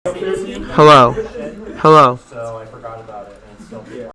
Hello. Hello. So I forgot about it and it's still here.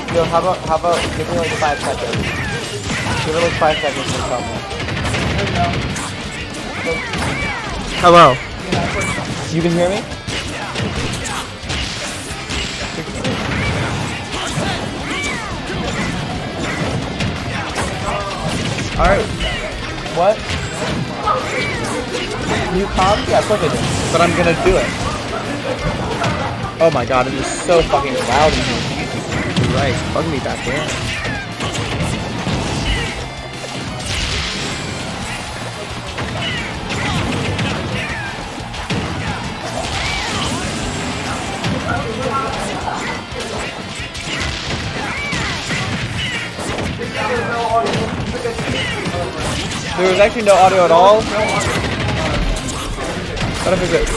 Yo, how about give me like 5 seconds. Give me like 5 seconds to tell me. Hello. You can hear me? Alright. What? You calm? Yeah, of course I do. But I'm gonna do it. Oh my god, it is so fucking loud in here. Christ, plug me back in. There was actually no audio at all. How to fix it?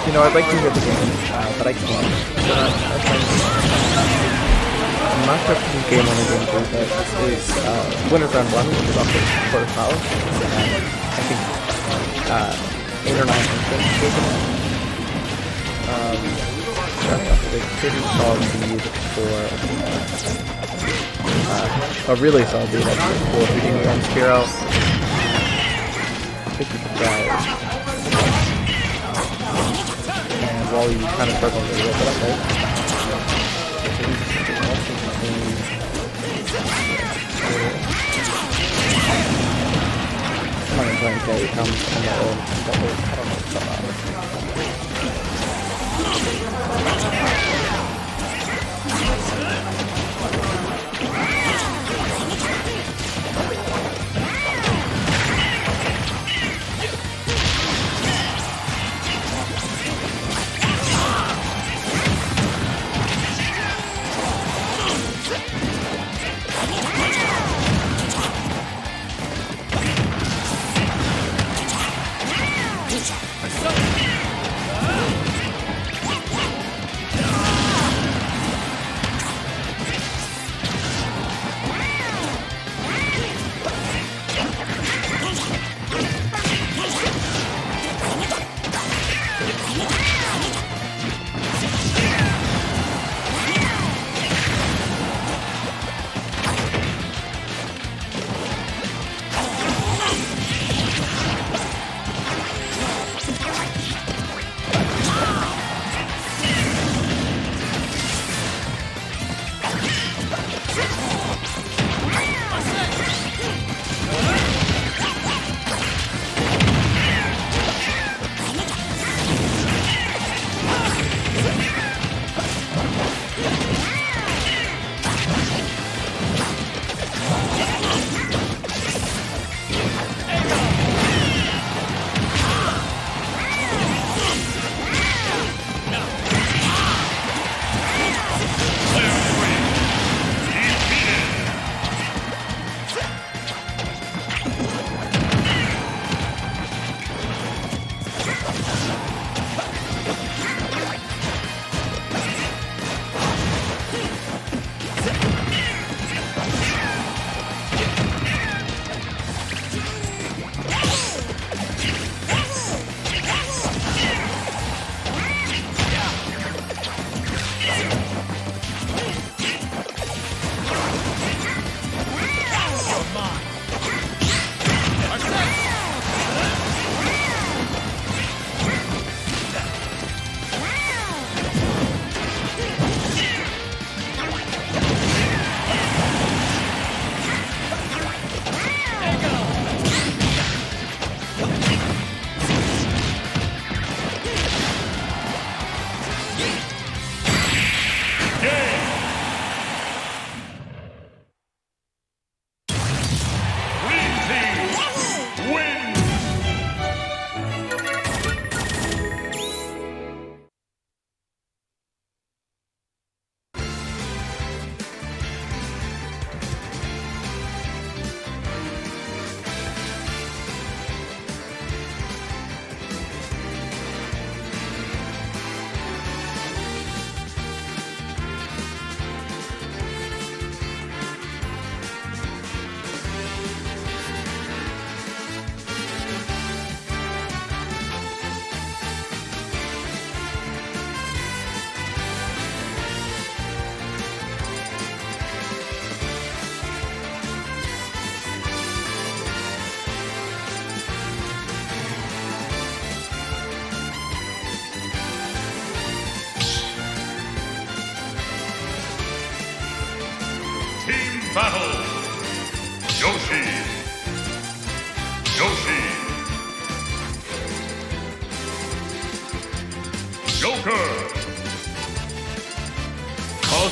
You know, I'd like to hear the game, but I can't. I'm not sure if this is game on the game too, but it's Winners Round 1, which is off the quarterfinals. I think 8 or 9 instances taken. That's a pretty solid lead for a really solid lead actually for beating against Hero. 50%. While you kind of struggle a little bit up there. I'm not even trying to say it comes on their own. I don't know what's going on.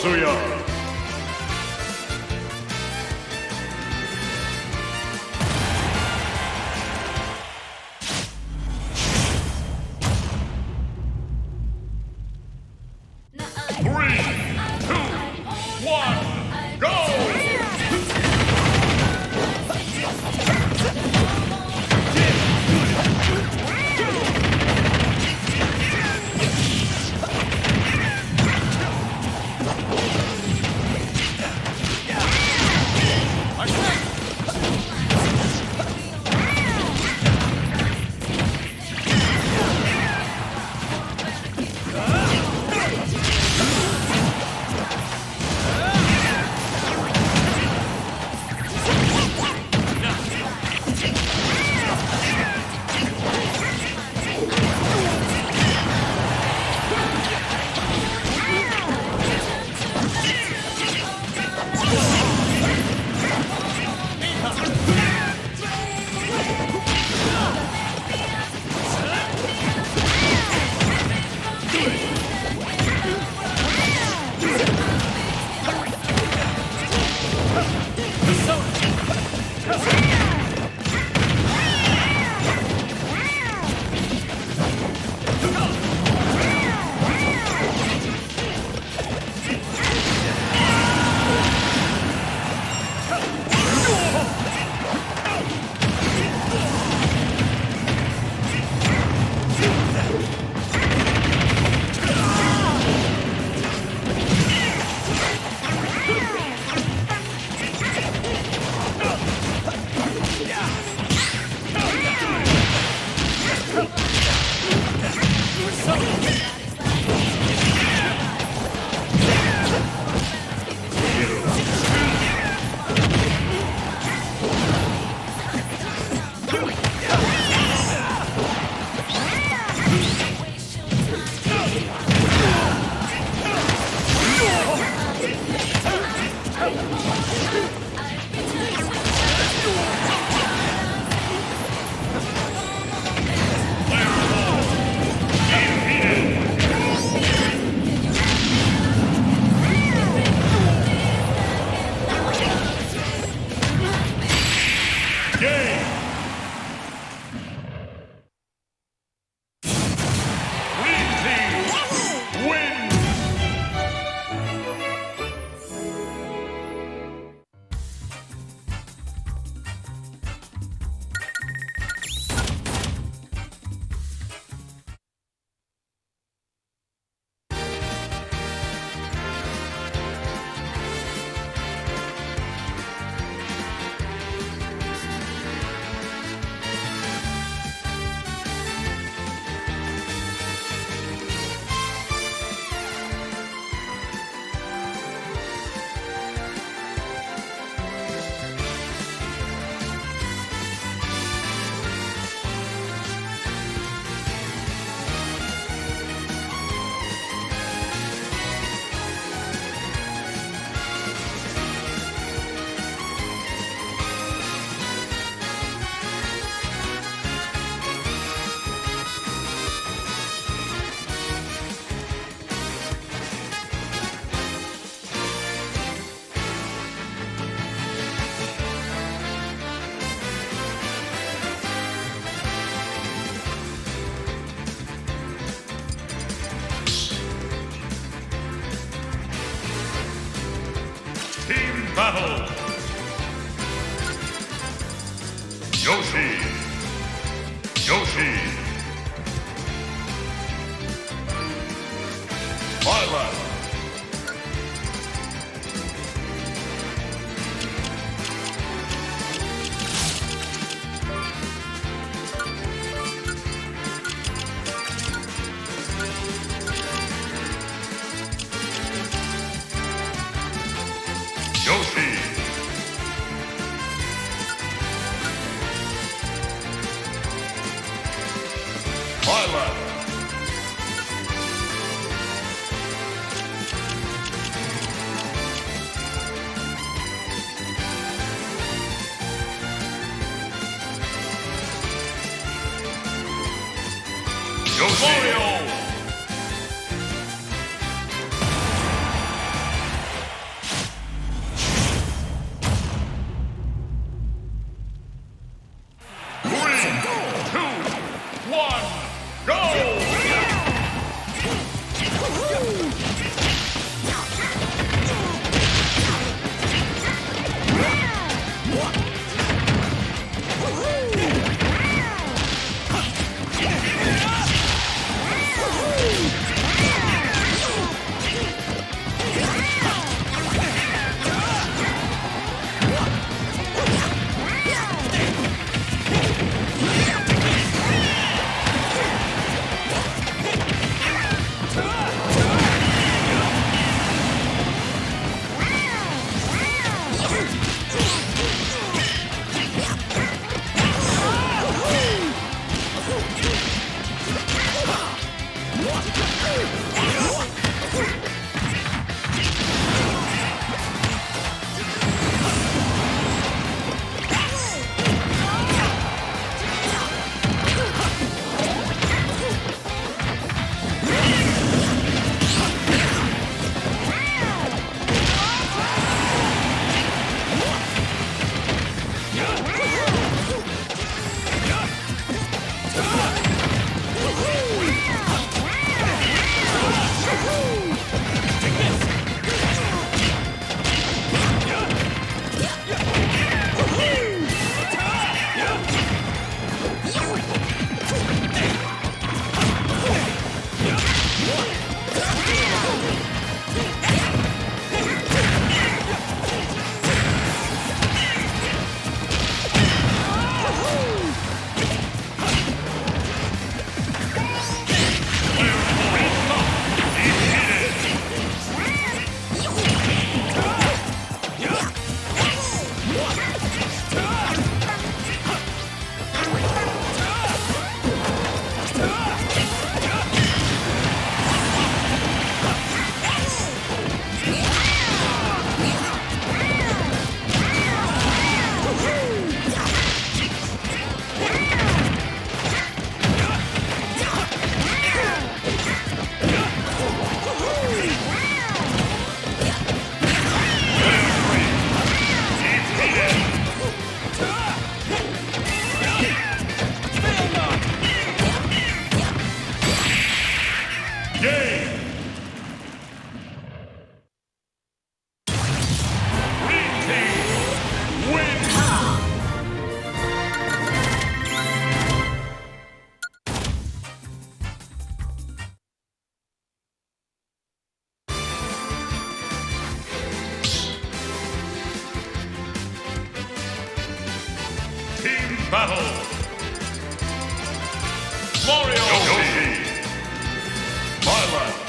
Tatsuya. Three, two, one, go! Battle! Yoshi! Yoshi! Violet! Yoshi! Violet! Yoshi! Mario! battle. Mario. Yoshi. Violet.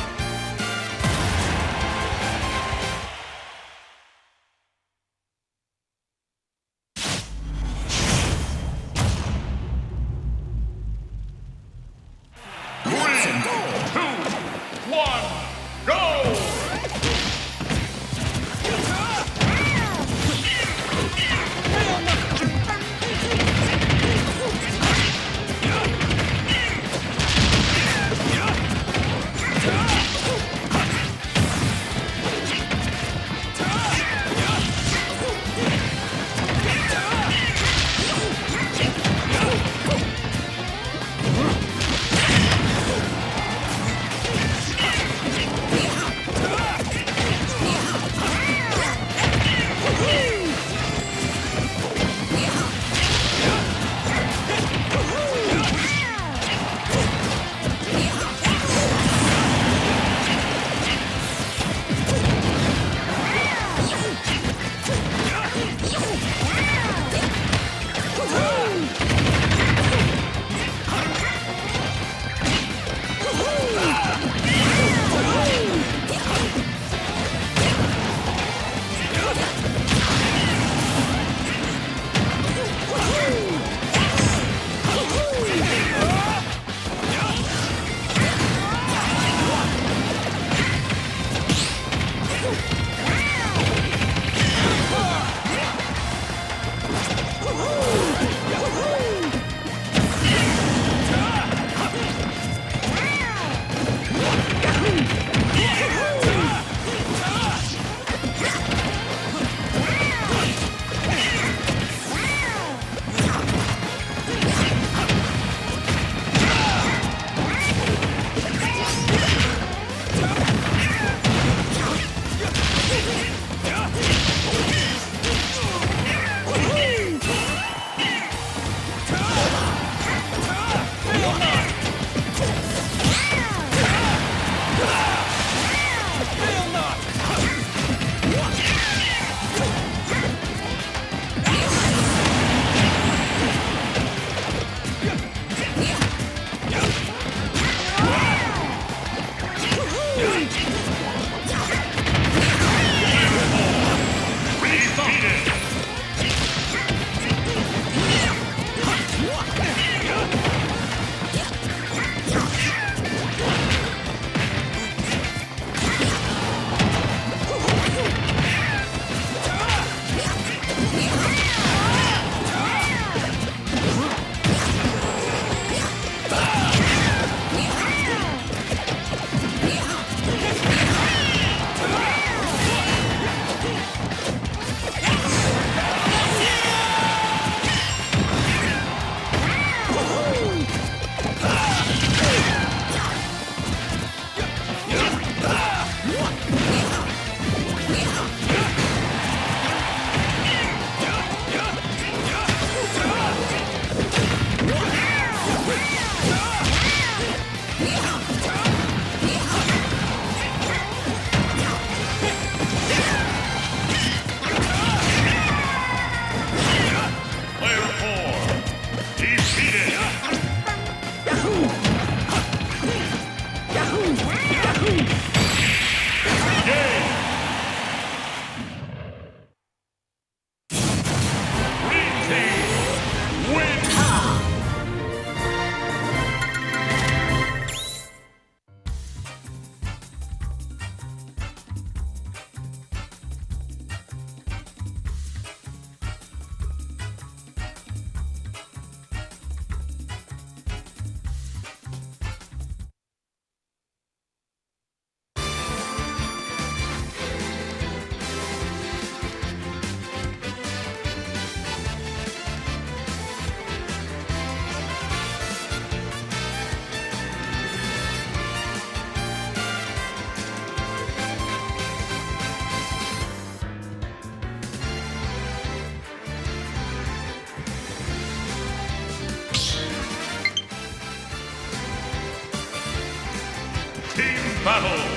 battle.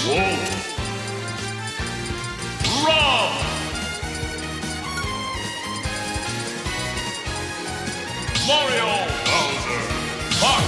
Wolf. Rom. Mario. Bowser. Fox.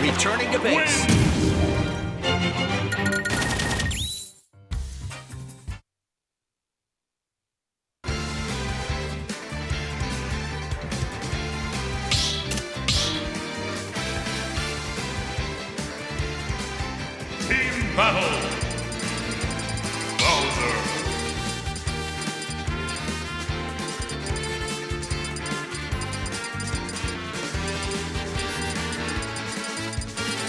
Returning to base. Team battle. Bowser.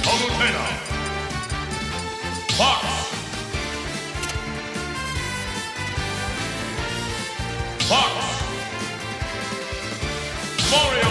Palutena. Fox. Fox. Mario.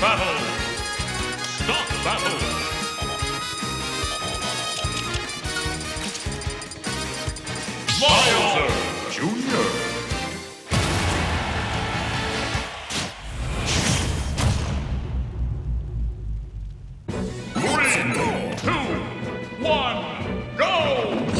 battle. Stop battle. Bowser Jr. Three, two, one, go!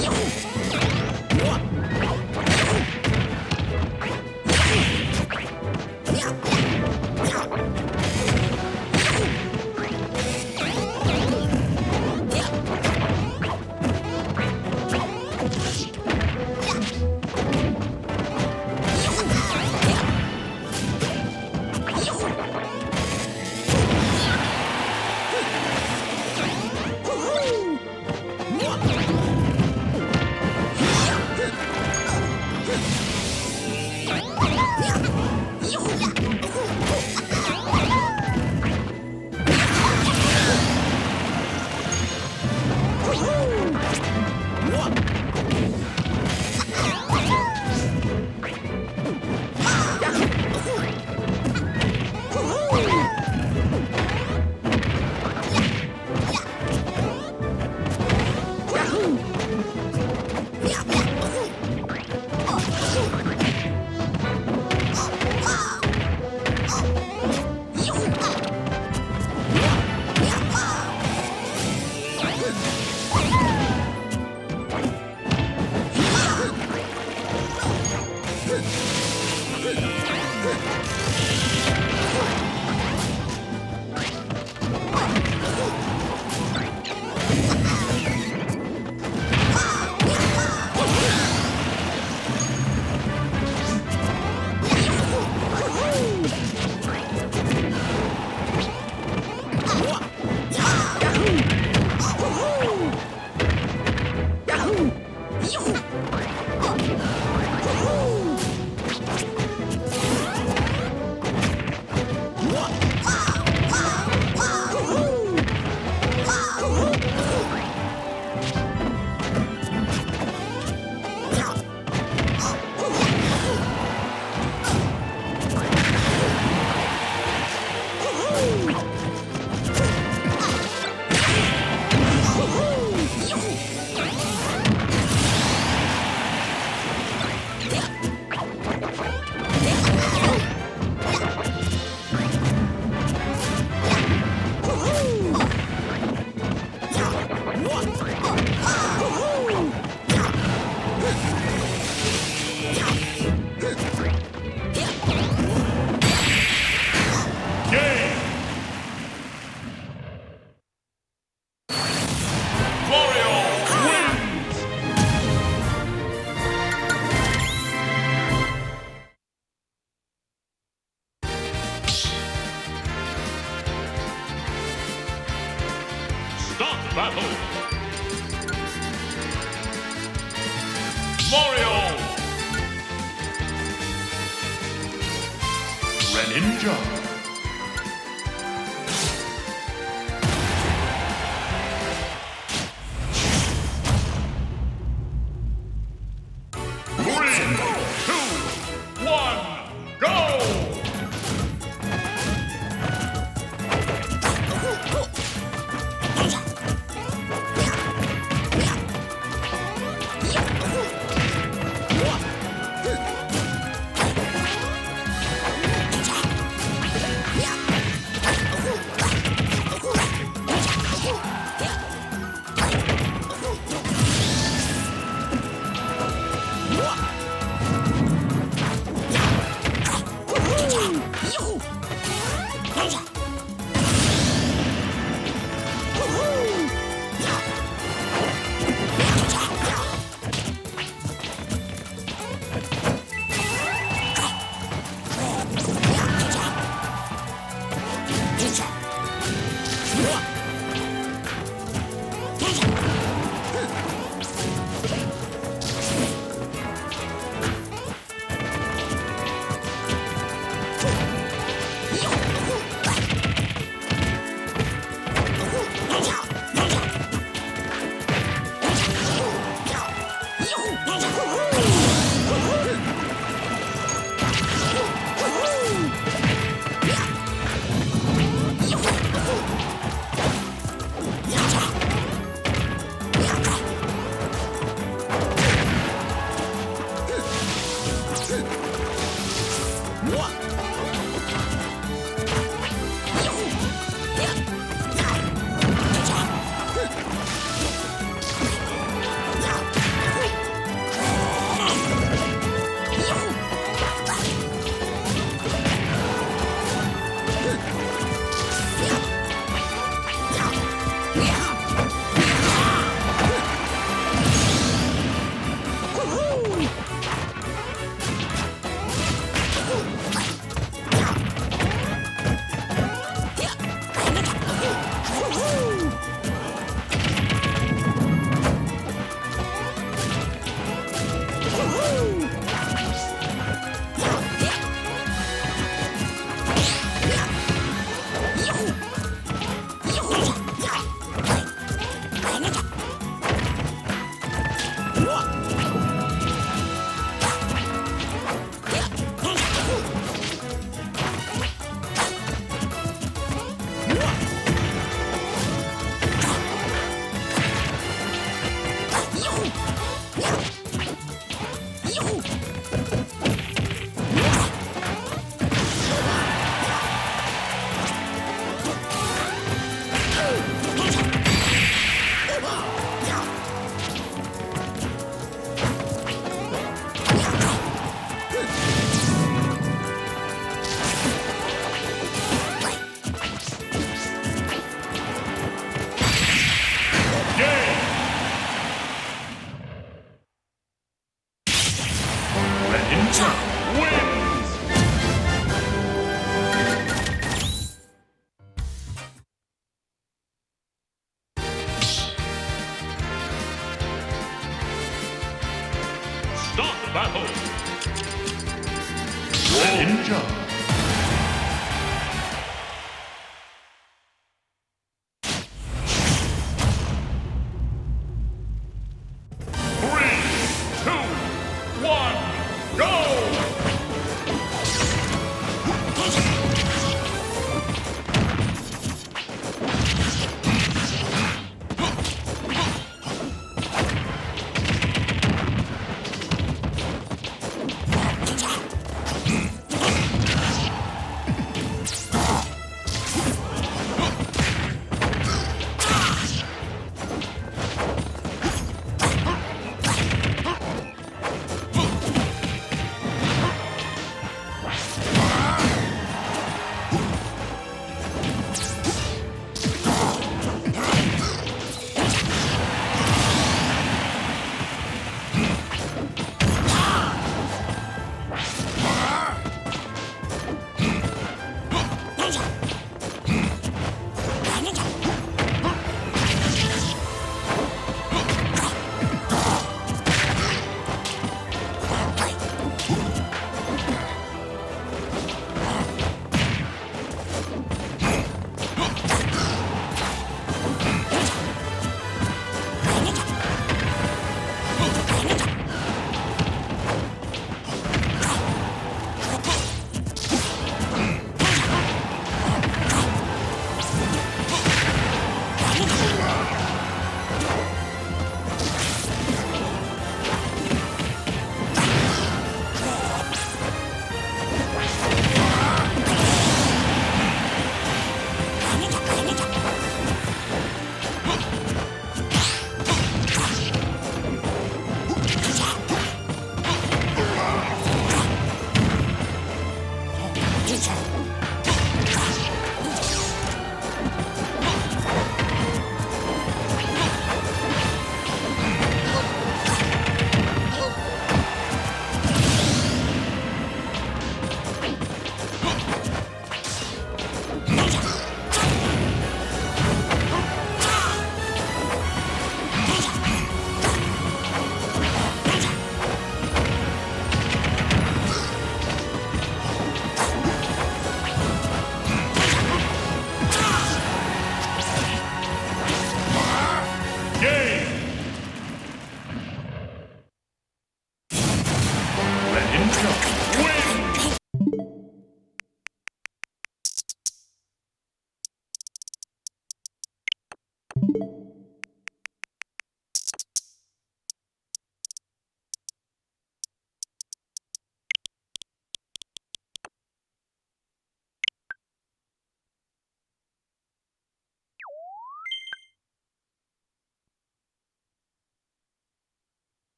battle. Mario! Greninja! Junior wins! Start the battle! Ninja! Three, two, one, go!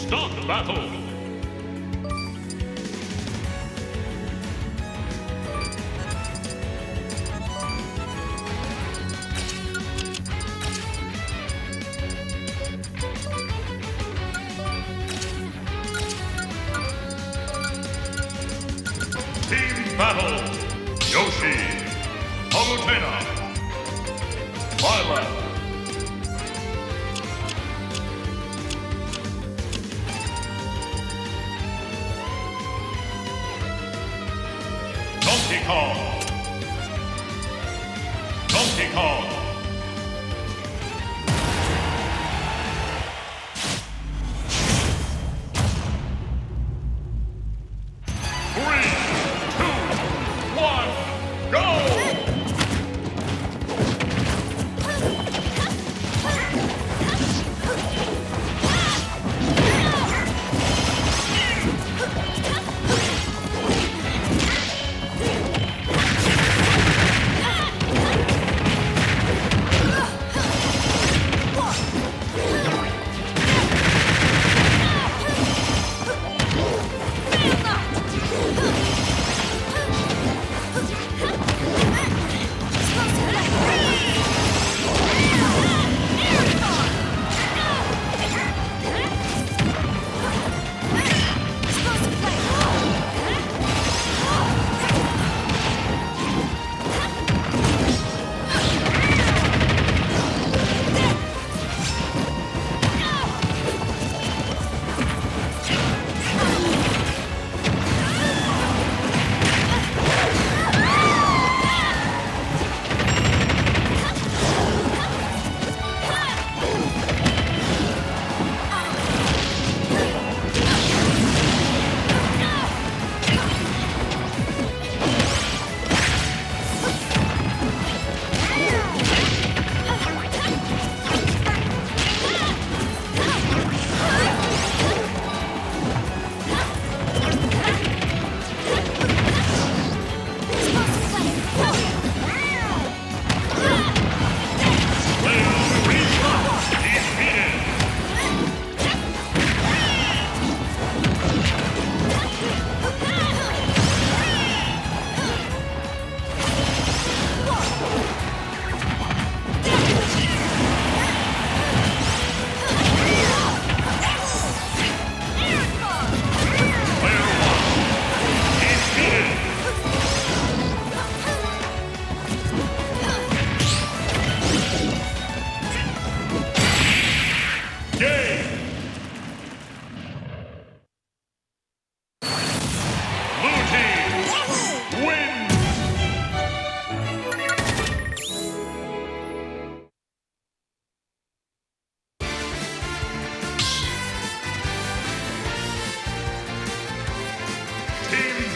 Start the battle! Team battle! Yoshi! Palutena! Violet! Donkey Kong! Donkey Kong!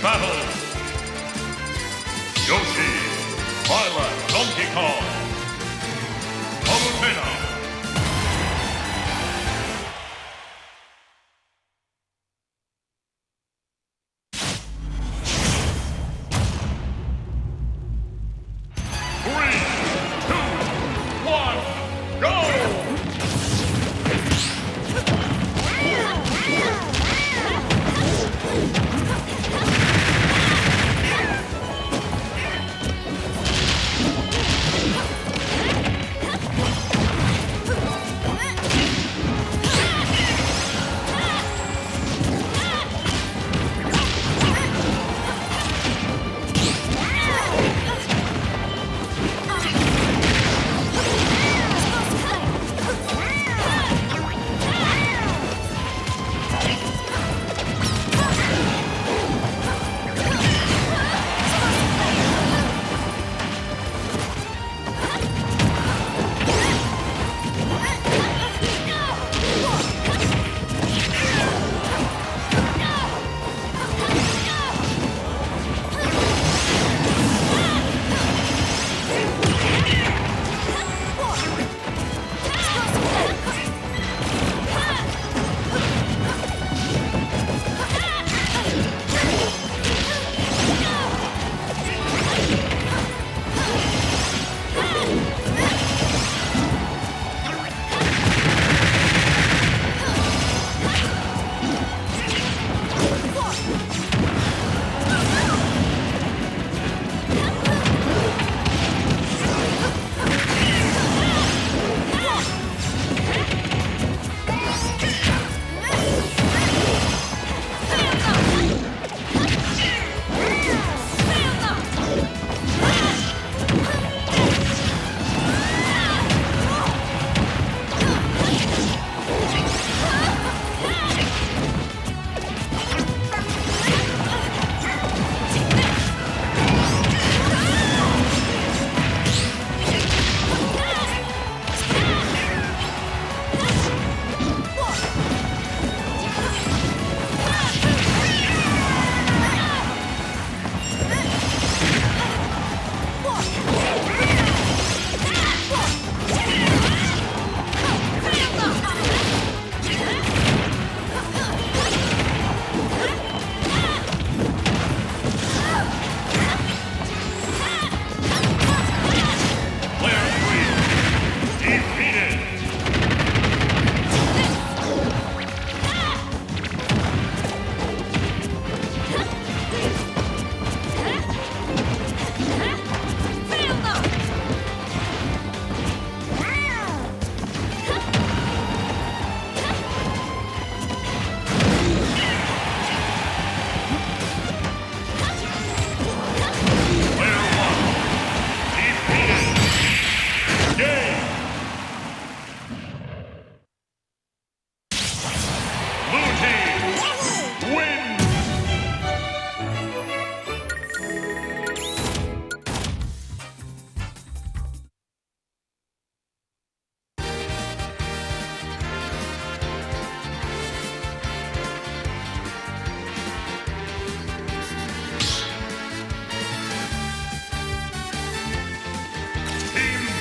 battle. Yoshi, Violet, Donkey Kong, Palutena.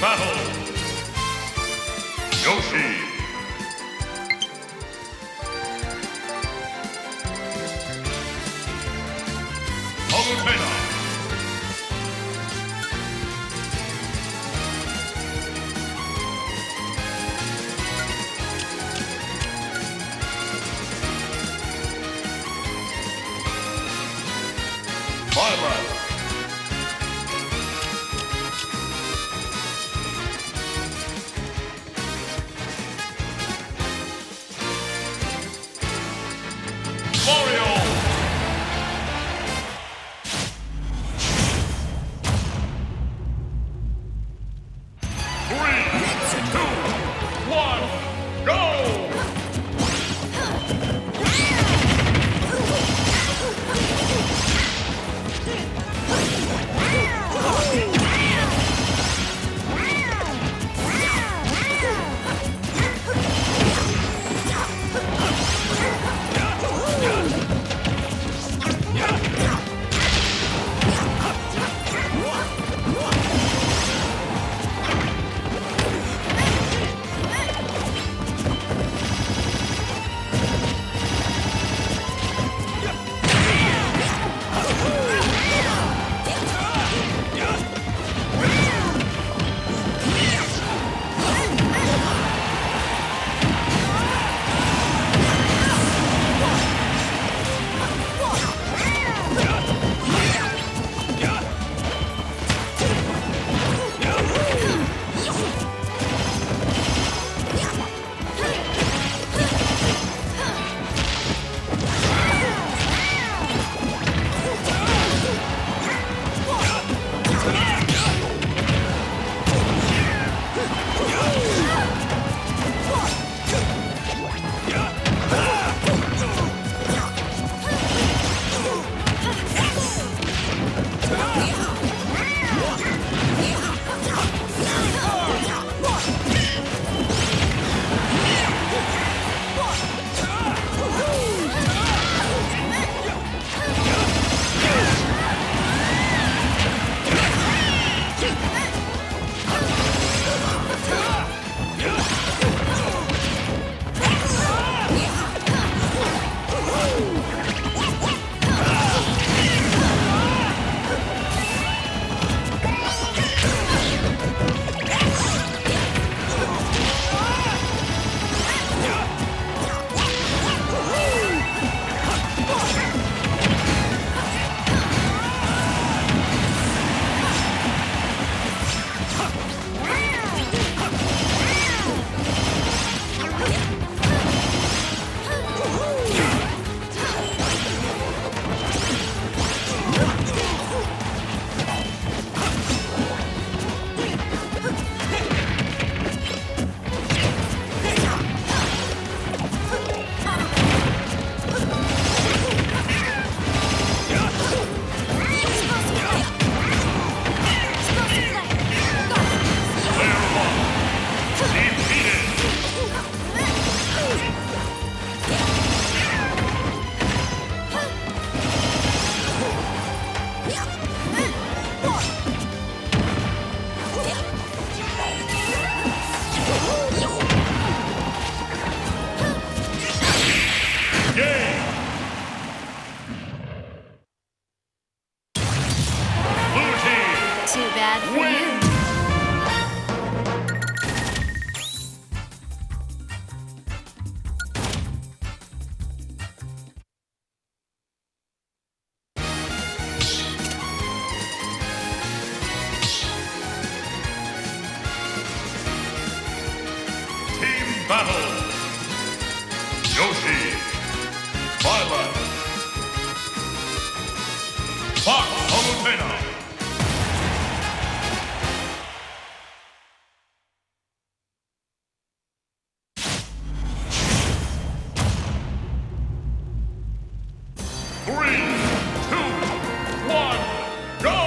battle. Yoshi. Palutena. Violet. Mario. 3, 2, 1, go! battle. Yoshi, Violet. Fox Palutena. Three, two, one, go!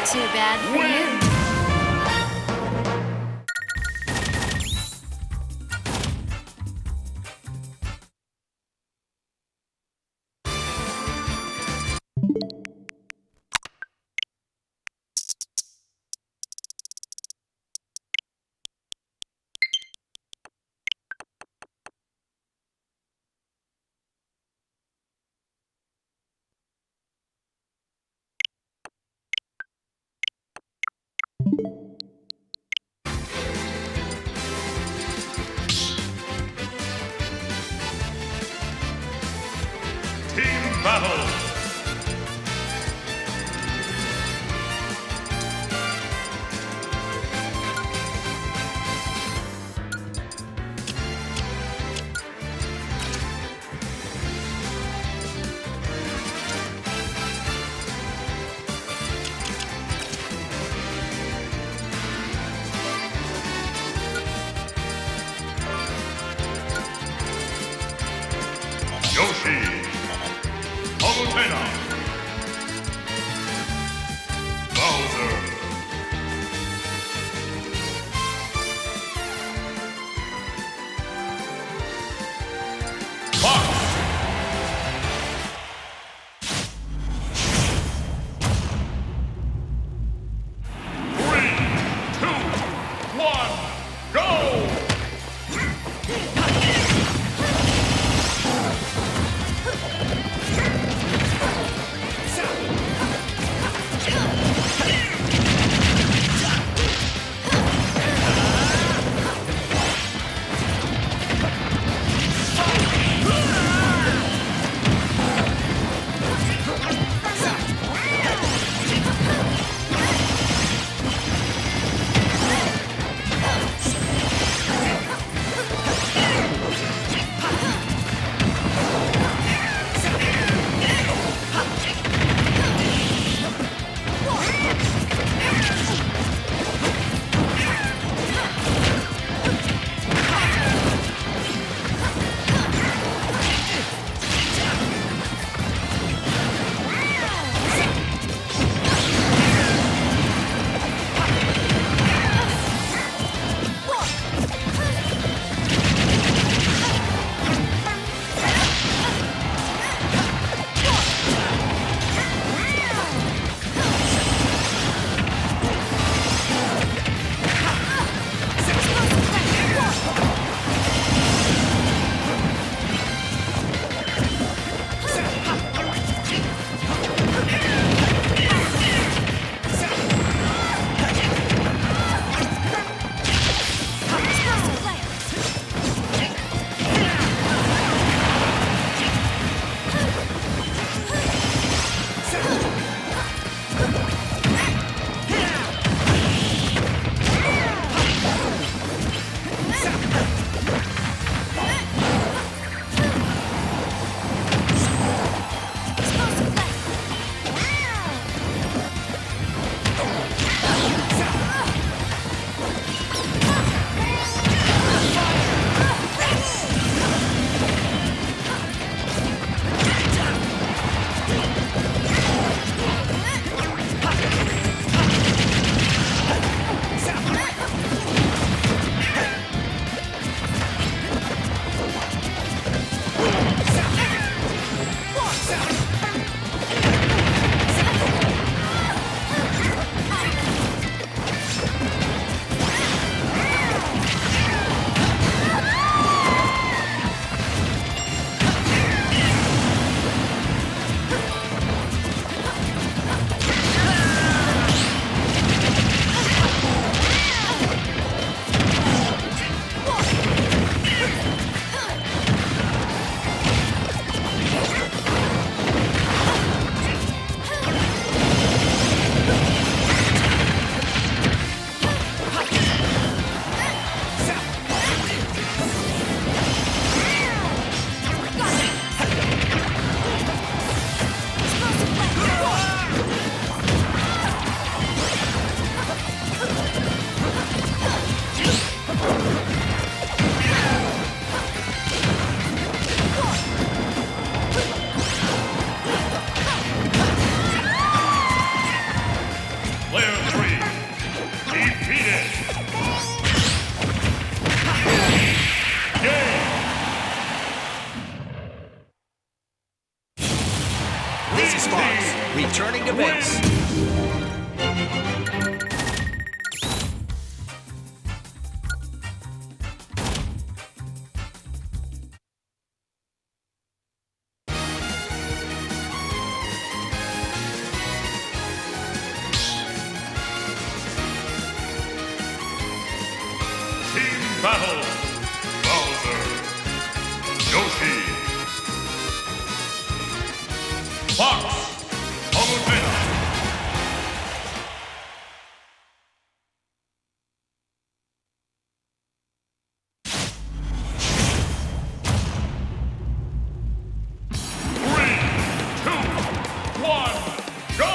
Too bad for you. Team battle. Yoshi, Palutena, Bowser, battle. Bowser. Yoshi. Fox. Palutena. Three, two, one, go!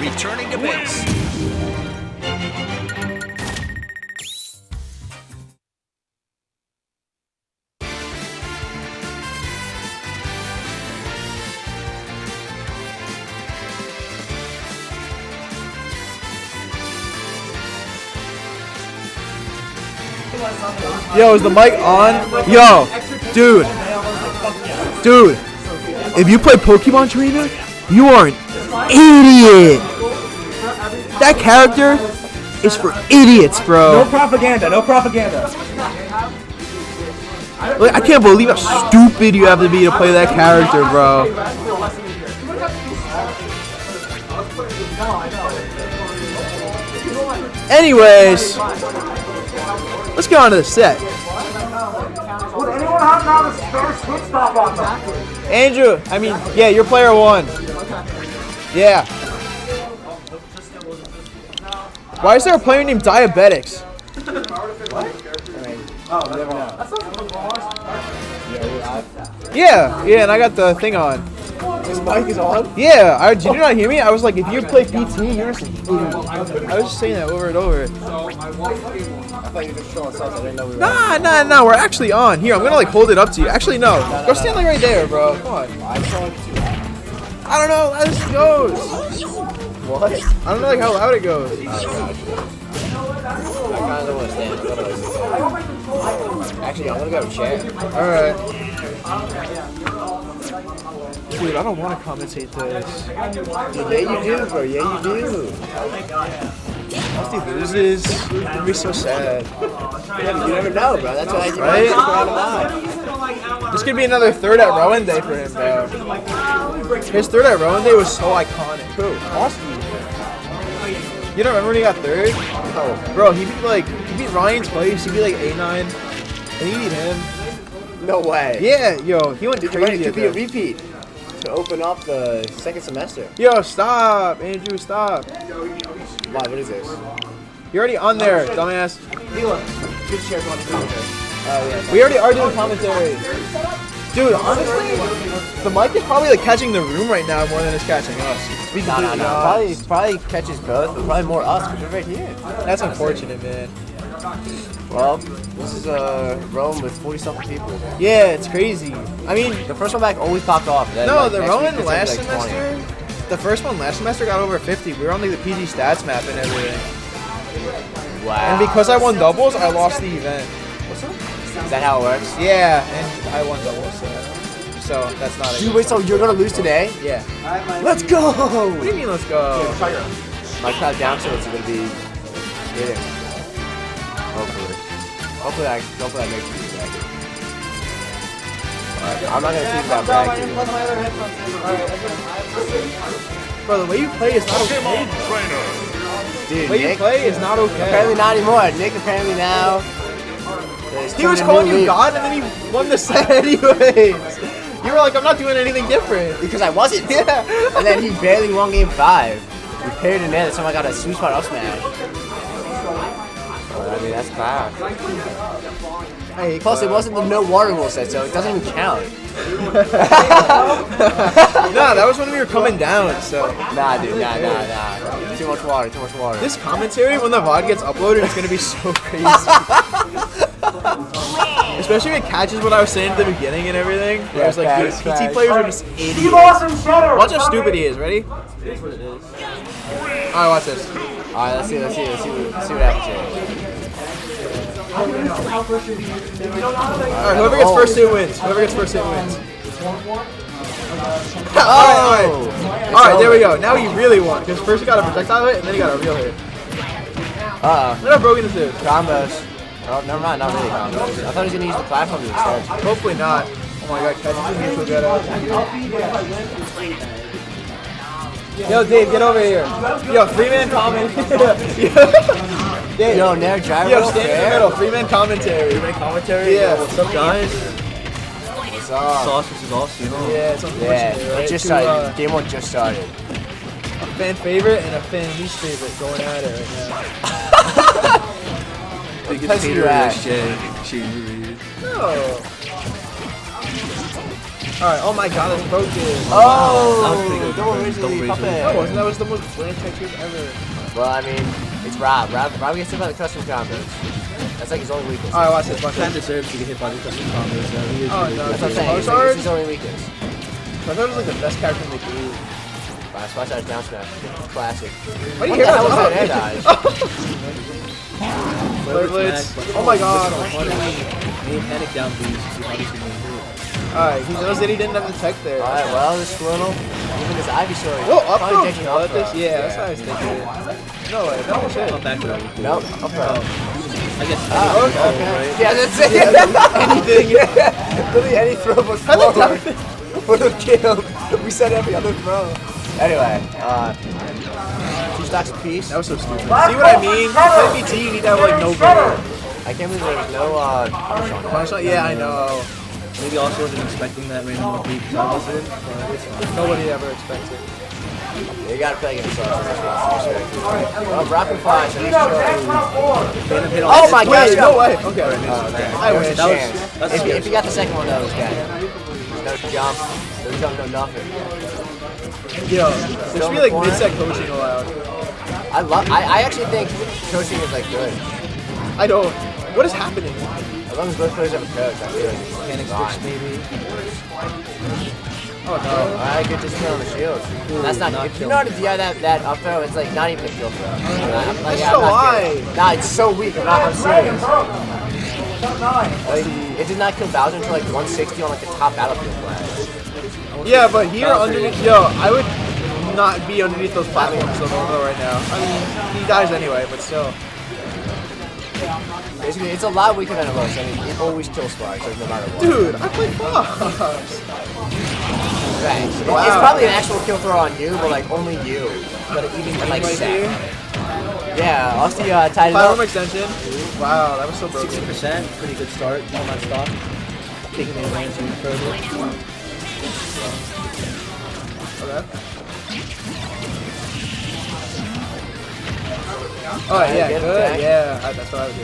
returning to base. Yo, is the mic on? Yo, dude. Dude, if you play Pokemon Trainer, you are an idiot. That character is for idiots, bro. No propaganda, no propaganda. Like, I can't believe how stupid you have to be to play that character, bro. Anyways, let's get on to the set. Would anyone have now a spare switch stop on them? Andrew, yeah, you're player 1. Yeah. Why is there a player named Diabetics? Oh, never know. Yeah, and I got the thing on. His mic is on? Yeah, did you not hear me? I was like, if you play PT, you're just an idiot. I was just saying that over and over. I thought you were just showing us. I didn't know we were. Nah, we're actually on. Here, I'm gonna like hold it up to you. Actually, no. Go stand like right there, bro. Come on. I don't know how this goes. What? I don't know like how loud it goes. I kind of want to stand. Actually, I'm gonna go chair. Alright. Dude, I don't want to commentate this. Yeah, you do, bro. Yeah, you do. If he loses, it's gonna be so sad. You never know, bro. That's why I Right? right? This could be another third at Rowan Day for him, bro. His third at Rowan Day was so iconic. Who? Austin. You don't remember when he got third? No. Bro, he beat Ryan's place. He beat like A9, and he beat him. No way. Yeah, yo, he went It crazy. could be a at that. repeat to open up the second semester. Yo, stop, Andrew, stop. Why? What is this? You're already on there, dumbass. Good chairs on the commentary. Oh yeah. We already are doing commentary. Dude, honestly, the mic is probably like catching the room right now more than it's catching us. No. Probably catches both, but probably more us because we're right here. That's unfortunate, man. Well, this is Rome with 40-something people. Yeah, it's crazy. I mean, The first one back always popped off. Then, no, like, the next Roman week, it's gonna be, last like, 20. semester, the first one last semester got over 50. We were on like the PG stats map and everything. Wow. And because I won doubles, I lost the event. Is that how it works? Yeah, and I won doubles, so that's not a Dude, wait, so you're gonna lose today? Yeah. Let's go! What do you mean, let's go? My crowd down tilts are gonna be hitting. Hopefully. Hopefully I make it today. I'm not gonna keep that back. Bro, the way you play is not okay. Pokemon Trainer. Dude, The way you Nick, play is not okay. apparently not anymore. Nick apparently now. He was calling you God and then he won the set anyways. You were like, I'm not doing anything different. Because I wasn't. Yeah. And then he barely won game 5. We paired in there, that's time I got a sweet spot up smash. But, I mean, that's class. Hey, Plus, it wasn't the no water rule set, so it doesn't even count. Nah, that was when we were coming down, so. Nah, dude, nah. Too much water. This commentary, when the VOD gets uploaded, it's gonna be so crazy. Especially if it catches what I was saying at the beginning and everything. Where I was like, dude, PT players are just idiots. Watch how stupid he is. Ready? Alright, watch this. Alright, let's see what happens here. Alright, whoever gets first hit wins. Alright, there we go. Now he really won. Because first he got a projectile hit and then he got a real hit. Look how broken this is. Combos. Oh, never mind, not really combos. I thought he was gonna use the platform instead. Hopefully not. Oh my god, catch the neutral get out. Yo, Dave, get over here. Yo, 3-man comment. Dave. Yo, Nair gyro. Yo, stand in the middle. 3-man commentary. Yeah. What's up, guys? What's up? Sausage is awesome, you know? Yeah, it's unfortunate. Yeah, right? it just Two, started. Game 1 just started. A fan favorite and a fan least favorite going at it right now. Biggest hater of SJ. She really is. No. Alright, oh my god, that's broken. Oh, don't originally pop That it. wasn't. That was the most bland textures ever. Well, I mean, it's Rob. Rob gets hit by the custom combos. That's like his only weakness. Alright, watch this. Watch Kind this. deserves to get hit by the custom combos. He is Oh, really no, good. That's what I'm saying. Charizard? It's his only weakness. I thought it was like the best character in the game. Wow, watch out, down smash. Classic. What do What you the hear? hell was that air dodge? Flare Blitz. Oh my god. Main panic down boost. See how this is going to hit. Alright, he knows that he didn't have the tech there. Alright, well, this Squirtle, even this Ivy Sword. Whoa, up probably throw? taking Oh, up this, throw. yeah, that's what I was thinking. No way, that almost hit. Up back to that. Nope, up throw. I guess. Okay. Yeah, that's it. Anything. Literally any throw but forward would have killed. We said every other throw. Anyway, 2 stocks apiece. That was so stupid. See what I mean? To play BT, you need to have like no goal. I can't believe there was no punish on that. Punish on? Yeah, I know. Maybe also wasn't expecting that random beat because I wasn't. But it's fine. Nobody ever expects it. You gotta play against us. Well, rapid fire, so let's show you. Oh my god! Wait, no way. Okay. I wish. That That's was, scary. if you got the second one, that was dead. No jump, no nothing. Yo, there should be like mid-set coaching allowed. I actually think coaching is like good. I don't. What is happening? As long as both players have a coach, I feel like it's Mechanic fine. switch maybe. Oh no. Alright, good just kill on the shield. That's not. not If you kill. know how to DI that up throw, it's like not even a kill throw. Like, That's so high. Nah, it's so weak. I'm serious. Like, it did not kill Bowser until like 160 on like the top battlefield flag. Yeah, but here underneath, yo, I would not be underneath those platforms so right now. I mean, he dies anyway, but still. Basically, it's a lot weaker than it looks. I mean, it always kills Sparks, no matter what. Dude, I play Fox. Right. It's Wow. probably an actual kill throw on you, but like only you. But even like Right set. here. Yeah, Austin tied it Platform up. extension. Wow, that was so broken. 60%, pretty good start. All that stock. Taking the advantage even further. Okay. Oh yeah, Get good. attack. Yeah, that's what I would do.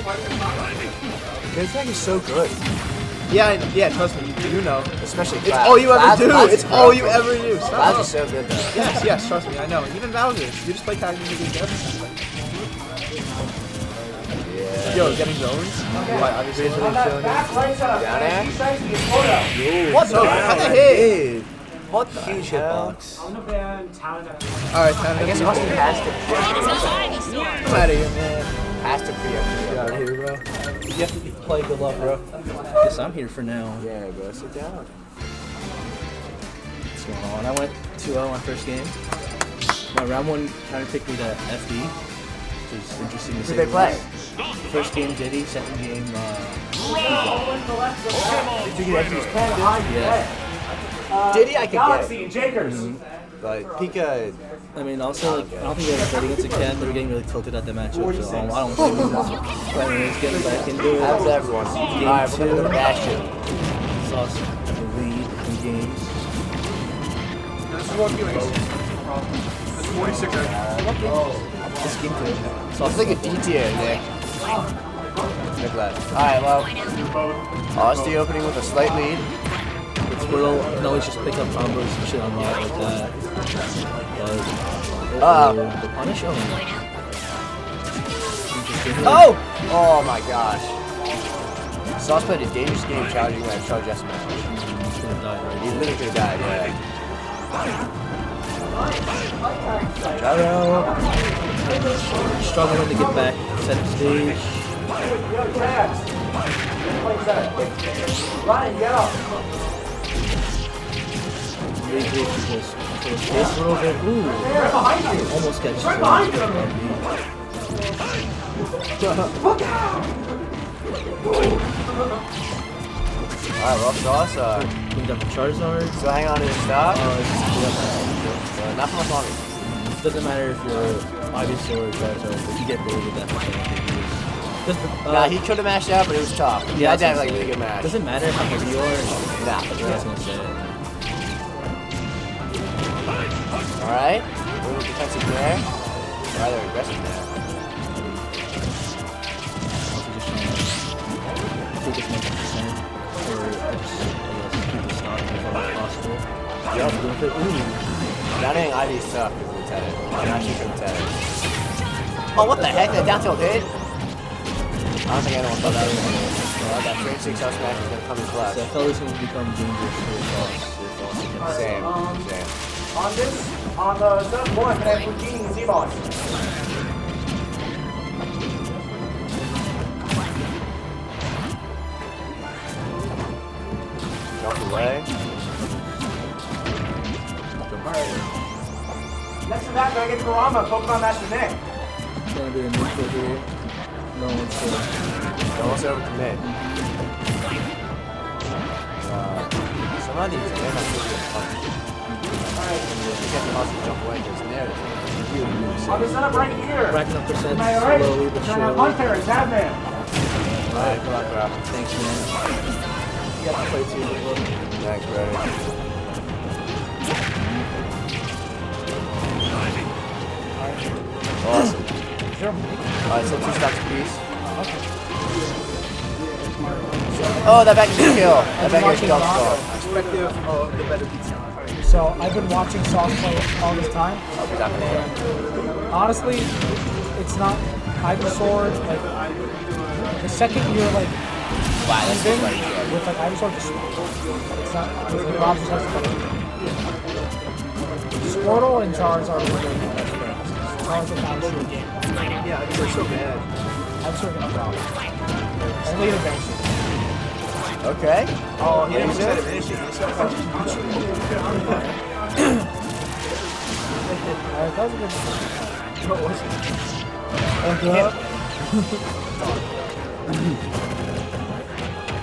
His attack is so good, Yeah, trust me, you know. especially It's Cloud. all you ever Cloud's- do. Cloud's It's is all broken. you ever do. Stop. Cloud's is so good though. Yes, trust me, I know. Even Bowser, you just play characters against everything. Yeah. Yo, getting zones. Obviously, it's really showing it. Down air. What the? How'd that hit? What the Huge hell? hitbox. Alright, time I guess to Austin has to I'm out of here, man. pre-up. Get out of here, bro. You have to play good luck, bro. Guess I'm here for now. Yeah, bro, sit down. What's going on? I went 2-0 on first game. My round 1 counter picked me to FD, which is interesting to Who say. they play? First game Diddy, second game Did you get FD's Canada? yeah. Diddy, I could get. But Pika, I mean, also, like, I don't think they ever played against a Ken. They were getting really tilted at the matchup, so I don't think but anyways, getting back into it. how's everyone? Alright, we're gonna go to Bastion. Sauce the lead in games. This game today. It's like a D tier, Nick. Look at that. Alright, well. Austin opening with a slight lead. It's Squirtle can always just pick up combos and shit on lot like that. But the punish on Oh! Oh my gosh. Sauce played a dangerous game challenging that charge S match. He's gonna die right He here. literally could have died, yeah. Struggling to get back center stage. Really great because for the space a little bit. Ooh. Almost catches Alright, well, Sauce, Cleaned up the Charizard. still hang on to his stock. Not for much longer. It doesn't matter if you're obvious or Charizard, if you get bullied with that percentage. Nah, he could have mashed out, but it was tough. Yeah, that's that what like I'm a really saying. good match. Doesn't matter how heavy you are. Nah. That's what I was gonna say. Alright. A little defensive there. Rather aggressive there. Also just trying to take as much percent, or I guess keep the stock as long as possible. the Uni. Downing Ivy suck as lieutenant. Not chief lieutenant. Oh, what the heck? That down tilt hit? I don't think anyone thought that was going to hit. Well, that straight 6 out smash is going to come in clutch. So I felt this one would become dangerous for the boss. Same. On this, on the third floor, can I have Fujini and Z-Boss? Jump away. Next to that, can I get Kurama, Pokemon Master Nick? It's gonna be a neutral duel. No one's sure. Don't also overcommit. Some of these, they're not really good punch. You get the muscle to jump away because there. On the setup right here. Racking up percent Am I alright? slowly but Can I have surely. Hunter and Tabman? Alright, good luck, bro. Thanks, man. You got to play too, bro. Thanks, bro. Awesome. Alright, so 2 stocks apiece. Oh, that back is a kill. That back is a kill. Perspective of the better pizza. So I've been watching Sauce play all this time. Oh, we're not gonna hit. Honestly, it's not Ivysaur. Like the second you're like Wow, that's even funny. with like Ivysaur, just it's not. Like, Rob just has to play. Squirtle and Charizard are really good. Charizard found a game. Yeah, you're so bad. Ivysaur gonna drop. Only advantage. Okay. Oh, he never Is said it? it finishing. He said Alright, that was a good. what was it?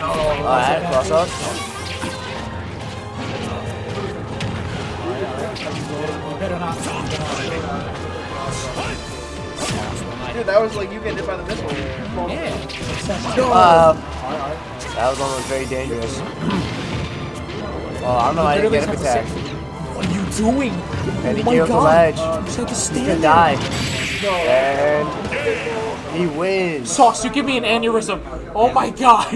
Alright, cross up. You better not. Dude, that was like you getting hit by the missile. That was almost very dangerous. Well, I don't know why I didn't get him attacked. What are you doing? And he Oh my gave up the God. ledge. You just had to He stand could there. die. And he wins. Sauce, you give me an aneurysm. Oh my God.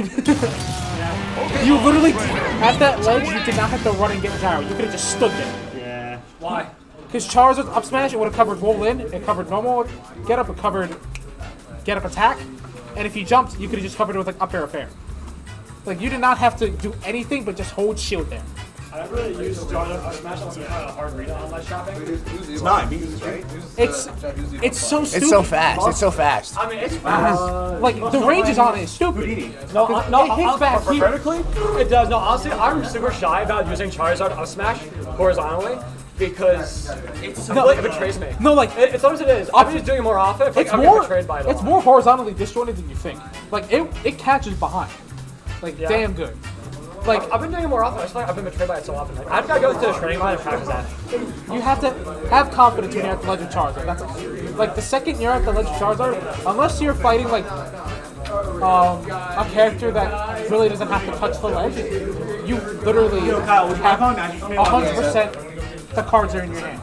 You literally, at that ledge, you did not have to run and get gyro. You could have just stood there. Yeah. Why? Because Charizard's up smash, it would have covered roll in, it covered normal get up, it covered get up attack. And if you jumped, you could have just covered it with like up air or fair. Like you did not have to do anything but just hold shield there. I really use Smash on some kind of hard read on my shopping. It's not Muse, right? It's so stupid. It's so fast. It's so fast. I mean, it's fast. Like the ranges on it is stupid. No, it hits back here. vertically, it does. No, honestly, I'm super shy about using Charizard up smash horizontally because it betrays me. No, like It's always it is. I'm just doing it more often. it's I'm more betrayed by it. it's more horizontally disjointed than you think. Like it catches behind. Like Yeah. damn good. Like I've been doing it more often. I just feel like I've been betrayed by it so often. Like I've got to go to the training line and practice that. you have to have confidence when you're at the Ledge of Charizard. That's all. Like the second you're at the Ledge of Charizard, unless you're fighting like a character that really doesn't have to touch the ledge, you literally have 100% the cards are in your hand.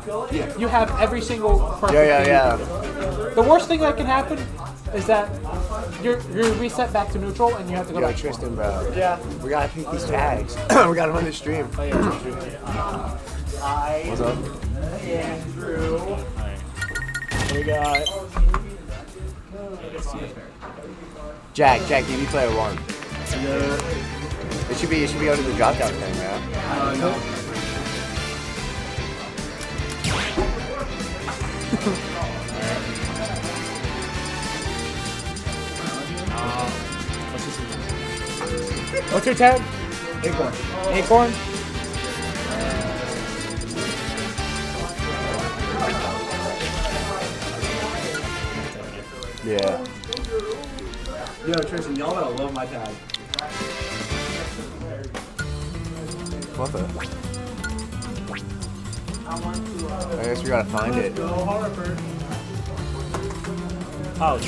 You have every single perfect. Yeah. The worst thing that can happen is that you're reset back to neutral and you have to go Yo, back. Tristan, bro. Yeah. We gotta pick these tags. We gotta run the stream. Oh, yeah, What's up? we got. Jack, DB player 1. It should be under the drop down thing, man. No. What's your tag? Acorn. Acorn. Yeah. Yo, Tristan, y'all gotta love my tag. What the? I guess we gotta find it. Oh.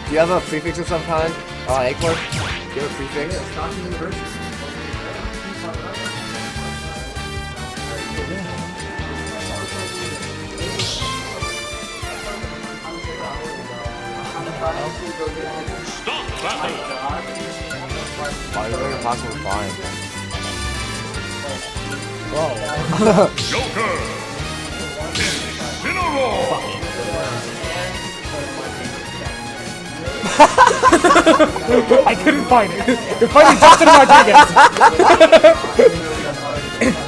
Do you have a prefix of some kind? Acorn? Do you have a prefix? Stop battle. Why is it impossible flying? Joker. Incineroar. I couldn't find it. You're fighting Justin Rodriguez.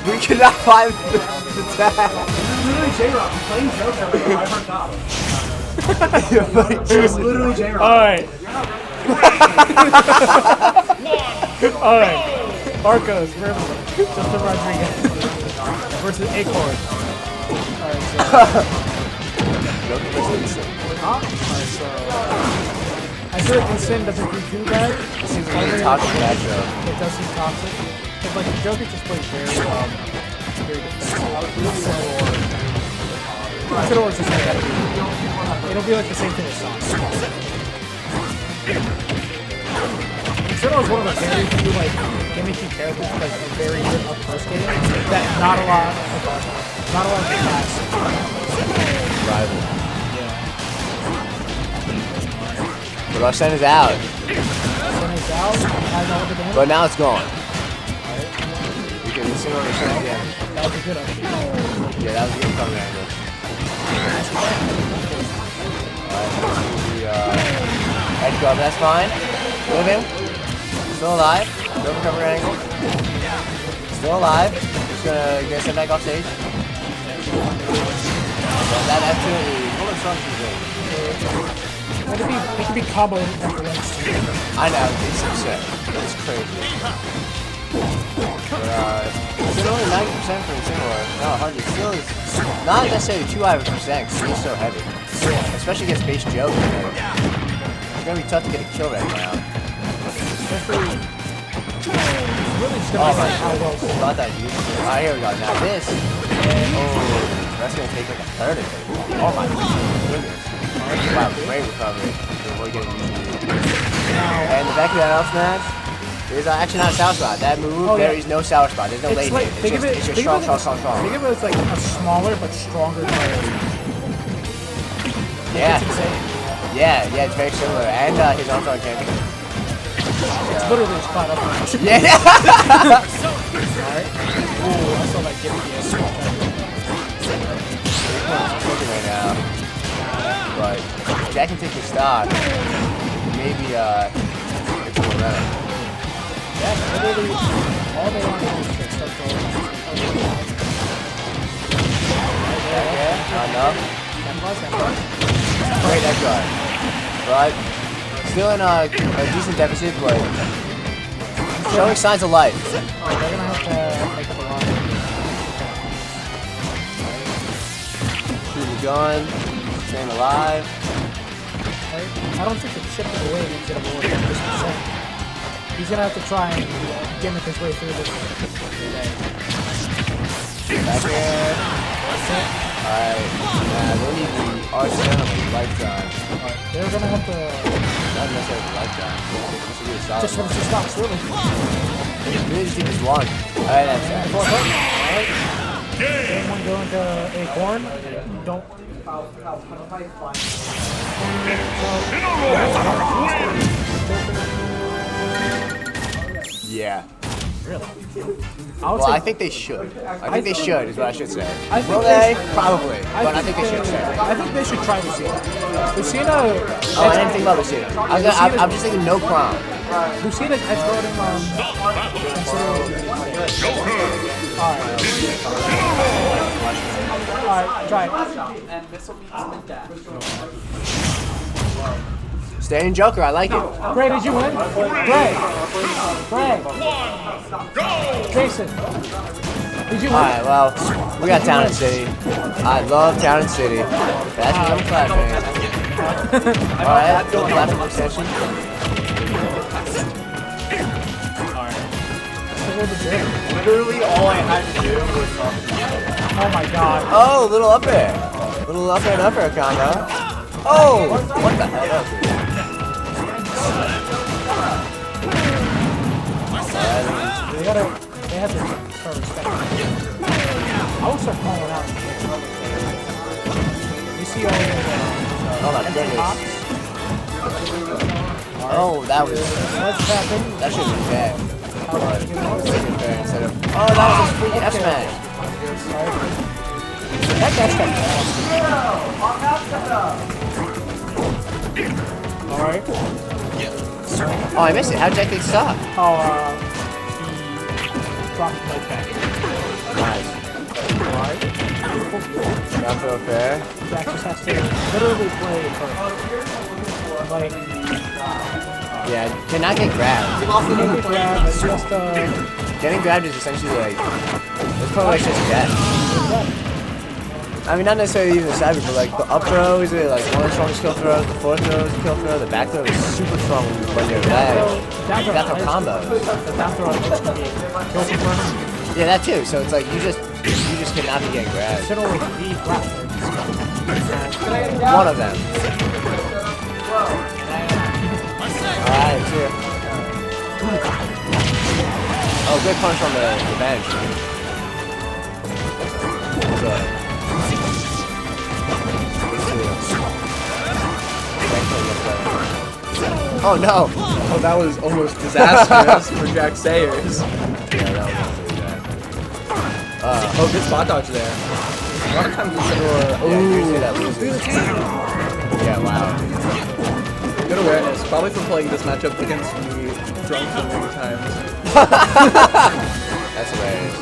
We cannot find the tag. Literally J-Rock. I'm playing Joker like a 500 You're fighting It's literally J-Rock. Alright. Alright. Arcos versus Justin Rodriguez versus Acorn. Alright, so. Alright, so. I feel like Sin doesn't do too bad. It seems like a toxic matchup. It does seem toxic. Because like Joker just plays very defensive. Incineroar is just like that. It'll be like the same thing as Sonic. Incineroar is one of the very few like gimmicky characters like a very good up close game that not a lot of guys. Rival. But our Sen is out. Senna's out. I know what the damage. But now it's gone. We can listen on the Sen again. That was a good upgrade. Yeah, that was a good cover angle. Head glove, that's fine. Living. Still alive. Double cover angle. Still alive. Just gonna send back off stage. That absolutely. What was wrong with you? It could be combo after once. I know, it's upset. It's crazy. But, still only 90% for Incineroar. No, 100. Still is not necessarily too high of a percent because he's so heavy. Especially against base Joe. It's gonna be tough to get a kill right now. Especially. It's really just gonna be like how well. Thought that you. Alright, here we go. Now this. Oh, that's gonna take like a third of it. Oh my goodness. Wow, great recovery to avoid getting used. And the back of that out smash, there's actually not a sour spot. That move, there is no sour spot. There's no late hit. It's just strong. Think of it as like a smaller but stronger player. Yeah. It's insane. Yeah, it's very similar. And his arms are champion. It's literally just spot up. Yeah. Alright. Ooh, I saw that gimmick. Right now. But Jack can take the stock. Maybe it's a momentum. Yeah, literally all they want to do is start going. Yeah, not enough. Great that guard. But still in a decent deficit, but showing signs of life. They're gonna have to make up a lot. Shoot the gun. Staying alive. I don't think the chip is away and get awarded 100%. He's gonna have to try and gimmick his way through this today. Back here. Alright. They need the arsenal of lifetime. They're gonna have to. Not necessarily lifetime. This will be a solid Just finish the stocks, really. Really just need this one. Alright, that's it. Alright. Anyone going to Acorn? Don't. Yeah. Really? Well, I think they should. I think they should, is what I should say. I think Will they? Probably. But I think they should say. I think they should try Lucina. Lucina. Oh, I didn't think about Lucina. I'm just thinking no crown. Lucina's edge guarding Alright, try it. Stay in Joker, I like it. Gray, did you win? Gray. Jason. Did you win? Alright, well, we got Town and City. I love Town and City. That's what I'm clapping. Alright, go clapping extension. Literally all I had to do was Oh my god. Oh, little up air. Little up air and up air combo. Oh, what the hell? That was weird. They have to start respecting. I will start calling out. You see all the Oh my goodness. Oh, that was. What's happened? That should have been fair. Fair instead of. Oh, that was a freaking F smash. That guy's got Alright. Oh, I missed it. How'd Jack get stuck? Oh, he dropped my back. Nice. Alright. Not so fair. Jack just has to literally play for like Yeah, cannot get grabbed. Getting grabbed is essentially like. It's probably like just death. I mean, not necessarily even the side, but like the up throw is like one of the strongest kill throws, the fourth throw is a kill throw, the back throw is super strong when you're ledge. That's how combos. Yeah, that too. So it's like you just cannot be getting grabbed. should only be grabbed. One of them. Alright, see ya. Oh, good punch on the bench. Oh no! Oh, that was almost disastrous for Jack Sayers. Yeah, that was really bad. Oh, good spot dodge there. A lot of times you said, Yeah, wow. good awareness. Probably for playing this matchup against me drunk so many times. That's hilarious.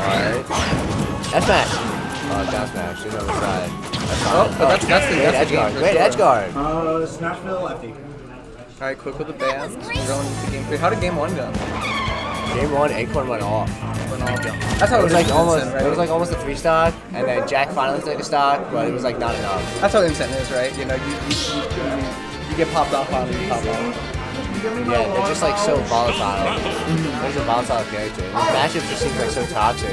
Alright. F-smash! Oh, down smash. She's on the side. Oh, but that's the edge guard. Great edge guard. Smashville lefty. Alright, quick with the bands. We're going into game 3. How did game 1 go? Game 1, Acorn went off. That's how It was like almost. Instant, right? It was like almost a 3-stock, and then Jack finally took a stock, but it was like not enough. That's how instant is, right? You know, you get popped off on and you pop off. Yeah, they're just like so volatile. There's a volatile character. And the matchup just seems like so toxic.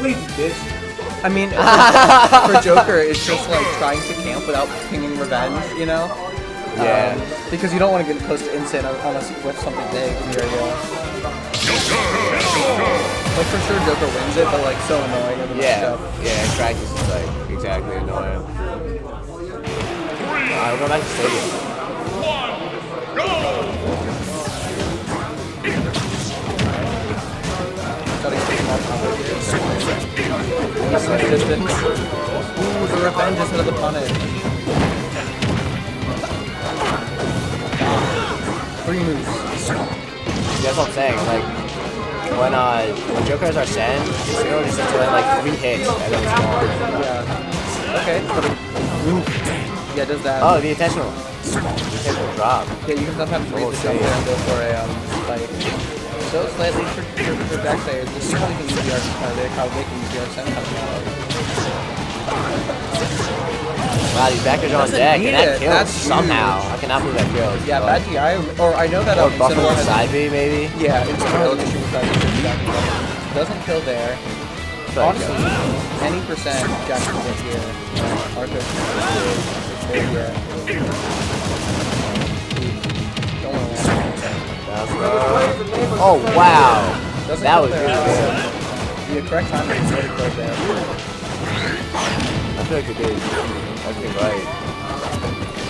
I mean, for Joker, it's just like trying to camp without pinging revenge, you know? Yeah. Because you don't want to get close to instant unless you whip something big near you. Like, for sure Joker wins it, but like so annoying in the Yeah, matchup. yeah, in practice it's like exactly annoying. Alright, we'll go back to stadium. Gotta get him off combo here. Distance. Ooh, the revenge instead of the punish. 3 moves. That's what I'm saying. Like when Jokers are sent, it's really just into like 3 hits and then it's gone. Yeah. Okay. Yeah, it does that. Oh, the intentional drop. Yeah, you can sometimes read the jump there and go for a spike. So slightly for Jack Sayers. This is how they can use the arc. How they can use the arc coming out. Wow, these backers are on deck, and that kills That's somehow. huge. I cannot believe that kills. Yeah, but- bad DI, or I know that Or Buffalo Incineroar has side B maybe. Yeah, Incineroar issue with side B. Doesn't kill there. Honestly, any percent Jack can get here. Arthur can get here. Don't want to Oh wow, Doesn't that kill was there. really good. The correct time is really close there. I feel like it did. That's good right.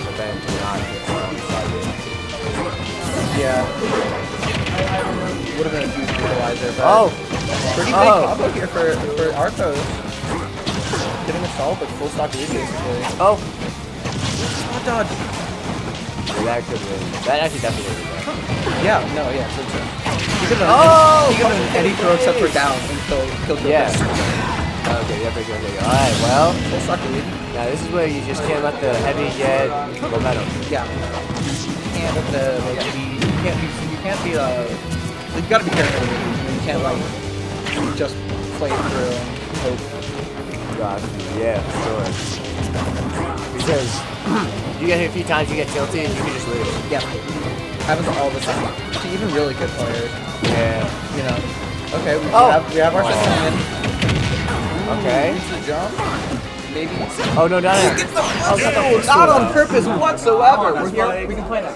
But then not get on side B. Yeah. Would have been a huge equalizer, but Oh, pretty big combo here for Arthos. Getting a stall, but full stock lead basically. oh. Spot dodge. Yeah, that could win. That actually definitely would win. Yeah, no, yeah, so true. He could have done any throw except for down and killed Yeah. Okay, yeah, pretty good. Alright, well, Full stock lead. now this is where you just can't let the heavy get momentum. Yeah. You can't let the like you can't be you gotta be careful with it. You can't like just play it through and hope. Gosh, yeah, for sure. Because you get hit a few times, you get tilted, and you can just lose. Yeah. Happens all the time. To even really good players. Yeah. You know. Okay, we have our system in. Okay. Use the jump. Maybe. Oh no, not it. Not on purpose whatsoever. We're here. We can play now.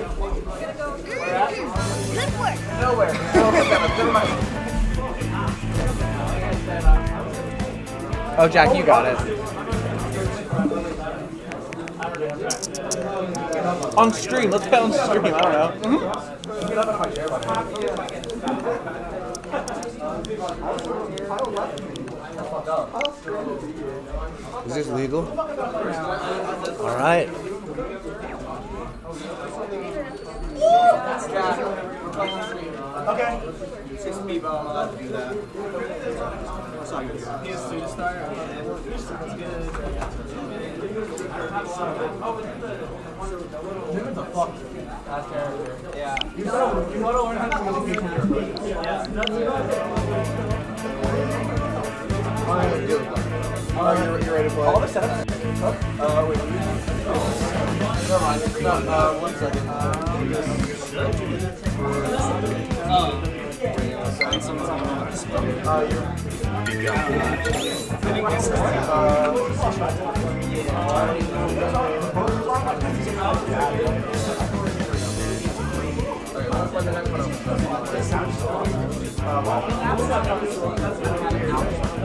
Nowhere. Never mind. Oh, Jack, you got it. On stream, let's bet on stream. I don't know. Is this legal? All right. Okay. 6 people allowed to do that. That's all good. He's a student star. Sounds good. What the fuck? That character. Yeah. You gotta learn how to communicate with your friends. Yeah. You ready to play? All the setups. Wait. Never mind. No, 1 second.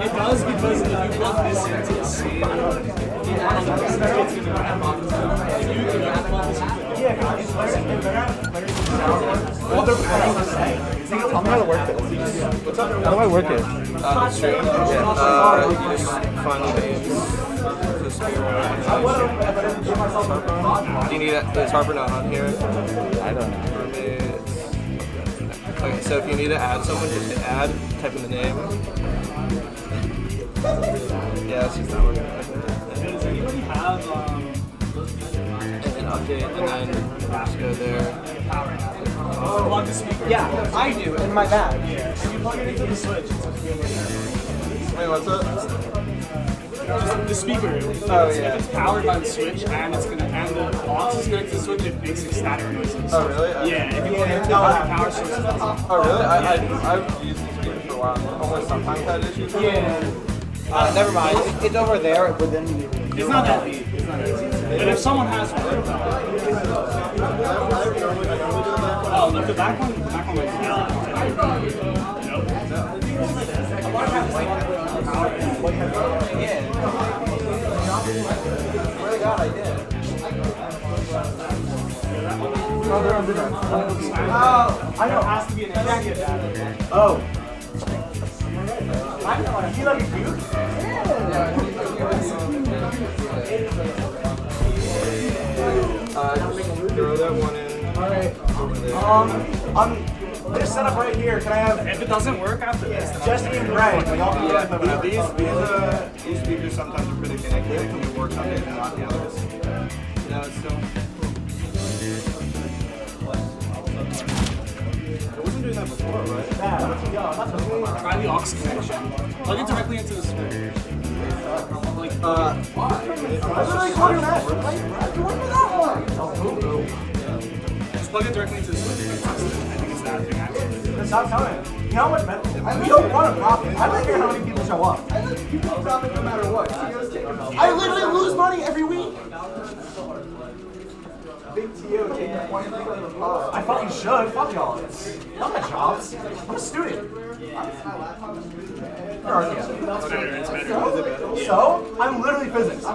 It does because if you plug this into the scene, Tell me how to work this. How do I work it? Stream. You just find the names. Do you need it? Is Harper not on here? I don't know. Okay, so if you need to add someone, just hit add, type in the name. Yeah, it's just not working. Does anybody have And update, and then just go there. plug the speaker? Yeah, I do in my bag. Yeah. If you plug it into the switch, it's a feeling. Wait, what's up? The speaker. Oh yeah. It's powered by the switch, and it's gonna and the box is connected to the switch. It makes like static noises. Oh really? Yeah. If you plug it into the power source. Oh really? I've used the speaker for a while. Almost sometimes had issues. Yeah. Never mind. It's over there within the. It's not that deep. It's not that deep. But if someone has one. Oh, look, the back one. The back one was nope. I know. It has to be an executive. Oh. You like a cube? Throw that one in. Alright. This setup right here, can I have... If it doesn't work after this, just in red. Yeah, these speakers sometimes are pretty connected. It can work on it and not the others. No, it's still. It wasn't doing that before, right? Try the aux connection. Plug it directly into the switch. Like, I literally called you that. just plug it directly into the switch. I think it's that thing actually. Stop telling it. You know how much metal? We don't want a profit. I don't care how many people show up. I let people profit no matter what. I literally lose money every week. Big T.O. taking 20% of the pot. I fucking should. Fuck y'all. I'm not jobs. I'm a student. So? I'm literally physics. I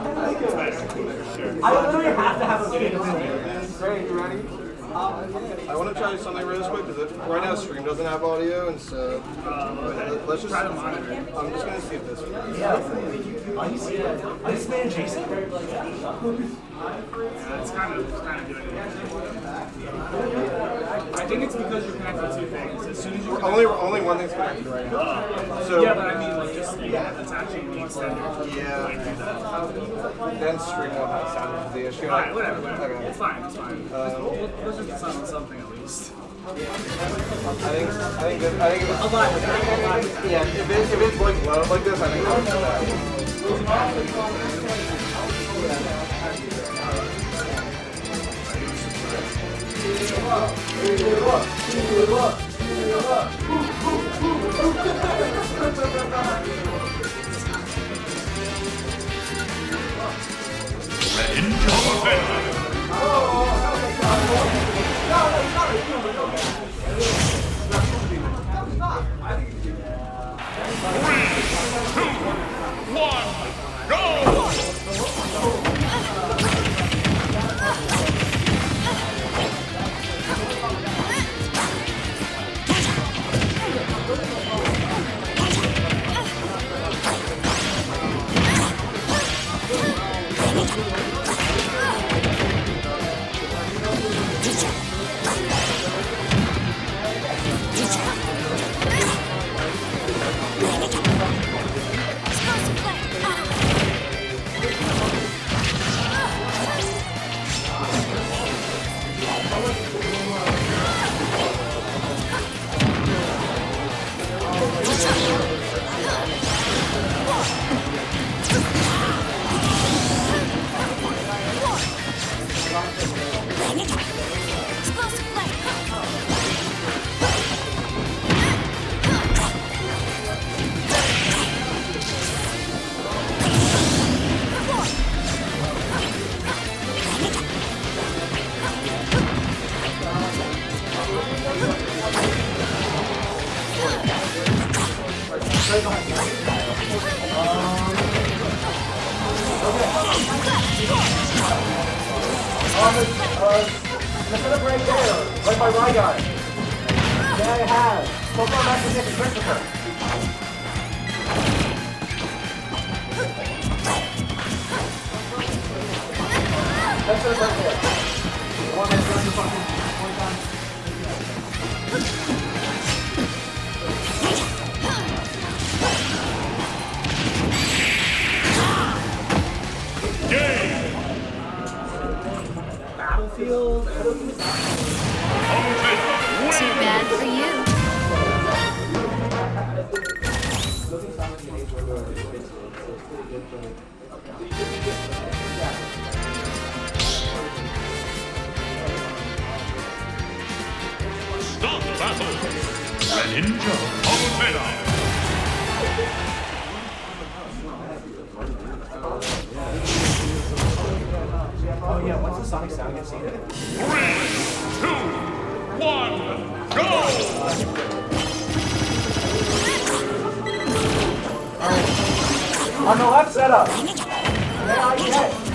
literally have to have a student physics. Great, you ready? I want to try something really quick because right now stream doesn't have audio, and so let's just try to monitor it. I'm just gonna see if this works. Are you this man Jason? Yeah, it's kind of doing it. I think it's because you're connected to two things. As soon as you Only one thing's connected right now. So yeah, but I mean like just it's actually the extender. yeah. Then stream won't have sound is the issue. Alright, whatever. Okay. It's fine. Let's just decide on something at least. I think yeah. If it's like low like this, I think that's Set up right there, right by Rygar. Yeah, it has. Pokemon Master Chief and Christopher. Let's set up right there. The one that's done the fucking 20 times. Battlefield. Too bad for you. Start battle. Greninja Palutena. Oh yeah, what's the Sonic sound you've seen it? 3, 2, 1, go! On the left setup.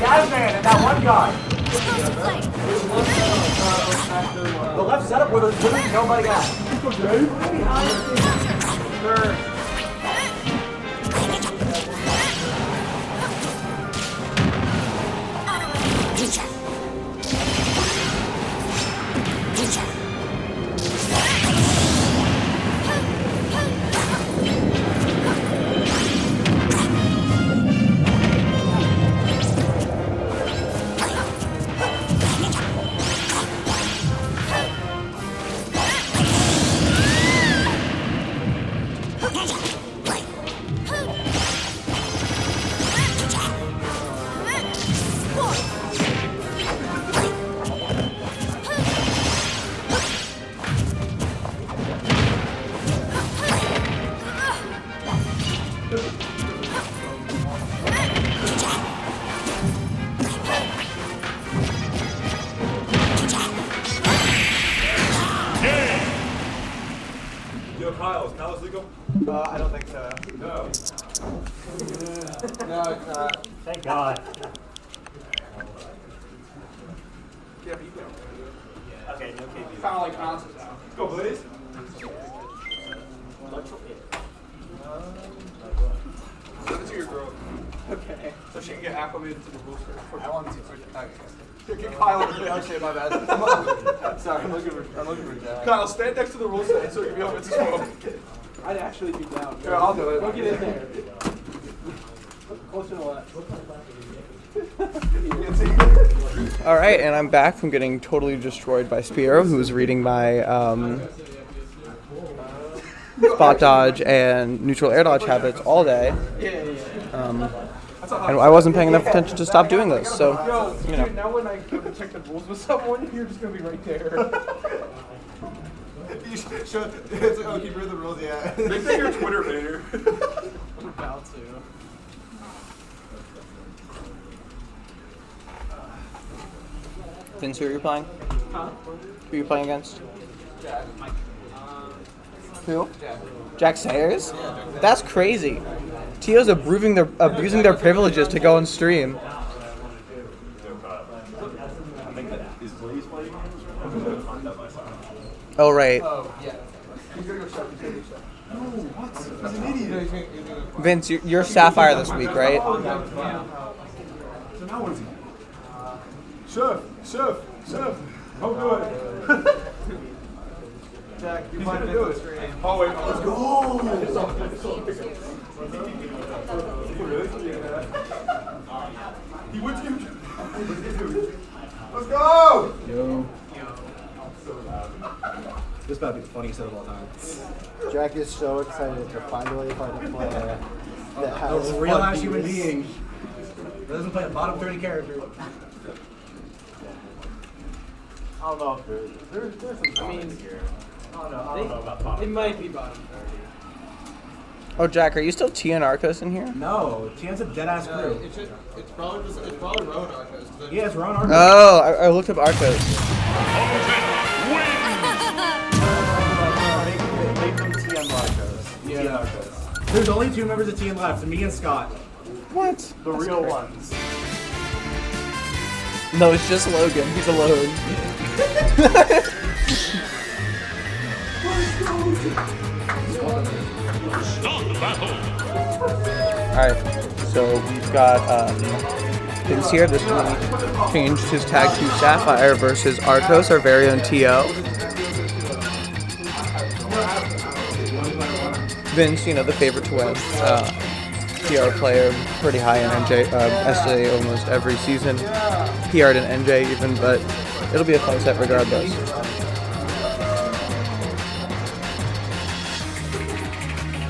Gazman and that one guy. The left setup where there's literally nobody at. Third. Kyle's legal? I don't think so. No. No, it's not. Thank God. Yeah, but you can. Okay, no KB. Kind of like bounces out. Let's go, Blaze. Send it to your girl. Okay. So she can get acclimated to the rules. I want to. Okay. Get Kyle over there. Okay, my bad. Sorry, I'm looking for Jack. Kyle, stand next to the rules stand so you can be able to swim. I'd actually be down. Here, I'll do it. Go get in there. Closer to the left. All right, and I'm back from getting totally destroyed by Spiro, who was reading my spot dodge and neutral air dodge habits all day. And I wasn't paying enough attention to stop doing those, so, you know. Dude, now when I go to check the rules with someone, you're just going to be right there. You should show, it's like, oh, keep reading the rules, yeah. Make that your Twitter banner. I'm about to. Vince, who are you playing? Huh? Who are you playing against? Jack. Who? Jack Sayers? That's crazy. Tio's abusing their privileges to go on stream. Oh, right. Oh, yeah. He's going to go shut. He's going to go shut. No, what? He's an idiot. Vince, you're Sapphire this week, right? Yeah. Now what is he? Chef. Don't do it. Jack, you He's might gonna do do it. it. Oh wait, let's go. He went to you. Let's go. Yo. This about to be the funniest set of all time. Jack is so excited to finally find a player that has A real ass fun human beats. being that doesn't play a bottom 30 character. I don't know if there's some comments here. I don't know about bottom. It might be bottom 30. Oh, Jack, are you still T and Arcos in here? No, Tian's a dead ass crew. It's probably Rowan Arcos. Yeah, it's Ron Arcos. Oh, I looked up Arcos. They from TM Marcos. Yeah. There's only 2 members of Tian left, me and Scott. What? The real ones. No, it's just Logan. He's alone. Alright, so we've got Vince here. This week changed his tag to Sapphire versus Arcos, our very own TO. Vince, you know, the favorite to win. PR player, pretty high in NJ, SJ almost every season. PR'd in NJ even, but it'll be a fun set regardless.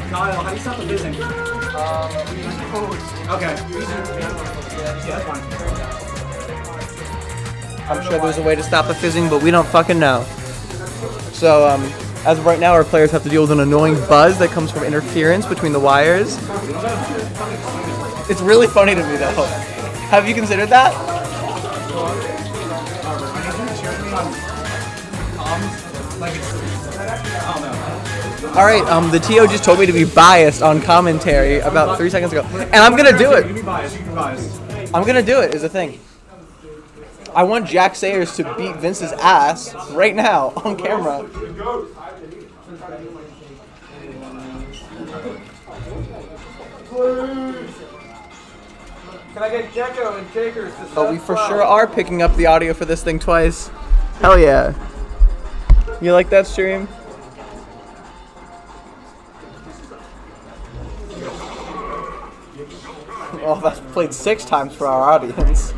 Kyle, how do you stop the fizzing? Okay. Yeah, that's fine. I'm sure there's a way to stop the fizzing, but we don't fucking know. So, as of right now, our players have to deal with an annoying buzz that comes from interference between the wires. It's really funny to me, though. Have you considered that? All right, the TO just told me to be biased on commentary about 3 seconds ago, and I'm gonna do it. You can be biased. I'm gonna do it. Is the thing. I want Jack Sayers to beat Vince's ass right now on camera. Can I get Gecko and Jakers to Oh, we for sure are picking up the audio for this thing twice. Hell yeah. You like that stream? Well, that's played 6 times for our audience.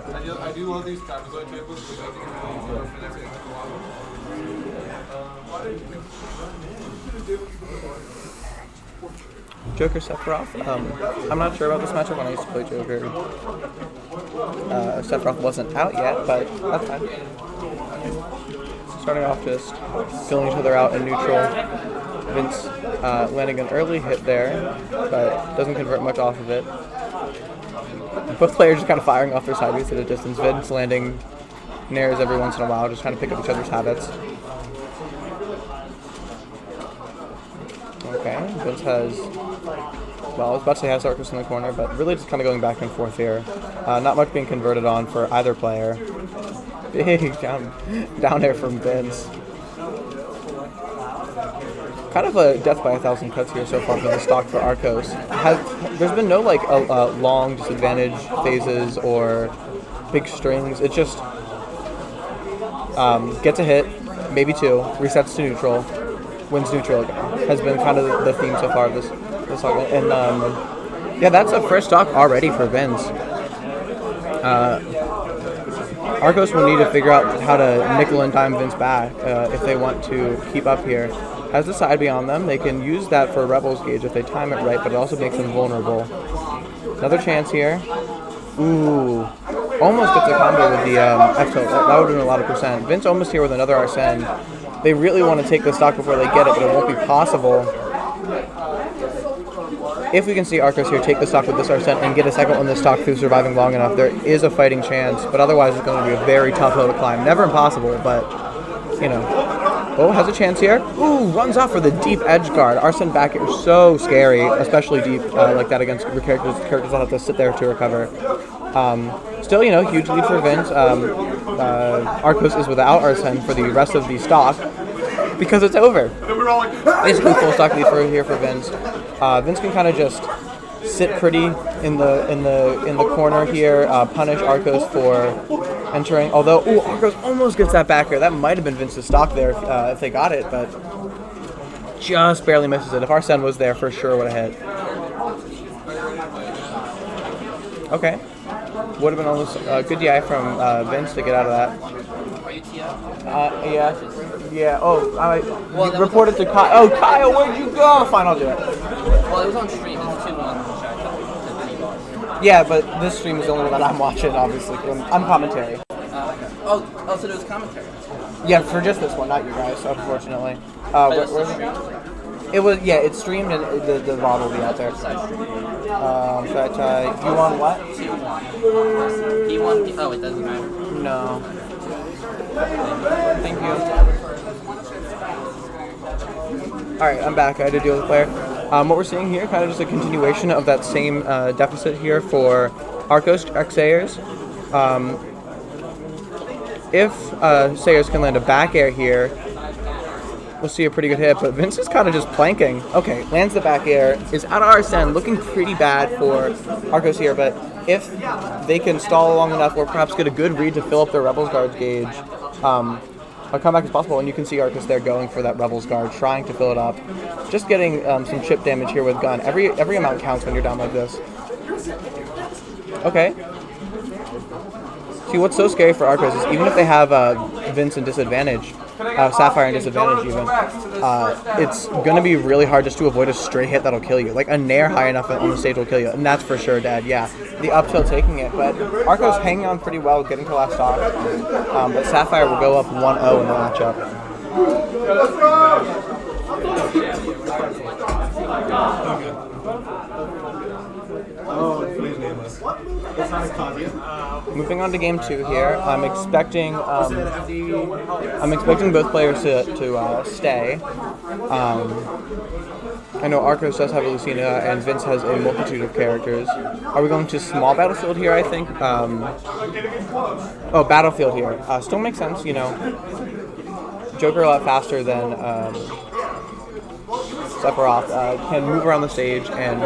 I do love these trapezoid tables because I think it's really easy for everything to go on. Joker Sephiroth. I'm not sure about this matchup when I used to play Joker. Sephiroth wasn't out yet, but that's fine. Starting off just filling each other out in neutral. Vince landing an early hit there, but doesn't convert much off of it. Both players just kind of firing off their sideways at a distance. Vince landing nairs every once in a while, just trying to pick up each other's habits. Okay, Vince has, well, I was about to say has Arcos in the corner, but really just kind of going back and forth here. Not much being converted on for either player. Big down air from Vince. Kind of a death by 1,000 cuts here so far for the stock for Arcos. There's been no like long disadvantage phases or big strings. It just gets a hit, maybe 2, resets to neutral, wins neutral again. Has been kind of the theme so far of this song. And yeah, that's a fresh stock already for Vince. Arcos will need to figure out how to nickel and dime Vince back if they want to keep up here. Has the side beyond them. They can use that for Rebels gauge if they time it right, but it also makes them vulnerable. Another chance here. Ooh. Almost gets a combo with the F-tilt. That would have been a lot of percent. Vince almost here with another Arsene. They really want to take the stock before they get it, but it won't be possible. If we can see Arcos here take the stock with this Arsene and get a second on the stock through surviving long enough, there is a fighting chance, but otherwise it's going to be a very tough hill to climb. Never impossible, but, you know. Oh, has a chance here. Ooh, runs off for the deep edge guard. Arsene back here is so scary, especially deep like that against characters. Characters will have to sit there to recover. Still, you know, huge lead for Vince. Arcos is without Arsene for the rest of the stock because it's over. Basically full stock lead here for Vince. Vince can kind of just sit pretty in the corner here, punish Arcos for entering. Although, ooh, Arcos almost gets that back air. That might have been Vince's stock there if they got it, but just barely misses it. If Arsene was there, for sure would have hit. Okay. Would have been almost a good DI from Vince to get out of that. Yeah. Yeah. Oh, I reported to Kyle. Oh, Kyle, where'd you go? Fine, I'll do it. Well, it was on stream. It was 2-1. Yeah, but this stream is the only one that I'm watching, obviously. I'm commentary. So there was commentary. Yeah, for just this one, not you guys, unfortunately. Where's it? It was, yeah, it's streamed and the VOD will be out there. You won what? 2-1. He won. Oh, it doesn't matter. No. Thank you. Alright, I'm back. I had to deal with the player. What we're seeing here, kind of just a continuation of that same deficit here for Arcos x Sayers. If Sayers can land a back air here, we'll see a pretty good hit, but Vince is kind of just planking. Okay, lands the back air, is out of Arsene, looking pretty bad for Arcos here, but if they can stall long enough or perhaps get a good read to fill up their Rebels Guard's gauge, a comeback is possible, and you can see Arcos there going for that Rebels Guard, trying to fill it up. Just getting some chip damage here with gun. Every amount counts when you're down like this. Okay. See, what's so scary for Arcos is even if they have Vince in disadvantage, Sapphire in disadvantage even, it's going to be really hard just to avoid a stray hit that'll kill you. Like a nair high enough on the stage will kill you, and that's for sure dead, yeah. The up tilt taking it, but Arcos hanging on pretty well, getting to last stock. But Sapphire will go up 1-0 in the matchup. Moving on to game 2 here, I'm expecting both players to stay. I know Arcos does have a Lucina and Vince has a multitude of characters. Are we going to small battlefield here, I think? Oh, battlefield here. Still makes sense, you know. Joker a lot faster than Sephiroth, can move around the stage, and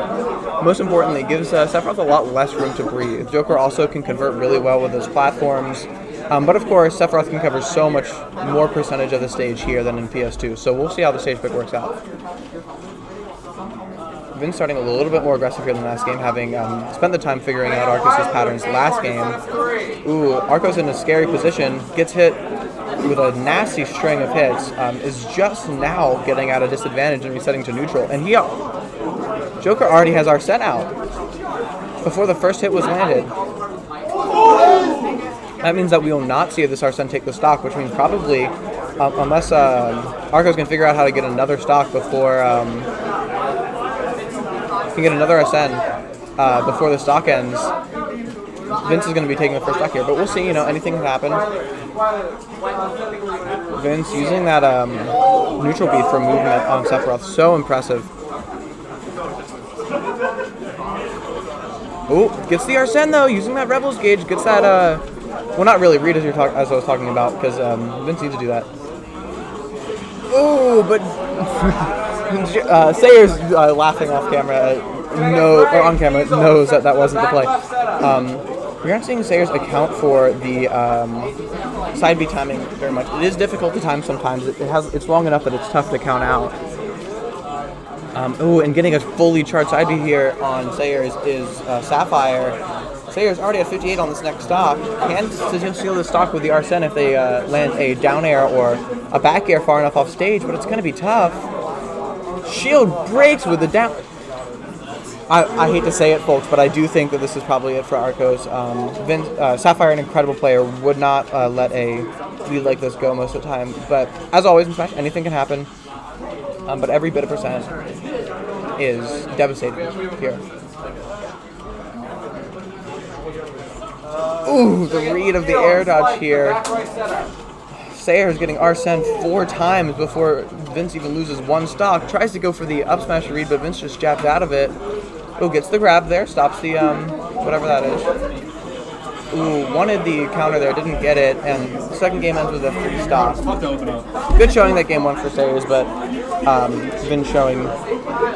most importantly, gives Sephiroth a lot less room to breathe. Joker also can convert really well with his platforms, but of course, Sephiroth can cover so much more percentage of the stage here than in PS2, so we'll see how the stage pick works out. Vince starting a little bit more aggressive here than last game, having spent the time figuring out Arcos' patterns last game. Ooh, Arcos in a scary position, gets hit with a nasty string of hits, is just now getting out of disadvantage and resetting to neutral. And Joker already has Arsene out before the first hit was landed. That means that we will not see this Arsene take the stock, which means probably, unless Arcos can figure out how to get another stock before, can get another Arsene before the stock ends, Vince is going to be taking the first stock here, but we'll see, you know, anything can happen. Vince using that neutral beat for movement on Sephiroth, so impressive. Oh, gets the Arsene though, using that Rebels gauge, gets that, well not really, read as I was talking about, because Vince needs to do that. Oh, but Sayers laughing off camera, or on camera, knows that wasn't the play. We aren't seeing Sayers account for the side B timing very much. It is difficult to time sometimes. It's long enough that it's tough to count out. And getting a fully charged side B here on Sayers is Sapphire. Sayers already at 58 on this next stock. Can steal the stock with the Arsene if they land a down air or a back air far enough off stage, but it's going to be tough. Shield breaks with the down. I hate to say it, folks, but I do think that this is probably it for Arcos. Sapphire, an incredible player, would not let a lead like this go most of the time. But as always in Smash, anything can happen. But every bit of percent is devastating here. Ooh, the read of the air dodge here. Sayers getting Arsene 4 times before Vince even loses one stock. Tries to go for the up smash read, but Vince just jabs out of it. Ooh, gets the grab there, stops the, whatever that is. Ooh, wanted the counter there, didn't get it, and the second game ends with a 3 stock. Good showing that game 1 for Sayers, but Vince showing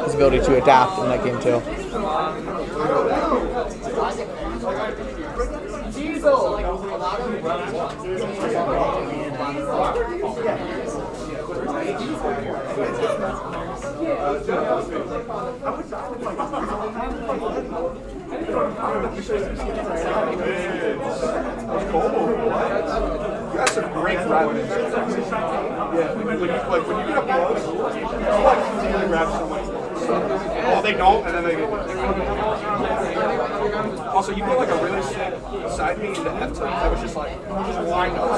his ability to adapt in that game too. That's a great grab. Yeah, when you get up close, it's like easy to grab someone. Oh, they don't, and then they. Also, you put like a really sick side B into F tilt. That was just like lined up.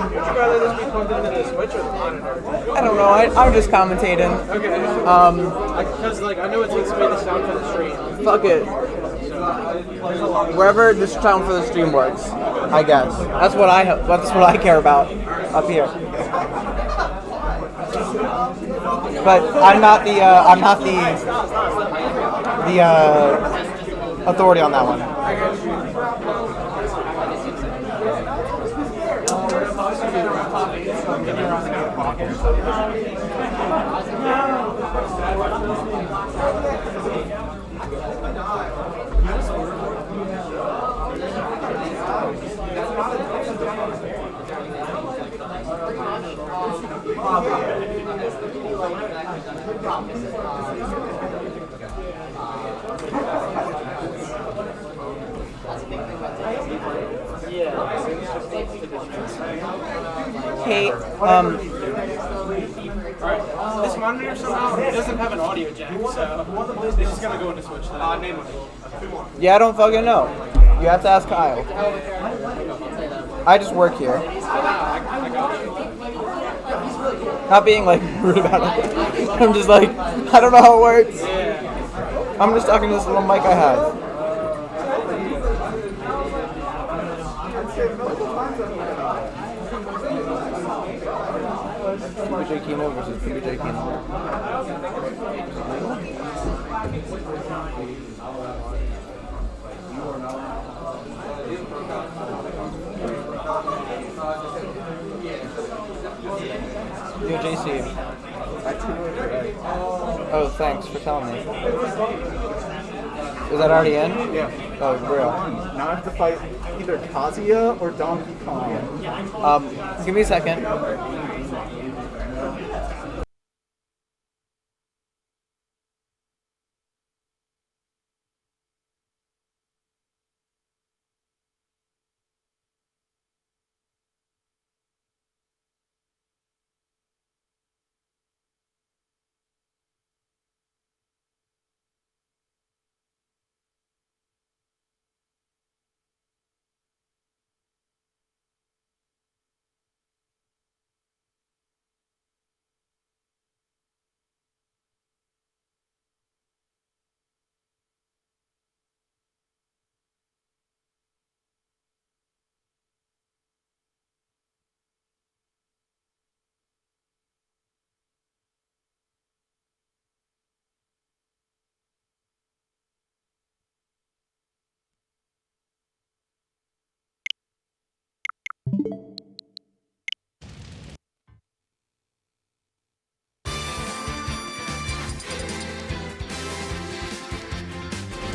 Would you rather this be plugged into the Switch or the monitor? I don't know. I'm just commentating. Okay. Because like I know it takes away the sound for the stream. Fuck it. Wherever the sound for the stream works, I guess. That's what I care about up here. But I'm not the authority on that one. Hey, This monitor somehow doesn't have an audio jack, so it's just gonna go into Switch. Name it. yeah, I don't fucking know. You have to ask Kyle. I just work here. Not being like rude about it. I'm just like, I don't know how it works. I'm just talking to this little mic I have. PBJ Kino versus PBJ Kino. Yo, JC. Oh, thanks for telling me. Is that already in? Yeah. Oh, real. Now I have to fight either Kazuya or Donkey Kong. Give me a second.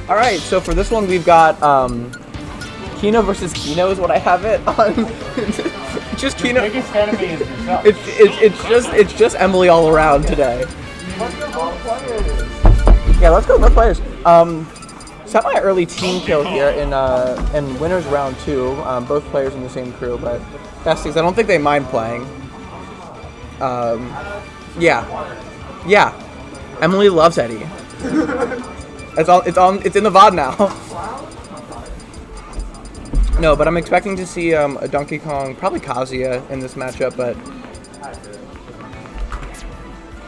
All right, so for this one we've got Kino versus Kino is what I have it on. Just Kino. The biggest enemy is yourself. It's just Emily all around today. Yeah, let's go both players. Semi early team kill here in winners round 2. Both players in the same crew, but besties. I don't think they mind playing. Yeah. Emily loves Eddie. It's in the VOD now. No, but I'm expecting to see a Donkey Kong, probably Kazuya in this matchup, but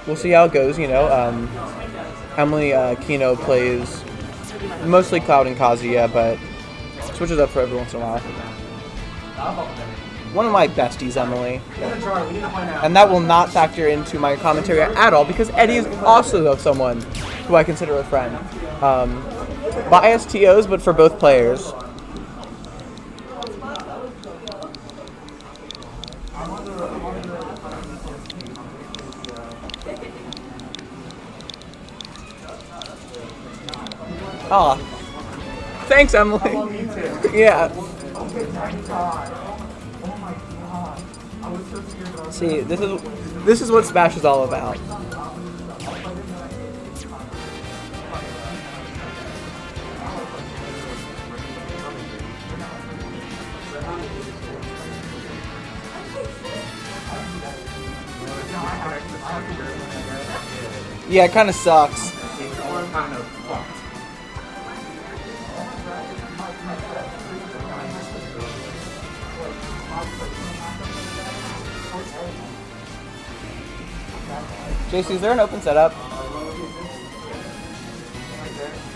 we'll see how it goes, you know. Emily Kino plays mostly Cloud and Kazuya, but switches up for every once in a while. One of my besties, Emily. And that will not factor into my commentary at all, because Eddie is also someone who I consider a friend. Biased TOs, but for both players. Aw. Thanks, Emily. Yeah. See, this is what Smash is all about. Yeah, it kind of sucks. JC, is there an open setup?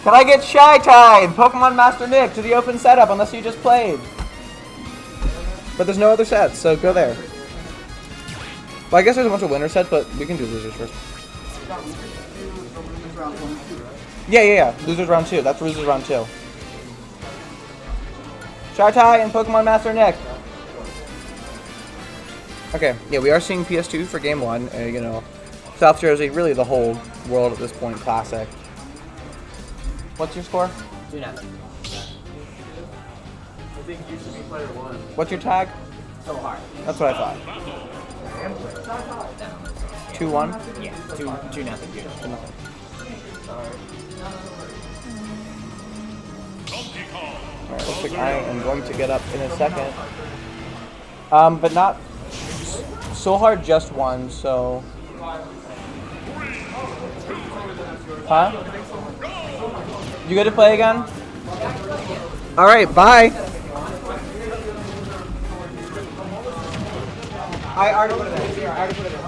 Can I get Shy Tide, Pokemon Master Nick, to the open setup unless you just played? But there's no other sets, so go there. Well, I guess there's a bunch of winner sets, but we can do losers first. Yeah. Losers round 2. That's losers round 2. Shy Tide and Pokemon Master Nick. Okay, yeah, we are seeing PS2 for game 1. You know, South Jersey, really the whole world at this point, classic. What's your score? 2-0. I think you should be player 1. What's your tag? So hard. That's what I thought. 2-1? Yeah, 2-0. Alright, looks like I am going to get up in a second. But not so hard, just one, so... Huh? You good to play again? Alright, bye! I already put it in. Here, I already put it in.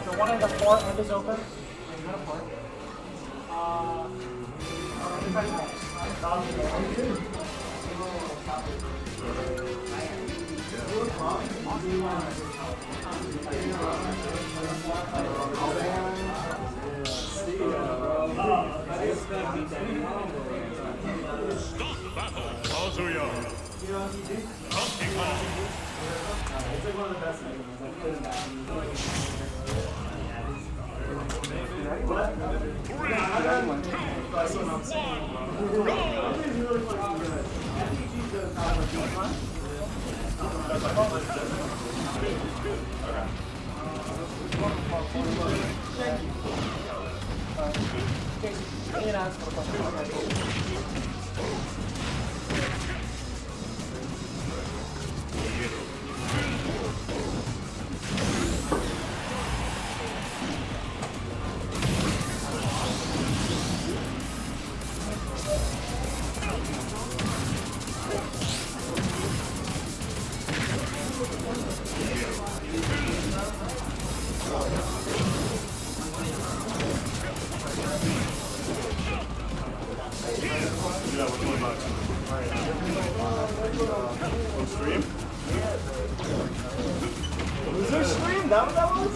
The one in the four end is open. Loser stream? That what that was?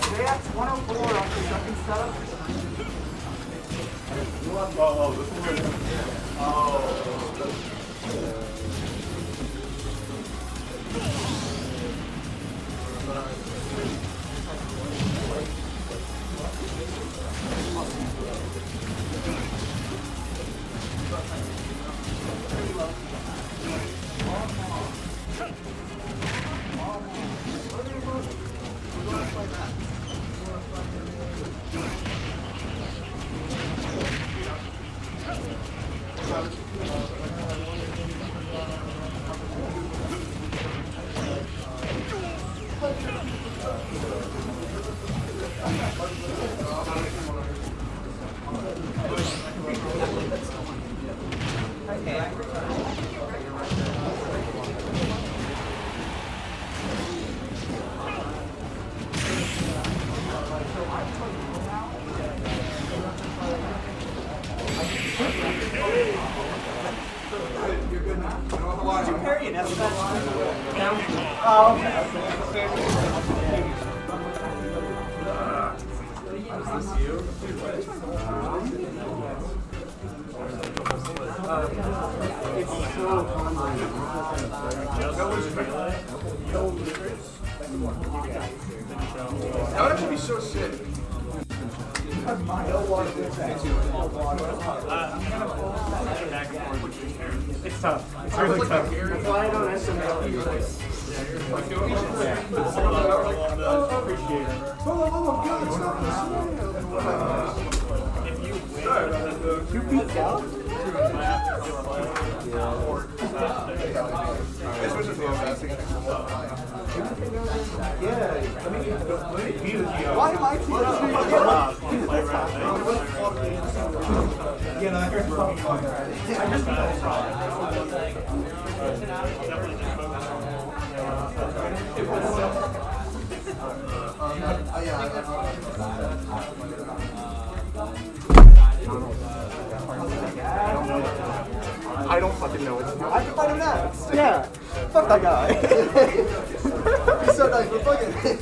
They had 104 on the second setup. Oh, this is where Did you parry an F Oh, okay. Is this you? It's so that would actually be so sick. It's tough. It's really tough. That's why I don't estimate your voice. You beat Gal? Why am I team? Yeah, no, I heard fucking fun. I just I don't fucking know what to do. I can fight him next. Yeah. Fuck that guy. He's so nice, but fuck it.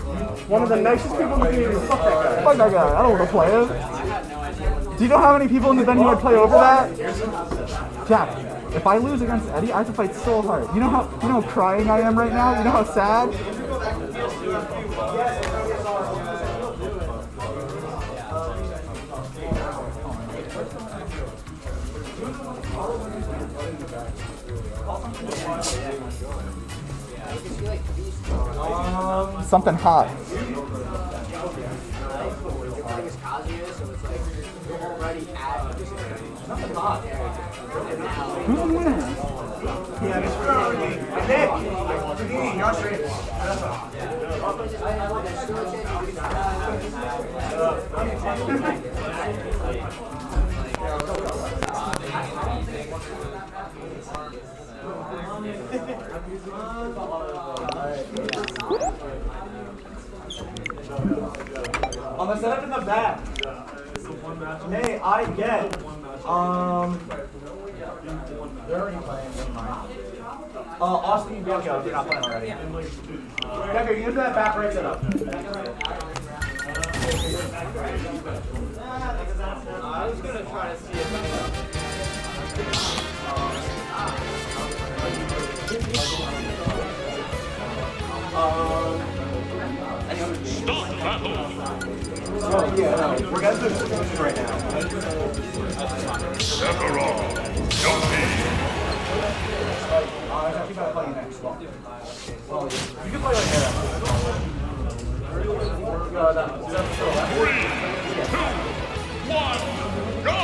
One of the nicest people in the community. Fuck that guy. Fuck that guy. I don't want to play him. Do you know how many people in the venue would play over that? Jack, if I lose against Eddie, I have to fight so hard. You know how crying I am right now? You know how sad? Something hot. Who's the winner? Yeah, Nick! Nick! You're straight. I'm gonna set up in the back. Hey, I get. They're already playing. Austin, okay, they're not playing already. Decker, you use that back right setup. I was gonna try to see Stop battle! Oh, yeah, no, we're gonna do this right now. Sephiroth, Yoshi! I actually gotta play you next. Well, you can play like that. 3, 2, 1, go!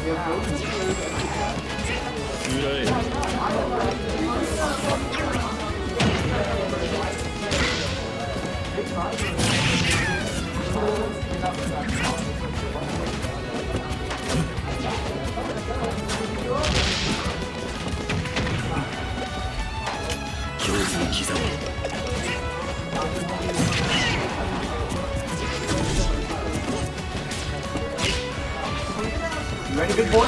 You ready, big boy?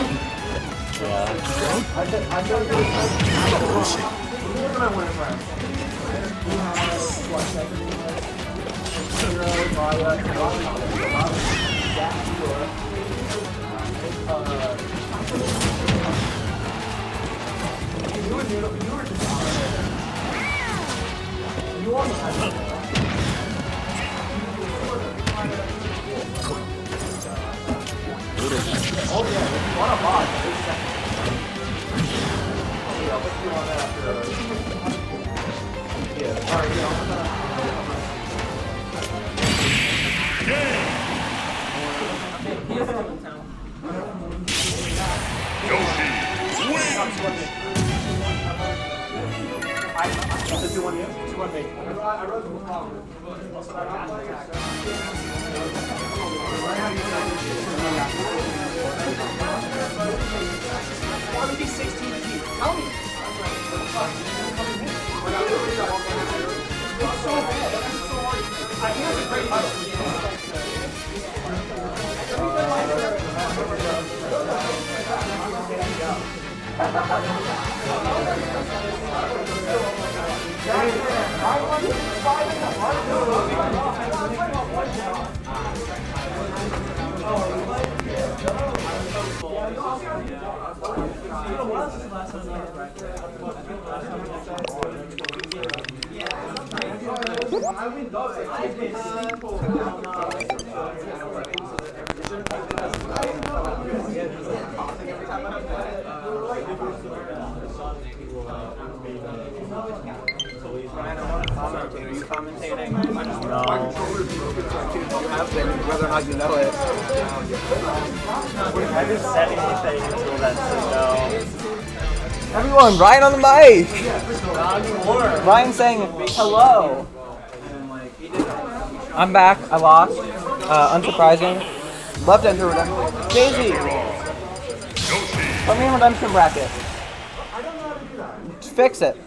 Are you commentating? No. You have been, whether or not you know it. I just said anything until that said no. Everyone, Ryan on the mic! Ryan saying hello. I'm back. I lost. Unsurprising. Left enter redemption. Daisy! Put me in redemption bracket. Fix it.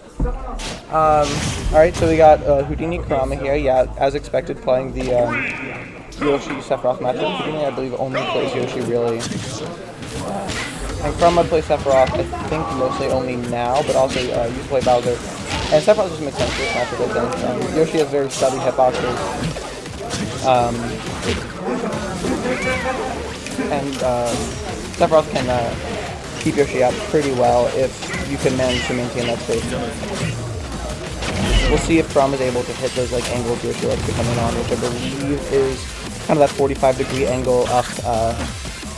Alright, so we got Houdini Kurama here. Yeah, as expected, playing the Yoshi Sephiroth matchup. Houdini, I believe, only plays Yoshi really. And Kurama plays Sephiroth, I think, mostly only now, but also used to play Bowser. And Sephiroth just makes sense for this matchup, I think. Yoshi has very stubby hitboxes. And Sephiroth can keep Yoshi out pretty well if you can manage to maintain that space. We'll see if Kurama is able to hit those like angles Yoshi likes to come in on, which I believe is kind of that 45-degree angle up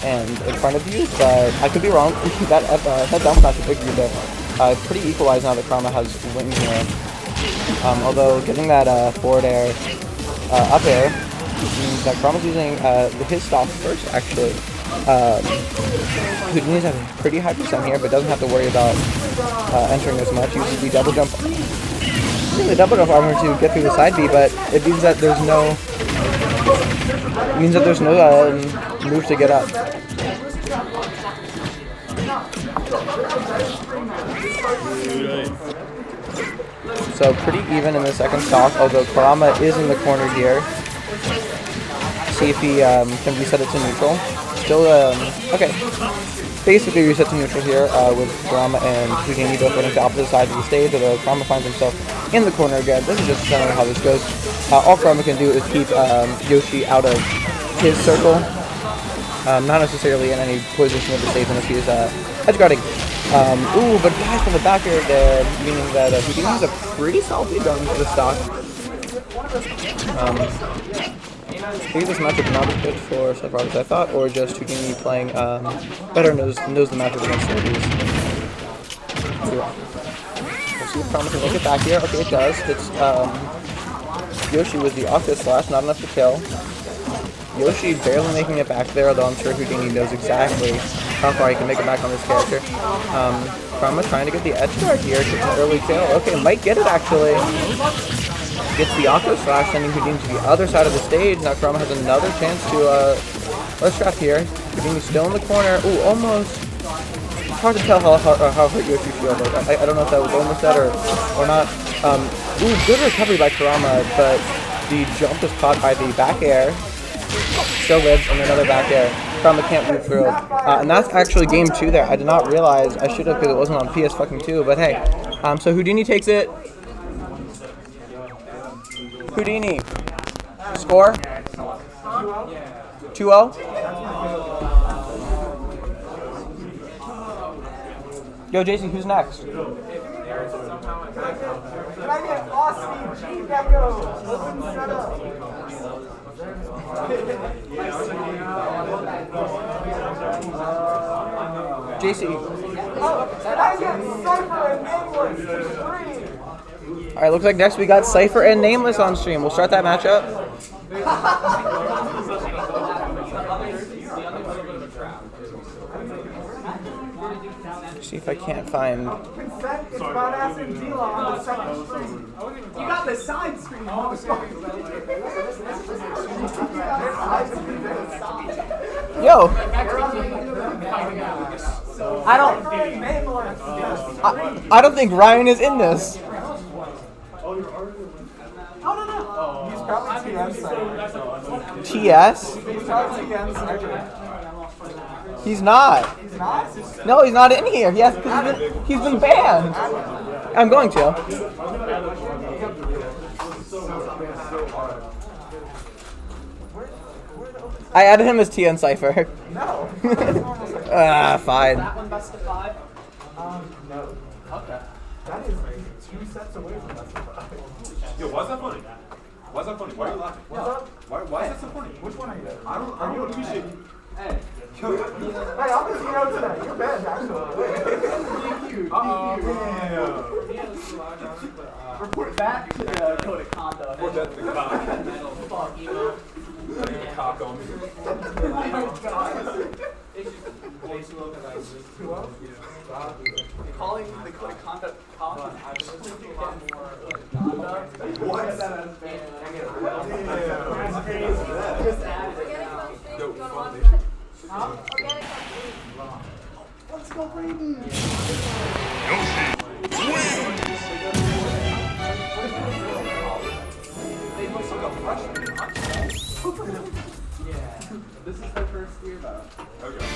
and in front of you, but I could be wrong. That head down smash is big for you there. Pretty equalized now that Kurama has win here. Although getting that forward air, up air, means that Kurama's using his stop first, actually. Houdini's at a pretty high percent here, but doesn't have to worry about entering as much. Uses the double jump. The double jump armor to get through the side B, but it means that there's no move to get up. So pretty even in the second stock, although Kurama is in the corner here. See if he can reset it to neutral. Still, okay. Basically reset to neutral here with Kurama and Houdini both running to opposite sides of the stage, although Kurama finds himself in the corner again. This is just generally how this goes. All Kurama can do is keep Yoshi out of his circle, not necessarily in any position of the stage unless he is edge guarding. Ooh, but guys from the back here there, meaning that Houdini has a pretty solid lead going into the stock. Maybe this matchup not as good for Sephiroth as I thought, or just Houdini playing better knows the matchup against these. We'll see if Kurama can make it back here. Okay, it does. It's Yoshi with the Octo Slash, not enough to kill. Yoshi barely making it back there, although I'm sure Houdini knows exactly how far he can make it back on this character. Karma trying to get the edge guard here, taking an early kill. Okay, might get it actually. Gets the Aqua Slash, sending Houdini to the other side of the stage. Now Karma has another chance to let's trap here. Houdini still in the corner. Ooh, almost. It's hard to tell how hurt you if you feel, but I don't know if that was almost that or not. Ooh, good recovery by Karama, but the jump is caught by the back air. Still lives, and another back air. Karama can't move through. And that's actually game 2 there. I did not realize. I should have because it wasn't on PS2, but hey. So Houdini takes it. Houdini. Score? 2-0? Yo, JC, who's next? Can I get Austin G Gecko? Shut up. JC. Can I get Sapphire and Nameless? Alright, looks like next we got Cypher and Nameless on stream. We'll start that matchup. See if I can't find. Consent is badass and Dila on the second screen. You got the side screen, motherfucker. Yo! I don't think Ryan is in this. No. He's probably TS. TS? He's probably TS. He's not. He's not? No, he's not in here. Yes, because he's been banned. I'm going to. I added him as TN Cypher. No. Fine. That one best of 5? No. Okay. That is 2 sets away from best of 5. Yo, why's that funny? Why's that funny? Why are you laughing? What's up? Why is that so funny? Which one are you? I don't appreciate you. Hey. Hey, I'm the zero today. You're bad, actually. Report back to the code of conduct. Report that to the cock. Cock on me. Calling the code of conduct cock. What? Just add it. Let's go, Brayden! They look like a freshman, yeah. This is their first year, though. Okay.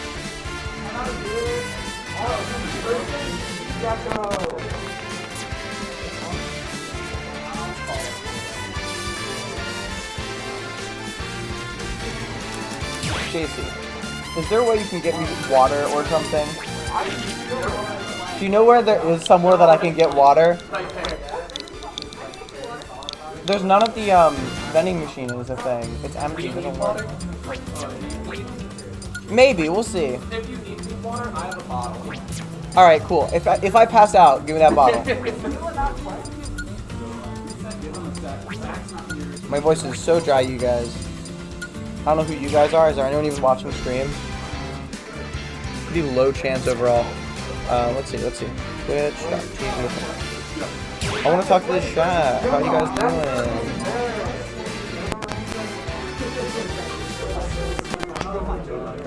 JC, is there a way you can get me water or something? Do you know where there is somewhere that I can get water? There's none of the vending machine is a thing. It's empty. It doesn't work. Maybe, we'll see. If you need water, I have a bottle. Alright, cool. If I pass out, give me that bottle. My voice is so dry, you guys. I don't know who you guys are. Is there anyone even watching stream? Pretty low chance overall. Let's see. Twitch.tv. I want to talk to the chat. How are you guys doing?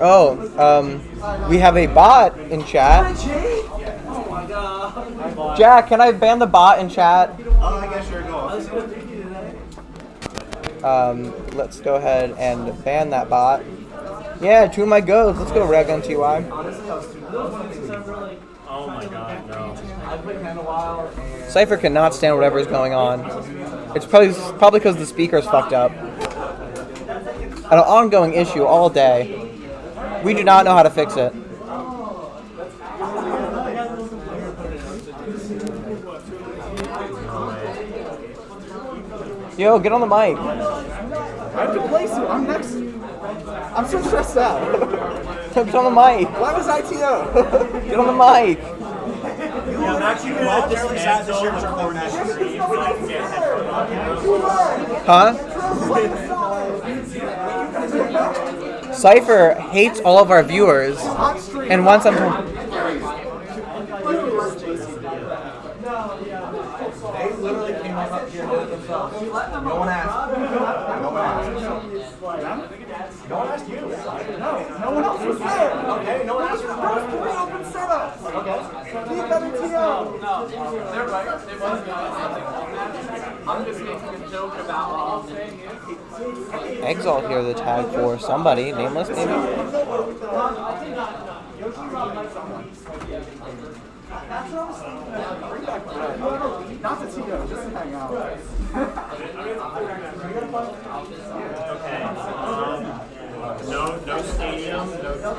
Oh, we have a bot in chat. Jack, can I ban the bot in chat? I guess you're going. Let's go ahead and ban that bot. Yeah, 2 of my goes. Let's go, Rag on TY. Oh my god, no. Cypher cannot stand whatever is going on. It's probably because the speaker's fucked up. An ongoing issue all day. We do not know how to fix it. Yo, get on the mic. I have to place you. I'm next. I'm so stressed out. Yo, get on the mic. Why was ITO? Get on the mic. I'm actually glad this year recording that stream so I can get Huh? Cypher hates all of our viewers. Hot stream. And once I'm told, They literally came up here and did it themselves. No one asked. No one asked. No one asked you. No one else was there. Okay, no one asked you. There's 3 open setups. Okay. DWTO. No, they're right. They was I'm just making a joke about Exalt here the tag for somebody, nameless maybe? Not the TO, just to hang out. No stadium, no town.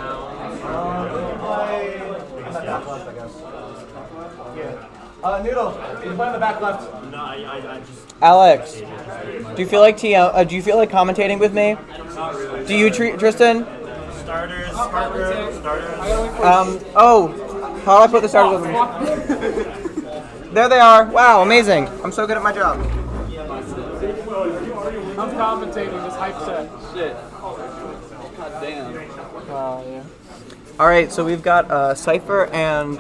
Noodle, you play on the back left. No, I just. Alex, do you feel like commentating with me? Do you, Tristan? Starters. Oh, how do I put the starters on? There they are. Wow, amazing. I'm so good at my job. I'm commentating this hype set. shit. God damn. Yeah. All right, so we've got Cypher and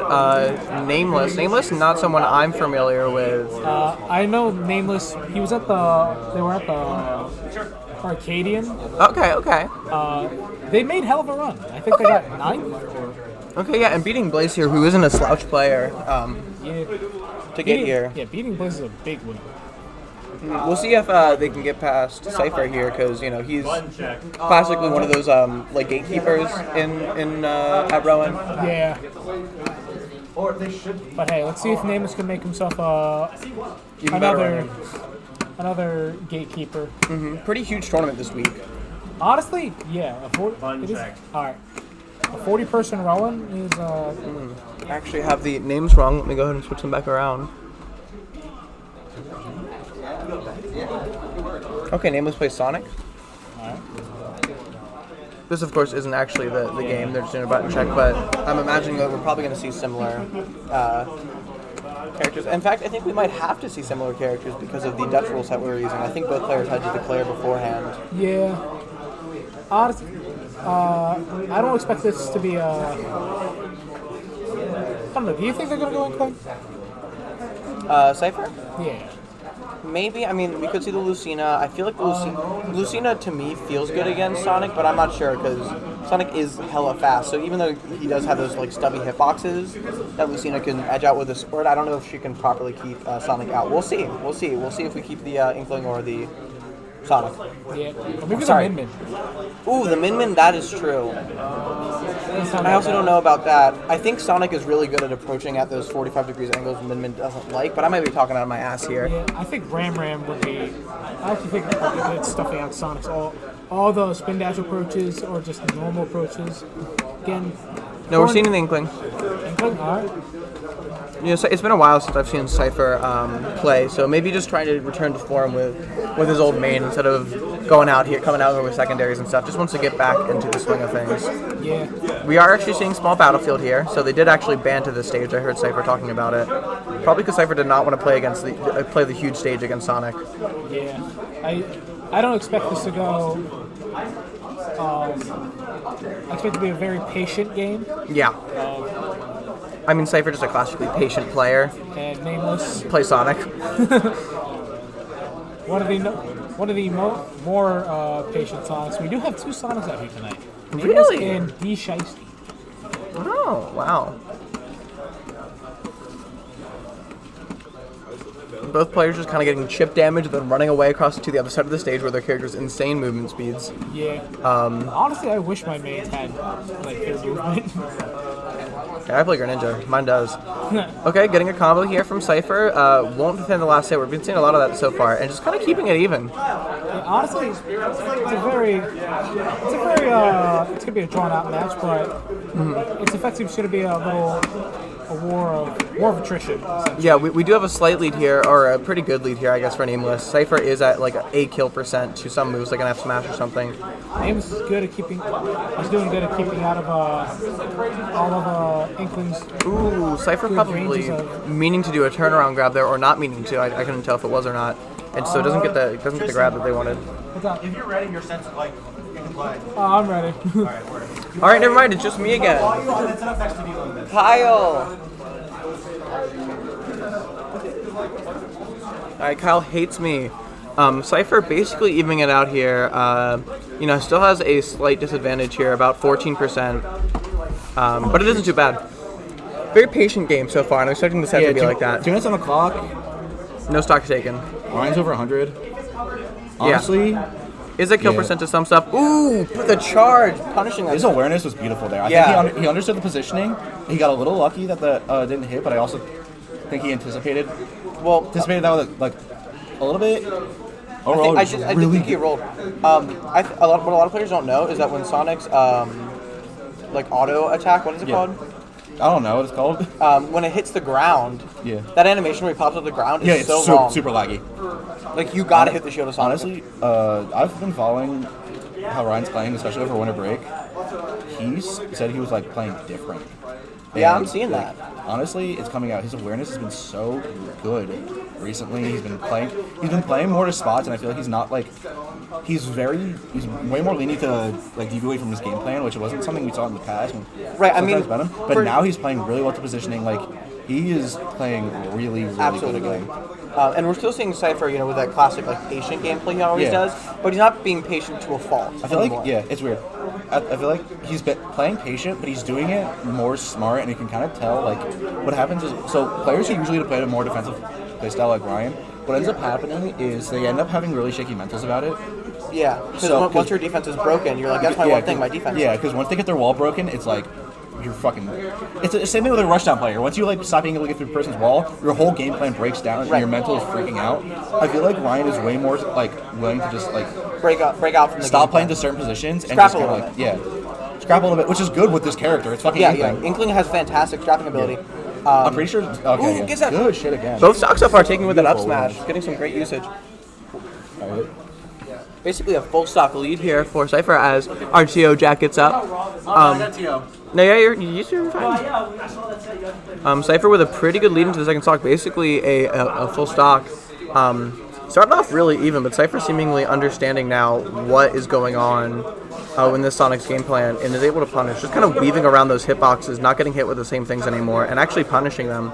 Nameless. Nameless, not someone I'm familiar with. I know Nameless. He was at the. They were at the Arcadian. Okay. They made hell of a run. I think they got 9th. Okay, yeah, and beating Blaze here, who isn't a slouch player, to get here. Yeah, beating Blaze is a big win. We'll see if they can get past Cypher here, because he's classically one of those like gatekeepers in at Rowan. Yeah. Or they should be. But hey, let's see if Nameless can make himself Even better another gatekeeper. Pretty huge tournament this week. Honestly, yeah. It is, all right. A 40-person Rowan is. I actually have the names wrong. Let me go ahead and switch them back around. Okay, Nameless plays Sonic. Alright. This, of course, isn't actually the game. They're just doing a button check, but I'm imagining that we're probably going to see similar characters. In fact, I think we might have to see similar characters because of the Dutch rules that we were using. I think both players had to declare beforehand. Yeah. Honestly, I don't expect this to be I don't know. Do you think they're going to go and play? Cypher? Yeah. Maybe. I mean, we could see the Lucina. I feel like the Lucina to me feels good against Sonic, but I'm not sure because Sonic is hella fast. So even though he does have those like stubby hitboxes that Lucina can edge out with a sword, I don't know if she can properly keep Sonic out. We'll see. We'll see if we keep the Inkling or the Sonic. Yeah. Or maybe Sorry. the Min Min. Ooh, the Min Min. That is true. I also don't know about that. I think Sonic is really good at approaching at those 45 degrees angles Min Min doesn't like, but I might be talking out of my ass here. Yeah, I think Ram would be. I actually think it would be good stuffing out Sonic's all the spin dash approaches or just normal approaches. Again. No, we're seeing an Inkling. Inkling, alright. So it's been a while since I've seen Cypher play, so maybe just trying to return to form with his old main instead of coming out here with secondaries and stuff. Just wants to get back into the swing of things. Yeah. We are actually seeing small battlefield here, so they did actually ban to this stage. I heard Cypher talking about it. Probably because Cypher did not want to play the huge stage against Sonic. Yeah. I don't expect this to go. I expect it to be a very patient game. Yeah. I mean, Cypher is a classically patient player. And Nameless. Play Sonic. One of the more patient Sonics. We do have 2 Sonics out here tonight. Really? And D Shiesty. Oh, wow. Both players just kind of getting chip damage, then running away across to the other side of the stage where their characters' insane movement speeds. Yeah. Honestly, I wish my mains had like their movement. Yeah, I play Greninja. Mine does. Okay, getting a combo here from Cypher. Won't defend the last hit. We've been seeing a lot of that so far, and just kind of keeping it even. Yeah, honestly, it's gonna be a drawn out match, but it's effectively going to be a war of attrition. Yeah, we do have a slight lead here, or a pretty good lead here, I guess, for Nameless. Cypher is at like a kill percent to some moves, like an F smash or something. Nameless is good at keeping. He's doing good at keeping out of all of Inkling's. Ooh, Cypher probably meaning to do a turnaround grab there, or not meaning to. I couldn't tell if it was or not, and so it doesn't get the grab that they wanted. If you're ready, your sense like you can I'm ready. All right, never mind. It's just me again. Kyle. All right, Kyle hates me. Cypher basically evening it out here. Still has a slight disadvantage here, about 14%. But it isn't too bad. Very patient game so far, and I'm expecting the set to be like that. 2 minutes on the clock. No stock taken. Ryan's over 100. Honestly, is a kill percent to some stuff. Ooh, the charge, punishing that. His awareness was beautiful there. I think he understood the positioning. He got a little lucky that the didn't hit, but I also think he anticipated that with like a little bit. Overall, I did think he rolled. What a lot of players don't know is that when Sonic's like auto attack, what is it called? I don't know what it's called. When it hits the ground, that animation where he pops up the ground is it's long. super laggy. Like, you gotta hit the shield of Sonic. Honestly, I've been following how Ryan's playing, especially over winter break. He said he was like playing different. Yeah, I'm seeing that. Honestly, it's coming out. His awareness has been so good recently. He's been playing more to spots, and I feel like he's not like he's way more lenient to like deviate from his game plan, which wasn't something we saw in the past. Right. I mean, but now he's playing really well to positioning. Like, he is playing really absolutely good. And we're still seeing Cypher, with that classic like patient gameplay he always does, but he's not being patient to a fault. I feel like it's weird. I feel like he's been playing patient, but he's doing it more smart, and you can kind of tell like what happens is players who usually play a more defensive playstyle like Ryan, what ends up happening is they end up having really shaky mentals about it. Yeah, because once your defense is broken, you're like, that's my one thing, my defense. Yeah, because once they get their wall broken, it's like you're fucking. It's the same thing with a rushdown player. Once you like stop being able to get through a person's wall, your whole game plan breaks down, and your mental is freaking out. I feel like Ryan is way more like willing to just like break out from the stop playing to certain positions and just kind of like scrap a little bit, which is good with this character. It's fucking Inkling. Inkling has fantastic scrapping ability. I'm pretty sure. Okay, gets that good shit again. Both stocks so far taking with that up smash, getting some great usage. Right. Basically a full stock lead here for Cypher as RTO Jack gets up. No, yeah, you're fine. Cypher with a pretty good lead into the second stock, basically a full stock. Started off really even, but Cypher seemingly understanding now what is going on in this Sonic's game plan and is able to punish, just kind of weaving around those hitboxes, not getting hit with the same things anymore, and actually punishing them.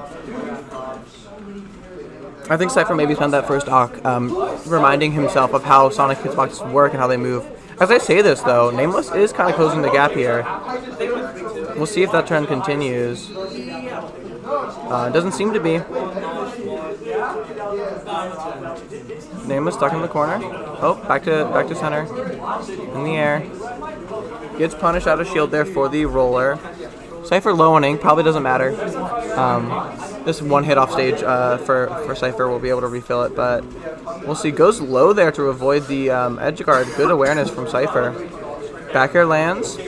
I think Cypher maybe spent that first stock reminding himself of how Sonic hitboxes work and how they move. As I say this, though, Nameless is kind of closing the gap here. We'll see if that trend continues. It doesn't seem to be. Nameless stuck in the corner. Oh, back to center. In the air. Gets punished out of shield there for the roller. Cypher low on ink, probably doesn't matter. This one hit off stage for Cypher will be able to refill it, but we'll see. Goes low there to avoid the edge guard. Good awareness from Cypher. Back air lands.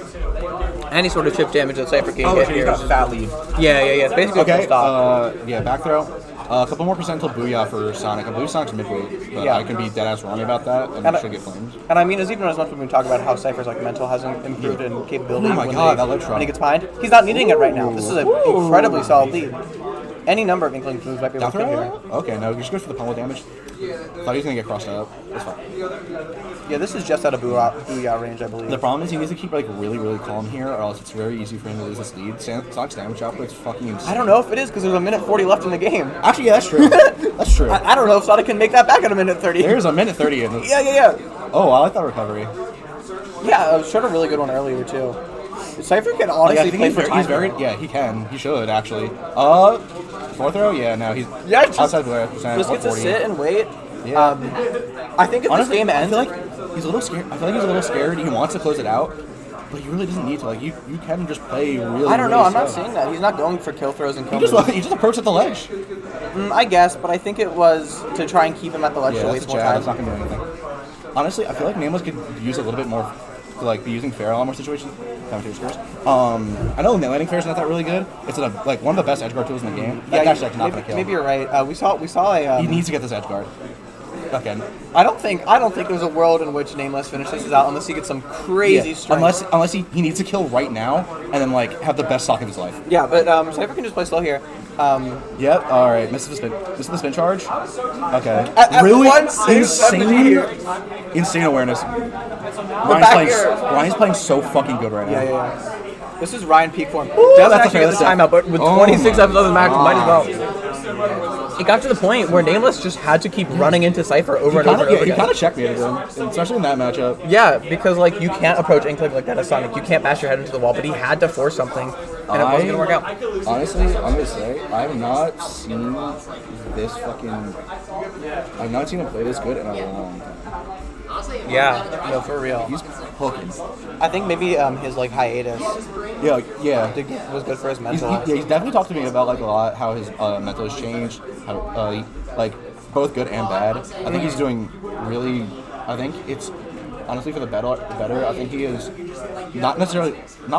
Any sort of chip damage that Cypher can get here. He's got a fat lead. Yeah. It's basically a full stop. Back throw. A couple more percent till Booyah for Sonic. I believe Sonic's midweight, but I could be dead ass wrong about that, and should get flamed. And I mean, as much when we talk about how Cypher's like mental hasn't improved in capability. Oh my god, that ledge when he gets pined, he's not needing it right now. This is an incredibly solid lead. Any number of Inkling moves might be able to kill here. Okay, no, he just goes for the pummel damage. Thought he was gonna get crossed up. That's fine. Yeah, this is just out of Booyah range, I believe. The problem is he needs to keep like really calm here, or else it's very easy for him to lose this lead. Sonic's damage output's fucking insane. I don't know if it is because there's a minute 40 left in the game. Actually, yeah, that's true. That's true. I don't know if Sonic can make that back in a minute 30. There's a minute 30 in it. Yeah. Oh, I like that recovery. Yeah, showed a really good one earlier too. Cypher can honestly play for time. He can. He should actually. Fourth row? Yeah, no, he's outside the Just gets to sit and wait. Yeah. I think if this game ends, I feel like he's a little scared. He wants to close it out, but he really doesn't need to. Like you can just play really. I don't know. Really I'm not seeing that. He's not going for kill throws and kill. He just approached at the ledge. I guess, but I think it was to try and keep him at the ledge to waste more time. That's not gonna do anything. Honestly, I feel like Nameless could use a little bit more to like be using fair a lot more situations. I know landing fair is not that really good. It's like one of the best edge guard tools in the game. That guy's like not gonna kill. Maybe you're right. We saw a. He needs to get this edge guard. Okay. I don't think there's a world in which Nameless finishes this out unless he gets some crazy strength. Unless he needs to kill right now and then like have the best stock of his life. Yeah, but Cypher can just play slow here. Yep. All right. Misses the spin charge. Okay. At really insane awareness. Ryan's playing so fucking good right now. Yeah. This is Ryan peak form. Doesn't that's actually okay, get the that's timeout, but with Oh 26 my episodes of match, might as God. well. It got to the point where Nameless just had to keep running into Cypher over and over and over He again. kind of checkmated him, especially in that matchup. Yeah, because like you can't approach Inkling like that as Sonic. You can't bash your head into the wall, but he had to force something, and it wasn't gonna work out. Honestly, I'm gonna say I have not seen this fucking. I've not seen him play this good in a long time. Yeah, no, for real. He's hooking. I think maybe his like hiatus was good for his mental. He's definitely talked to me about like a lot how his mental has changed, how like both good and bad. I think he's doing really. I think it's honestly for the better. I think he is not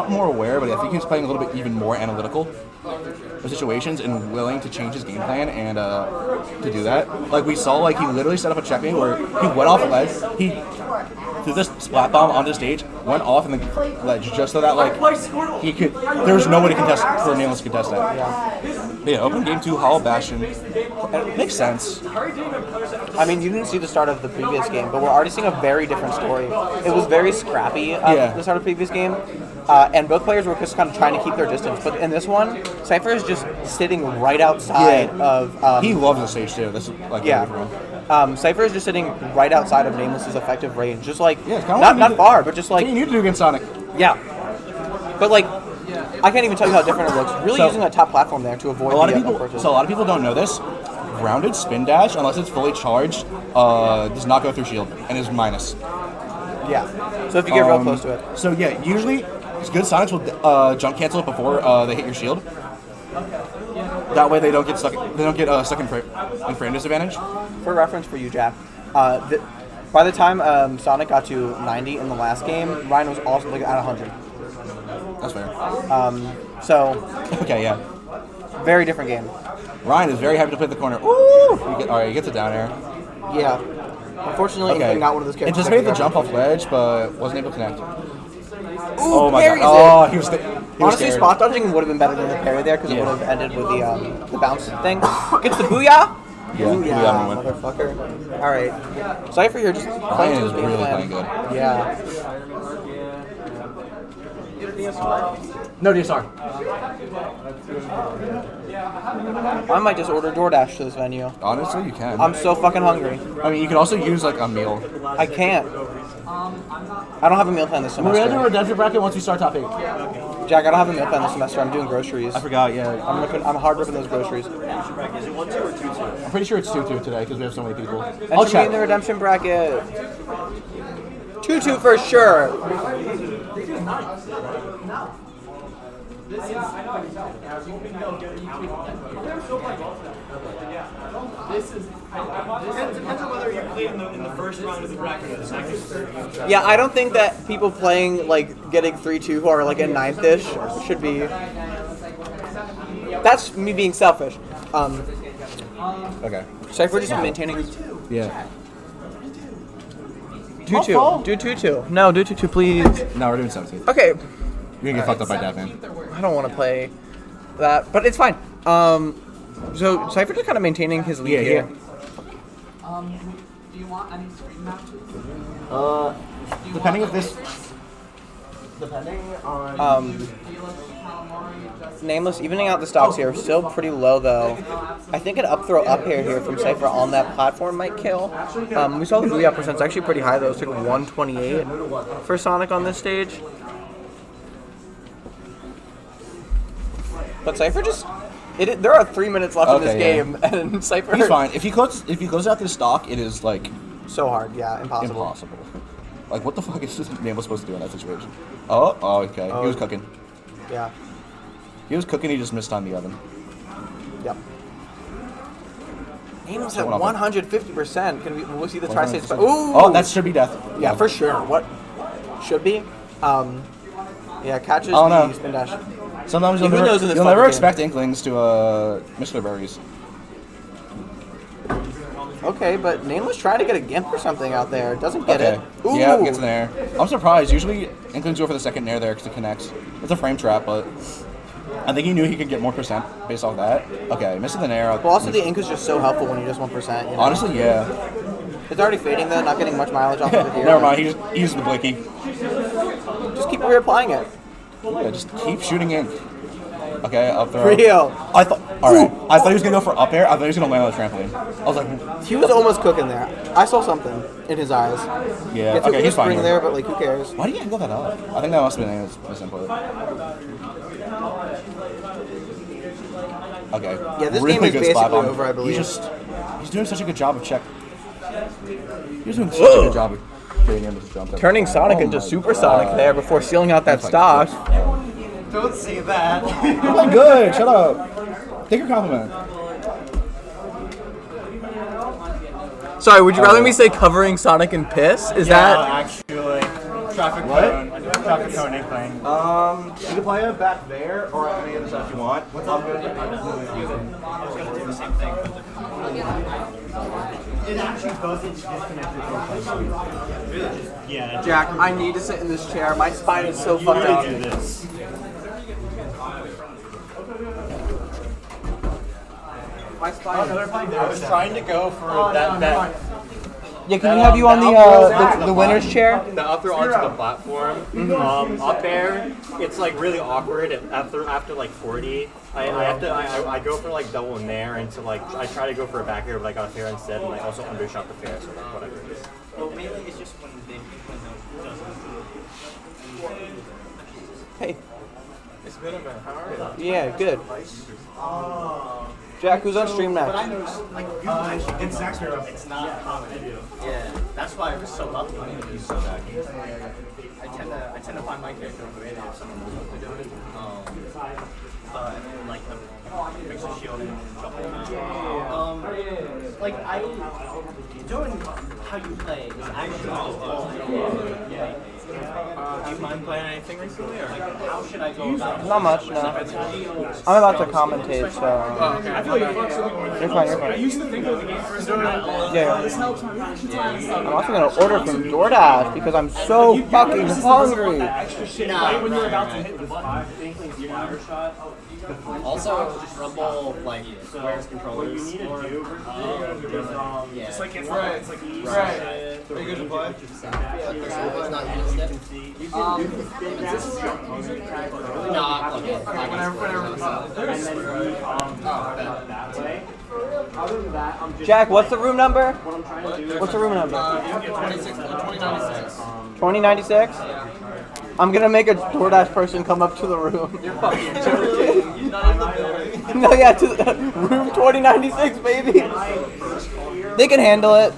more aware, but I think he's playing a little bit even more analytical of situations and willing to change his game plan and to do that. Like we saw, like he literally set up a checkmate where he went off ledge, he threw this splat bomb onto stage, went off in the ledge just so that like he could. There was no way to contest for Nameless to contest that. But yeah, open game 2, Hollow Bastion. It makes sense. I mean, you didn't see the start of the previous game, but we're already seeing a very different story. It was very scrappy the start of the previous game, and both players were just kind of trying to keep their distance. But in this one, Cypher is just sitting right outside of. He loves the stage too. This is like Cypher is just sitting right outside of Nameless's effective range, just like it's not far, but just like you need to do against Sonic. Yeah, but like I can't even tell you how different it looks. Really using a top platform there to avoid a lot of people don't know this. Grounded spin dash, unless it's fully charged, does not go through shield and is minus. Yeah. So if you get real close to it. So yeah, usually it's good Sonics will jump cancel it before they hit your shield. That way they don't get stuck. They don't get stuck in frame disadvantage. For reference for you, Jack, by the time Sonic got to 90 in the last game, Ryan was also like at 100. That's fair. So. Okay, yeah. Very different game. Ryan is very happy to play the corner. Ooh! Alright, he gets it down air. Yeah. Unfortunately, not one of those characters. Anticipated the jump off ledge, but wasn't able to connect. Ooh, oh my god. It. Oh, he was honestly, scared. spot dodging would have been better than the parry there because it would have ended with the bounce thing. Gets the booyah! Yeah, motherfucker. Alright. Cypher here just playing his game plan. Playing good. Yeah. No DSR. I might just order DoorDash to this venue. Honestly, you can. I'm so fucking hungry. I mean, you can also use like a meal. I can't. I don't have a meal plan this semester. We're gonna do a redemption bracket once we start top 8. Jack, I don't have a meal plan this semester. I'm doing groceries. I forgot. Yeah. I'm hard ripping those groceries. Is it 1-2 or 2-2? I'm pretty sure it's 2-2 today because we have so many people. I'll check in the redemption bracket. 2-2 for sure. Depends on whether you played in the first round of the bracket or the second. Yeah, I don't think that people playing like getting 3-2 who are like in 9th-ish should be. That's me being selfish. Okay. Cypher just maintaining. Yeah. Do 2. Do 2-2. No, do 2-2, please. No, we're doing 17. Okay. You're gonna get fucked up by Deathman. I don't want to play that, but it's fine. So Cypher just kind of maintaining his lead here. Do you want any screen matches? Depending on. Nameless evening out the stocks here. Still pretty low though. I think an up throw up here from Cypher on that platform might kill. We saw the booyah percent's actually pretty high though. It's like 128 for Sonic on this stage. But Cypher just. There are 3 minutes left in this game, and Cypher. He's fine. If he closes out this stock, it is like so hard. Yeah, impossible. Like, what the fuck is this Nameless supposed to do in that situation? Oh, okay. He was cooking. Yeah. He was cooking. He just missed on the oven. Yep. Nameless at 150%. Can we see the tri-stage? Ooh. Oh, that should be death. Yeah, for sure. What should be? Yeah, catches the spin dash. Sometimes you'll never expect Inklings to miss their berries. Okay, but Nameless trying to get a gimp or something out there. Doesn't get it. Ooh. Yeah, gets in there. I'm surprised. Usually Inklings go for the second nair there because it connects. It's a frame trap, but I think he knew he could get more percent based off that. Okay, missing the nair. Well, also the ink is just so helpful when you just 1%. You know? Honestly, yeah. It's already fading then, not getting much mileage off of it here. Never mind, he used the blicky. Just keep reapplying it. Yeah, just keep shooting in. Okay, up throw. Real. I thought he was gonna go for up air. I thought he was gonna land on the trampoline. I was like, He was almost cooking there. I saw something in his eyes. yeah, Gets okay, he's fine. spring there, but like, who cares? Why do you angle that up? I think that must have been his input. Okay. Yeah, this really game is good basically spot bomb. over, I believe. He's doing such a good job of check. He's doing such a good job of getting him to jump. Turning Sonic into Supersonic there before sealing out that stock. Don't say that. You're playing good. Shut up. Take your compliment. Sorry, would you rather me say covering Sonic in piss? Is that? Actually, traffic What? traffic cone ain't playing. You can play it back there or at any other side if you want. I was gonna do the same thing. It actually doesn't disconnect it. Yeah. Jack, I need to sit in this chair. My spine is so fucked up. Do this. My spine. I was trying to go for that. Yeah, can we have you on the winner's chair? The up throw onto the platform. Up there, it's like really awkward. After like 40, I go for like double in there, and so like I try to go for a back air, but I got a fair instead, and I also undershot the fair, so like whatever. Well, mainly it's just when they Hey. It's been a bit hard. Yeah, good. Jack, who's on stream But I next? noticed, like, it's Zaxby's. It's not common. Yeah, that's why I was so lucky when you so that. I tend to find my character creative if someone else will do it. And then like the mix of shield and shuffle. Like doing how you play is actually all. Do you mind playing anything recently, or like, how should I go about it? Not much, no. I'm about to commentate, so. I feel like You're fine, you're I fine. used to think of the game first. Yeah. This helps my reaction time. I'm also gonna order from DoorDash because I'm so fucking hungry. Extra shit right when you're about to hit the button. Also, Rumble like wears controllers. What you need to do is It's like it's right. It's like right. Are you good to play? Jack, what's the room number? What's the room number? 2096. I'm gonna make a DoorDash person come up to the room. You're fucking joking. You're not in the building. No, yeah, to room 2096, baby. They can handle it.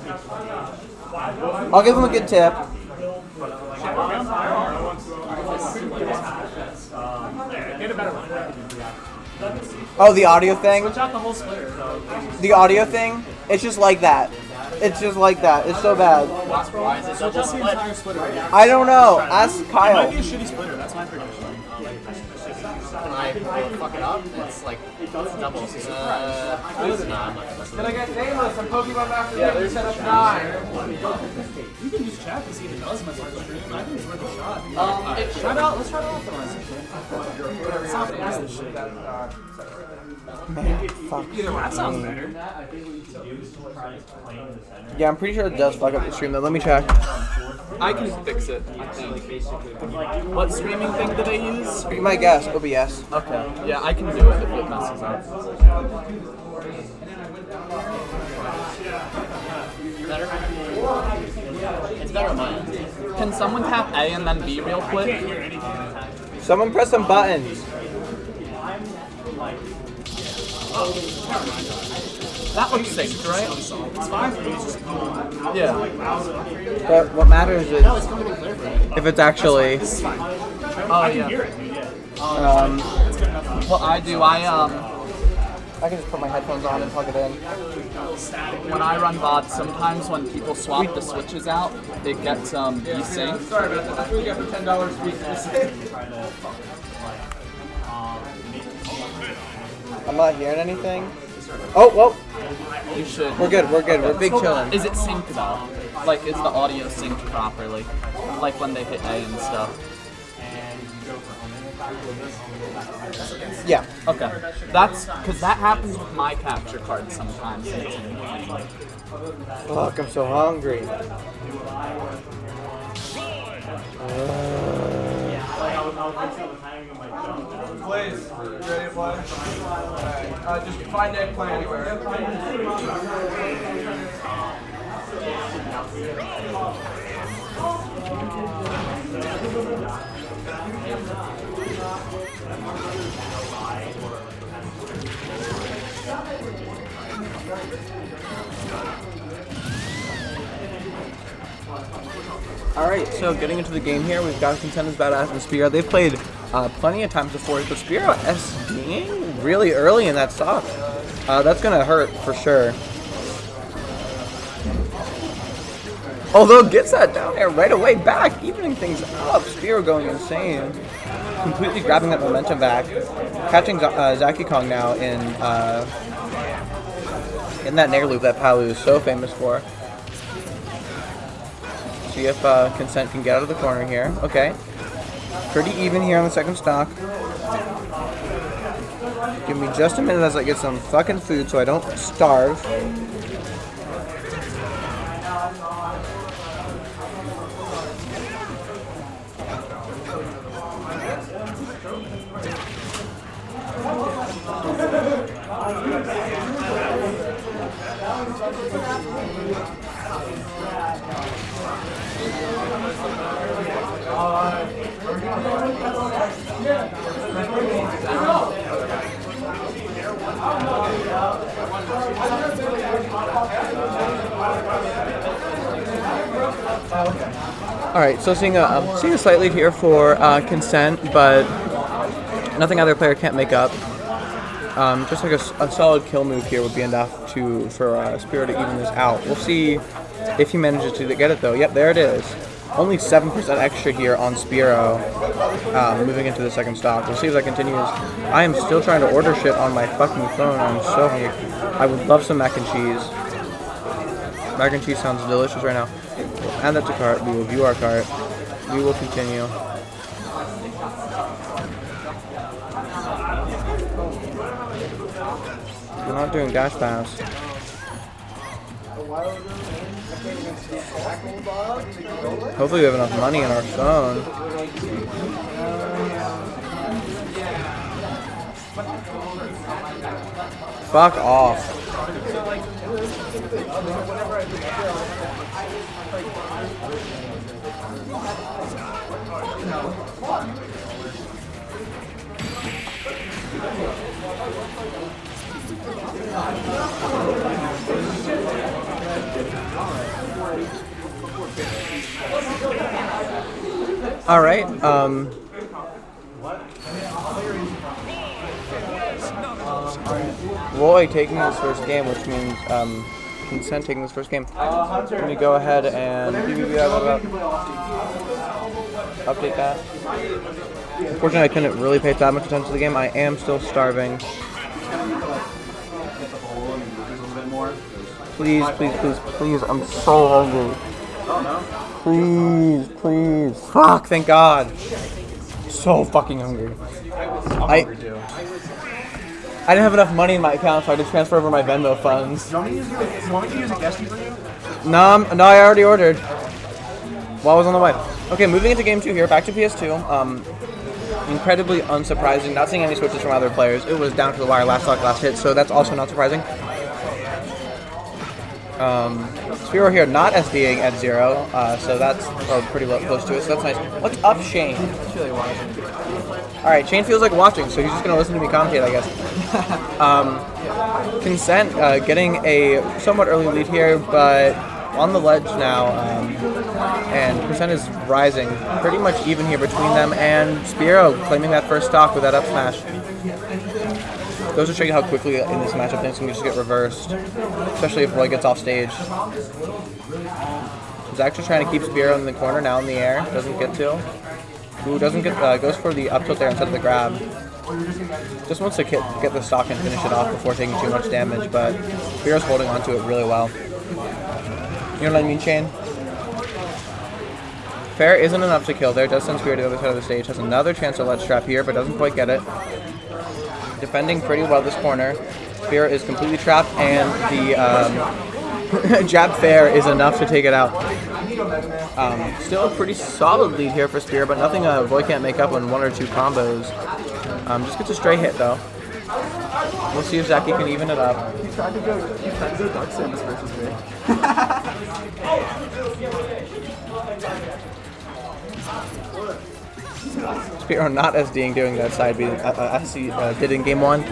I'll give them a good tip. Get a better one. Oh, the audio thing? Switch out the whole splitter. The audio thing? It's just like that. It's just like that. It's so bad. Why is it double split? The entire splitter right now. I don't know. Ask It Kyle. might be a shitty splitter. That's my prediction. When I fuck it up, it's like double. It's not. Can I get nameless from Pokemon Master there's set up 9? You can use chat to see if it does much for the stream. I think it's worth a shot. Let's try to optimize this shit. Sounds fast as shit. Man, fuck. Either way, that sounds better. Yeah, I'm pretty sure it does fuck up the stream though. Let me check. I can fix it, I think. What streaming thing do they use? Be my guess. OBS. Okay. Yeah, I can do it if it messes up. It's better on mine. Can someone tap A and then B real quick? Someone press some buttons. That looks synced, right? Yeah. But what matters is if it's actually. Oh yeah. What I do, I can just put my headphones on and plug it in. when I run VOD, sometimes when people swap the switches out, it gets desync. Sorry about that. That's what you got for $10 I'm not hearing anything. Oh, well. You should. We're good. We're big chillin'. Is it synced though? Like, is the audio synced properly? Like when they hit A and stuff. Yeah. Okay. That's because that happens with my capture cards sometimes. Fuck, I'm so hungry. Please, you ready to play? Alright, just find eggplant anywhere. Alright, so getting into the game here, we've got Contenders Badass and Spear. They've played plenty of times before, but Spear SDing really early in that stock. That's gonna hurt for sure. Although gets that down there right away back, evening things up. Spear going insane. Completely grabbing that momentum back. Catching Zaki Kong now in that Nair loop that Palu is so famous for. See if Consent can get out of the corner here. Okay. Pretty even here on the second stock. Give me just a minute as I get some fucking food so I don't starve. Alright, so seeing a slight lead here for Consent, but nothing either player can't make up. Just like a solid kill move here would be enough for Spear to even this out. We'll see if he manages to get it though. Yep, there it is. Only 7% extra here on Spearo, moving into the second stock. We'll see if that continues. I am still trying to order shit on my fucking phone. I'm so hungry. I would love some mac and cheese. Mac and cheese sounds delicious right now. We'll add that to cart. We will view our cart. We will continue. We're not doing dash pass. Hopefully we have enough money in our phone. Fuck off. All right. Roy taking his first game, which means Consent taking his first game. Let me go ahead and update that. Unfortunately, I couldn't really pay that much attention to the game. I am still starving. Please, please, please, please. I'm so hungry. Please, please. Fuck, thank God. So fucking hungry. I didn't have enough money in my account, so I had to transfer over my Venmo funds. Do you want me to use a guest key for you? No, I already ordered. While I was on the way. Okay, moving into game 2 here, back to PS2. Incredibly unsurprising. Not seeing any switches from other players. It was down to the wire, last stock, last hit, so that's also not surprising. Spearo here not SDing at 0, so that's pretty close to it, so that's nice. What's up, Shane? Alright, Shane feels like watching, so he's just going to listen to me commentate, I guess. Consent getting a somewhat early lead here, but on the ledge now, and Consent is rising pretty much even here between them, and Spearo claiming that first stock with that up smash. Goes to show you how quickly in this matchup things can just get reversed, especially if Roy gets off stage. He's actually trying to keep Spearo in the corner, now in the air, doesn't get to. Ooh, doesn't get, goes for the up tilt there instead of the grab. Just wants to get the stock and finish it off before taking too much damage, but Spearo's holding onto it really well. You know what I mean, Shane? Fair isn't enough to kill there. Does send Spear to the other side of the stage. Has another chance to ledge trap here, but doesn't quite get it. Defending pretty well this corner. Spear is completely trapped, and the jab fair is enough to take it out. Still a pretty solid lead here for Spear, but nothing Roy can't make up in 1 or 2 combos. Just gets a stray hit though. We'll see if Zaki can even it up. He tried to go Dark Samus versus me. Spear not SDing doing that side beat as he did in game 1.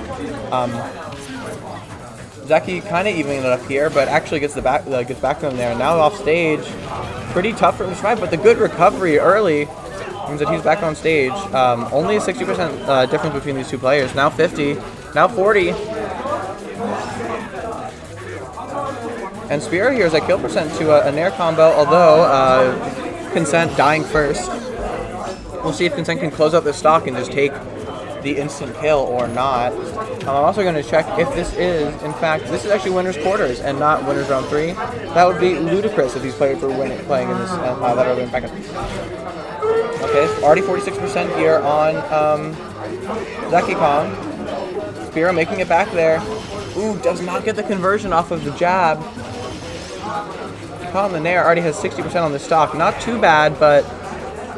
Zaki kind of evening it up here, but actually gets back to him there. Now off stage, pretty tough for him to survive, but the good recovery early means that he's back on stage. Only a 60% difference between these two players. Now 50, now 40. And Spear here is at kill percent to a Nair combo, although Consent dying first. We'll see if Consent can close out this stock and just take the instant kill or not. I'm also going to check if this is, in fact, this is actually winner's quarters and not winner's round 3. That would be ludicrous if these players were playing in this that early in packet. Okay, already 46% here on Zaki Kong. Spear making it back there. Ooh, does not get the conversion off of the jab. Kong the Nair already has 60% on the stock. Not too bad, but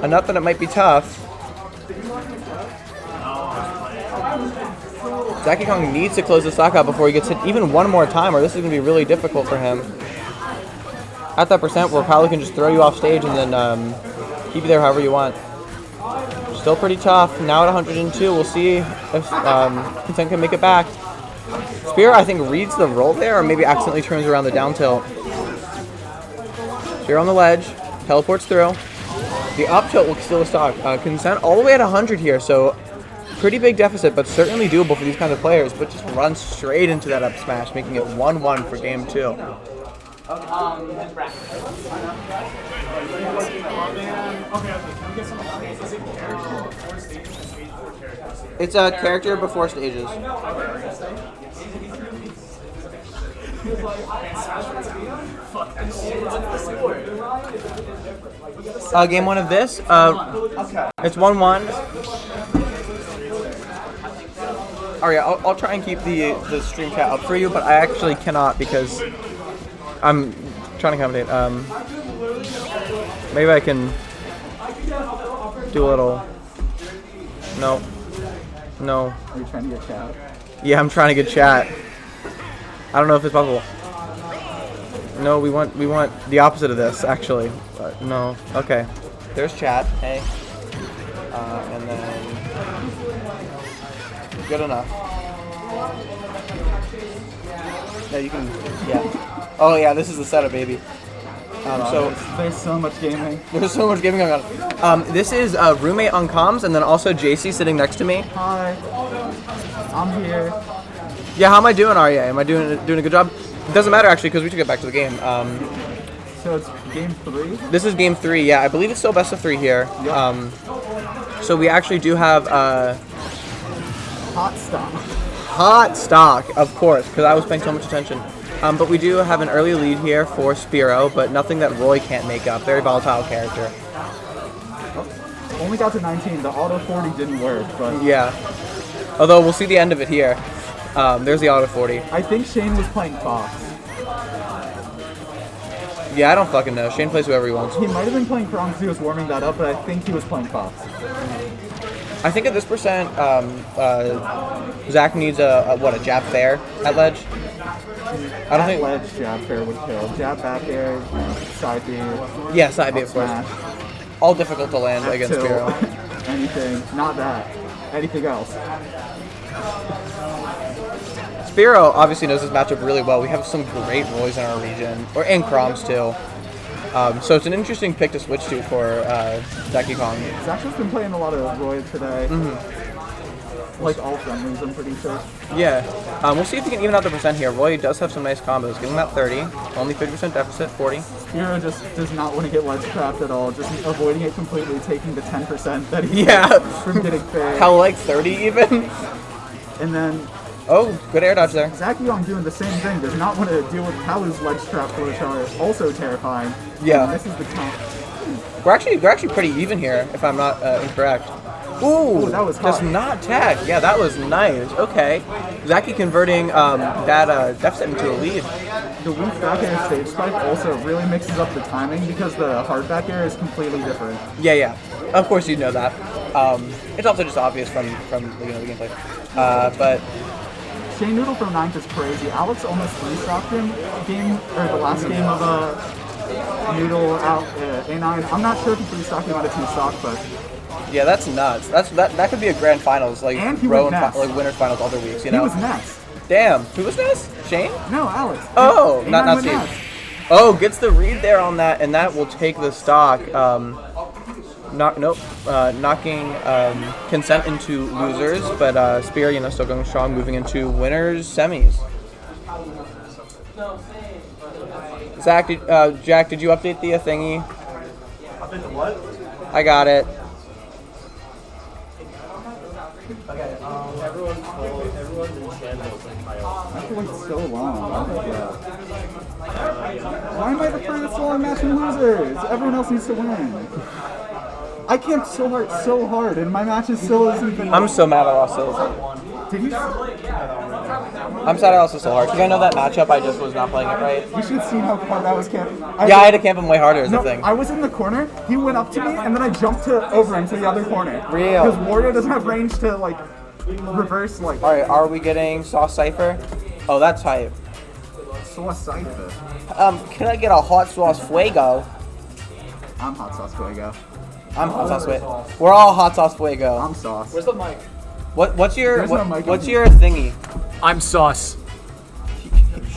enough that it might be tough. Zaki Kong needs to close the stock out before he gets hit even one more time, or this is going to be really difficult for him. At that percent, where probably can just throw you off stage and then keep you there however you want. Still pretty tough. Now at 102, we'll see if Consent can make it back. Spear, I think, reads the roll there, or maybe accidentally turns around the down tilt. Spear on the ledge, teleports through. The up tilt will steal the stock. Consent all the way at 100 here, so pretty big deficit, but certainly doable for these kinds of players, but just runs straight into that up smash, making it 1-1 for game 2. It's a character before stages. Game 1 of this, it's 1-1. Alright, I'll try and keep the stream chat up for you, but I actually cannot because I'm trying to accommodate. Maybe I can do a little. No. No. Are you trying to get chat? Yeah, I'm trying to get chat. I don't know if it's possible. No, we want the opposite of this actually. No. Okay. There's chat. Hey. And then. Good enough. Yeah, you can. Yeah. Oh yeah, this is the setup, baby. So there's so much gaming. There's so much gaming going on. This is roommate on comms, and then also JC sitting next to me. Hi. I'm here. Yeah, how am I doing, REA? Am I doing a good job? It doesn't matter actually, because we should get back to the game. So it's game 3. This is game 3. Yeah, I believe it's still best of 3 here. Yep. So we actually do have. Hot stock. Hot stock, of course, because I was paying so much attention. But we do have an early lead here for Spiro, but nothing that Roy can't make up. Very volatile character. Oh, only got to 19. The auto 40 didn't work, but yeah. Although we'll see the end of it here. There's the auto 40. I think Shane was playing Fox. Yeah, I don't fucking know. Shane plays whoever he wants. He might have been playing Chrom because he was warming that up, but I think he was playing Fox. I think at this percent, Zach needs a jab fair at ledge. I don't think ledge jab fair would kill. Jab back air, side B. Yeah, side B of course. All difficult to land against Spiro. Anything, not that. Anything else. Spiro obviously knows this matchup really well. We have some great Roys in our region, and Chroms too. So it's an interesting pick to switch to for Zaki Kong. Zach's just been playing a lot of Roy today. Like all friendlies, I'm pretty sure. Yeah. We'll see if we can even out the percent here. Roy does have some nice combos. Give him that 30. Only 50% deficit, 40. Spiro just does not want to get ledge trapped at all. Just avoiding it completely, taking the 10% that he from getting fair. How, like 30 even? And then... Oh, good air dodge there. Zaki Kong doing the same thing. Does not want to deal with Kalu's ledge trap, which are also terrifying. Yeah. And this is the time. We're actually pretty even here, if I'm not incorrect. Ooh, that was does hot. not tag. Yeah, that was nice. Okay, Zaki converting that deficit into a lead. The weak back air stage spike also really mixes up the timing because the hard back air is completely different. Yeah. Of course you know that. It's also just obvious from the gameplay. But Shane Noodle from 9th is crazy. Alex almost 3-stocked him the last game of Noodle out A9. I'm not sure if he 3-stocked him out of 2-stock, but yeah, that's nuts. That could be a grand finals, like and he row was and Ness. like winners finals other weeks. You He know. was Ness. Damn. Who was Ness? Shane? No, Alex. Oh, A9 not went Steve. Ness. Oh, gets the read there on that, and that will take the stock. Knocking Consent into losers, but Spear, still going strong, moving into winners semis. Jack, did you update the thingy? Update the what? I got it. Okay, everyone's in channels and tiles. I feel like it's so long. Why am I the furthest along match in losers? Everyone else needs to win. I camped so hard, and my matches still isn't even. I'm so mad I lost those. Did you? I'm sad I lost so hard because I know that matchup. I just was not playing it right. You should see how hard I was camping. Yeah, I had to camp him way harder. Is No, the thing. I was in the corner. He went up to me, and then I jumped over into the other corner. Real. Because Wario doesn't have range to like reverse like. All right, are we getting Sauce Cypher? Oh, that's hype. Sauce Cypher. Can I get a hot sauce fuego? I'm hot sauce fuego. I'm hot sauce fuego. We're all hot sauce fuego. I'm sauce. Where's the mic? What's your There's no mic on what's here. your thingy? I'm sauce.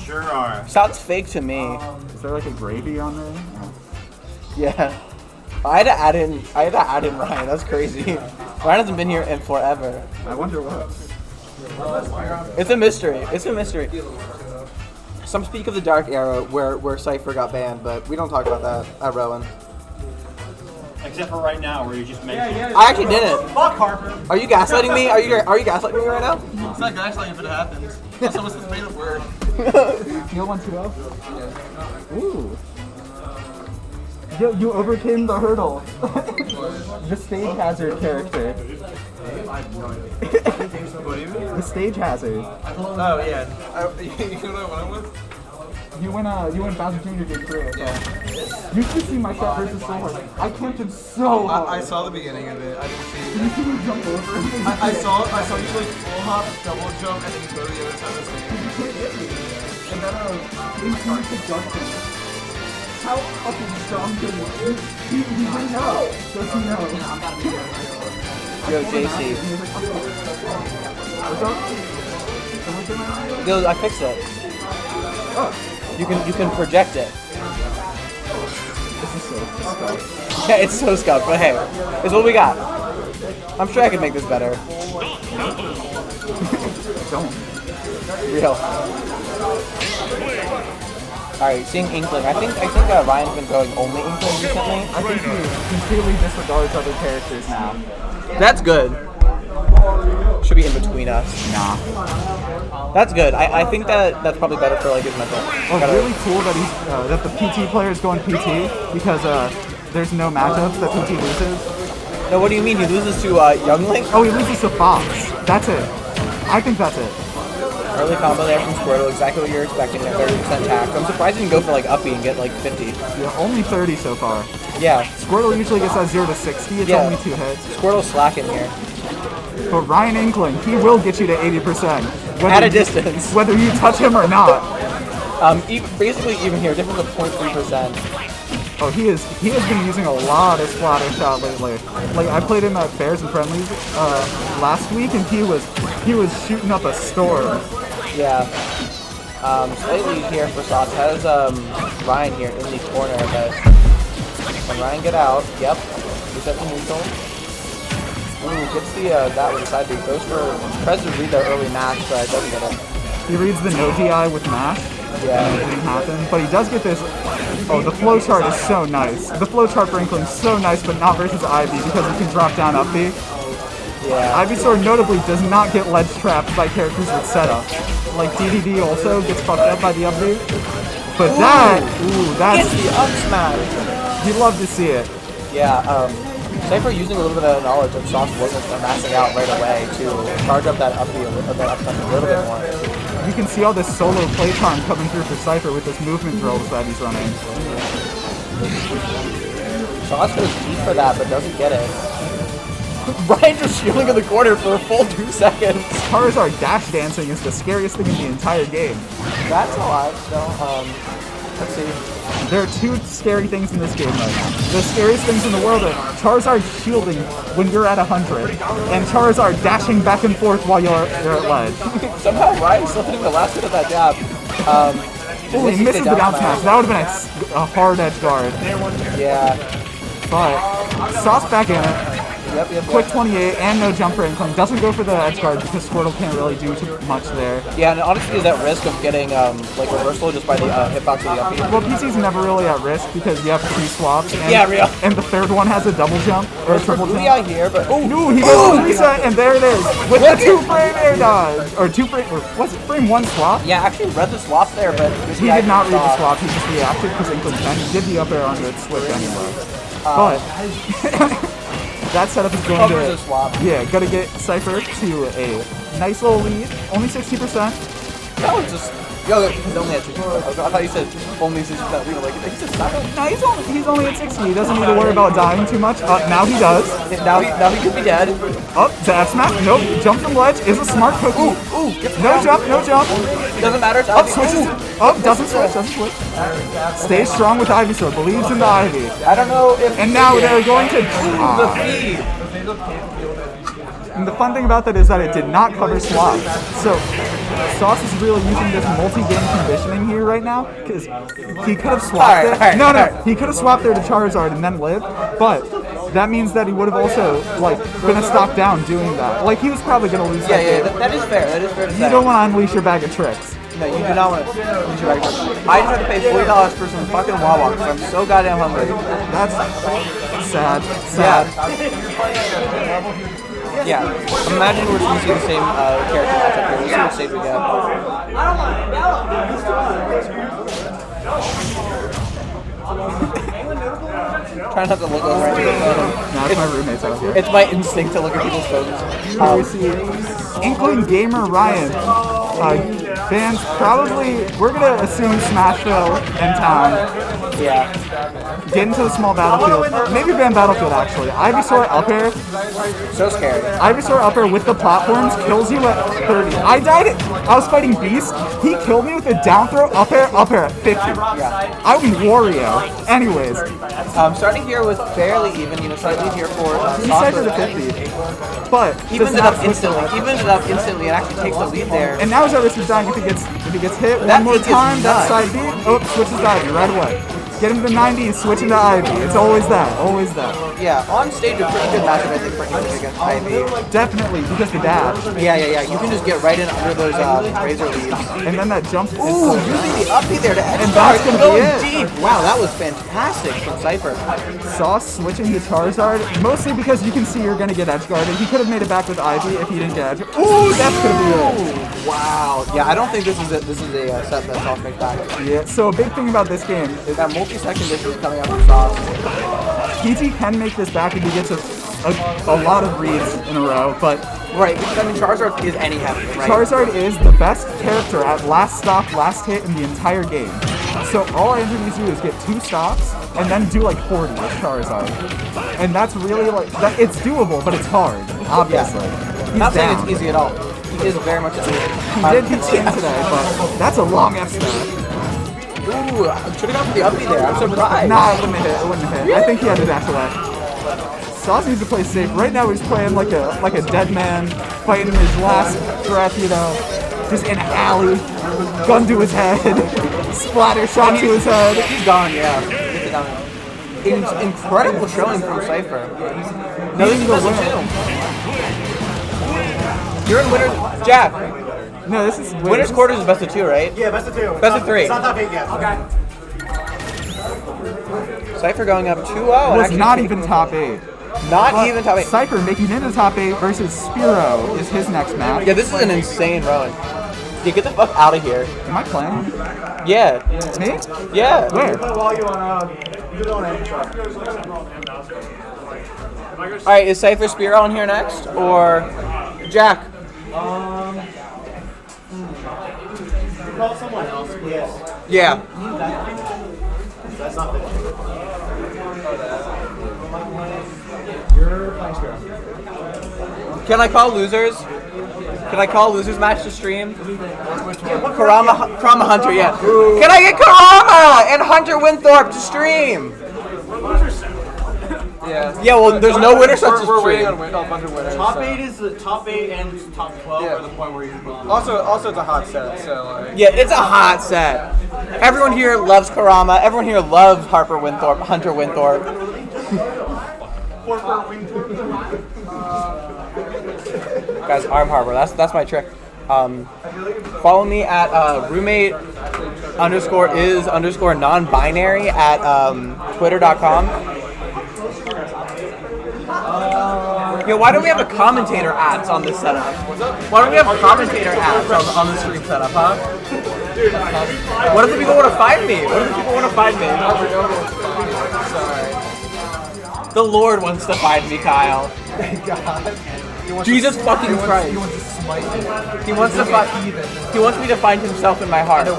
Sure are. Sounds fake to me. Is there like a gravy on there? Oh. Yeah. I had to add in Ryan. That's crazy. Ryan hasn't been here in forever. I wonder what. It's a mystery. Some speak of the dark era where Cypher got banned, but we don't talk about that at Rowan. Except for right now, where you just mentioned. I actually didn't. Fuck Harper. Are you gaslighting me? Are you gaslighting me right now? It's not gaslighting if it happens. Also, what's this made up word? Feel 1-2-0? Ooh. You overcame the hurdle. The stage hazard character. What do you mean? The stage hazard. Oh, yeah. You know what I went with? You went Bowser Jr. did through. You should see my shot versus so hard. I camped him so hard. I saw the beginning of it. I didn't see Did you see me jump over him? I saw you like full hop, double jump, and then you go to the other side of the stage. You can't hit me. And then he to jump him. How fucking dumb can you? He went out. Does he know? Yo, JC. What's up? Someone say my name? Yo, I fixed it. Oh. You can project it. This is so scuffed. Yeah, it's so scuffed, but hey, it's what we got. I'm sure I can make this better. Don't. Real. Alright, seeing Inkling. I think Ryan's been going only Inkling recently. I think he completely disregards other characters now. That's good. Should be in between us. Nah. That's good. I think that's probably better for like his mental. Well, it's really cool that he's that the PT player is going PT because there's no matchups that PT loses. No, what do you mean? He loses to Youngling? Oh, he loses to Fox. That's it. I think that's it. Early combo there from Squirtle, exactly what you're expecting, at 30% tax. I'm surprised he didn't go for like uppy and get like 50. Yeah, only 30 so far. Yeah. Squirtle usually gets that 0 to 60. It's only 2 hits. Squirtle's slacking here. But Ryan Inkling, he will get you to 80%. At a distance. Whether you touch him or not. Basically even here, difference of 0.3%. Oh, he has been using a lot of splatter shot lately. Like I played him at Bears and Friendlies last week, and he was shooting up a storm. Yeah. Slightly here for Sauce has Ryan here in the corner, but can Ryan get out? Yep. Reset the neutral. Ooh, gets the that with the side beat. Goes for tries to read the early mash, but doesn't get it. He reads the no DI with mash. Yeah. And it didn't happen. But he does get this. Oh, the flowchart is so nice. The flowchart for Inkling's so nice, but not versus Ivy because he can drop down up B. Yeah. Ivysaur notably does not get ledge trapped by characters with setup. Like DDD also gets fucked up by the up B. But that's Gets the up smash. you'd love to see it. Yeah, Sapphire using a little bit of knowledge of Sauce wasn't maxing out right away to charge up that up a little bit more. You can see all this solo play charm coming through for Cypher with this movement drills that he's running. Sauce goes deep for that, but doesn't get it. Ryan just shielding in the corner for a full 2 seconds. Charizard dash dancing is the scariest thing in the entire game. That's a lot, though. Let's see. There are 2 scary things in this game right now. The scariest things in the world are Charizard shielding when you're at 100, and Charizard dashing back and forth while you're at ledge. Somehow Ryan's still hitting the last hit of that jab. He misses the down smash. That would have been a hard edge guard. Yeah. But Sauce back in it. Yep. Quick 28 and no jump for incline. Doesn't go for the edge guard because Squirtle can't really do too much there. Yeah, and honestly, is at risk of getting like reversal just by the hitbox of the uppie. Well, PC's never really at risk because you have 3 swaps. And, yeah, real. And the third one has a double jump or a triple jump. Yeah, here, but no, he goes to reset, and there it is with the 2-frame air dodge or 2-frame or was it frame 1 swap? Yeah, actually read the swap there, but he did not read the swap. He just reacted because Inkling and he did the up air onto its switch anyway. But that setup is going to swap. Yeah, gonna get Cypher to a nice little lead. Only 60%. That was just he's only at 60%. I thought you said only 60%. Like he's just not. No, he's only at 60. He doesn't need to worry about dying too much. Now he does. Now he could be dead. Up to F smash. Nope. Jump from ledge is a smart cookie. No jump. Doesn't matter. Up switches. Up doesn't switch. Stays strong with Ivysaur. Believes in the Ivy. I don't know if. And now they're going to the feed. And the fun thing about that is that it did not cover swaps. So Sauce is really using this multi-game conditioning here right now because he could have swapped there. No, he could have swapped there to Charizard and then live, but that means that he would have also been a stock down doing that. Like he was probably going to lose. Yeah, that is fair. That is fair to say. You don't want to unleash your bag of tricks. No, you do not want to unleash your bag of tricks. I just had to pay $40 for some fucking Wawa because I'm so goddamn hungry. That's sad. Yeah, imagine we're going to see the same character matchup here. We'll see what stage we get. Try not to look over at people's phones. No, it's my roommates out here. It's my instinct to look at people's phones. We see Inkling Gamer Ryan. Fans probably, we're going to assume Smashville and Town. Yeah. Get into the small battlefield. Maybe Van Battlefield, actually. Ivysaur up air. So scary. Ivysaur up air with the platforms kills you at 30. I died I was fighting Beast. He killed me with a down throw up air at 50. Yeah. I'm Wario. Anyways. Starting here was fairly even, slightly here for he said to the 50. But evens it up instantly and actually takes the lead there. And now he's at risk of dying if he gets hit one more time. That's side B. Oh, switches to Ivy right away. Get him to 90, switching to Ivy. It's always that. Yeah, on stage a pretty good matchup, I think, for Inkling against Ivy. Definitely, because the dash. Yeah. You can just get right in under those razor leaves. And then that jump. Ooh, using the uppie there to edge and that's going to be it. Deep. Wow, that was fantastic from Cypher. Sauce switching to Charizard, mostly because you can see you're going to get edge guarded. He could have made it back with Ivy if he didn't get edge. Ooh, that's going to be it. Wow. Yeah, I don't think this is it. This is a set that Sauce makes back. Yeah, so a big thing about this game is that multi-second distance coming out from Sauce. PG can make this back if he gets a lot of reads in a row, but... Right, because I mean Charizard is any heavy, right? Charizard is the best character at last stop, last hit in the entire game. So all I need to do is get 2 stops and then do like 40 with Charizard. And that's really it's doable, but it's hard, obviously. Yeah. Not saying it's easy at all. He is very much easy. He did beat Sting today, but that's a long F-stat. Ooh, should have gone for the uppie there. I'm surprised. Nah, it wouldn't have hit. Really? I think he had to dash away. Sauce needs to play safe. Right now he's playing like a dead man, fighting his last breath, just in an alley. Gun to his head. Splatter shot to his head. He's gone, yeah. Incredible showing from Cypher. No, this is best of 2. You're in winners. Jack. No, this is winners quarters is best of 2, right? Yeah, best of 2. Best of 3. It's not top 8 yet. Okay. Cypher going up 2-0. Was not even top 8. Not even top 8. Cypher making it into top 8 versus Spearow is his next match. Yeah, this is an insane run. Yeah, get the fuck out of here. Am I playing? Yeah. Me? Yeah. Where? Alright, is Cypher Spear on here next? Or Jack? Call someone else, please. Yeah. That's not finished. You're playing Spear. Can I call losers? Can I call losers match to stream? Karama Hunter, yeah. Can I get Karama and Hunter Winthorpe to stream? Yeah. Yeah, well, there's no winner such We're a waiting stream. on a bunch of winners. Top so. 8 is the top 8 and top 12 are the point where you can put them. Also, it's a hot set, so like. Yeah, it's a hot set. Everyone here loves Karama. Everyone here loves Hunter Winthorpe. Guys, arm harbor. That's my trick. Follow me at roommate_is_non-binary at twitter.com. Yo, why don't we have a commentator ads on this setup? Why don't we have commentator ads on the stream setup, huh? What if the people want to find me? The Lord wants to find me, Kyle. Thank God. Jesus fucking Christ. He wants to smite me. He wants me to find himself in my heart. Do you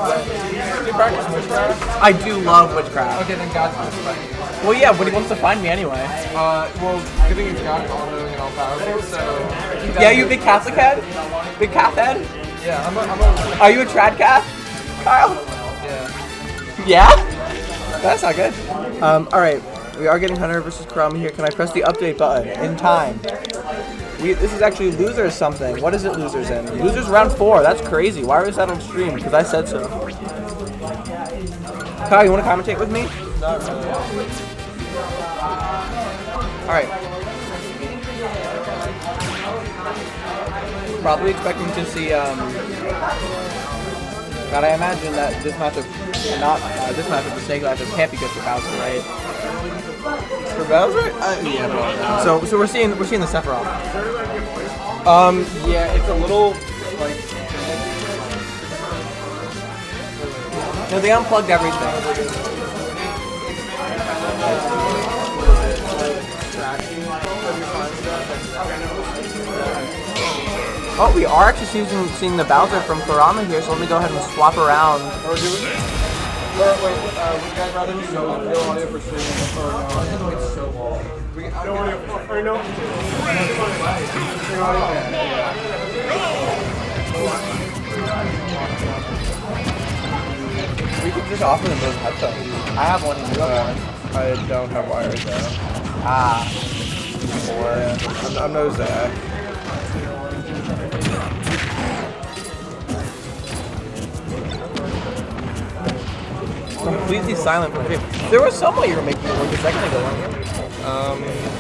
practice witchcraft? I do love witchcraft. Okay, then God's going to fight you. Well, yeah, but he wants to find me anyway. Well, good thing he's God, all knowing and all powerful, so. Yeah, you big Catholic head? Big Cath head? Yeah, I'm a Are you a trad Cath, Kyle? yeah. Yeah? That's not good. Alright. We are getting Hunter versus Karama here. Can I press the update button in time? This is actually losers something. What is it losers in? Losers round 4. That's crazy. Why was that on stream? Because I said so. Kyle, you want to commentate with me? Not really. Alright. Probably expecting to see, God, I imagine that this matchup, this matchup, the Snake matchup can't be good for Bowser, right? For Bowser? Yeah, but so we're seeing the Sephiroth. Yeah, it's a little, like... No, they unplugged everything. Oh, we are actually seeing the Bowser from Karama here, so let me go ahead and swap around. Or do it. Would you guys rather do no audio for streaming or no? It's so long. No audio or no? We could just offer them those headphones. I have one and you have one. I don't have wires though. Ah. I'm no Zach. Completely silent from video. There was some way you were making it work a second ago, weren't you?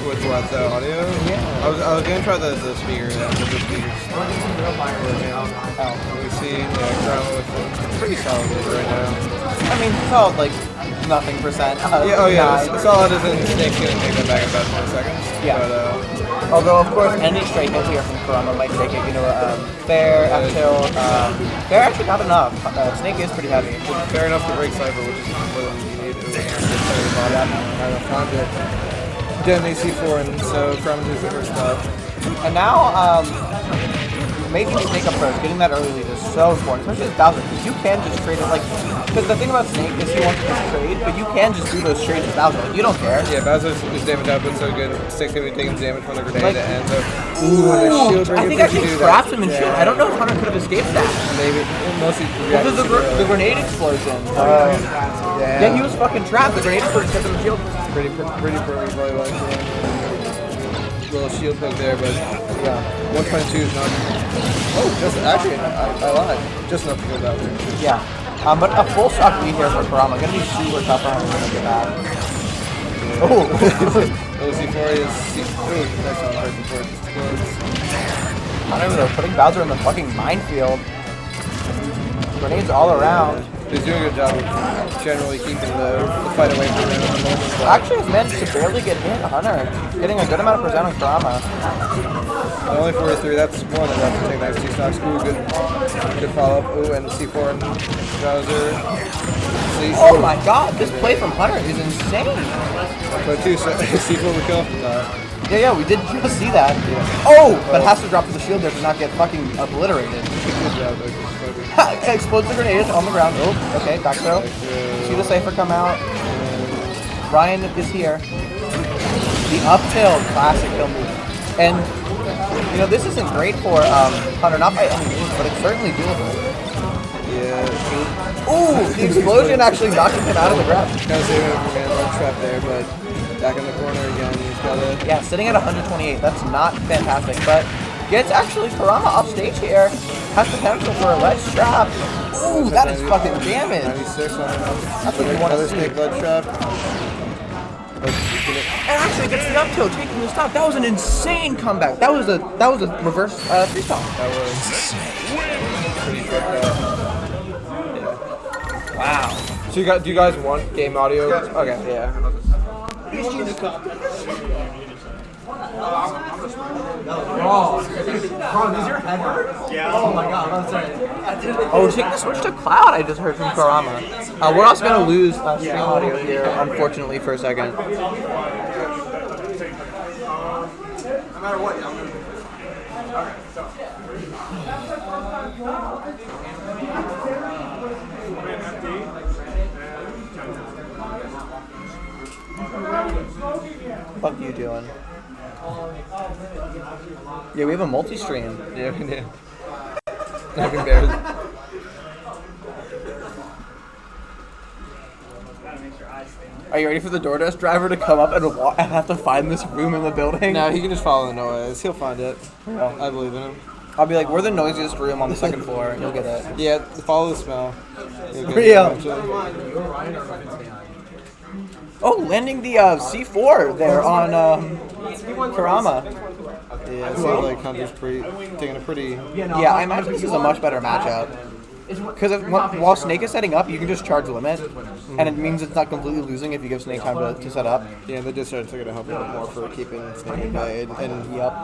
With what, the audio? Yeah. I was gonna try the speaker, the speakers. We see, Karama with pretty solid right now. I mean, solid like nothing percent. Solid as in Snake's gonna take that back in about 10 seconds. Yeah. But, although, of course, any straight hit here from Karama might take it. Fair, up tilt. Fair actually not enough. Snake is pretty heavy. fair enough to break Cypher, which is more than you need. Not enough time to get an AC4, and so Karama takes the first stop. And now, making Snake up first, getting that early lead is so important, especially with Bowser, because you can just trade it, because the thing about Snake is he wants to just trade, but you can just do those trades with Bowser, you don't care. Yeah, Bowser's damage output so good. Snake's gonna be taking damage from the grenade Like, and so. Ooh, and the shield breaker. I think actually traps him in shield. I don't know if Hunter could have escaped that. Maybe. Mostly Because the grenade explosion. Yeah, he was fucking trapped. The grenade explosion kept him in shield. Pretty pro, probably like little shield poke there, but yeah, 1.2 is not. Oh, just actually, I lied. Just enough to go that way. Yeah, but a full stock lead here for Karama. Gonna be super tough for him to get that. Oh, OC4 is. Ooh, that's not hard before it explodes. I don't know. Putting Bowser in the fucking minefield. Grenades all around. He's doing a good job of generally keeping the fight away from him. Actually, has managed to barely get hit Hunter. Getting a good amount of percent on Kurama. Only 43, that's more than enough to take those 2 stocks. Ooh, good follow-up. Ooh, and C4 and Bowser. Oh my god, this play from Hunter is insane. But 2 C4 would kill. Yeah, we did just see that. Yeah. Oh, but has to drop to the shield there to not get fucking obliterated. Explodes the grenade on the ground. Oh, okay, back throw. See the Cypher come out. Ryan is here. The up tilt, classic kill move. And, you know, this isn't great for Hunter, not by any means, but it's certainly doable. Yeah. Ooh, the explosion actually knocking him out of the ground. Kind of saving him from getting a trap there, but back in the corner again. He's got it. Yeah, sitting at 128. That's not fantastic, but gets actually Kurama off stage here. Has potential for a ledge trap. Ooh, that is fucking damage. 96 on him. That's what you want to Another see. snake ledge trap. And actually gets the up tilt, taking the stock. That was an insane comeback. That was a reverse freestyle. That was pretty quick. Wow. So do you guys want game audio? Okay. Yeah. Bro, does your head hurt? Yeah. Oh my god, I'm sorry. Oh, we're taking the switch to Cloud, I just heard from Kurama. We're also going to lose stream audio here, unfortunately, for a second. No matter what, I'm gonna. Okay, so. What are you doing? Yeah, we have a multi-stream. Yeah, we do. I'm embarrassed. Are you ready for the DoorDash driver to come up and have to find this room in the building? No, he can just follow the noise. He'll find it. Yeah. I believe in him. I'll be like, we're the noisiest room on the second floor, and you'll get it. Yeah, follow the smell. Yeah. Oh, landing the C4 there on Kurama. Yeah, it seems like Hunter's taking a pretty... Yeah, I imagine this is a much better matchup. Because while Snake is setting up, you can just charge limit, and it means it's not completely losing if you give Snake time to set up. Yeah, the discharge are going to help a bit more for keeping Snake at bay, and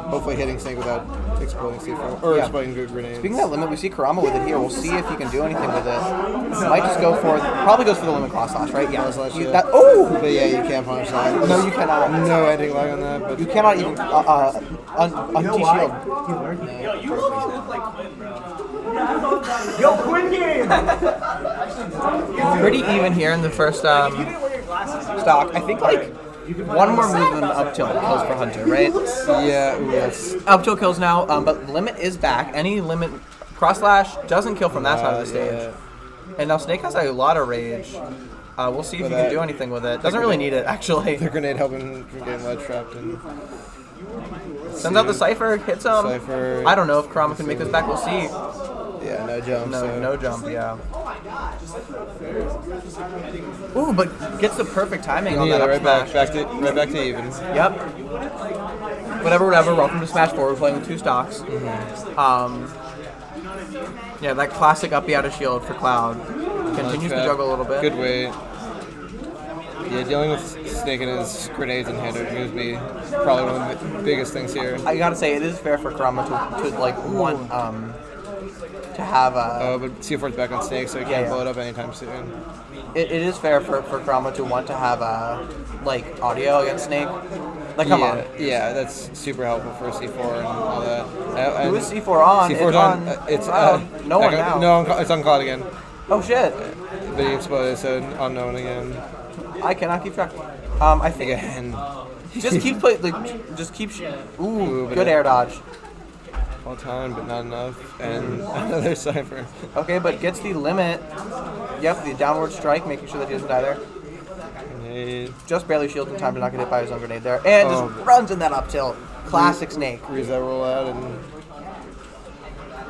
hopefully hitting Snake without exploding C4, or exploding good grenades. Speaking of that limit, we see Kurama with it here. We'll see if he can do anything with it. Might just go for, probably goes for the limit cross slash, right? Yeah. Oh! But yeah, you can't punish that. No, you cannot. No ending lag on that. But you cannot even T-shield. Yo, you look like Quinn, bro. Yo, Quinn game! Pretty even here in the first stock. I think like one more move than up tilt kills for Hunter, right? Yeah, yes. Up tilt kills now, but limit is back. Any limit cross slash doesn't kill from that side of the stage. Yeah. And now Snake has a lot of rage. We'll see if he can do anything with it. Doesn't really need it, actually. The grenade helping from getting ledge trapped. And sends out the Cypher, hits him. Cypher. I don't know if Kurama can make this back. We'll see. Yeah, no jump. No jump, yeah. Ooh, but gets the perfect timing on that up smash. Right back to even. Yep. Whatever. Welcome to Smash 4. We're playing with 2 stocks. Yeah, that classic up out of shield for Cloud. Continues to juggle a little bit. Good weight. Yeah, dealing with Snake and his grenades and hinder is going to be probably one of the biggest things here. I gotta say, it is fair for Kurama to like want to have a... Oh, but C4's back on Snake, so he can't blow it up anytime soon. It is fair for Kurama to want to have like audio against Snake. Like, come on. Yeah, that's super helpful for C4 and all that. Who is C4 on? C4's on. It's no one now. No, it's on Cloud again. Oh shit! But he exploded, so unknown again. I cannot keep track. I think again. Just keep Ooh, good air dodge. Well timed, but not enough. And another Cypher. Okay, but gets the limit. Yep, the downward strike, making sure that he doesn't die there. Grenade. Just barely shields in time to not get hit by his own grenade there. And just runs in that up tilt. Classic Snake. Reset roll out, and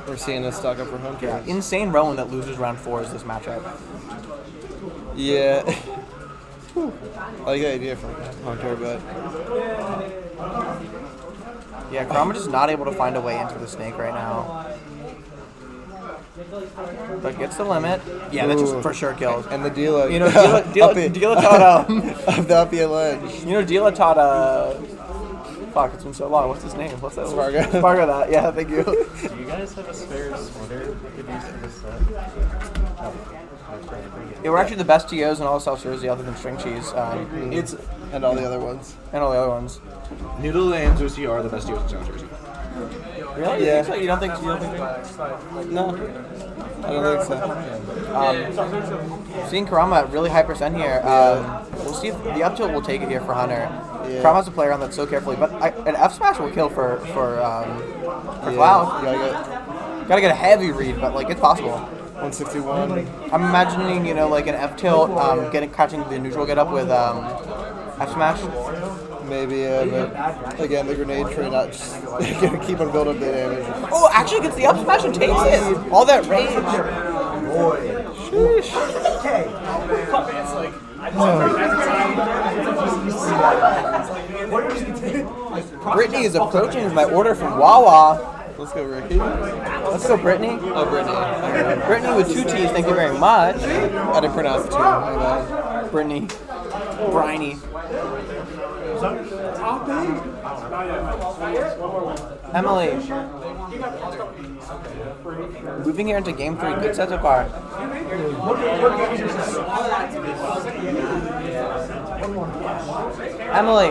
we're seeing a stock up for Hunter. Yeah, insane Rowan that loses round 4 is this matchup. Yeah. I like the idea from Hunter, but... Yeah, Kurama just not able to find a way into the Snake right now. But gets the limit. Yeah, that just for sure kills. And the Dila. You know, Dila taught of the uppy ledge. You know, Dila taught fuck, it's been so long. What's his name? What's that? Spargo. Spargo that. Yeah, thank you. Do you guys have a spare sweater you could use for this set? Yeah, we're actually the best TOs in all of South Jersey other than String Cheese. And all the other ones. And all the other ones. Noodle and Zuzi are the best deals in South Jersey. Really? Yeah. So? You don't think? No. I don't think so. Seeing Kurama at really high percent here, we'll see if the up tilt will take it here for Hunter. Yeah. Kurama's a player on that so carefully, but an F smash will kill for Cloud. You Gotta get a heavy read, but like it's possible. 161. I'm imagining, you know, like an F tilt, catching the neutral get up with F smash. Maybe, but again, the grenade tree not just gonna keep on building up the damage. Oh, actually gets the up smash and takes it. All that rage. Sheesh. Brittany is approaching with my order from Wawa. Let's go, Ricky. Let's go, Brittany. Oh, Brittany. Brittany with 2 T's, thank you very much. I didn't pronounce the 2. My bad. Brittany. Briny. Emily. Moving here into game 3. Good set so far. Emily.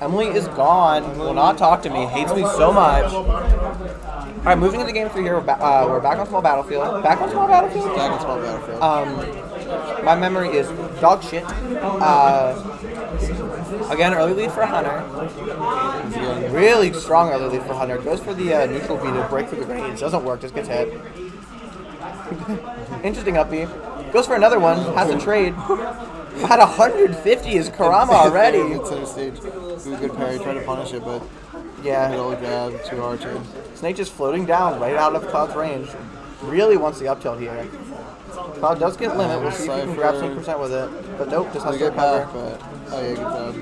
Emily is gone. Will not talk to me. Hates me so much. Alright, moving into game 3 here. We're back on Small Battlefield. Back on Small Battlefield? Back on Small Battlefield. My memory is dog shit. Again, early lead for Hunter. Really strong early lead for Hunter. Goes for the neutral B to break through the grenades. Doesn't work, just gets hit. Interesting up B. Goes for another one. Has a trade. At 150 is Kurama already. Good center stage. Do a good parry. Try to punish it, but yeah. Middle grab too hard too. Snake just floating down right out of Cloud's range. Really wants the up tilt here. Cloud does get limit. We'll see if he can grab some percent with it. But nope, just has to recover. But good job.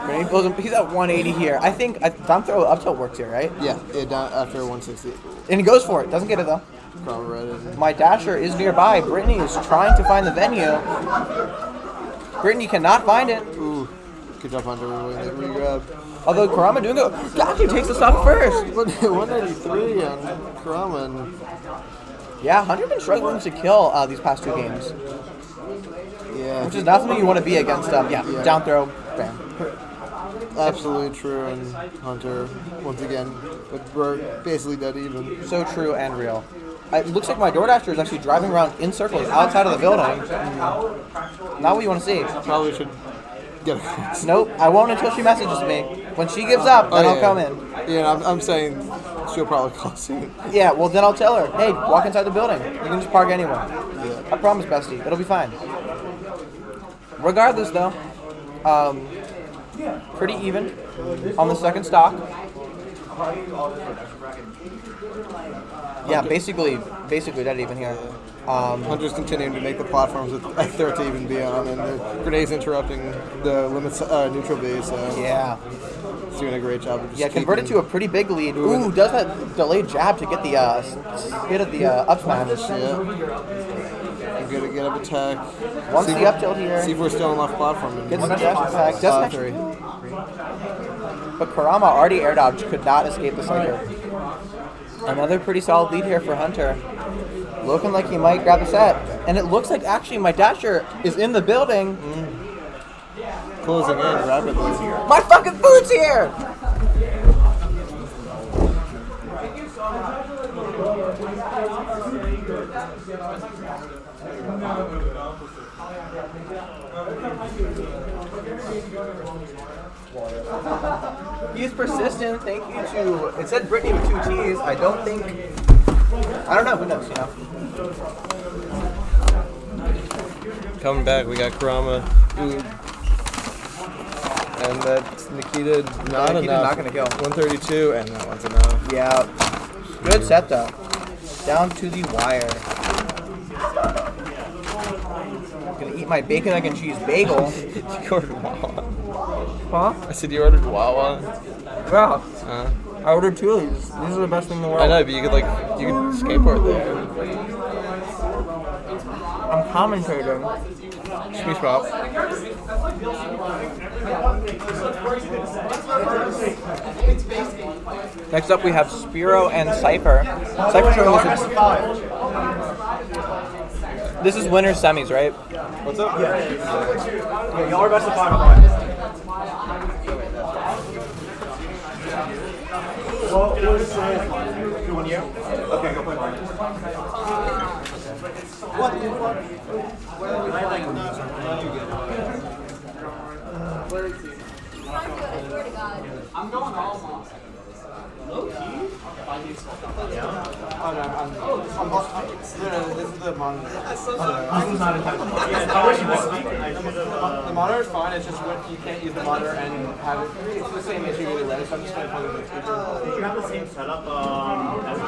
Grenade blows him. He's at 180 here. I think down throw up tilt works here, right? Yeah, down after 160. And he goes for it. Doesn't get it though. My dasher is nearby. Brittany is trying to find the venue. Brittany cannot find it. Ooh, good job, Hunter. Re-grab. Although Kurama doing it, actually takes the stock first. 193 on Kurama. And yeah, Hunter's been struggling to kill these past 2 games. Yeah. Which is not something you want to be against. Down throw, bam. Absolutely true, and Hunter, once again, but we're basically dead even. So true and real. It looks like my DoorDasher is actually driving around in circles outside of the building. Not what you want to see. Probably should get a Nope, I won't until she messages me. When she gives up, then I'll come in. Yeah, I'm saying she'll probably call soon. Yeah, well then I'll tell her, hey, walk inside the building. You can just park anywhere. Yeah. I promise, bestie. It'll be fine. Regardless, though, pretty even on the second stock. Yeah, basically dead even here. Hunter's continuing to make the platforms with a third to even be on, and the grenades interrupting the limits neutral B. So yeah, he's doing a great job of just converted to a pretty big lead. Ooh, does that delayed jab to get the hit of the up smash. Yeah. Good to get up attack. Once the up tilt here. See if we're still on left platform. Gets the dash attack. Doesn't actually. But Kurama already air dodged, could not escape the cypher. Another pretty solid lead here for Hunter. Looking like he might grab the set. And it looks like actually my dasher is in the building. Closing in rapidly. My fucking food's here! He's persistent. Thank you to. It said Brittany with 2 T's. I don't know. Who knows? You know. Coming back, we got Kurama. And that's Nikita. Not Nikita's enough. not gonna kill. 132, and that one's enough. Yeah. Good set though. Down to the wire. Gonna eat my bacon, egg, and cheese bagel. You ordered Wawa. Huh? I said you ordered Wawa. Well, I ordered 2 of these. These are the best thing in the world. I know, but you could skateboard there. I'm commentating. Speech Pop. Next up, we have Spiro and Cypher. Cypher showing us. This is winner semis, right? What's up? Yeah, y'all are best of 5. Well, we'll just say who won you? Okay, go play mine. What the fuck? I'm going all moss. This is the monitor. This was not intentional. The monitor is fine. It's just when you can't use the monitor and have it. It's the same issue either way. So I'm just going to plug it in the speaker. Did you have the same setup as the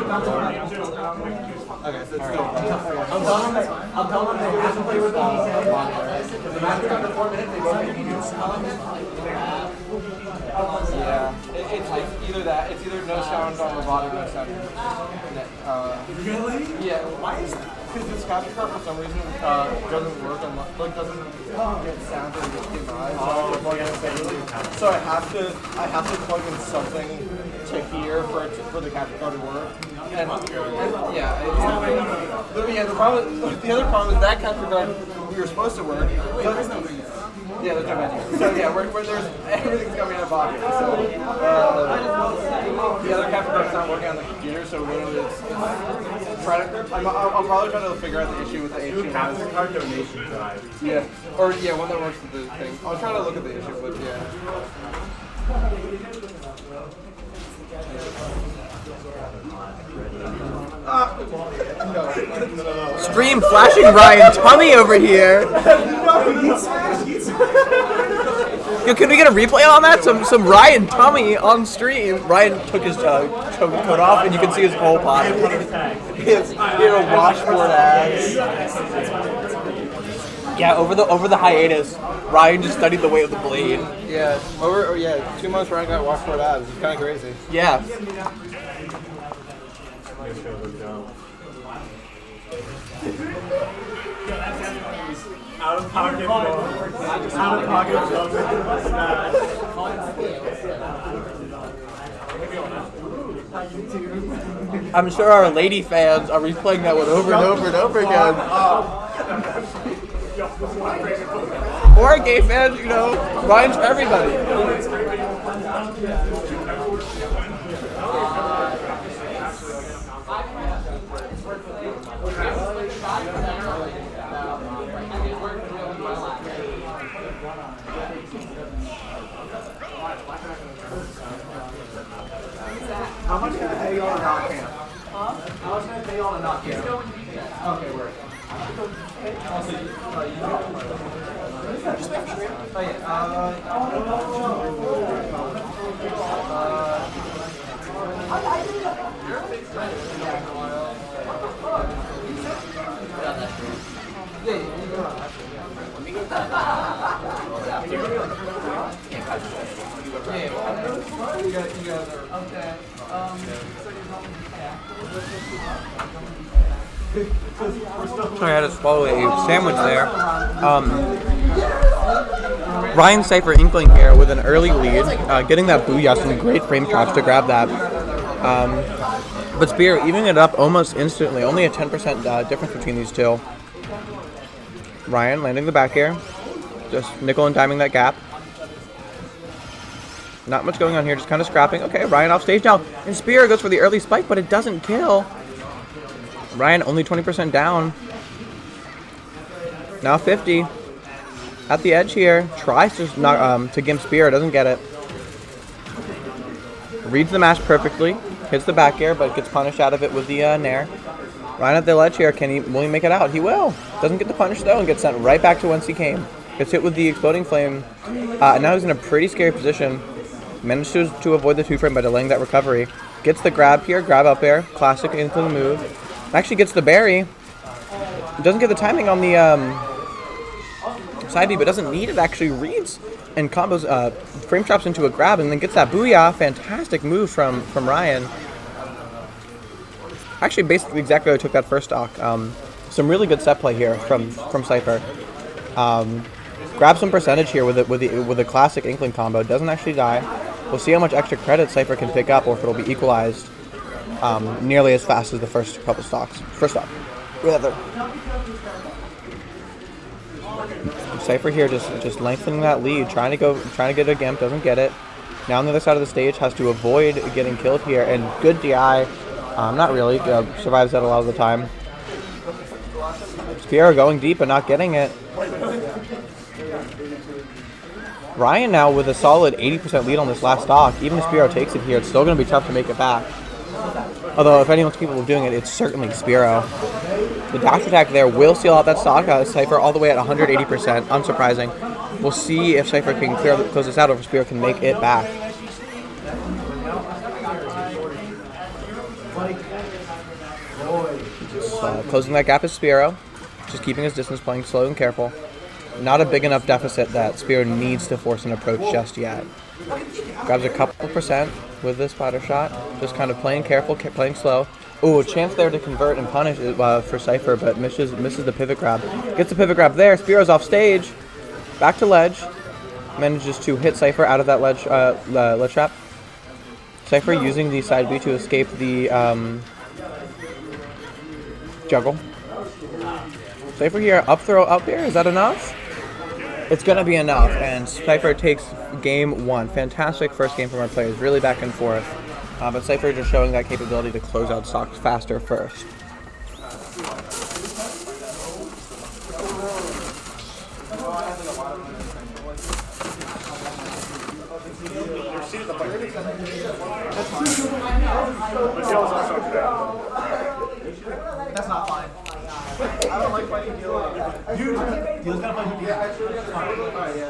Okay, so it's still. I'm telling them they have to play with the monitor. Because the match got to 4 minutes, they both need to Yeah, it's either that. It's either no sound on robotic or no sound. Really? Yeah. Why is that? Because this capture card for some reason doesn't work on doesn't get sound or get HDMI. So I have to plug in something to here for the capture card to work. And yeah, the other problem is that capture card we were supposed to work. Yeah, there's no menu. So yeah, there's everything's coming out of pocket. So the other capture card's not working on the computer, so literally I'll probably try to figure out the issue with the HDMI. capture card donation drive? Yeah, or yeah, one that works with the thing. I'll try to look at the issue, but yeah. Stream flashing Ryan Tummy over here. Yo, can we get a replay on that? Some Ryan Tummy on stream. Ryan took his coat off, and you can see his whole body. His washboard ass. Yeah, over the hiatus, Ryan just studied the weight of the blade. Yeah, 2 months Ryan got washboard abs. It's kind of crazy. Yeah. Out of pocket I'm sure our lady fans are replaying that one over and over and over again. Or our gay fans, Ryan's for everybody. How much can I pay you on a knock camp? Huh? How much can I pay you on a knock camp? Okay, word. Sorry, I had to swallow a sandwich there. Ryan Cypher Inkling here with an early lead, getting that booyah, some great frame traps to grab that. But Spear evening it up almost instantly, only a 10% difference between these two. Ryan landing the back air, just nickel and diming that gap. Not much going on here, just kind of scrapping. Okay, Ryan off stage now, and Spear goes for the early spike, but it doesn't kill. Ryan only 20% down. Now 50. At the edge here, tries to gimp Spear, doesn't get it. Reads the mash perfectly, hits the back air, but gets punished out of it with the nair. Ryan at the ledge here, will he make it out? He will. Doesn't get the punish though, and gets sent right back to whence he came. Gets hit with the exploding flame. And now he's in a pretty scary position. Managed to avoid the 2-frame by delaying that recovery. Gets the grab here, grab up air, classic into the move. Actually gets the berry. Doesn't get the timing on the side B, but doesn't need it. Actually reads and combos, frame traps into a grab, and then gets that booyah. Fantastic move from Ryan. Actually, basically exactly how I took that first stock. Some really good set play here from Cypher. Grab some percentage here with a classic Inkling combo. Doesn't actually die. We'll see how much extra credit Cypher can pick up, or if it'll be equalized nearly as fast as the first couple stocks. First stock, rather. Cypher here just lengthening that lead, trying to get a Gimp, doesn't get it. Now on the other side of the stage, has to avoid getting killed here, and good DI. Not really, survives that a lot of the time. Spiro going deep and not getting it. Ryan now with a solid 80% lead on this last stock. Even if Spiro takes it here, it's still going to be tough to make it back. Although if anyone's capable of doing it, it's certainly Spiro. The dash attack there will seal out that stock. Cypher all the way at 180%, unsurprising. We'll see if Cypher can close this out, or if Spiro can make it back. Closing that gap is Spiro. Just keeping his distance, playing slow and careful. Not a big enough deficit that Spiro needs to force an approach just yet. Grabs a couple percent with this splatter shot. Just kind of playing careful, playing slow. Ooh, a chance there to convert and punish for Cypher, but misses the pivot grab. Gets the pivot grab there. Spiro's off stage. Back to ledge. Manages to hit Cypher out of that ledge trap. Cypher using the side B to escape the juggle. Cypher here, up throw up here. Is that enough? It's going to be enough, and Cypher takes game one. Fantastic first game from our players, really back and forth. But Cypher just showing that capability to close out stocks faster first. That's not fine. I don't like fighting Deal. Dude, Deal's gonna fight Deal.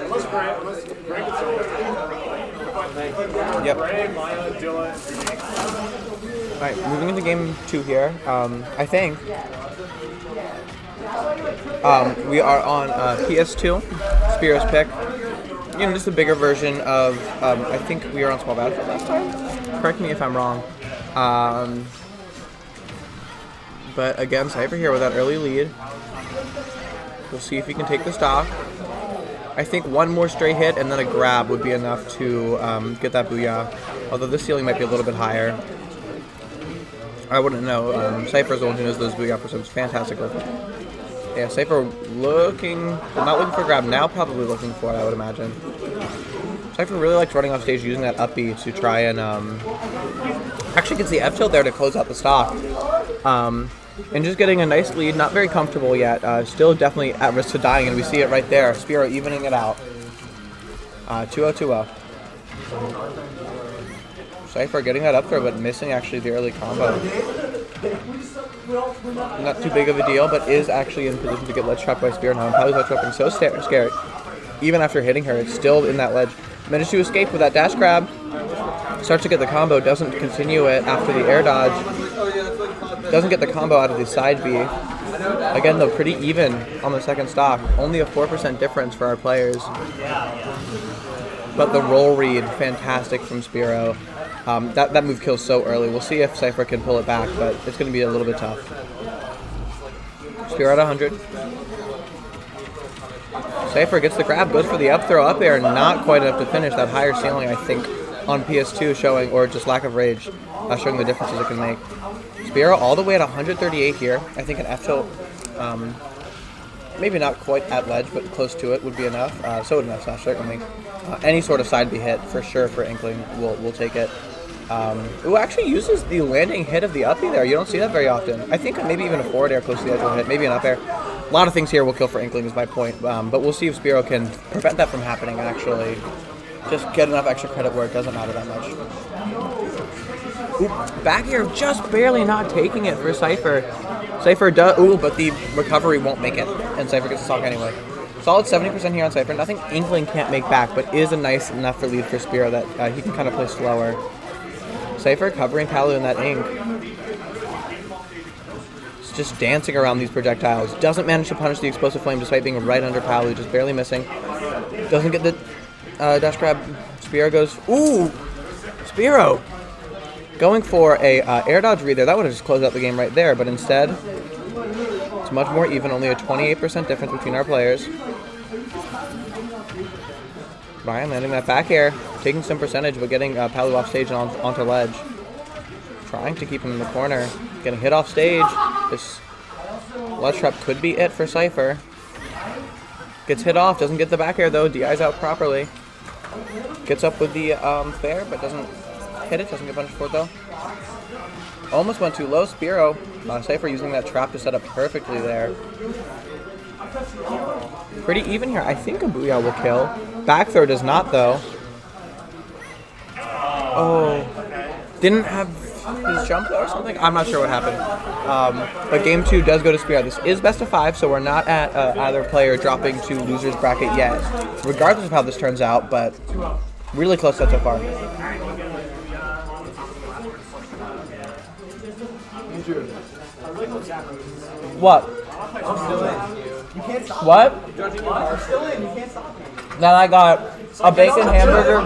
Let's break it so. Yep. Ray, Maya, Dylan. Alright, moving into game two here. I think we are on PS2, Spiro's pick. You know, just a bigger version of, I think we were on Small Battlefield last time. Correct me if I'm wrong. But again, Cypher here with that early lead. We'll see if he can take the stock. I think one more straight hit and then a grab would be enough to get that booyah. Although this ceiling might be a little bit higher. I wouldn't know. Cypher's the one who knows those booyah percents. Fantastic work. Yeah, Cypher not looking for a grab now, probably looking for it, I would imagine. Cypher really likes running off stage using that up B to try and actually gets the F tilt there to close out the stock. And just getting a nice lead, not very comfortable yet. Still definitely at risk to dying, and we see it right there. Spiro evening it out. 2-0-2-0. Cypher getting that up throw, but missing actually the early combo. Not too big of a deal, but is actually in position to get ledge trapped by Spiro now. And Pally's ledge trapping so scary. Even after hitting her, it's still in that ledge. Managed to escape with that dash grab. Starts to get the combo, doesn't continue it after the air dodge. Doesn't get the combo out of the side B. Again, though, pretty even on the second stock. Only a 4% difference for our players. But the roll read, fantastic from Spiro. That move kills so early. We'll see if Cypher can pull it back, but it's going to be a little bit tough. Spiro at 100. Cypher gets the grab, goes for the up throw up air, not quite enough to finish. That higher ceiling, I think, on PS2 showing, or just lack of rage, showing the differences it can make. Spiro all the way at 138 here. I think an F tilt, maybe not quite at ledge, but close to it would be enough. So would enough Smash, certainly. Any sort of side B hit, for sure, for Inkling, we'll take it. Who actually uses the landing hit of the up B there. You don't see that very often. I think maybe even a forward air close to the edge will hit, maybe an up air. A lot of things here will kill for Inkling is my point, but we'll see if Spiro can prevent that from happening, actually. Just get enough extra credit where it doesn't matter that much. Oop, back here, just barely not taking it for Cypher. Cypher does, but the recovery won't make it, and Cypher gets the stock anyway. Solid 70% here on Cypher. Nothing Inkling can't make back, but is a nice enough lead for Spiro that he can kind of play slower. Cypher covering Palu in that ink. just dancing around these projectiles. Doesn't manage to punish the explosive flame despite being right under Palu, just barely missing. Doesn't get the dash grab. Spiro goes, ooh! Spiro! Going for a air dodge read there. That would have just closed out the game right there, but instead, it's much more even, only a 28% difference between our players. Ryan landing that back air, taking some percentage, but getting Palu off stage and onto ledge. Trying to keep him in the corner. Getting hit off stage. This ledge trap could be it for Cypher. Gets hit off, doesn't get the back air though, DI's out properly. Gets up with the fair, but doesn't hit it, doesn't get punished for it though. Almost went too low, Spiro. Cypher using that trap to set up perfectly there. Pretty even here. I think a Booyah will kill. Back throw does not though. Oh. Didn't have his jump though or something? I'm not sure what happened. But game 2 does go to Spiro. This is best of 5, so we're not at either player dropping to loser's bracket yet. Regardless of how this turns out, but really close set so far. What? What? Then I got a bacon hamburger.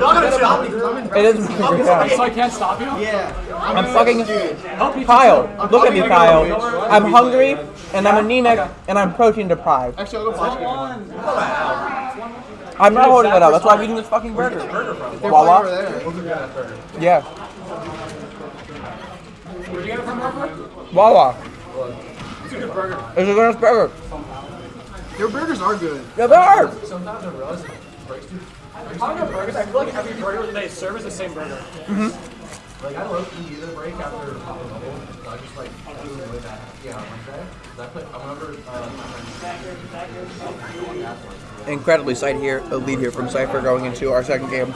It is yeah. So I can't stop you? Yeah. I'm fucking Kyle. Look at me, Kyle. I'm hungry and I'm anemic and I'm protein deprived. Actually, I'll go flash I'm not holding it up. That's why I'm eating this fucking burger. Wawa. Yeah. Where'd you get it from, Harper? Wawa. It's a good burger. It's a nice burger. Their burgers are good. Yeah, they are. Sometimes I realize it breaks too. Talking about burgers, I feel like every burger that they serve is the same burger. Like, I love to eat a break after popping bubble. I just like do it way back. Yeah, on Wednesday. I remember Incredibly a lead here from Cypher going into our second game.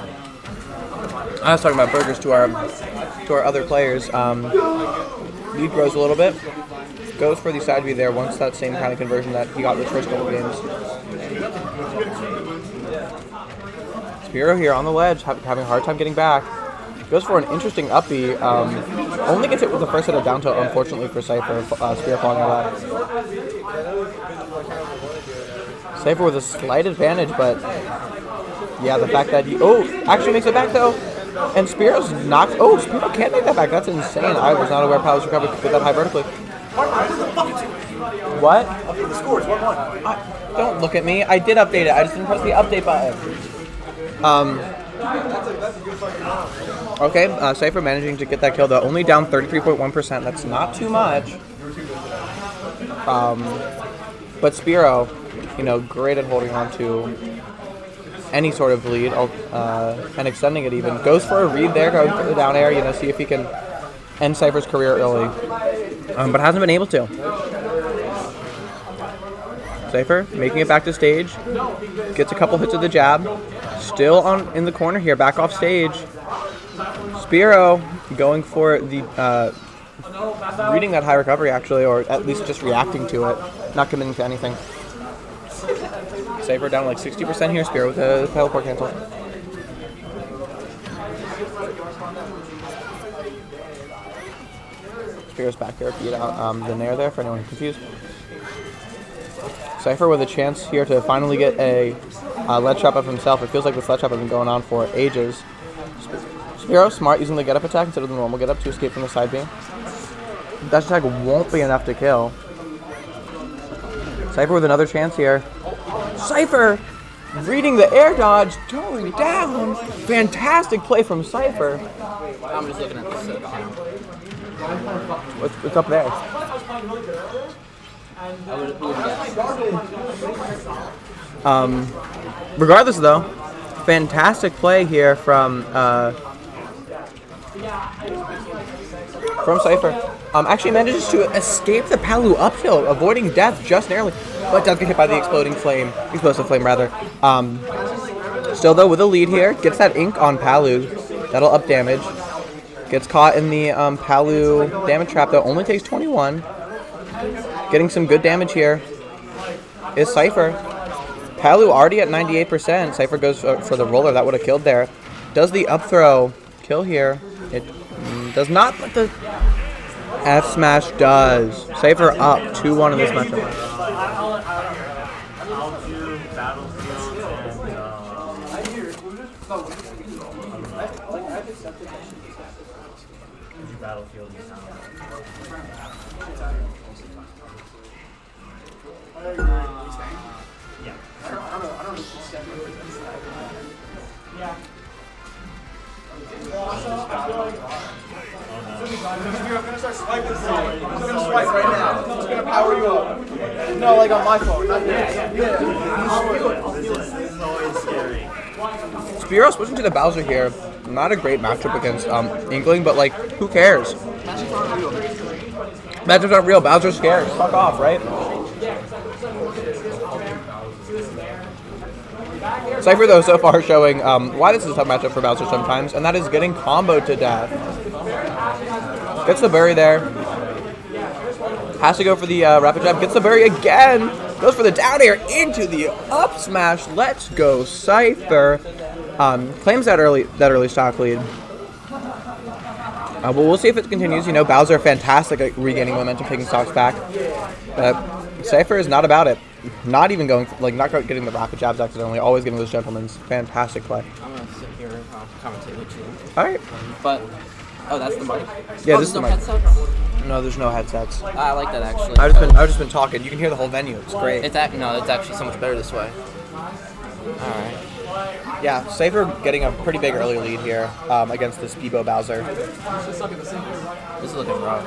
I was talking about burgers to our other players. Lead grows a little bit. Goes for the side B there once that same kind of conversion that he got the first couple games. Spiro here on the ledge, having a hard time getting back. Goes for an interesting up B. Only gets it with the first hit of down tilt, unfortunately for Cypher. Spiro falling out of that. Cypher with a slight advantage, but yeah, the fact that he actually makes it back though. And Spiro's knocked. Oh, Spiro can't make that back. That's insane. I was not aware Palu's recovery could get that high vertically. What? The score is 1-1. Don't look at me. I did update it. I just didn't press the update button. Okay, Cypher managing to get that kill though. Only down 33.1%. That's not too much. But Spiro, great at holding on to any sort of lead and extending it even. Goes for a read there, going for the down air, see if he can end Cypher's career early. But hasn't been able to. Cypher making it back to stage. Gets a couple hits of the jab. Still in the corner here, back off stage. Spiro going for the reading that high recovery actually, or at least just reacting to it, not committing to anything. Cypher down like 60% here. Spiro with the teleport cancel. Spiro's back there, beat out the Nair there for anyone confused. Cypher with a chance here to finally get a ledge trap of himself. It feels like this ledge trap has been going on for ages. Spiro smart using the get up attack instead of the normal get up to escape from the side beam. Dash attack won't be enough to kill. Cypher with another chance here. Cypher reading the air dodge, going down. Fantastic play from Cypher. I'm just looking at this account. What's up there? Regardless though, fantastic play here from Cypher. Actually manages to escape the Palu uphill, avoiding death just narrowly, but does get hit by the explosive flame rather. Still though with a lead here, gets that ink on Palu, that'll up damage. Gets caught in the Palu damage trap though, only takes 21. Getting some good damage here is Cypher. Palu already at 98%. Cypher goes for the roller. That would have killed there. Does the up throw kill here? It does not, but the F smash does. Cypher up 2-1 in this matchup. I'll do Battlefield and Battlefield and I'm gonna start swiping for you. I'm gonna swipe right now. It's gonna power you up. No, like on my phone, not yours. This is always scary. Spiro switching to the Bowser here. Not a great matchup against Inkling, but like, who cares? Matchups aren't real. Bowser's scared. Fuck off, right? Cypher, though, so far showing why this is a tough matchup for Bowser sometimes, and that is getting comboed to death. Gets the bury there. Has to go for the rapid jab. Gets the bury again. Goes for the down air into the up smash. Let's go, Cypher. Claims that early stock lead. But we'll see if it continues. You know, Bowser fantastic at regaining momentum, taking stocks back. But Cypher is not about it. Not even going, not getting the rapid jabs accidentally. Always getting those gentlemen's. Fantastic play. I'm gonna sit here and commentate with you. All right. But that's the mic. Yeah, this is the mic. Headsets? No, there's no headsets. I like that actually. I've just been talking. You can hear the whole venue. It's great. It's actually so much better this way. All right. Yeah, Cypher getting a pretty big early lead here against this Speebo Bowser. This is looking rough.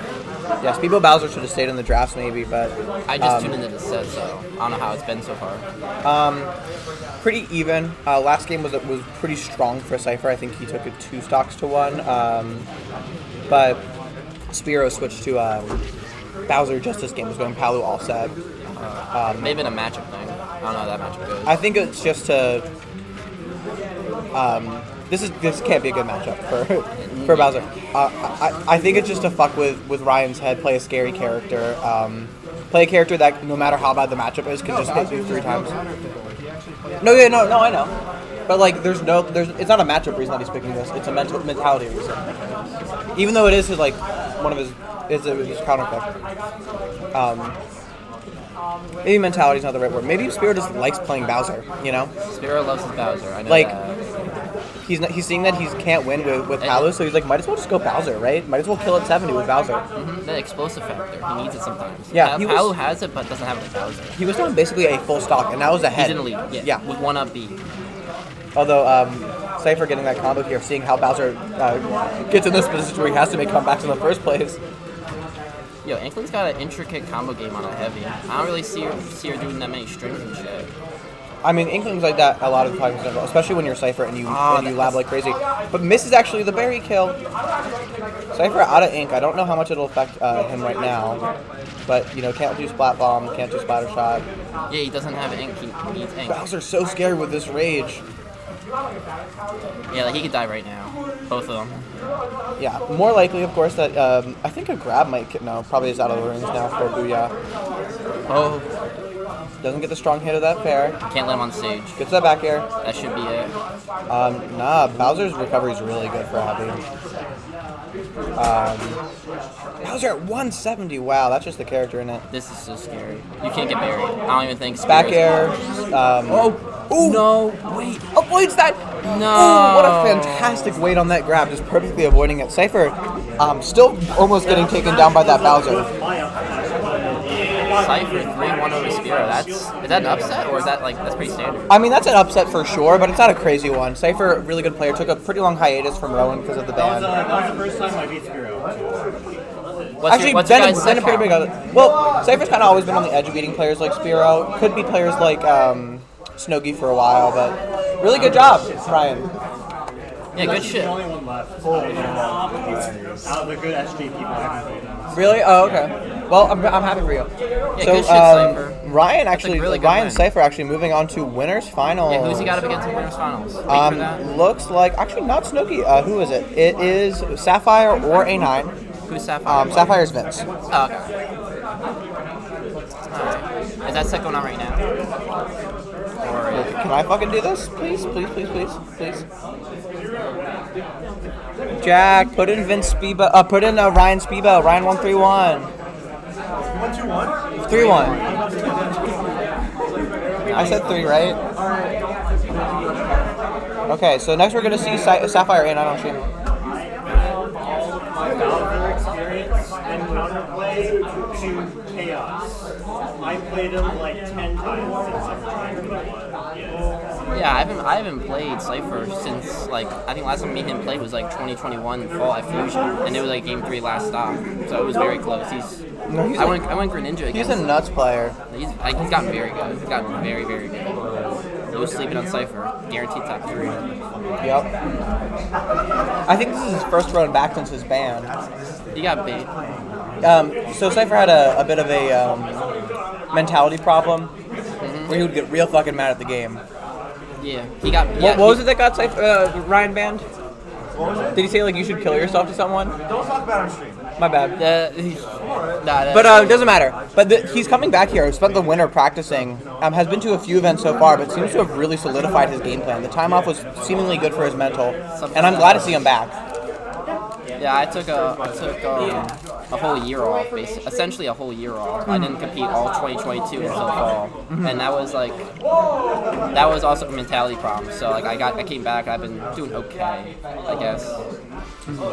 Yeah, Speebo Bowser should have stayed in the drafts maybe, but I just tuned into the set, so I don't know how it's been so far. Pretty even. Last game was pretty strong for Cypher. I think he took it 2 stocks to 1. But Spiro switched to Bowser just this game. Was going Palu all set. Maybe in a matchup thing. I don't know how that matchup goes. I think it's just to. This can't be a good matchup for Bowser. I think it's just to fuck with Ryan's head, play a scary character, play a character that no matter how bad the matchup is can just hit you 3 times. No, I know. But like, it's not a matchup reason that he's picking this. It's a mentality reason. Even though it is his one of his counter pick. Maybe mentality's not the right word. Maybe Spiro just likes playing Bowser. You know. Spiro loves his Bowser. I know that. He's seeing that he can't win with Palu, so he's like, might as well just go Bowser, right? Might as well kill at 70 with Bowser. Mm-hmm. The explosive factor, he needs it sometimes. Yeah, Palu has it, but doesn't have it with Bowser. He was doing basically a full stock, and that was ahead. He's in the lead, yeah. With 1 up B. Although, Cypher getting that combo here, seeing how Bowser gets in this position where he has to make comebacks in the first place. Yo, Inkling's got an intricate combo game on a heavy. I don't really see her doing that many strings and shit. I mean, Inkling's like that a lot of the times, especially when you're Cypher and you lab like crazy. But misses actually the berry kill. Cypher out of ink. I don't know how much it'll affect him right now. But, you know, can't do Splat Bomb, can't do Splatter Shot. Yeah, he doesn't have ink. He needs ink. Bowser's so scary with this rage. Yeah, like he could die right now. Both of them. Yeah, more likely, of course, that I think a grab might probably is out of the range now for Booyah. Oh. Doesn't get the strong hit of that fair. Can't let him on stage. Gets that back air. That should be it. Nah, Bowser's recovery is really good for Heavy. Bowser at 170. Wow, that's just the character in it. This is so scary. You can't get buried. I don't even think. Back air. Ooh. No. Wait. Avoids that. No. Ooh, what a fantastic weight on that grab. Just perfectly avoiding it. Cypher still almost getting taken down by that Bowser. Cypher 3-1 over Spiro. Is that an upset or is that that's pretty standard? I mean, that's an upset for sure, but it's not a crazy one. Cypher, really good player, took a pretty long hiatus from Rowan because of the ban. That was the first time I beat Spiro. What's your guys' then a pretty big. Well, Cypher's kind of always been on the edge of beating players like Spiro. Could be players like Snogi for a while, but really good job, Ryan. Yeah, good shit. The only one left. Out of the good SG people I haven't played them. Really? Oh, okay. Well, I'm happy for you. Yeah, So, good shit, Cypher. Ryan actually, really good Ryan win. Cypher actually moving on to winners finals. Yeah, who's he got up against in winners finals? Wait for that. Looks like actually not Snogi. Who is it? It is Sapphire or A9. Who's Sapphire? Sapphire's Vince. Oh, okay. Is that set going on right now? Or Can I fucking do this? Please, please, please, please, please. Jack, put in Vince Spiebel. Put in Ryan Spiebel. Ryan 131. 1-2-1? 3-1. I said 3, right? Okay, so next we're gonna see Sapphire in on stream. My Valkyrie experience and counterplay to Chaos. I played him like 10 times since I'm trying to play. yeah, I haven't played Cypher since like I think last time me and him played was like 2021 Fall at Fusion, and it was like game 3 last stop, so it was very close. I went Greninja against He's a nuts player. He's gotten very good. He's gotten very, very good. No sleeping on Cypher. Guaranteed top 3. Yep. I think this is his first run back since his ban. He got bait. So Cypher had a bit of a mentality problem where he would get real fucking mad at the game. Yeah, he got. What was it that got Ryan banned? Did he say like you should kill yourself to someone? Don't talk about on stream. My bad. But it doesn't matter. But he's coming back here. He spent the winter practicing. Has been to a few events so far, but seems to have really solidified his game plan. The time off was seemingly good for his mental, and I'm glad to see him back. Yeah, I took a whole year off, basically, essentially a whole year off. I didn't compete all 2022 until fall, and that was also a mentality problem. So like I came back, I've been doing okay, I guess.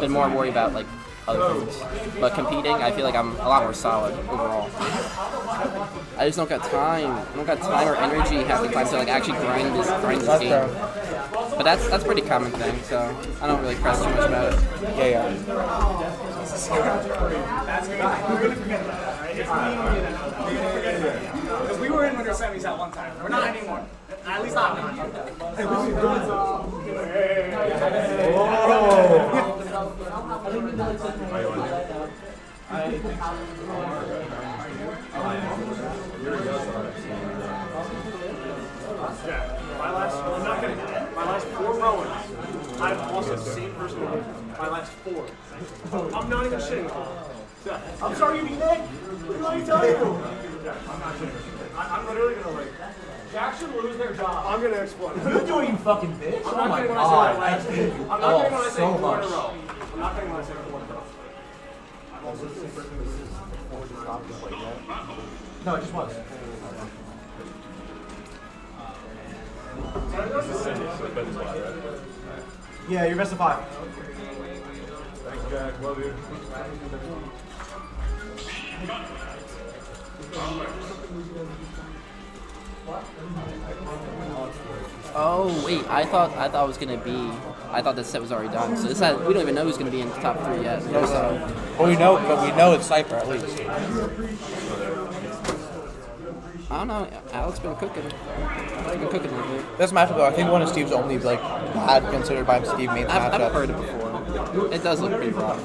Been more worried about like other things, but competing, I feel like I'm a lot more solid overall. I just don't got time. I don't got time or energy half the time to like actually grind this game. But that's a pretty common thing, so I don't really press too much about it. Yeah. Because we were in winter semis at one time. We're not anymore. At least not now. My last 4 rowings, I've lost the same person. My last 4. I'm not even shitting. I'm sorry you beat Nick. What did I tell you? I'm not shitting. I'm literally gonna like. Jack should lose their job. I'm gonna explode. What are you doing, you fucking bitch? I'm not getting when I say my last. I'm not getting when I say 4 in a row. I'm not getting when I say 4 in a row. No, it just was. Yeah, you're best of 5. Thanks, Jack. Love you. Oh wait, I thought it was gonna be. I thought the set was already done. So we don't even know who's gonna be in the top 3 yet. So. Well, we know it's Cypher at least. I don't know. Alex been cooking. This matchup, though, I think one of Steve's only like bad considered by Steve main matchup. I've heard it before. It does look pretty rough.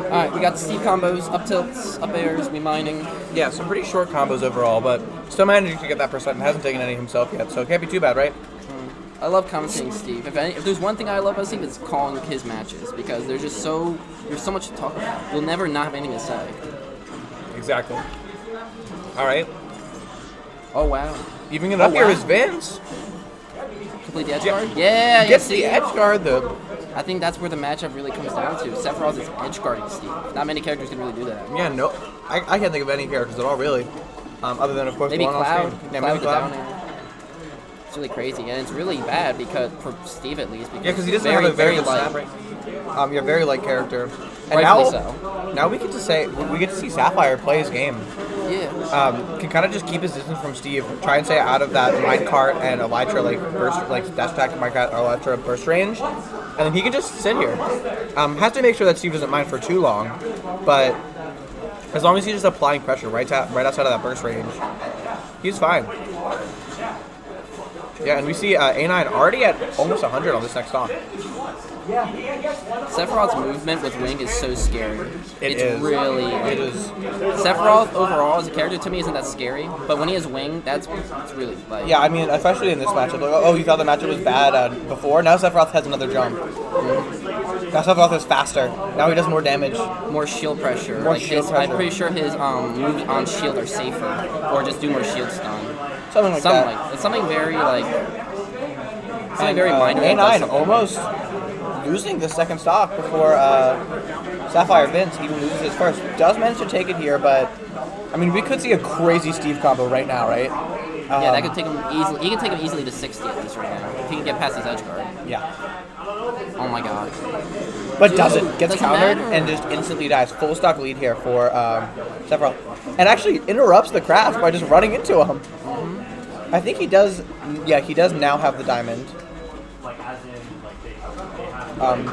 Alright, we got Steve combos, up tilts, up airs, we mining. Yeah, some pretty short combos overall, but still managing to get that percent and hasn't taken any himself yet, so it can't be too bad, right? I love commentating Steve. If there's one thing I love about Steve, it's calling his matches, because there's so much to talk about. We'll never not have anything to say. Exactly. Alright. Oh wow. Evening it up here is Vince. Complete the edge guard? Yeah, Gets the edge guard, though. I think that's where the matchup really comes down to. Sephiroth is edge guarding Steve. Not many characters can really do that. Yeah, no. I can't think of any characters at all, really. Other than, of course, maybe the one Cloud. on screen. Yeah, Cloud maybe down Cloud. air. It's really crazy, and it's really bad because for Steve at least. Yeah, because he doesn't have a very light. Yeah, very light character. And now we get to see Sapphire play his game. Yeah. Can kind of just keep his distance from Steve. Try and stay out of that minecart and Elytra dash attack to minecart or Elytra burst range, and then he can just sit here. Has to make sure that Steve doesn't mine for too long, but as long as he's just applying pressure right outside of that burst range, he's fine. Yeah, and we see A9 already at almost 100 on this next stock. Sephiroth's movement with Wing is so scary. It is. Really. It is. Sephiroth overall as a character to me isn't that scary, but when he has Wing, it's really like. Yeah, I mean, especially in this matchup. Like, oh, you thought the matchup was bad before? Now Sephiroth has another jump. Now Sephiroth is faster. Now he does more damage. More shield pressure. More shield pressure. I'm pretty sure his moves on shield are safer, or just do more shield stun. Something like that. It's something very like. Something very minor. A9 almost losing the second stock before Sapphire Vince even loses his first. Does manage to take it here, but I mean, we could see a crazy Steve combo right now, right? Yeah, that could take him easily. He can take him easily to 60 at least right now if he can get past his edge guard. Yeah. Oh my god. But doesn't. Gets countered matter. and just instantly dies. Full stock lead here for Sephiroth. And actually interrupts the craft by just running into him. I think he does. Yeah, he does now have the diamond.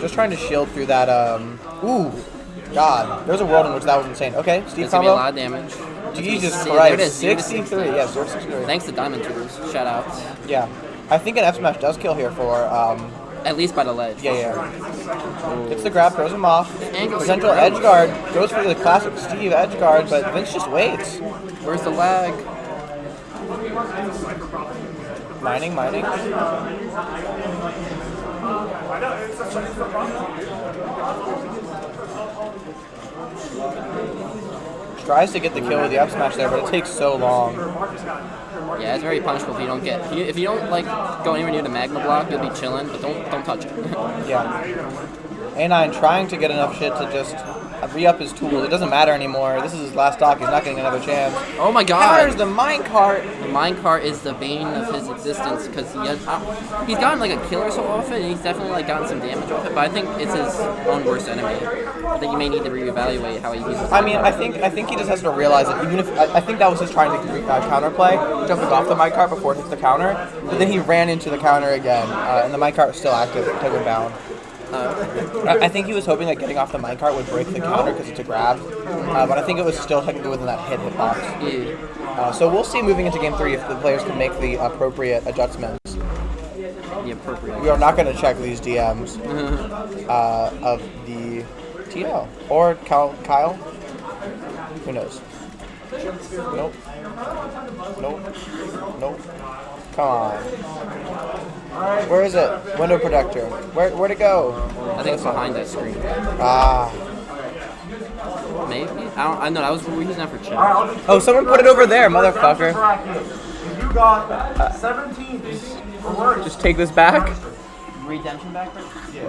Just trying to shield through that. Ooh, God, there's a world in which that was insane. Okay, Steve That's gonna be a combo. lot of damage. Jesus There it Christ, is, 63. Yeah, 63. Thanks to Diamond Tools. Shout outs. Yeah, I think an F smash does kill here for. At least by the ledge. Yeah. Gets the grab, throws him off. Angle Potential super edge guard goes for the classic Steve edge guard, but Vince just waits. Where's the lag? Mining. Tries to get the kill with the up smash there, but it takes so long. Yeah, it's very punishable if you don't get. If you don't like go anywhere near the magma block, you'll be chilling, but don't touch it. Yeah. A9 trying to get enough shit to just re-up his tool. It doesn't matter anymore. This is his last stock. He's not getting another chance. Oh my god! Counters the minecart. The minecart is the bane of his existence because he's gotten like a kill so often, and he's definitely like gotten some damage off it. But I think it's his own worst enemy. I think you may need to reevaluate how he uses. I mean, I think he just has to realize that even if I think that was his trying to counterplay, jumping off the minecart before it hits the counter, but then he ran into the counter again, and the minecart was still active, took him down. I think he was hoping that getting off the minecart would break the counter because it's a grab, but I think it was still technically within that hitbox. Yeah. So we'll see moving into Game 3 if the players can make the appropriate adjustments. The appropriate. We are not going to check these DMs of the Tito or Kyle. Who knows? Nope. Come on. Where is it? Window protector. Where'd it go? I think it's behind that screen. Maybe? I know, that was what we using that for chat. Oh, someone put it over there, motherfucker. You got 17. Just take this back. Redemption back?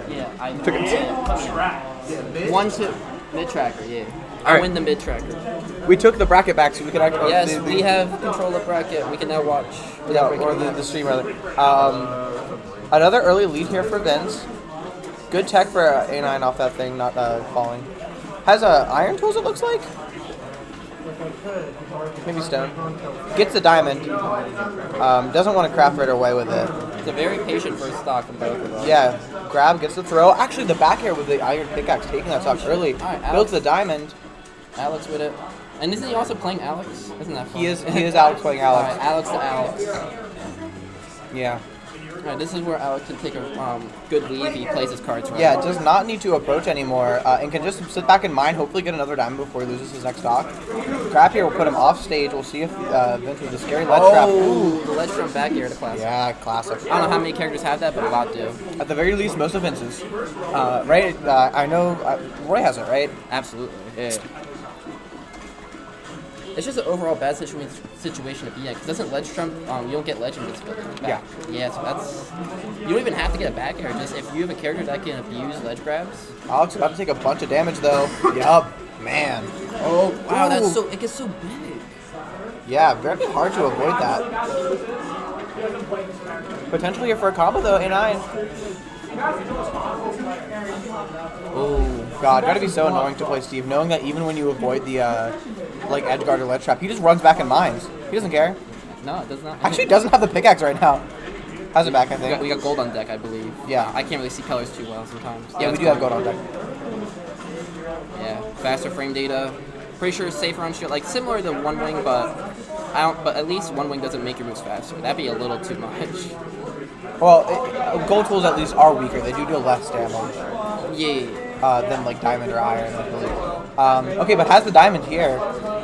Yeah, I Took it. One to mid tracker, yeah. I Alright. win the mid tracker. We took the bracket back so we could actually. Yes, we have control of bracket. We can now watch. Yeah, or the stream rather. Another early lead here for Vince. Good tech for A9 off that thing, not falling. Has iron tools, it looks like. Maybe stone. Gets the diamond. Doesn't want to craft right away with it. It's a very patient first stock from both of them. Yeah, grab, gets the throw. Actually, the back air with the iron pickaxe, taking that stock early. Alright, Builds the diamond. Alex with it. And isn't he also playing Alex? Isn't that fun? He is Alex playing Alex. Alright, Alex to Alex. Yeah. Alright, this is where Alex can take a good lead if he plays his cards right. Yeah, does not need to approach anymore, and can just sit back in mine, hopefully get another diamond before he loses his next stock. Grab here will put him off stage. We'll see if Vince with a scary ledge trap. Ooh, the ledge from back air to classic. Yeah, classic. I don't know how many characters have that, but a lot do. At the very least, most of Vince's. Right? I know Roy has it, right? Absolutely. Yeah. It's just an overall bad situation to be in, because doesn't ledge trump, you don't get ledge invincibility back. Yeah, so that's, you don't even have to get a back air, just if you have a character that can abuse ledge grabs. Alex about to take a bunch of damage though. Yup, man. Oh, wow, Ooh. it gets so big. Yeah, very hard to avoid that. Potentially here for a combo though, A9. Oh, God, gotta be so annoying to play Steve, knowing that even when you avoid the, like, edge guard or ledge trap, he just runs back in mines. He doesn't care. No, it does not. Actually, doesn't have the pickaxe right now. Has it back, I think. We got gold on deck, I believe. Yeah. I can't really see colors too well sometimes. Yeah, we do have gold on deck. Yeah, faster frame data. Pretty sure it's safer on shield. Like, similar to One Wing, but but at least one wing doesn't make your moves faster. That'd be a little too much. Well, gold tools at least are weaker. They do deal less damage. Yeah. Than like diamond or iron, I believe. Okay, but has the diamond here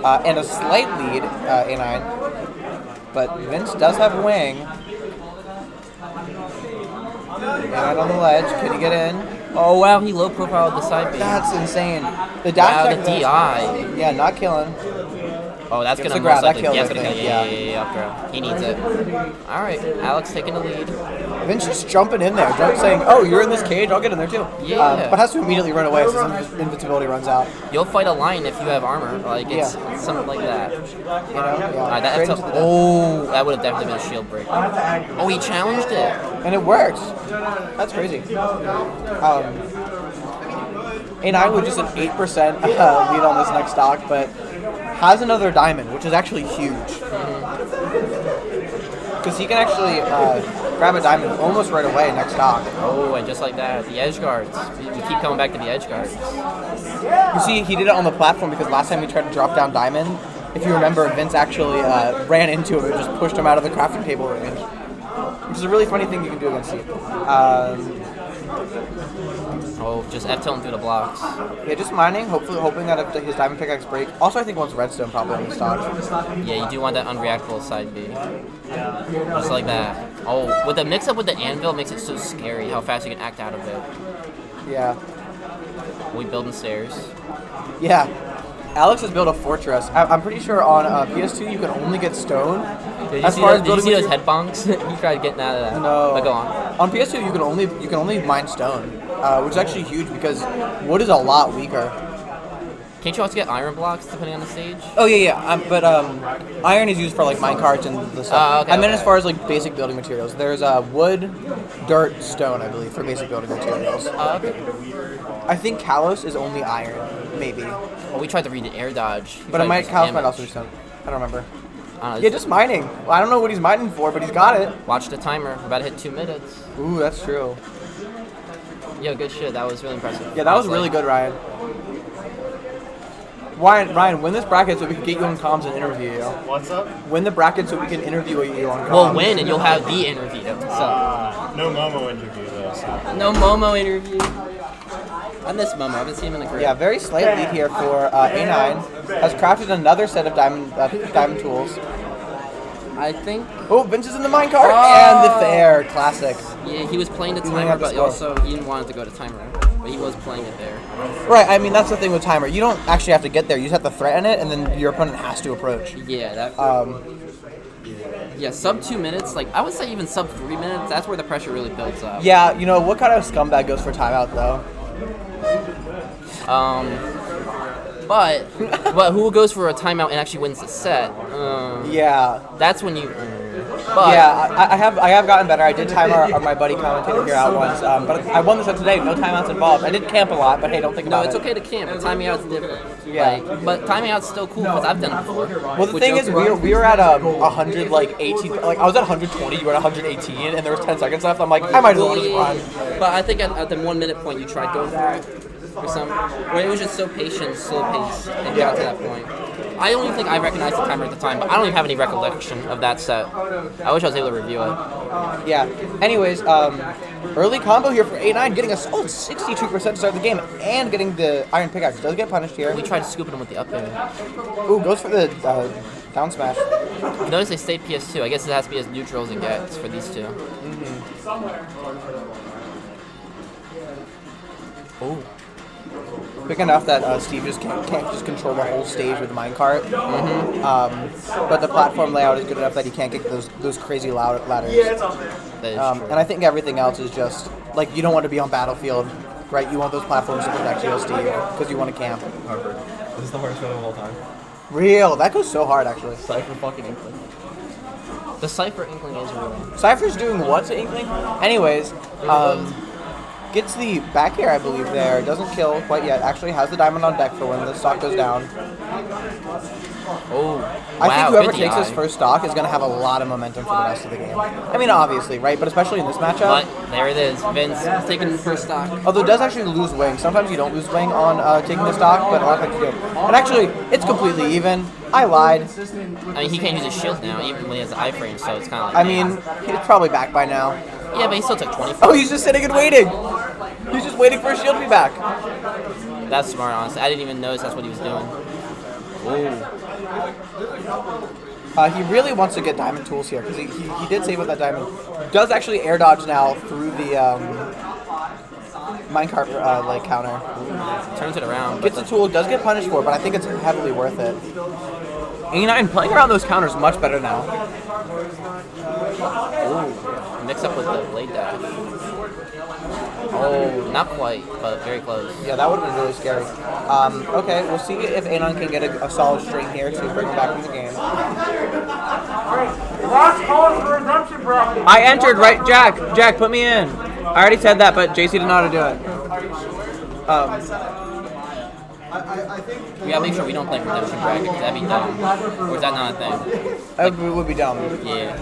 and a slight lead, A9. But Vince does have a wing. A9 on the ledge. Can he get in? Oh wow, he low profiled the side B. That's insane. The dash wow, the DI. Yeah, not killing. Oh, that's Gets gonna the grab. most likely. That kills, Yeah, I it's gonna think. kill. Yeah, up throw. He needs it. All right, Alex taking the lead. Vince just jumping in there, saying, "Oh, you're in this cage. I'll get in there too." Yeah. But has to immediately run away as his invincibility runs out. You'll fight a lion if you have armor. Like it's something like that. You know? Yeah. That Straight into the death. oh, that would have definitely been a shield break. Oh, he challenged it. And it works. That's crazy. A9 with just an 8% lead on this next stock, but has another diamond, which is actually huge. Because he can actually grab a diamond almost right away next stock. Oh, and just like that, the edge guards. We keep coming back to the edge guards. You see, he did it on the platform because last time he tried to drop down diamond, if you remember, Vince actually ran into him and just pushed him out of the crafting table range. Which is a really funny thing you can do against you. Oh, just F-tilting through the blocks. Yeah, just mining, hoping that if his diamond pickaxe break. Also, I think wants redstone probably on the stock. Yeah, you do want that unreactable side B. Just like that. Oh, with the mix-up with the anvil makes it so scary how fast you can act out of it. Yeah. We building stairs. Yeah. Alex has built a fortress. I'm pretty sure on PS2 you can only get stone. Did you see those head bonks? He tried getting out of that. No. But go on. On PS2 you can only mine stone, which is actually huge because wood is a lot weaker. Can't you also get iron blocks depending on the stage? Oh yeah. But iron is used for like mine carts and the stuff. Okay, I meant as far as like basic building materials. There's wood, dirt, stone, I believe, for basic building materials. Okay. I think Kalos is only iron, maybe. Well, we tried to read the air dodge. But Kalos might also be stone. I don't remember. I don't know, Yeah, just mining. Well, I don't know what he's mining for, but he's got it. Watch the timer. We're about to hit 2 minutes. Ooh, that's true. Yo, good shit. That was really impressive. Yeah, that was really good, Ryan. Ryan, win this bracket so we can get you on comms and interview you. What's up? Win the bracket so we can interview you on comms. We'll win and you'll have the interview. So. No Momo interview though. So. No Momo interview. I miss Momo. I haven't seen him in the group. Yeah, very slight lead here for A9. Has crafted another set of diamond tools. I think. Oh, Vince is in the minecart and the fair. Classic. Yeah, he was playing the timer, but also he didn't want it to go to timer. But he was playing it there. Right, I mean, that's the thing with timer. You don't actually have to get there. You just have to threaten it, and then your opponent has to approach. Yeah, that. Yeah, sub 2 minutes. Like, I would say even sub 3 minutes. That's where the pressure really builds up. Yeah, you know, what kind of scumbag goes for timeout, though? But who goes for a timeout and actually wins the set? Yeah. That's when you. But yeah, I have gotten better. I did time my buddy commentator here out once, but I won this one today. No timeouts involved. I did camp a lot, but hey, don't think about it. No, it's okay to camp. But timing out's different. Yeah. But timing out's still cool because I've done it before. Well, the thing is, we were at 100 like 18. Like I was at 120. You were at 118, and there was 10 seconds left. I'm like, I might as well just run. But I think at the 1 minute point, you tried going for it. Or something, where it was just so patient, slow pace, and got to that point. I don't even think I recognized the timer at the time, but I don't even have any recollection of that set. I wish I was able to review it. Yeah. Anyways, early combo here for A9, getting a solid 62% to start the game, and getting the iron pickaxe. Does get punished here. We tried scooping him with the up air. Ooh, goes for the down smash. Notice they stayed PS2. I guess it has to be as neutral as it gets for these two. Oh. Quick enough that Steve just can't just control the whole stage with the minecart. But the platform layout is good enough that he can't get those crazy loud ladders. Yeah, it's up there. And I think everything else is just like you don't want to be on Battlefield, right? You want those platforms to protect you, Steve, because you want to camp. Harvard. This is the hardest one of all time. Real, that goes so hard actually. Cypher fucking Inkling. The Cypher Inkling is real. Cypher's doing what to Inkling? Anyways, gets the back air, I believe, there. Doesn't kill quite yet. Actually has the diamond on deck for when the stock goes down. Oh, I think whoever takes this first stock is going to have a lot of momentum for the rest of the game. I mean, obviously, right? But especially in this matchup. But there it is. Vince taking the first stock. Although it does actually lose wing. Sometimes you don't lose wing on taking the stock, but a lot of times you do. And actually, it's completely even. I lied. I mean, he can't use his shield now, even when he has the iframe, so it's kind of like. I mean, he's probably back by now. Yeah, but he still took 20. Oh, he's just sitting and waiting. He's just waiting for his shield to be back. That's smart, honestly. I didn't even notice that's what he was doing. Ooh. He really wants to get diamond tools here because he did save with that diamond. Does actually air dodge now through the minecart like counter. Turns it around. Gets a tool, does get punished for it, but I think it's heavily worth it. A9 playing around those counters much better now. Ooh. Mix up with the blade dash. Oh, not quite, but very close. Yeah, that would have been really scary. Okay, we'll see if Anon can get a solid string here to bring him back into the game. Last call for redemption bracket. I entered, right? Jack, put me in. I already said that, but JC didn't know how to do it. I think We gotta make sure we don't play redemption bracket, because that'd be dumb. Or is that not a thing? That would be dumb. Yeah.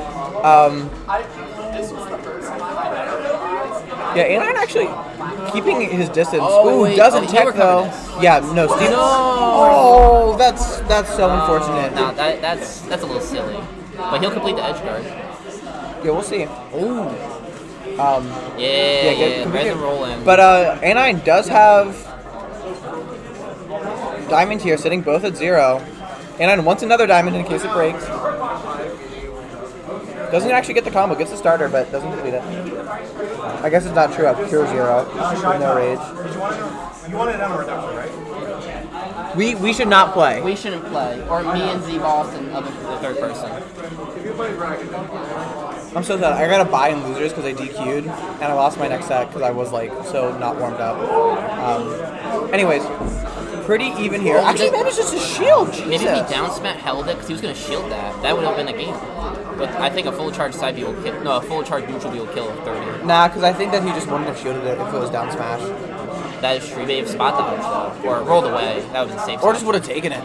Yeah, Anon actually keeping his distance. Oh, Ooh, wait. doesn't Oh, he tech recovered though. this. Yeah, no, Steve. No. Oh, that's so unfortunate. Nah, that's a little silly. But he'll complete the edge guard. Yeah, we'll see. Ooh. Get There's a roll in. But A9 does have diamond here, sitting both at 0. A9 wants another diamond in case it breaks. Doesn't actually get the combo, gets the starter, but doesn't complete it. I guess it's not true. Pure 0. No rage. You wanted it on a reduction, right? We should not play. We shouldn't play. Or me and Z-Boss and the third person. I'm so sad. I gotta buy in losers because I DQ'd, and I lost my next set because I was like so not warmed up. Anyways, pretty even here. Actually, maybe it's just a shield. Jesus. Maybe if he down smash held it because he was gonna shield that. That would have been a game. But I think a full charge side B will kill. No, a full charge neutral B will kill a 30. Nah, because I think that he just wouldn't have shielded it if it was down smash. That is true. Maybe spot dodge though, or rolled away. That would have been safe. Or just would have taken it.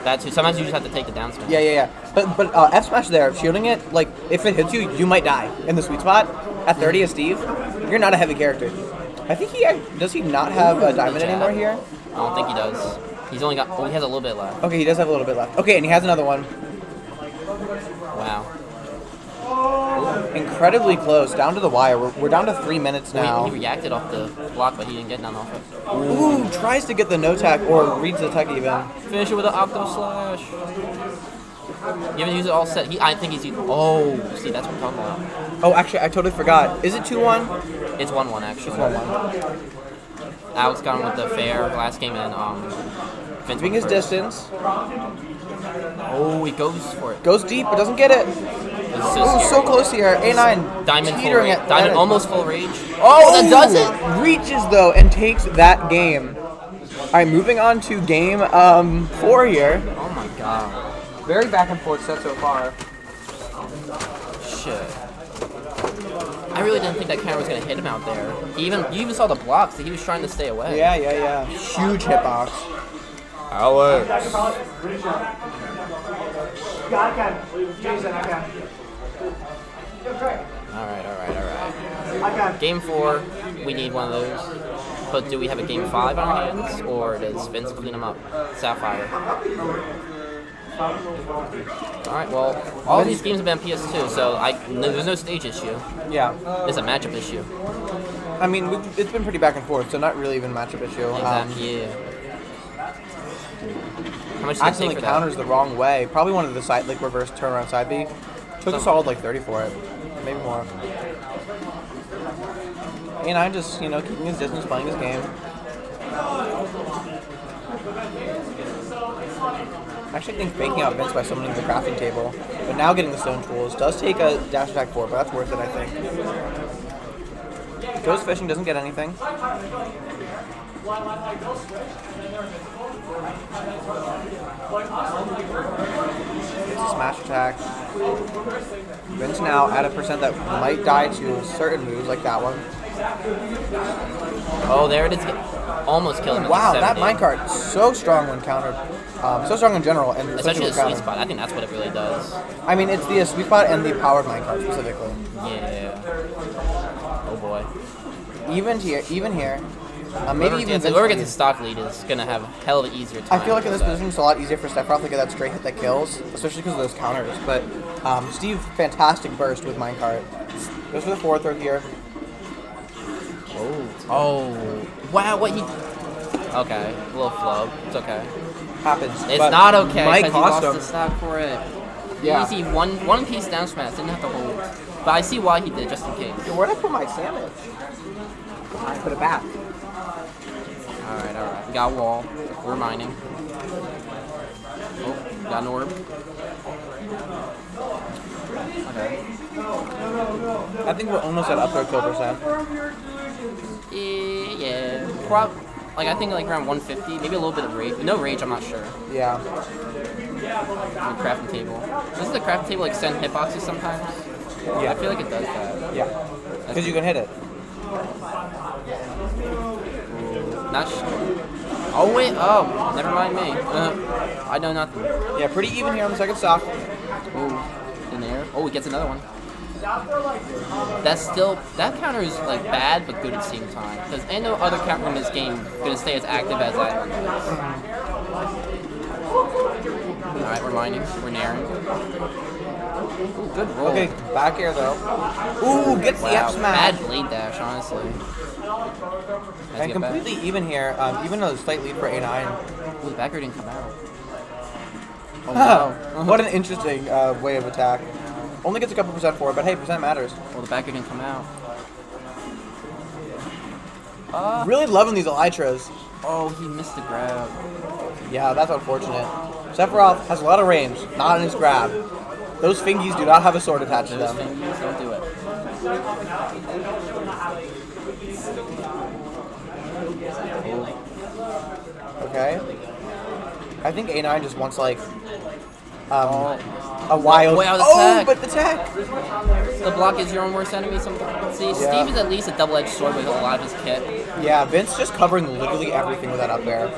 That too. Sometimes you just have to take the down smash. Yeah. But F smash there, shielding it, like if it hits you, you might die in the sweet spot. At 30 as Steve, you're not a heavy character. I think does he not have a diamond anymore here? I don't think he does. He's only got. Oh, he has a little bit left. Okay, he does have a little bit left. Okay, and he has another one. Wow. Incredibly close, down to the wire. We're down to 3 minutes now. He reacted off the block, but he didn't get none off it. Ooh, tries to get the no tech or reads the tech even. Finish it with an Octo Slash. You haven't used it all set. I think he's used. Oh, see, that's what I'm talking about. Oh, actually, I totally forgot. Is it 2-1? It's 1-1 actually. It's 1-1. Alex got him with the fair last game and Vince Keeping his distance. Oh, he goes for it. Goes deep, but doesn't get it. So, so close here. A9 Diamond full teetering rage. it. Diamond almost full rage. Oh, that does it. Reaches though and takes that game. All right, moving on to game 4 here. Oh my god. Very back and forth set so far. Shit. I really didn't think that camera was gonna hit him out there. You even saw the blocks that he was trying to stay away. Yeah. Huge hitbox. Alex. Alright. Game 4, we need one of those. But do we have a game 5 on our hands, or does Vince clean them up? Sapphire. Alright, well, all these games have been PS2, so there's no stage issue. Yeah. There's a matchup issue. I mean, it's been pretty back and forth, so not really even a matchup issue. Exactly, yeah. How much did it take Accidentally for counters the wrong way. Probably one of the side, like reverse turnaround side B. Took a solid like 30 for it, maybe more. And I'm just, keeping his distance, playing his game. I actually think faking out Vince by summoning the crafting table, but now getting the stone tools does take a dash attack 4, but that's worth it, I think. Goes fishing, doesn't get anything. It's a smash attack. Vince now at a percent that might die to certain moves like that one. Oh, there it is. Almost killing him. Wow, that minecart so strong when countered. So strong in general, and especially the with sweet spot. I think that's what it really does. I mean, it's the sweet spot and the powered minecart specifically. Yeah. Oh boy. Even here. Maybe even Vince whoever gets lead. the stock lead is gonna have a hell of an easier time. I feel like in this with that. position it's a lot easier for Sephiroth to get that straight hit that kills, especially because of those counters. But Steve, fantastic burst with minecart. Goes for the forward throw here. Oh, wow! What he? Okay, a little flub. It's okay. Happens. It's but not okay Mike because he lost cost the him. stock for it. Yeah. Easy one piece down smash. Didn't have to hold. But I see why he did, just in case. Yo, where'd I put my sandwich? I put it back. All right. We got a wall. We're mining. Oh, got an orb. Okay. I think we're almost at up there kill percent. Yeah. Like I think like around 150, maybe a little bit of rage. No rage, I'm not sure. Yeah. The crafting table. Doesn't the crafting table like send hitboxes sometimes? Yeah. I feel like it does that. Yeah. Because you can hit it. Not sure. Oh wait. Oh, never mind me. I know nothing. Yeah, pretty even here on the second stock. Ooh, in there. Oh, he gets another one. That counter is like bad but good at the same time. Because ain't no other counter in this game gonna stay as active as that one. Alright, we're mining. We're naring. Ooh, good roll. Okay, back air though. Ooh, gets the F smash. Bad blade dash, honestly. And completely even here, even though it's slight lead for A9. Ooh, the back air didn't come out. Oh Wow. no. What an interesting way of attack. Only gets a couple percent for it, but hey, percent matters. Well, the back air didn't come out. Really loving these Elytras. Oh, he missed the grab. Yeah, that's unfortunate. Sephiroth has a lot of range, not in his grab. Those fingies do not have a sword attached to them. Fingies, don't do it. Okay. I think A9 just wants like a wild. Way out of oh, tech. but the tech. The block is your own worst enemy sometimes. See, Steve is at least a double-edged sword with a lot of his kit. Yeah, Vince just covering literally everything with that up there.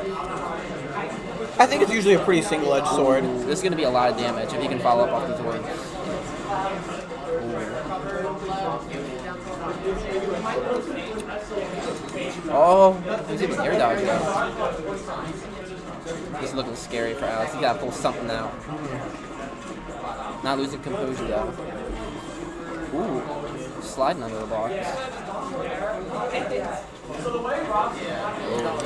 I think it's usually a pretty single-edged sword. This is going to be a lot of damage if he can follow up off these orbs. Oh, he's even air dodge though. This is looking scary for Alex. He's got to pull something out. Not losing composure though. Ooh, sliding under the box.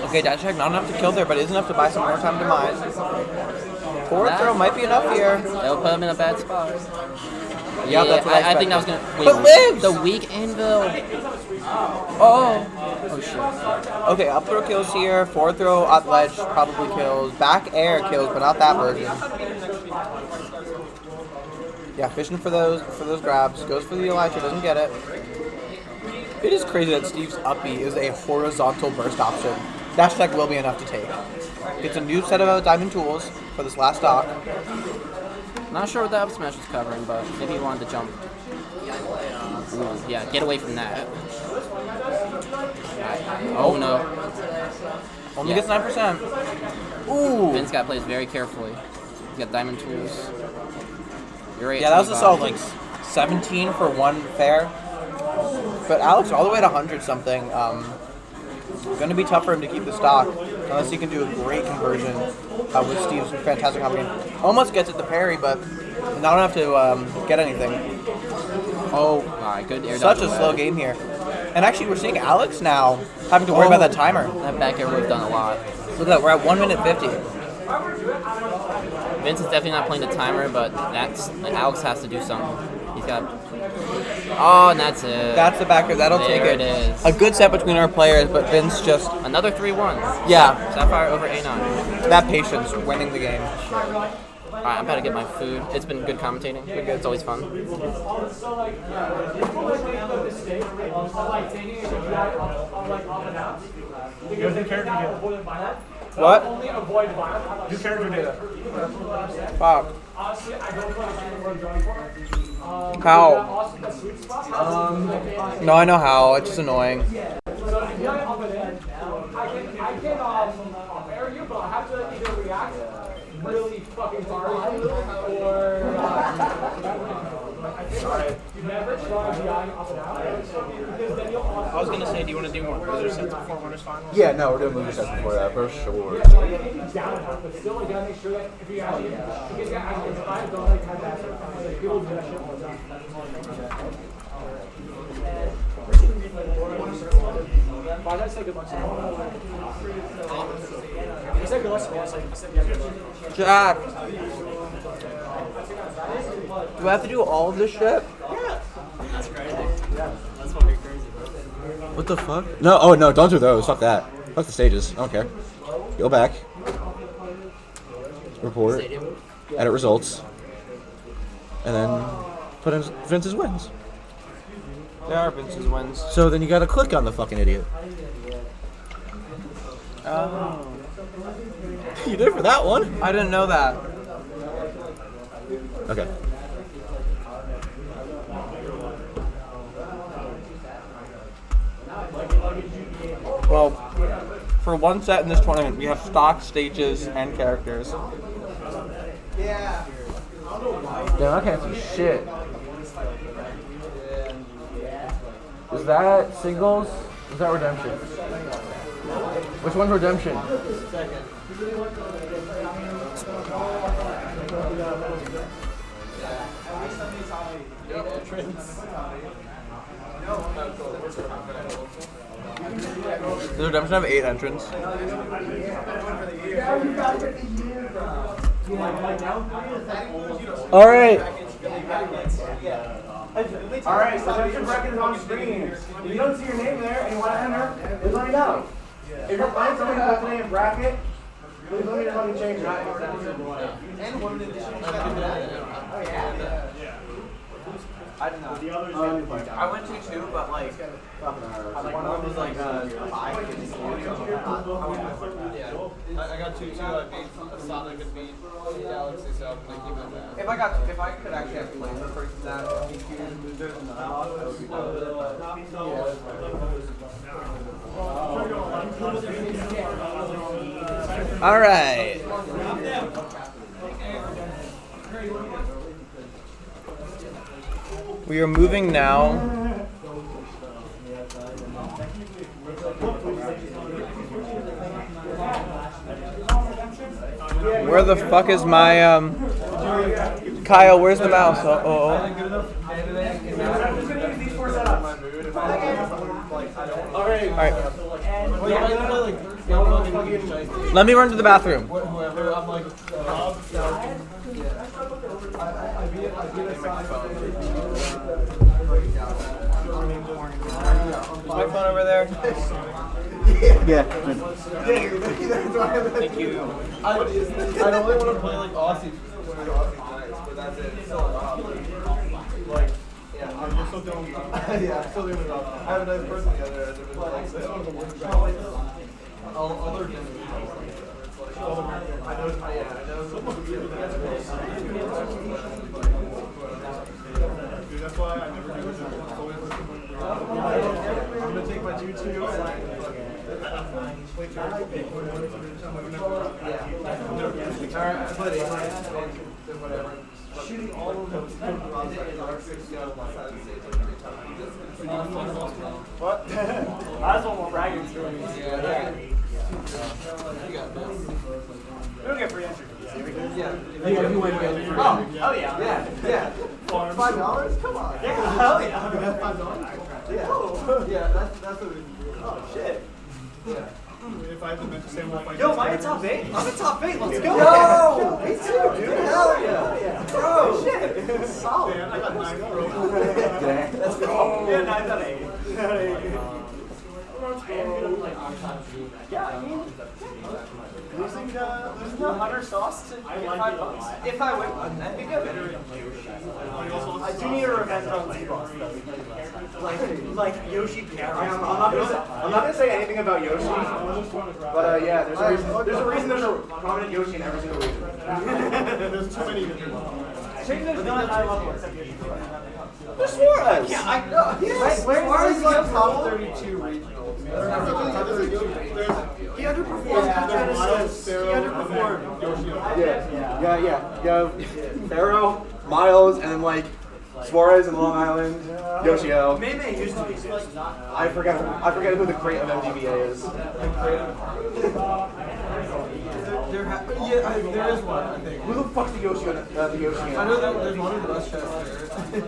Okay, dash attack not enough to kill there, but it is enough to buy some more time to mine. Forward throw might be enough here. That'll put him in a bad spot. Yeah, that's what I think that was gonna. Wait, but lives! The weak anvil. Oh shit. Okay, up throw kills here. Forward throw up ledge probably kills. Back air kills, but not that version. Yeah, fishing for those grabs. Goes for the Elytra, doesn't get it. It is crazy that Steve's up B is a horizontal burst option. Dash attack will be enough to take. It's a new set of diamond tools for this last stock. Not sure what the up smash is covering, but maybe he wanted to jump. Ooh, yeah, get away from that. Oh no. Only gets 9%. Ooh. Vince got plays very carefully. He's got diamond tools. You're right. Yeah, that was a solid like 17 for one fair. But Alex all the way to 100 something. Going to be tough for him to keep the stock unless he can do a great conversion with Steve's fantastic combination. Almost gets it to parry, but not enough to get anything. Oh, good air such dodge a slow game here. And actually, we're seeing Alex now having to worry about that timer. That back air would have done a lot. Look at that, we're at 1 minute 50. Vince is definitely not playing the timer, but Alex has to do something. He's got. Oh, and that's it. That's the backer. That'll there take it. It is. A good set between our players, but Vince just another 3-1. Yeah. Sapphire over A9. That patience winning the game. Alright, I'm about to get my food. It's been good commentating. Been good. It's always fun. What? New character data. Fuck. How? No, I know how. It's just annoying. I can air you, but I have to either react really fucking hard or I was gonna say, do you want to do more loser sets before winners finals? Yeah, no, we're doing loser sets before that for sure. Why did I say good luck to you? You said good luck to me. I said yeah, good luck. Jack. Do I have to do all of this shit? That's crazy. Yeah, that's fucking crazy. What the fuck? No, oh no, don't do those. Fuck that. Fuck the stages. I don't care. Go back. Report. Edit results. And then put in Vince's wins. There are Vince's wins. So then you gotta click on the fucking idiot. Oh. You did it for that one? I didn't know that. Okay. Well, for one set in this tournament, we have stock, stages, and characters. Damn, I can't see shit. Is that singles? Is that redemption? Which one's redemption? Does redemption have 8 entrants? All right. Alright, so that's your bracket is on screen. If you don't see your name there and you want to enter, just let me know. If you're playing somebody who has the name bracket, please let me know when you change it. And one addition. Oh yeah. I don't know. I went to 2, but like one of them was like 5. I got 2 too. I beat Sonic and beat Galaxy, so I'm gonna keep it that. If I could actually have played the person that All right. We are moving now. Where the fuck is my Kyle? Where's the mouse? Oh. All right. Let me run to the bathroom. Is my phone over there? Yeah. Thank you. I only want to play like Aussie nights, but that's it. Like, yeah, I'm still doing. Yeah, I'm still doing it. I have a nice person together. And it was like, other than I know. Dude, that's why I never do this. I'm gonna take my 2-2 and Alright, buddy. Whatever. Shooting all of those. What? That's one more bragging experience. Yeah. You got this. We don't get free entry. Yeah. You win. Oh yeah. Yeah. $5? Come on. Yeah. Hell yeah. $5? Yeah. That's what we do. Oh shit. Yeah. If I had to mention same one, Yo, am I in top 8? I'm in top 8. Let's go. Yo! Me too, dude. Hell yeah. Bro, shit. Solid. Dan, I got 9 pro. Let's go. Yeah, 9 out of 8. Yeah, I mean, losing the Hunter sauce to get $5. If I win, that'd be good. I do need a revenge on Z-Boss though. Like Yoshi. I'm not gonna say anything about Yoshi, but yeah, there's a reason there's a prominent Yoshi in every single region. There's too many different ones. There's none I love except Yoshi. There's Suarez. Yeah, I know. Yes. Suarez is like top 32 regionals. He underperformed. Yeah. You have Pharaoh, Miles, and then like Suarez in Long Island. Yoshio. Meme used to exist. I forget who the crate of MDVA is. There is one, I think. Who the fuck's the Yoshi? The Yoshi. I know that there's one in Westchester.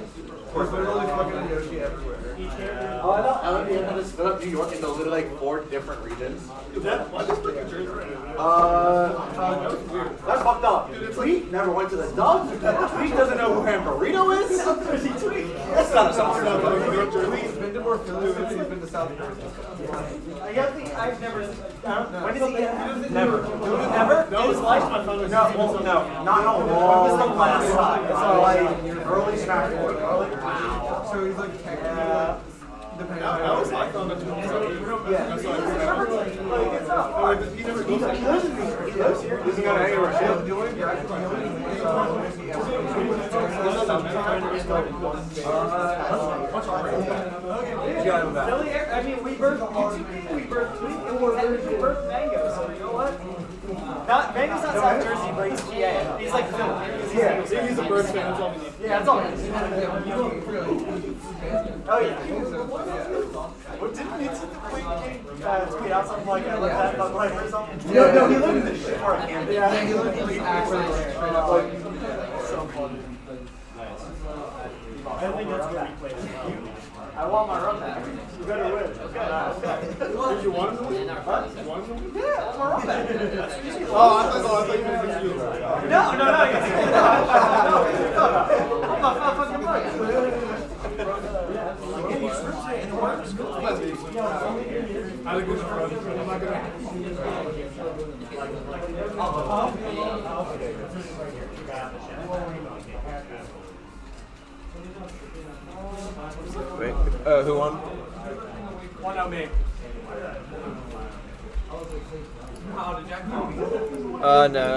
There's literally fucking Yoshi everywhere. Oh, I thought LMP had to split up New York into literally like 4 different regions. Why just put New Jersey? That's fucked up. Tweet never went to the Dubs. Tweet doesn't know who Ham Burrito is. That's not a South Jersey. He's been to more Philly than he's been to South Jersey. I don't think I've never. When did he get? Never. Never? No, his life on phone was No, not in a long. This is the last time. So like early Smash Spring. Wow. So he's like technically. Depending on That was my phone. Yeah. He never goes there. He lives here. He doesn't go to anywhere. the only Philly, I mean, we birthed we birthed Mango, so you know what? Mango's not South Jersey, but he's GA. He's like Philly. He's a Birds fan, that's all we need. Yeah, that's all. Oh yeah. What didn't you Tweet out something like that, but like or something? No, he lived in the shit part of Camden. Yeah, he lived in the So funny. I think that's where we played it. I want my run back. You better win. Okay. Did you want him to win? Huh? You want him to win? Yeah, that's my run back. Oh, I thought you were confused. No. I'm not fucking right. I think we should run. I'm not Wait, who won? One out me. No.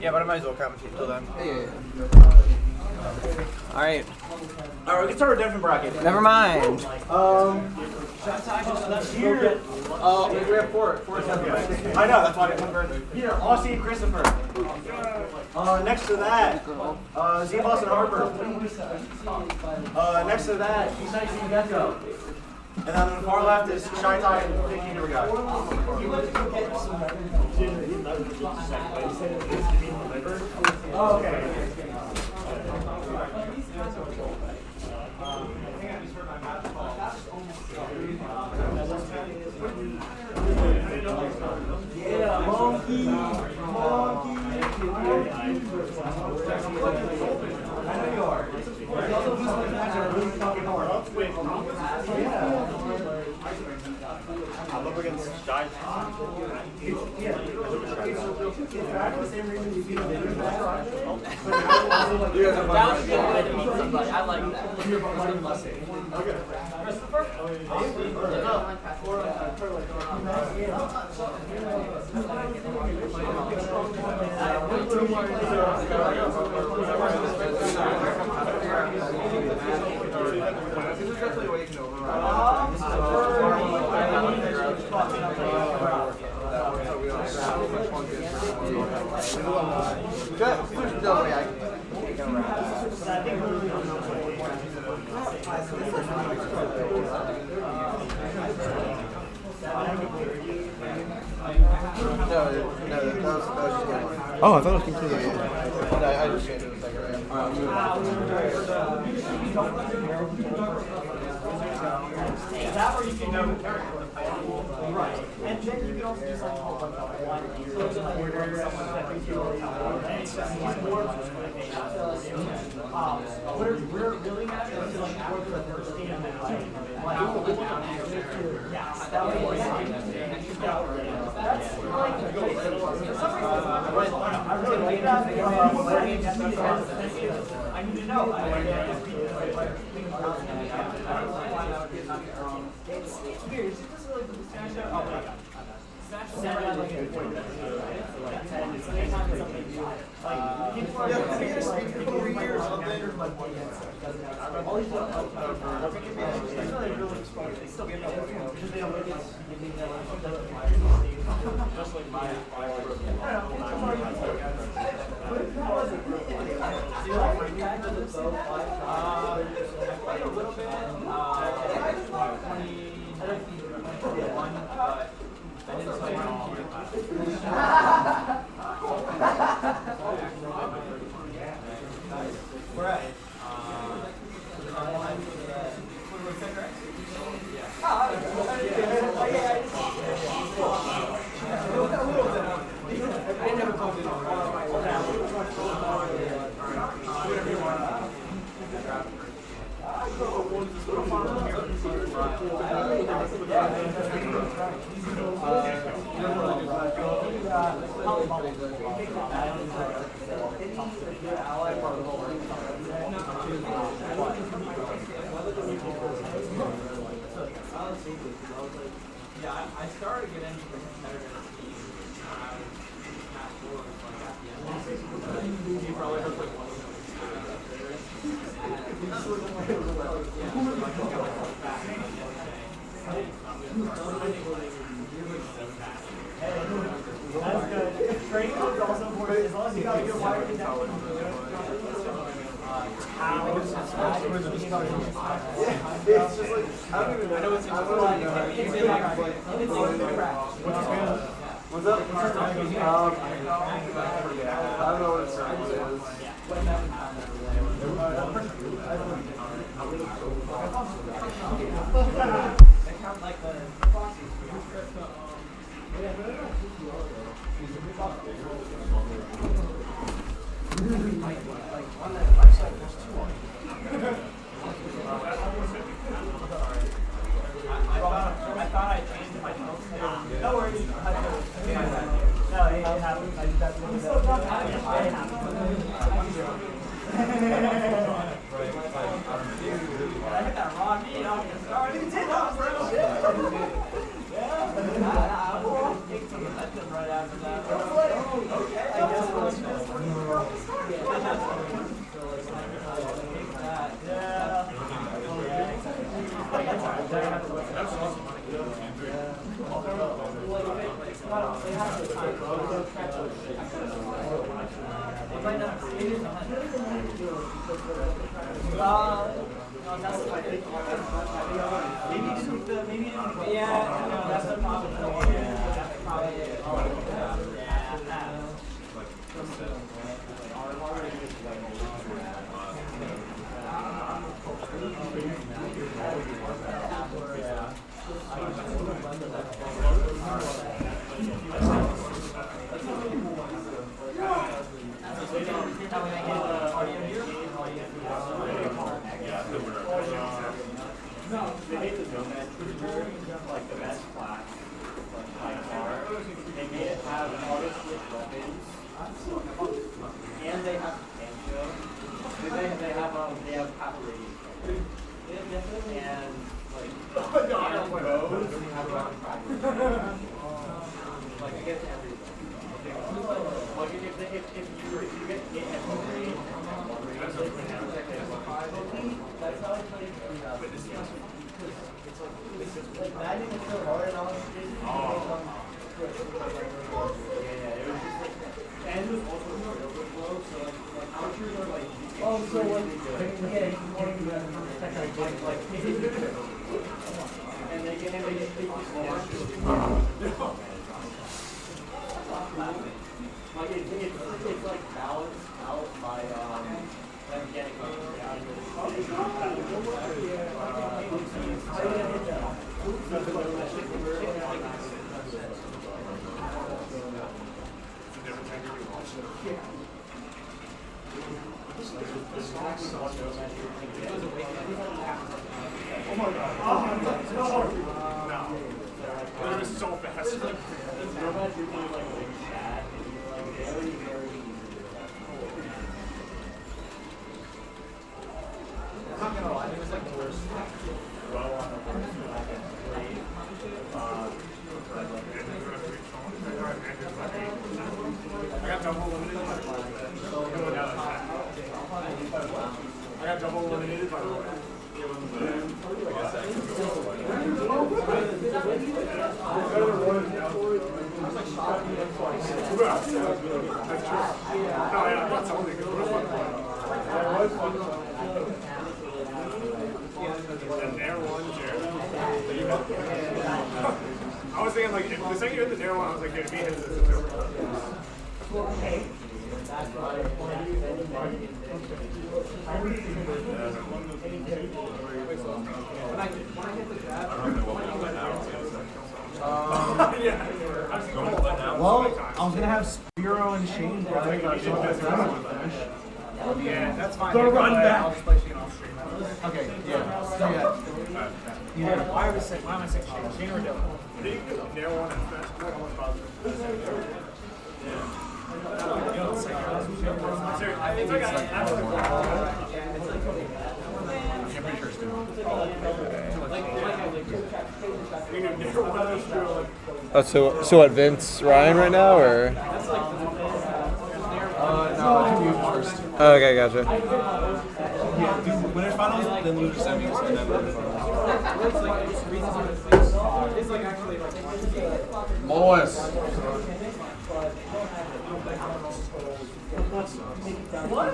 Yeah, but I might as well commentate till then. Alright. Alright, we can start a different bracket. Never mind. Here, we have four I know, that's why I didn't convert. Here, Aussie and Christopher. Next to that, Z-Boss and Harper. Next to that, Ignite and Gecko. And then on the far left is Shy Tai and Big Gamer Guy. Oh, okay. Yeah, monkey. I know you are. There's also these like matches are really fucking hard. I'm up against Shy. I like that. Okay. Christopher? Oh, I thought it was completely. I just changed it a second ago. That or you can go with character. Right. And then you can also do something called one year. So it's like someone that thinks you're we're really mad at like for the first game now. Yeah, that was that's like for some reason I really like that. I need to know. It's weird. It's just really the Smash out. Oh my god. Smash Seven like a 40 minutes. Like 10. It's like something. Like people are going to speak over here or something. All these it's really exposed. They still get no because they don't really just like my I was thinking like, the second you hit the Nair one, I was like, dude, if he hits this, it's over. Well, I was gonna have Spiro and Shane brother, but I still have to finish. Yeah, that's fine. Go run back. I'll just play Shane off stream. Okay, yeah. So yeah. Why am I saying Shane? Shane or Dylan? Did you do Nair one and Smash? I'm almost positive. Oh, so what, Vince Ryan right now, or? No, I can do first. Oh, okay, gotcha. Yeah, do winners finals, then losers semis, and then winners finals. Lois. What?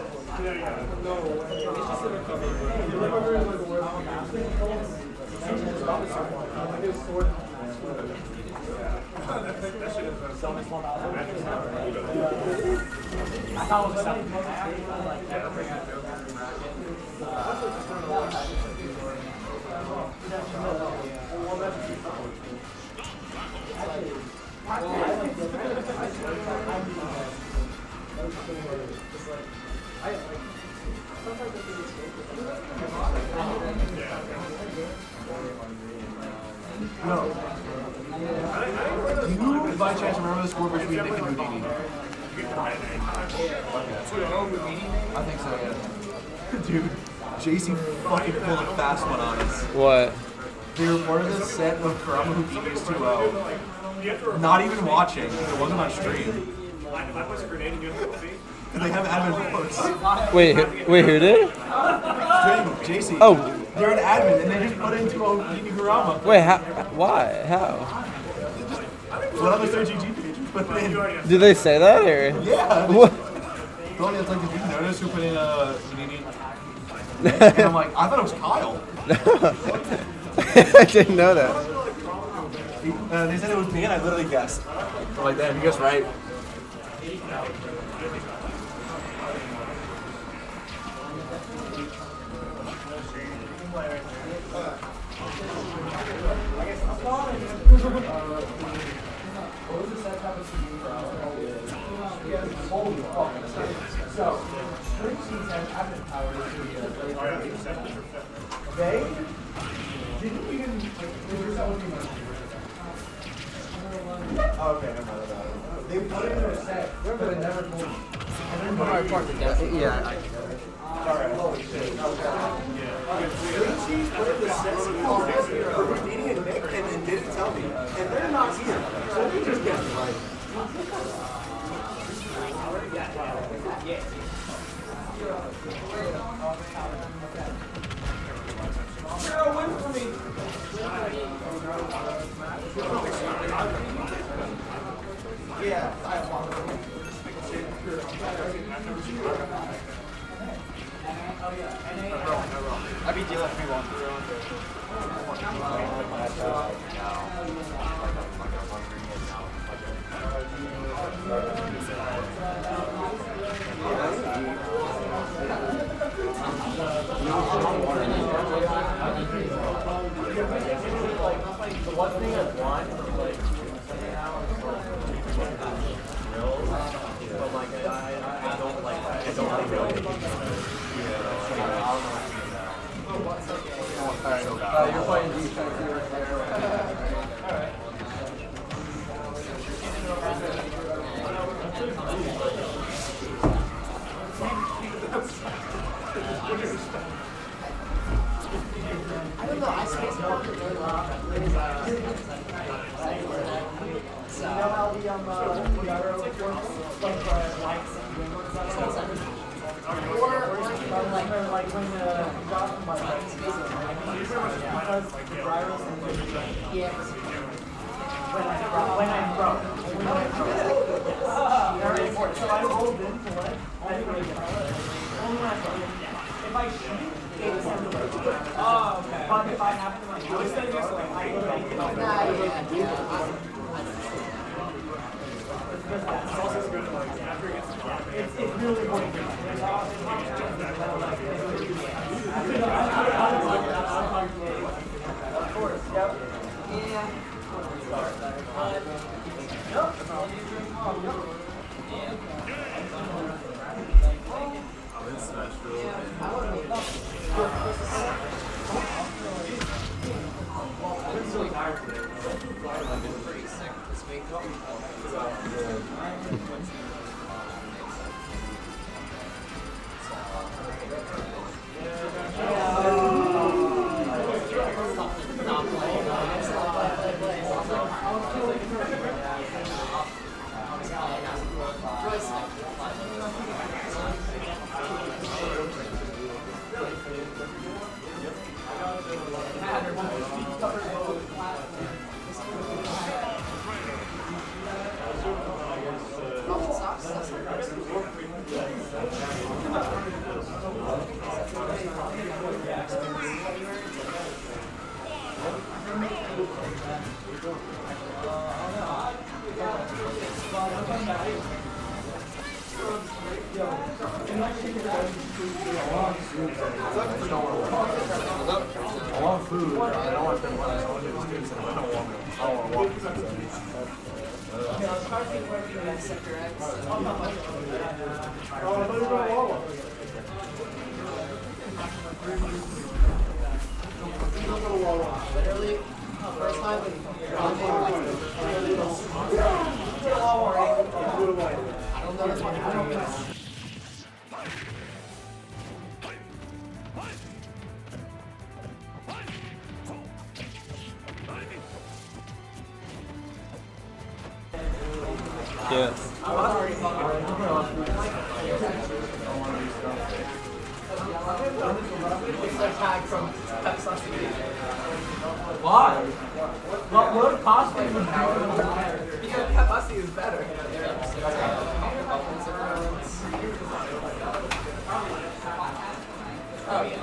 No. Do you, by chance, remember the score between Nick and Houdini? I think so, yeah. Dude, JC fucking pulled a fast one on us. What? They reported this set of Karama Houdini is 2-0. Not even watching, because it wasn't on stream. I was grenading you at the feet. Because they have admin reports. Wait, who did? JC. Oh. They're an admin, and they just put it into a Houdini Karama. Wait, how? Why? How? What other search GG page put it in? Did they say that, or? Yeah. What? Tony, it's like, did you notice who put in a Houdini? And I'm like, I thought it was Kyle. I didn't know that. They said it was me, and I literally guessed. I'm like, damn, you guessed right. So, Trixie's has admin power they didn't even okay, never mind about it. They put it in their set, but it never told me. Yeah. Alright, holy shit. Trixie's put in the set for Houdini and Nick and then didn't tell me. And they're not here. So we just guessed it right. Zero win for me. Yeah, I want I beat Dylan 3-1. the one thing I've won is like but like I don't like that. I don't like really. Alright, you're playing defense here. Alright. I don't know, I space walked really well. You know how the gyro works? Like likes and wings or like when you got from my friends because the gyros and Yeah. when I'm broke. Very important. So I rolled in to let. I didn't really get it. Only when I broke. I want food. I don't want to spend money. I want to do this too. I don't want to walk Literally, first time I don't know this one. Yeah. Why? What possibly would be? Because Pepsi is better. Oh yeah.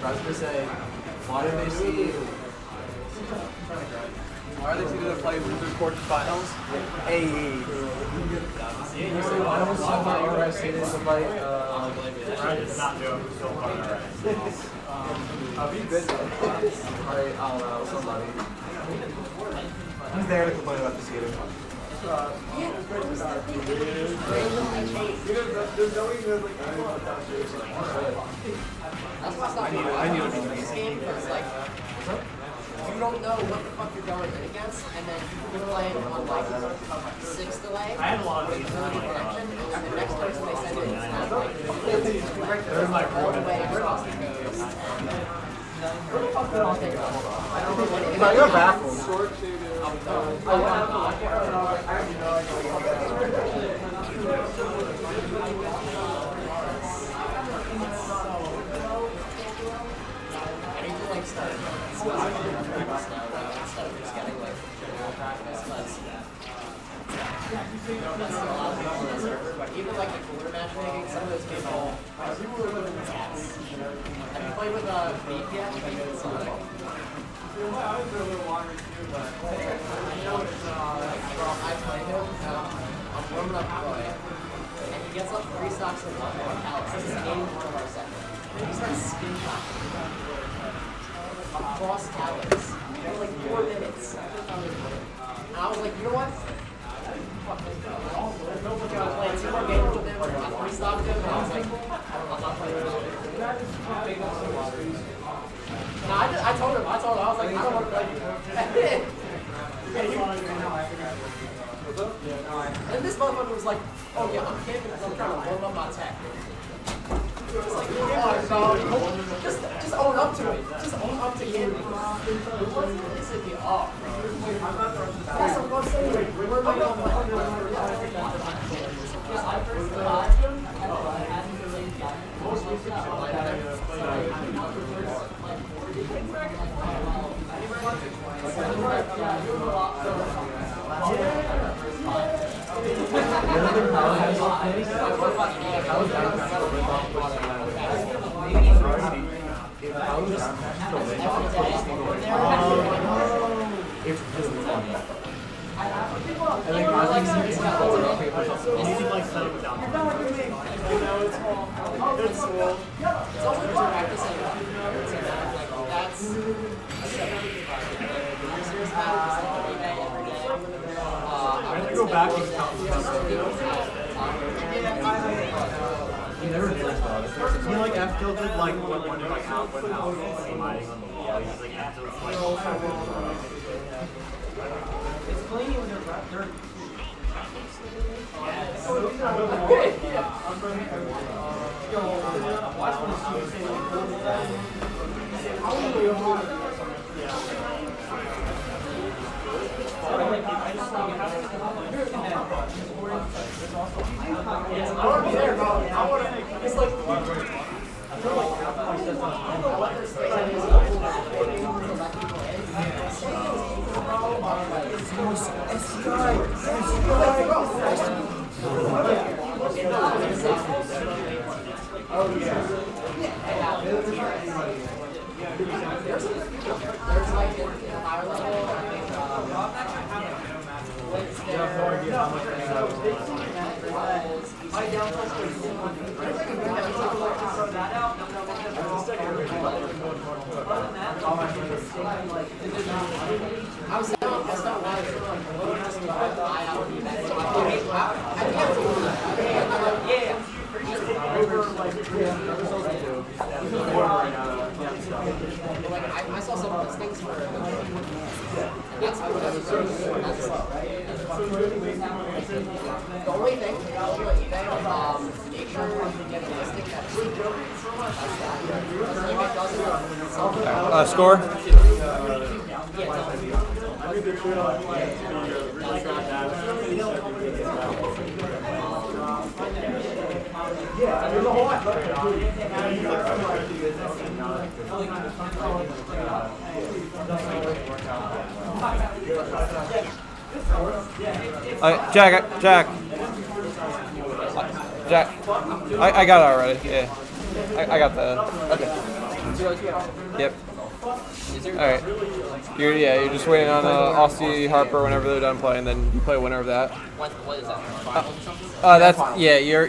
I was gonna say, why do they see? Why are they seeing them play losers quarterfinals? Hey. I don't see my interested in somebody. Ryan is not doing so far. I'll be good though. Alright, I'll allow somebody. He's there to complain about the skating. That's why I need this game because like you don't know what the fuck you're going in against, and then you're playing on like 6 delay. I had a lot of these. And the next person they send in is not like all the way across the coast. No, you're baffled. Even like the cooler matchmaking, some of those people, people were living in cats. Have you played with beef yet? I play him, I'm warming up Roy, and he gets up 3 stocks in 1 more pallets. This is game 1 of our second. He starts spin knocking across towers for like 4 minutes. And I was like, you know what? Fuck this guy. I was playing 2 more games with him, I 3 stocked him, and I was like, I'm not playing with him. No, I told him, I was like, I don't want to play you. And this motherfucker was like, oh yeah, I'm camping because I'm trying to warm up my tech. It's like, oh, bro, just own up to it. Just own up to camping. It wasn't pissing me off. That's what I'm saying. We're like, I first got him, I hadn't really most recently, It's really funny. And then I like some skeletons. You need to like settle it down. You know, it's cool. It's also just practicing. Like, that's a separate environment. I'm serious about it, just like every day, every day. I have to go back and count the stuff. You never did this though. You know, like F tilted, like when you're like out, went out, same lighting on the wall. He's like F tilted, like. It's clean when they're dirt. I saw some of those things for and that's the only thing I'll show eBay, make sure you get a listing that's eBay doesn't Score? Jack. I got it already. Yeah, I got the. Okay. Yep. All right. You're just waiting on Aussie Harper whenever they're done playing, then you play a winner of that. What is that? That's You're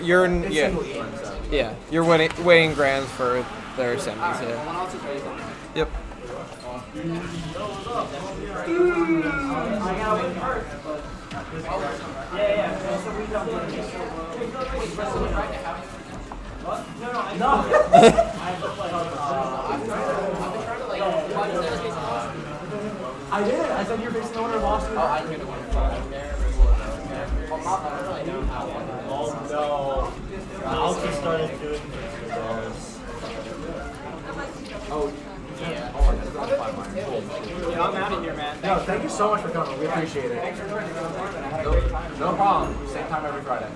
You're weighing grands for their semis. Yeah. Yep. I did. I said you're facing the owner of Austin. Oh, I didn't know. Oh no. I also started doing Oh, yeah. Yeah, I'm out of here, man. No, thank you so much for coming. We appreciate it. No problem. Same time every Friday.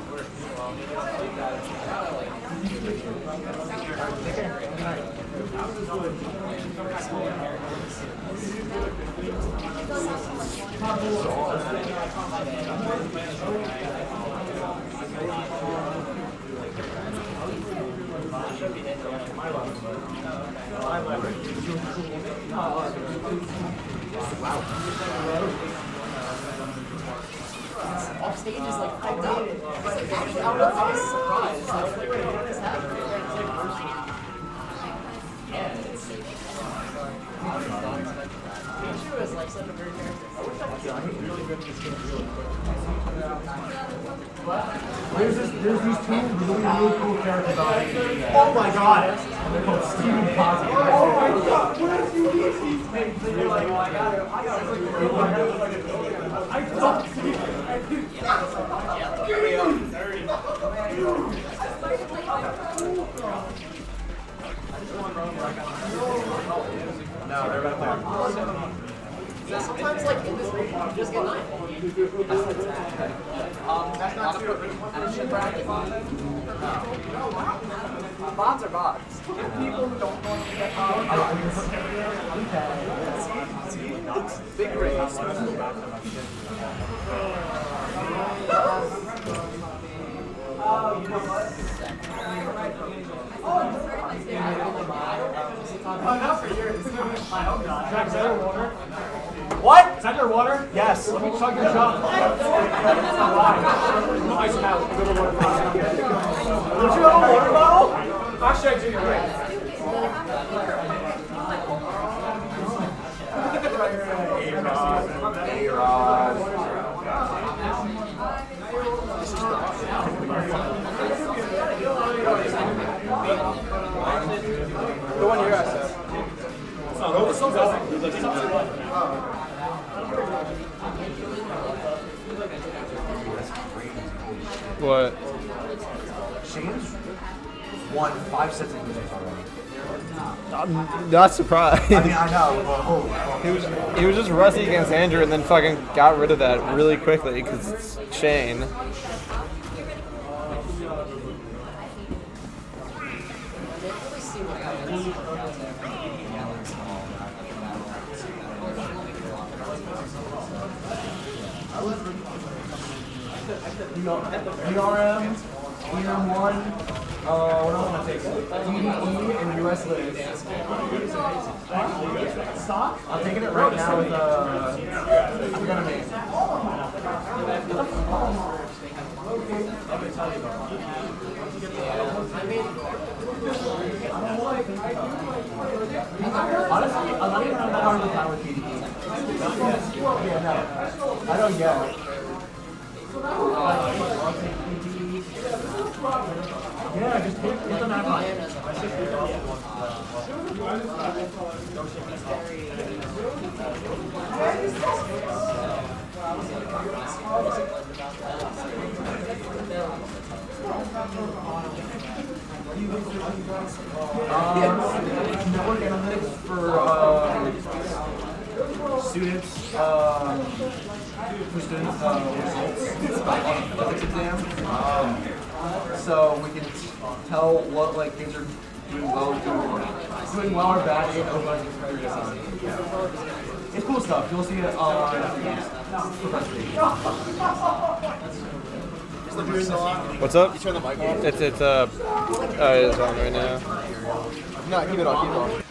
Off stage is like fucked up. Actually, I was surprised. I was like, wait, what is happening? Yeah, it's Pichu is like such a weird character. There's these two really cool characters on it. Oh my god! They're called Steven Posey. Oh my god! Where's you these things? You're like, oh, I got it. I don't see it. No, they're about to Yeah, sometimes like in this region, you just get 9. That's not true. And it should bracket. Bots are bots. People who don't want to get bots. Big brains. Not for yours. I hope not. Jack, is that your water? What? Is that your water? Yes. Let me chug your jug. Why? No, ice it out. Give me water. Don't you have a water bottle? Actually, I do. You're right. The one here I said. What? Shane's won 5 sets of losers already. I'm not surprised. I mean, I know, but holy fuck. He was just rusty against Andrew and then fucking got rid of that really quickly because it's Shane. DRM, EM1, what else am I taking? DDE and US Liz. I'm taking it right now with, I forgot her name. Honestly, I'm not even on that hard of a time with DDE. Yeah, no. I don't yet. Yeah, just hit the map on. Network analytics for students, results on the physics exam. So we can tell what like things are doing well or bad in open It's cool stuff. You'll see it on What's up? You turn the mic on. It's it's on right now. No, keep it on, keep it on.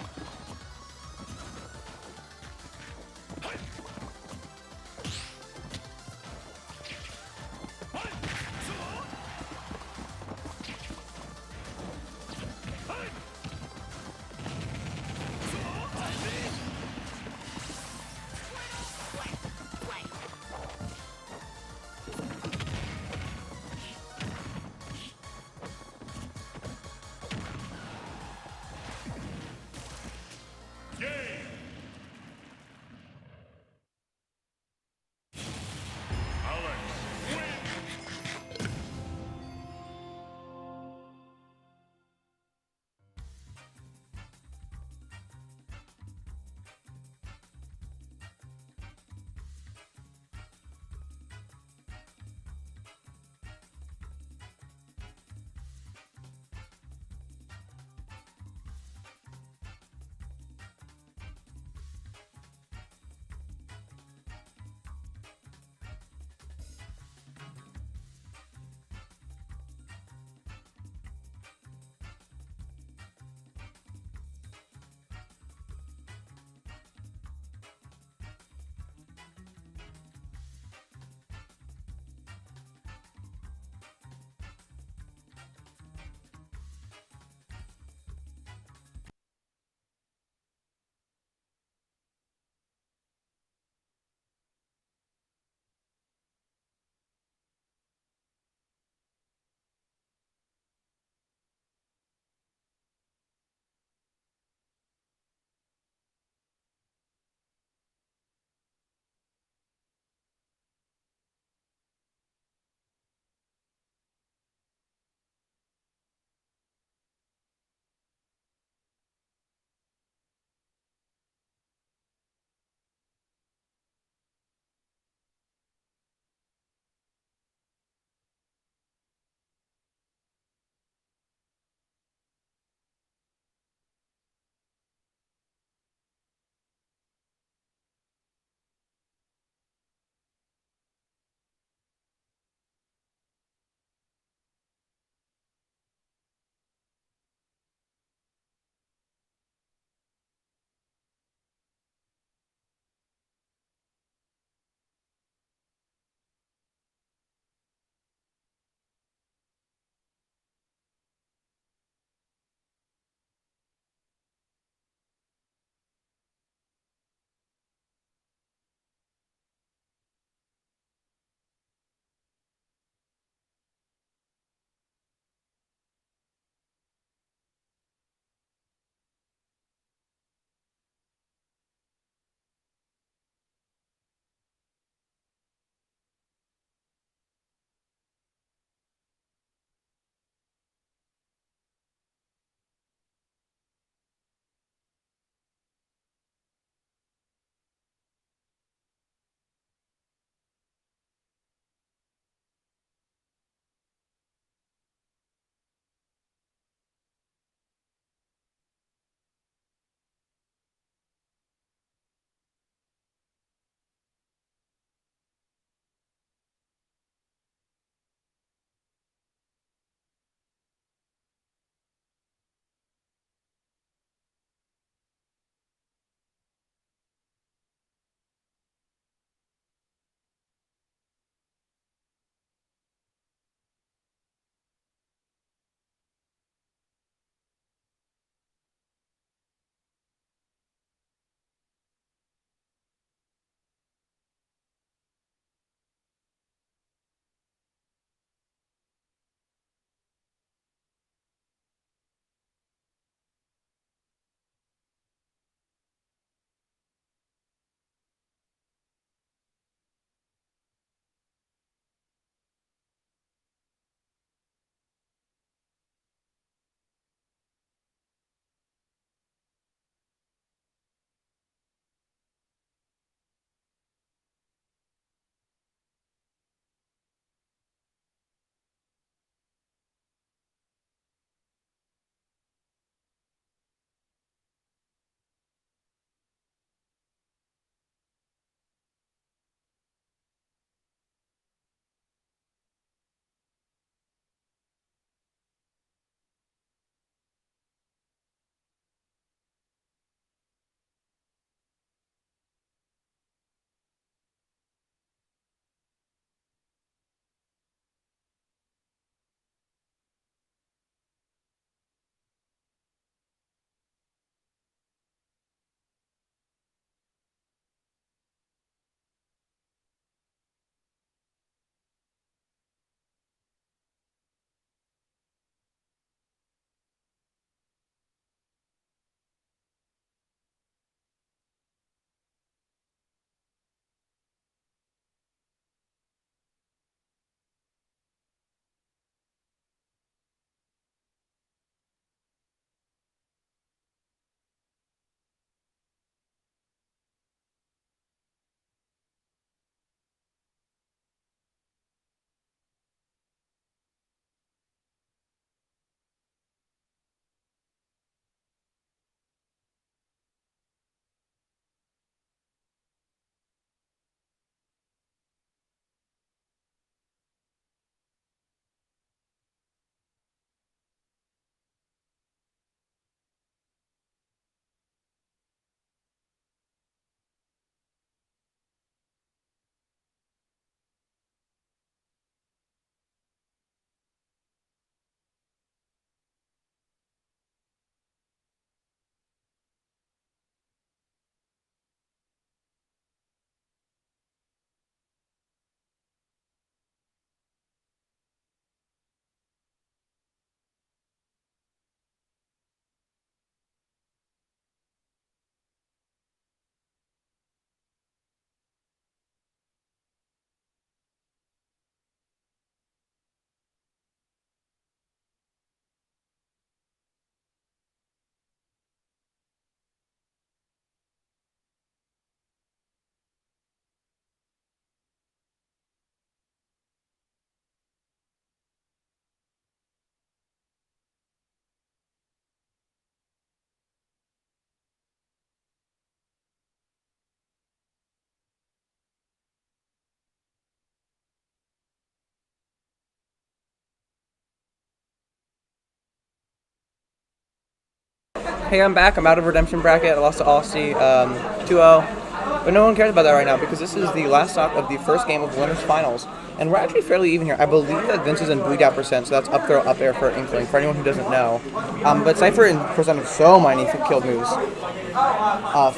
Hey, I'm back. I'm out of redemption bracket. I lost to Aussie 2-0. But no one cares about that right now because this is the last stock of the first game of winners finals. And we're actually fairly even here. I believe that Vince is in Booyah percent, so that's up throw, up air for Inkling, for anyone who doesn't know. But Cypher in percent of so many killed moves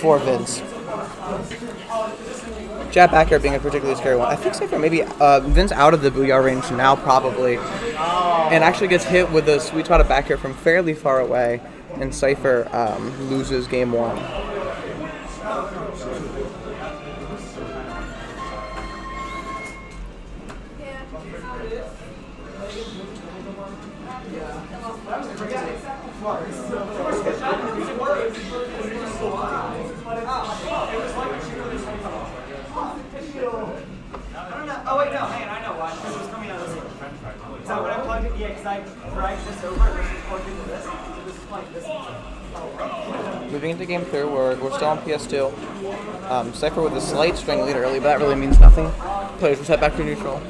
for Vince. Jab back air being a particularly scary one. I think Cypher maybe Vince out of the Booyah range now probably. And actually gets hit with a sweet spot of back air from fairly far away. And Cypher loses game 1. Oh wait, no, hang on, I know why. Because it was coming out of this one. So when I plugged it, yeah, because I dragged this over and this is plugged into this. So this is like this. Moving into game 3, we're still on PS2. Cypher with a slight string lead early, but that really means nothing. Players will set back to neutral.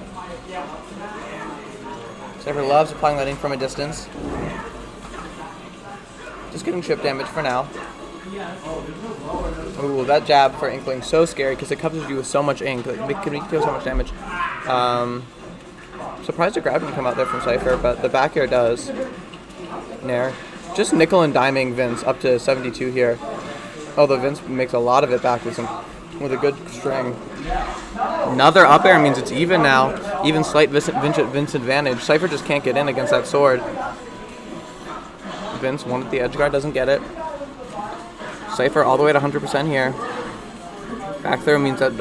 Cypher loves applying lighting from a distance. Just getting chip damage for now. Ooh, that jab for Inkling, so scary because it covers you with so much ink. It can deal so much damage. Surprised the grab didn't come out there from Cypher, but the back air does. Nair. Just nickel and diming Vince up to 72 here. Although Vince makes a lot of it back with a good string. Another up air means it's even now. Even slight Vince advantage. Cypher just can't get in against that sword. Vince wanted the edge guard, doesn't get it. Cypher all the way to 100% here. Back throw means that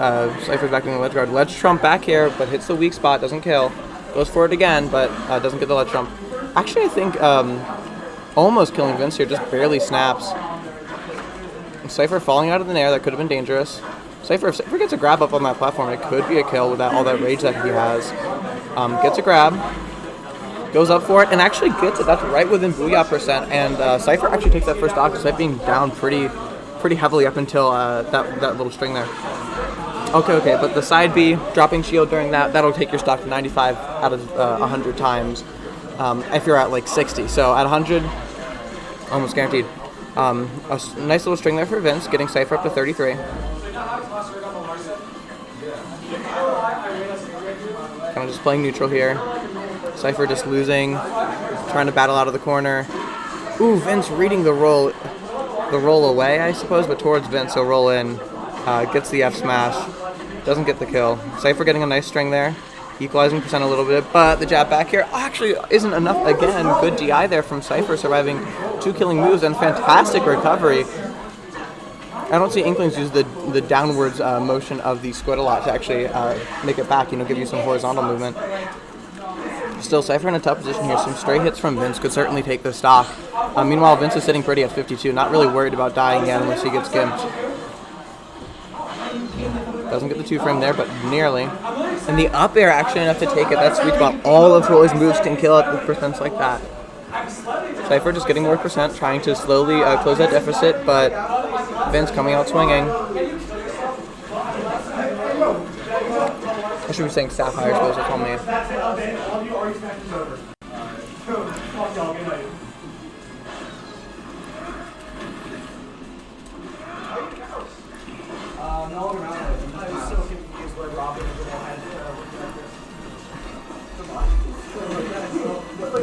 Cypher's back in the ledge guard. Ledge trump back here, but hits the weak spot, doesn't kill. Goes for it again, but doesn't get the ledge trump. Actually, I think almost killing Vince here, just barely snaps. And Cypher falling out of the nair, that could have been dangerous. Cypher, if Cypher gets a grab up on that platform, it could be a kill with all that rage that he has. Gets a grab. Goes up for it and actually gets it. That's right within Booyah percent. And Cypher actually takes that first stock despite being down pretty heavily up until that little string there. Okay, but the side B, dropping shield during that'll take your stock to 95 out of 100 times if you're at like 60. So at 100, almost guaranteed. A nice little string there for Vince, getting Cypher up to 33. Kind of just playing neutral here. Cypher just losing, trying to battle out of the corner. Ooh, Vince reading the roll away, I suppose, but towards Vince, so roll in. Gets the F smash, doesn't get the kill. Cypher getting a nice string there, equalizing percent a little bit, but the jab back here actually isn't enough. Again, good DI there from Cypher, surviving 2 killing moves and fantastic recovery. I don't see Inklings use the downwards motion of the squid a lot to actually make it back, give you some horizontal movement. Still, Cypher in a tough position here. Some stray hits from Vince could certainly take the stock. Meanwhile, Vince is sitting pretty at 52, not really worried about dying yet unless he gets gimped. Doesn't get the 2-frame there, but nearly. And the up air actually enough to take it. That sweet spot. All of Troy's moves can kill it with percents like that. Cypher just getting more percent, trying to slowly close that deficit, but Vince coming out swinging. I should be saying Sapphire, supposed to call me.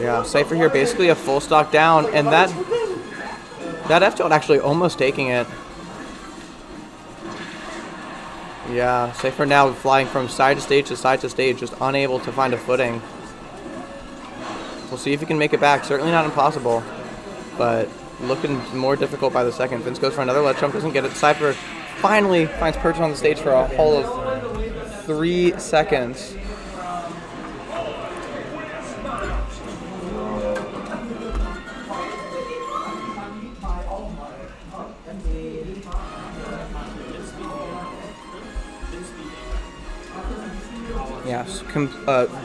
Yeah, Cypher here basically a full stock down, and that F tilt actually almost taking it. Yeah, Cypher now flying from side to stage, just unable to find a footing. We'll see if he can make it back. Certainly not impossible, but looking more difficult by the second. Vince goes for another ledge jump, doesn't get it. Cypher finally finds purchase on the stage for a whole of 3 seconds. Yes,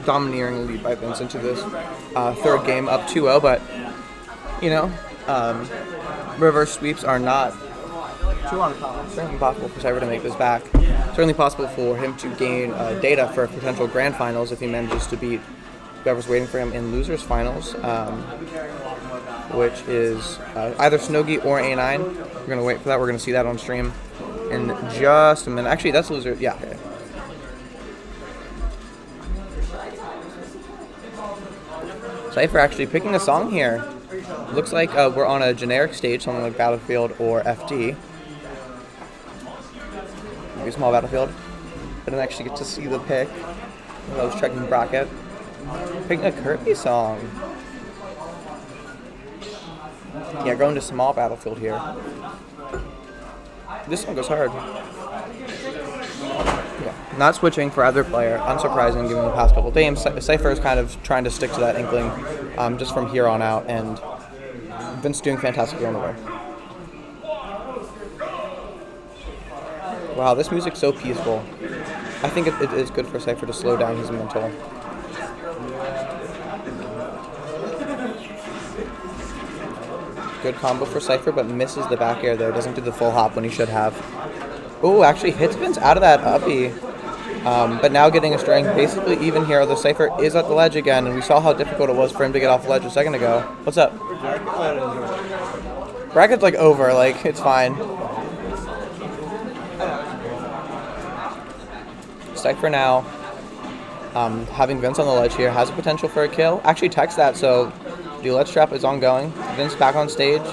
domineering lead by Vince into this third game, up 2-0, but, reverse sweeps are not too uncommon. Certainly possible for Cypher to make this back. Certainly possible for him to gain data for potential grand finals if he manages to beat whoever's waiting for him in losers finals. which is either snogi or A9. We're gonna wait for that. We're gonna see that on stream in just a minute. Actually, that's loser. Yeah. Okay. Cypher actually picking a song here. Looks like we're on a generic stage, something like Battlefield or FD. Maybe small Battlefield. I didn't actually get to see the pick. I was checking bracket. Picking a Kirby song. Yeah, going to small Battlefield here. This one goes hard. Yeah. Not switching for either player. Unsurprising given the past couple games. Cypher is kind of trying to stick to that inkling just from here on out, and Vince doing fantastically on the way. Wow, this music's so peaceful. I think it is good for Cypher to slow down his mental. Good combo for Cypher, but misses the back air there. Doesn't do the full hop when he should have. Oh, actually hits Vince out of that uppy. But now getting a string basically even here. The Cypher is at the ledge again, and we saw how difficult it was for him to get off the ledge a second ago. What's up? Bracket's like over, like it's fine. Cypher now, having Vince on the ledge here, has a potential for a kill. Actually text that, so the ledge trap is ongoing. Vince back on stage.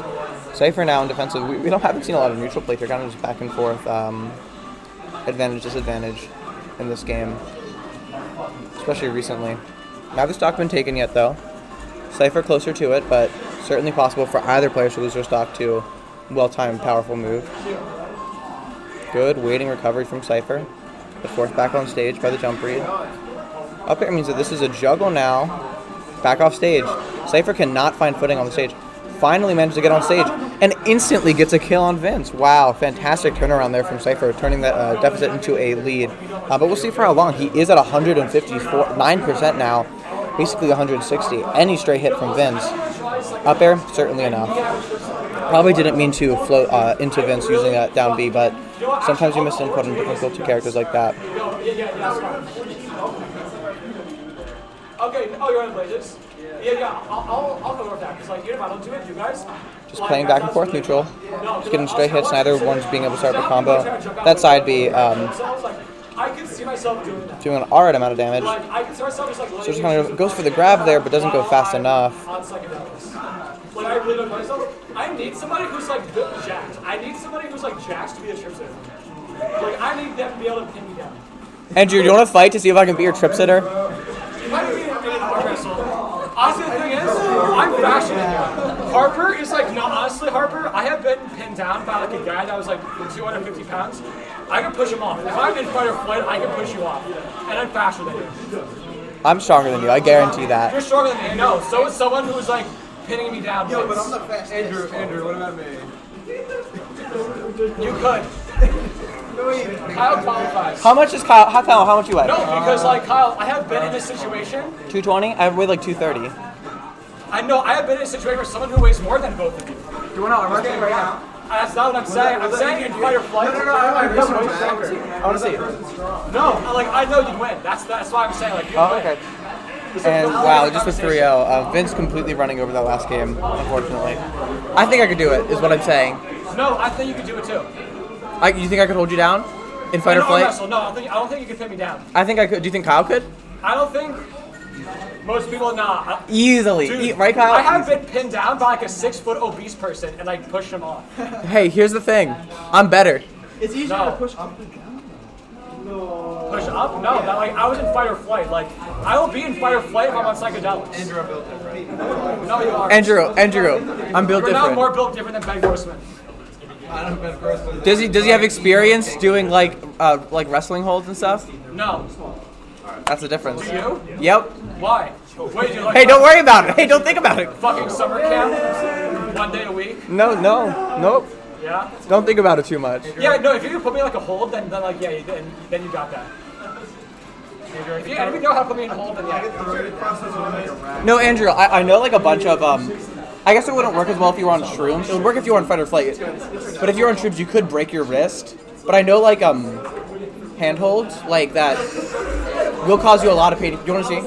Cypher now in defensive. We haven't seen a lot of neutral play. They're kind of just back and forth, advantage, disadvantage in this game, especially recently. Neither stock been taken yet though. Cypher closer to it, but certainly possible for either player to lose their stock to well-timed, powerful move. Good waiting recovery from Cypher. But forced back on stage by the jump read. Up air means that this is a juggle now. Back off stage. Cypher cannot find footing on the stage. Finally managed to get on stage and instantly gets a kill on Vince. Wow, fantastic turnaround there from Cypher, turning that deficit into a lead. But we'll see for how long. He is at 159% now, basically 160. Any stray hit from Vince. Up air, certainly enough. Probably didn't mean to float into Vince using that down B, but sometimes you miss input on difficult two characters like that. Okay, oh, you're on Blazers? Yeah, I'll cover up that, because, like, even if I don't do it, you guys... Just playing back and forth neutral. Just getting straight hits, neither one's being able to start the combo. That side B, I can see myself doing that. doing an alright amount of damage. Like, I can see myself just, like... So just kind of goes for the grab there, but doesn't go fast enough. Like, I really don't know myself. I need somebody who's, like, jacked. I need somebody who's, like, jacked to be a trip sitter. Like, I need them to be able to pin me down. Andrew, do you want to fight to see if I can be your trip sitter? You might be in an arm wrestle. Honestly, the thing is, I'm faster than you. Harper is like, no, honestly, Harper, I have been pinned down by like a guy that was like 250 pounds. I can push him off. If I'm in fight or flight, I can push you off. And I'm faster than you. I'm stronger than you, I guarantee that. You're stronger than me, no. So is someone who's like pinning me down. Yo, but I'm not fast. Andrew, what about me? You could. Kyle qualifies. How much is Kyle? How much you weigh? No, because like Kyle, I have been in this situation. 220? I weigh like 230. I know, I have been in a situation where someone who weighs more than both of you. Do you want to arm wrestle right now? That's not what I'm saying. I'm saying in fight or flight. No, I want to see it. No, like I know you'd win. That's why I'm saying like you'd win. Okay. And wow, just with 3-0. Vince completely running over that last game, unfortunately. I think I could do it, is what I'm saying. No, I think you could do it too. You think I could hold you down in fight or flight? Wrestle. No, I don't think you could pin me down. I think I could. Do you think Kyle could? I don't think most people not. Easily. Dude, Right, Kyle? I have been pinned down by like a 6-foot obese person and like pushed him off. Hey, here's the thing. I'm better. It's easier to push up. Push up? No, that, like I was in fight or flight. Like I will be in fight or flight if I'm on psychedelics. Andrew, I'm built different. No, you are. Andrew, I'm built You're different. now more built different than Ben Grossman. Does he have experience doing like wrestling holds and stuff? No. That's the difference. You? Yep. Why? Wait, you like Hey, don't worry about it. Hey, don't think about it. fucking summer camp? 1 day a week? Nope. Yeah? Don't think about it too much. Yeah, no, if you could put me like a hold, then like, yeah, then you got that. If you know how to put me in a hold, then yeah. No, Andrew, I know like a bunch of I guess it wouldn't work as well if you were on shrooms. It would work if you were on fight or flight. But if you're on shrooms, you could break your wrist. But I know like handholds like that will cause you a lot of pain. Do you want to see?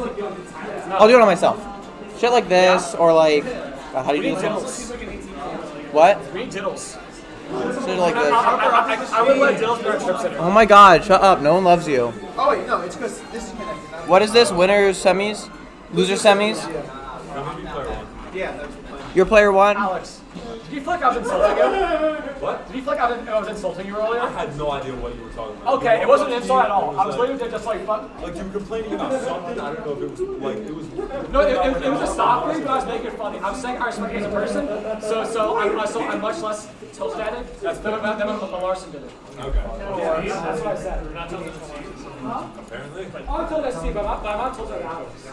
I'll do it on myself. Shit like this, or like How do you We do need this? Diddles. What? We need Diddles. So like this. I would let Diddles be our trip sitter. Oh my God! Shut up! No one loves you. Oh wait, no, it's because this is connected. What is this? Winners semis? Loser semis? Yeah, You're player one? Alex, did you feel like I was insulting you? What? Did you feel like I was insulting you earlier? I had no idea what you were talking about. Okay, it wasn't an insult at all. I was literally just like, fuck. Like you were complaining about something. I don't know if it was like it was. No, it was a stock thing, but I was making it funny. I was saying I respect you as a person, so I'm much less tilted than when Larson did it. Okay. Yeah, that's what I said. Apparently. I told that Steve, but I'm not told that Alex.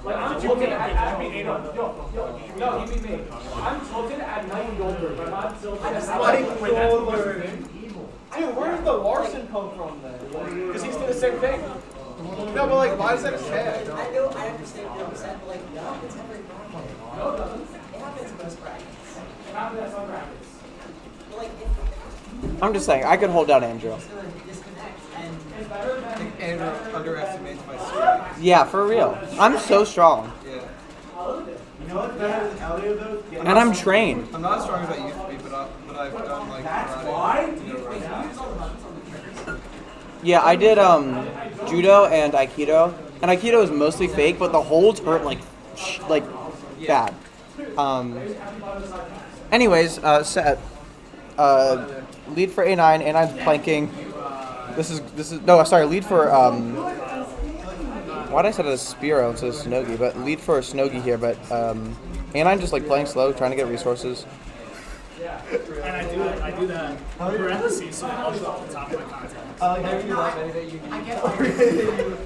Like, I'm tilted at me. No, he beat me. I'm tilted at Mike Goldberg, but I'm not tilted at Mike Goldberg. Dude, where did the Larson come from then? Because he's doing the same thing. No, but like, why is that a tag? I know, I understand what you said, but like, it happens every practice. No, it doesn't. It happens in most practice. It happens at some practice. But like, if I'm just saying, I could hold down Andrew. it's gonna disconnect and I think Andrew underestimates my strength. Yeah, for real. I'm so strong. Yeah. You know what's better than Elliot though? And I'm trained. I'm not as strong as I used to be, but I've done like karate. You know, right? Yeah, I did judo and aikido. And aikido is mostly fake, but the holds hurt like bad. Anyways, set. Lead for A9, A9's planking. This is no, sorry, lead for why did I set it as Spiro instead of Snogi, but lead for Snogi here, but A9 just like playing slow, trying to get resources. And I do that parentheses so I'll show off the top of my content.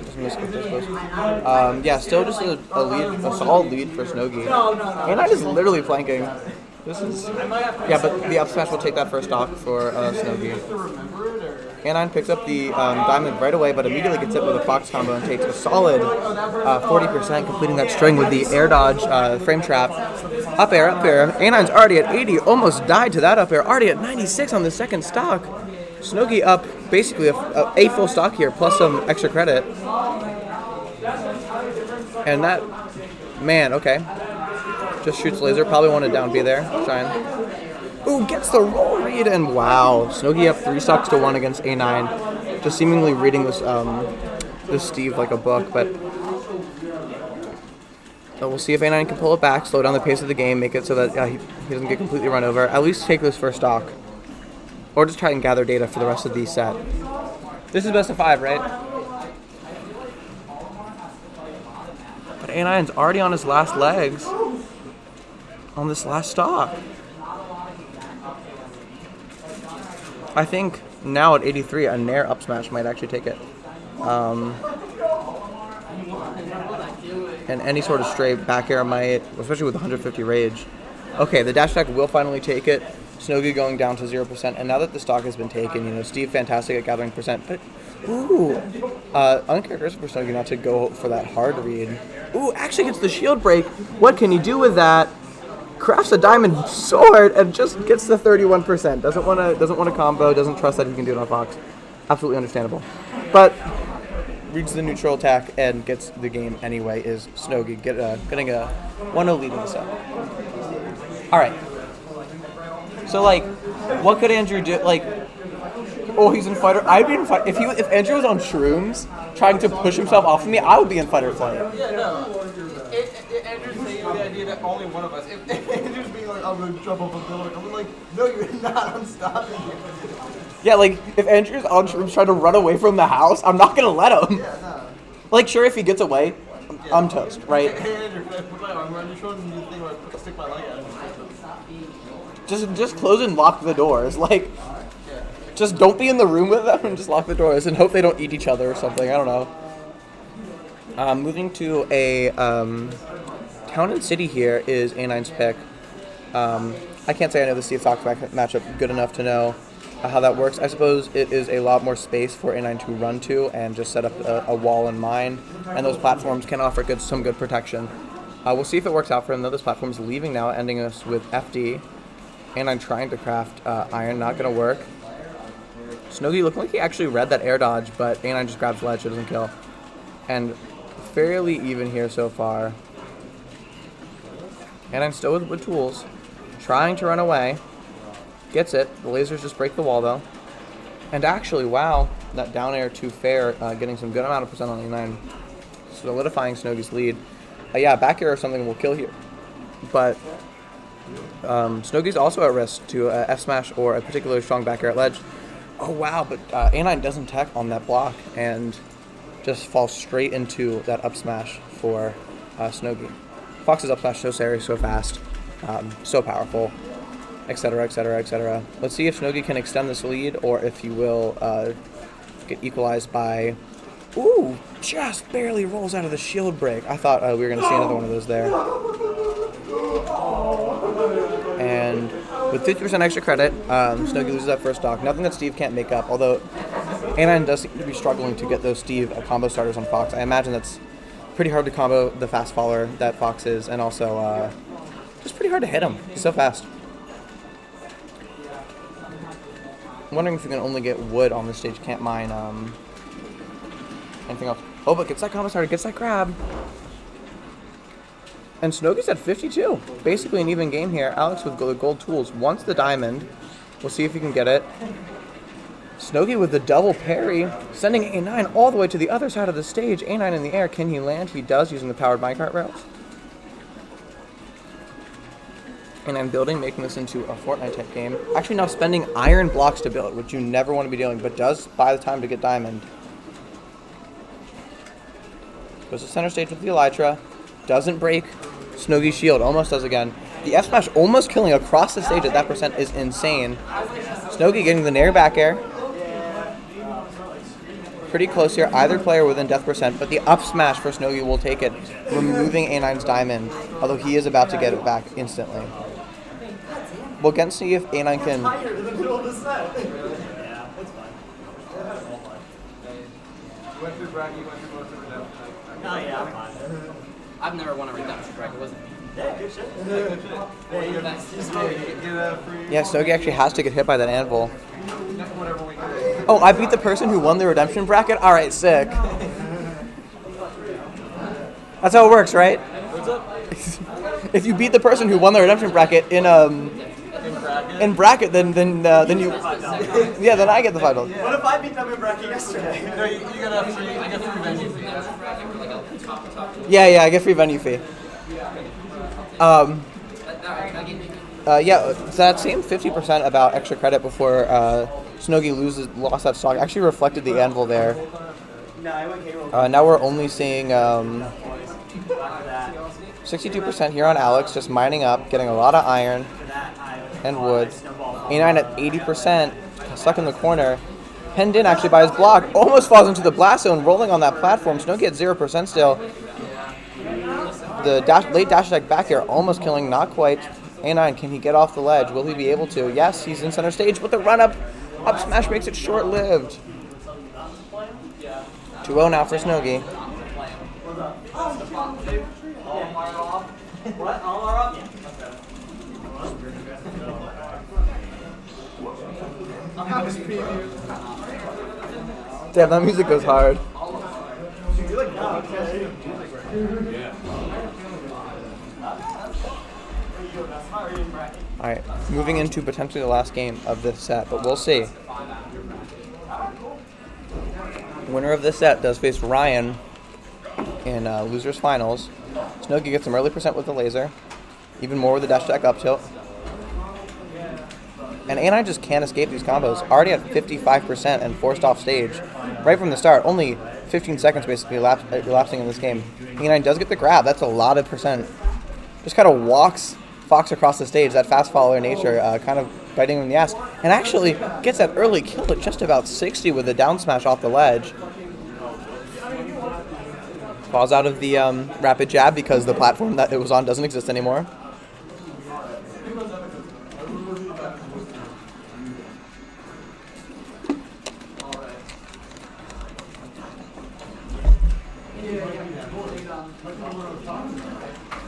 Just gonna skip this first. Yeah, still just a solid lead for Snogi. A9 is literally flanking. This is yeah, but the up smash will take that first stock for Snogi. A9 picks up the diamond right away, but immediately gets hit with a fox combo and takes a solid 40%, completing that string with the air dodge frame trap. Up air, up air. A9's already at 80, almost died to that up air. Already at 96 on the second stock. Snogi up basically a full stock here, plus some extra credit. And that, man, okay. Just shoots laser, probably wanted down B there. Shine. Ooh, gets the roll read, and wow. Snogi up 3 stocks to 1 against A9. Just seemingly reading this Steve like a book, but we'll see if A9 can pull it back, slow down the pace of the game, make it so that he doesn't get completely run over. At least take this first stock. Or just try and gather data for the rest of the set. This is best of 5, right? But A9's already on his last legs on this last stock. I think now at 83, a Nair up smash might actually take it. And any sort of straight back air might, especially with 150 rage. Okay, the dash attack will finally take it. Snogi going down to 0%. And now that the stock has been taken, Steve fantastic at gathering percent. But, ooh, uncharacteristic for Snogi not to go for that hard read. Ooh, actually gets the shield break. What can he do with that? Crafts a diamond sword and just gets the 31%. Doesn't want to combo. Doesn't trust that he can do it on Fox. Absolutely understandable. But reads the neutral attack and gets the game anyway. Is Snogi getting a 1-0 lead in the set? All right. So like, what could Andrew do? Like, oh, he's in fighter. I'd be in fight if Andrew was on shrooms trying to push himself off of me. I would be in fight or flight. Yeah, no. Andrew's saying the idea that only one of us. If Andrew's being like, I'm gonna jump off a building, I'm like, no, you're not. I'm stopping you. Yeah, like if Andrew's on shrooms trying to run away from the house, I'm not gonna let him. Yeah, no. Like, sure, if he gets away, I'm toast, right? Hey, Andrew, can I put my arm around your shoulder and do the thing where I stick my leg out? Just close and lock the doors. Like, just don't be in the room with them and just lock the doors and hope they don't eat each other or something. I don't know. Moving to a town and city here is A9's pick. I can't say I know the Steve Fox matchup good enough to know how that works. I suppose it is a lot more space for A9 to run to and just set up a wall in mind, and those platforms can offer some good protection. We'll see if it works out for him, though. This platform's leaving now, ending us with FD. A9 trying to craft iron, not going to work. Snogi looking like he actually read that air dodge, but A9 just grabs ledge, it doesn't kill. And fairly even here so far. A9 still with tools, trying to run away. Gets it. The lasers just break the wall though. And actually, wow, that down air to fair, getting some good amount of percent on A9, solidifying Snogi's lead. Yeah, back air or something will kill here. But Snogi's also at risk to F smash or a particularly strong back air at ledge. Oh wow, but A9 doesn't tech on that block and just falls straight into that up smash for Snogi. Fox's up smash so scary, so fast, so powerful, etc., etc., etc. Let's see if Snogi can extend this lead or if he will get equalized by... Ooh, just barely rolls out of the shield break. I thought we were going to see another one of those there. And with 50% extra credit, Snogi loses that first stock. Nothing that Steve can't make up, although A9 does seem to be struggling to get those Steve combo starters on Fox. I imagine that's pretty hard to combo the fast faller that Fox is, and also just pretty hard to hit him. He's so fast. I'm wondering if you can only get wood on this stage. Can't mine anything else. Oh, but gets that combo starter, gets that grab. And Snogi's at 52. Basically an even game here. Alex with gold tools wants the diamond. We'll see if he can get it. Snogi with the double parry, sending A9 all the way to the other side of the stage. A9 in the air. Can he land? He does, using the powered minecart rails. A9 building, making this into a Fortnite type game. Actually now spending iron blocks to build, which you never want to be doing, but does buy the time to get diamond. Goes to center stage with the Elytra. Doesn't break Snogi's shield. Almost does again. The F smash almost killing across the stage at that percent is insane. Snogi getting the nair back air. Pretty close here. Either player within death percent, but the up smash for Snogi will take it, removing A9's diamond, although he is about to get it back instantly. We'll get to see if A9 can... Oh yeah, I'm fine. I've never won a redemption bracket, was it? Yeah, good shit. Yeah, Snogi actually has to get hit by that anvil. Oh, I beat the person who won the redemption bracket? Alright, sick. That's how it works, right? What's up? If you beat the person who won the redemption bracket in bracket, then you... Yeah, then I get the final. What if I beat them in bracket yesterday? No, you get a free, I get free venue fee. Yeah, I get free venue fee. Yeah, so that same 50% about extra credit before Snogi lost that stock actually reflected the anvil there. Now we're only seeing 62% here on Alex, just mining up, getting a lot of iron and wood. A9 at 80%, stuck in the corner. Penned in actually by his block, almost falls into the blast zone, rolling on that platform. Snogi at 0% still. The late dash attack back here, almost killing, not quite. A9, can he get off the ledge? Will he be able to? Yes, he's in center stage, but the run-up smash makes it short-lived. 2-0 now for Snogi. Damn, that music goes hard. Alright, moving into potentially the last game of this set, but we'll see. Winner of this set does face Ryan in losers finals. Snogi gets some early percent with the laser, even more with the dash attack up tilt. And A9 just can't escape these combos. Already at 55% and forced off stage right from the start. Only 15 seconds basically elapsing in this game. A9 does get the grab. That's a lot of percent. Just kind of walks Fox across the stage. That fast follower nature kind of biting him in the ass. And actually gets that early kill at just about 60 with a down smash off the ledge. Falls out of the rapid jab because the platform that it was on doesn't exist anymore.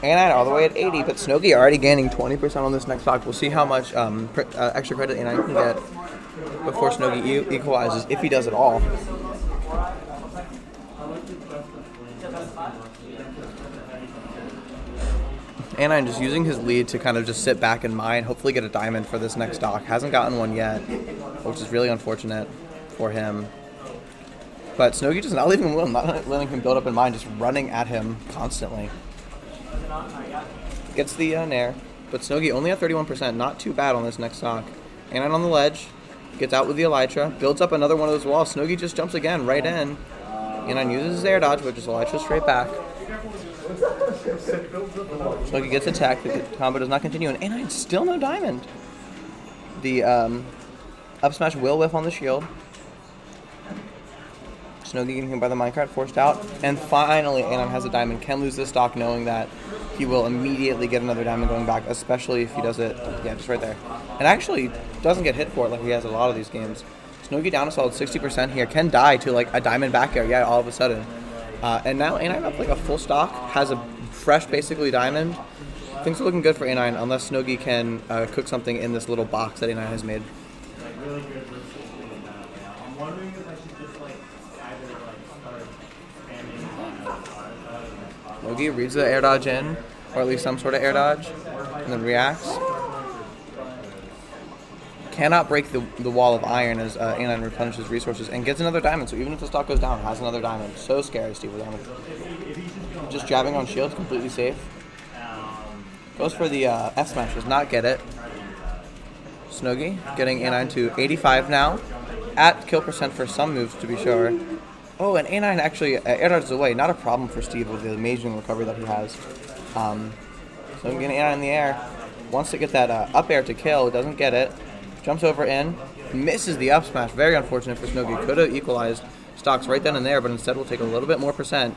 A9 all the way at 80, but Snogi already gaining 20% on this next stock. We'll see how much extra credit A9 can get before Snogi equalizes, if he does at all. A9 just using his lead to kind of just sit back and mine, hopefully get a diamond for this next stock. Hasn't gotten one yet, which is really unfortunate for him. But snogi just not leaving him alone, not letting him build up in mine, just running at him constantly. Gets the nair, but snogi only at 31%, not too bad on this next stock. A9 on the ledge, gets out with the elytra, builds up another one of those walls. Snogi just jumps again, right in. A9 uses his air dodge, but just elytra straight back. Snogi gets attacked, the combo does not continue, and A9 still no diamond. The up smash will whiff on the shield. Snogi getting hit by the minecart, forced out, and finally A9 has a diamond. Can lose this stock knowing that he will immediately get another diamond going back, especially if he does it, yeah, just right there. And actually doesn't get hit for it like he has a lot of these games. Snogi down a solid 60% here, can die to like a diamond back air, yeah, all of a sudden. And now A9 up like a full stock, has a fresh basically diamond. Things are looking good for A9 unless Snogi can cook something in this little box that A9 has made. Snogi reads the air dodge in, or at least some sort of air dodge, and then reacts. Cannot break the wall of iron as A9 replenishes resources and gets another diamond, so even if the stock goes down, has another diamond. So scary, Steve with diamond. Just jabbing on shield, completely safe. Goes for the F smash, does not get it. Snogi getting A9 to 85 now. At kill percent for some moves, to be sure. Oh, and A9 actually air dodges away. Not a problem for Steve with the amazing recovery that he has. So getting A9 in the air. Wants to get that up air to kill, doesn't get it. Jumps over in, misses the up smash. Very unfortunate for Snogi. Could have equalized stocks right then and there, but instead will take a little bit more percent.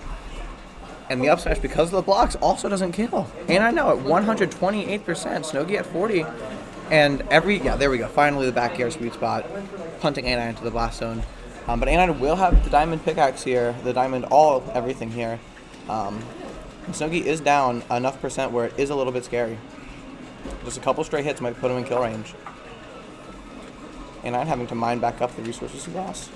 And the up smash, because of the blocks, also doesn't kill. A9 now at 128%. Snogi at 40. And yeah, there we go. Finally the back air sweet spot. Punting A9 into the blast zone. But A9 will have the diamond pickaxe here, the diamond everything here. Snogi is down enough percent where it is a little bit scary. Just a couple stray hits might put him in kill range. A9 having to mine back up the resources he lost.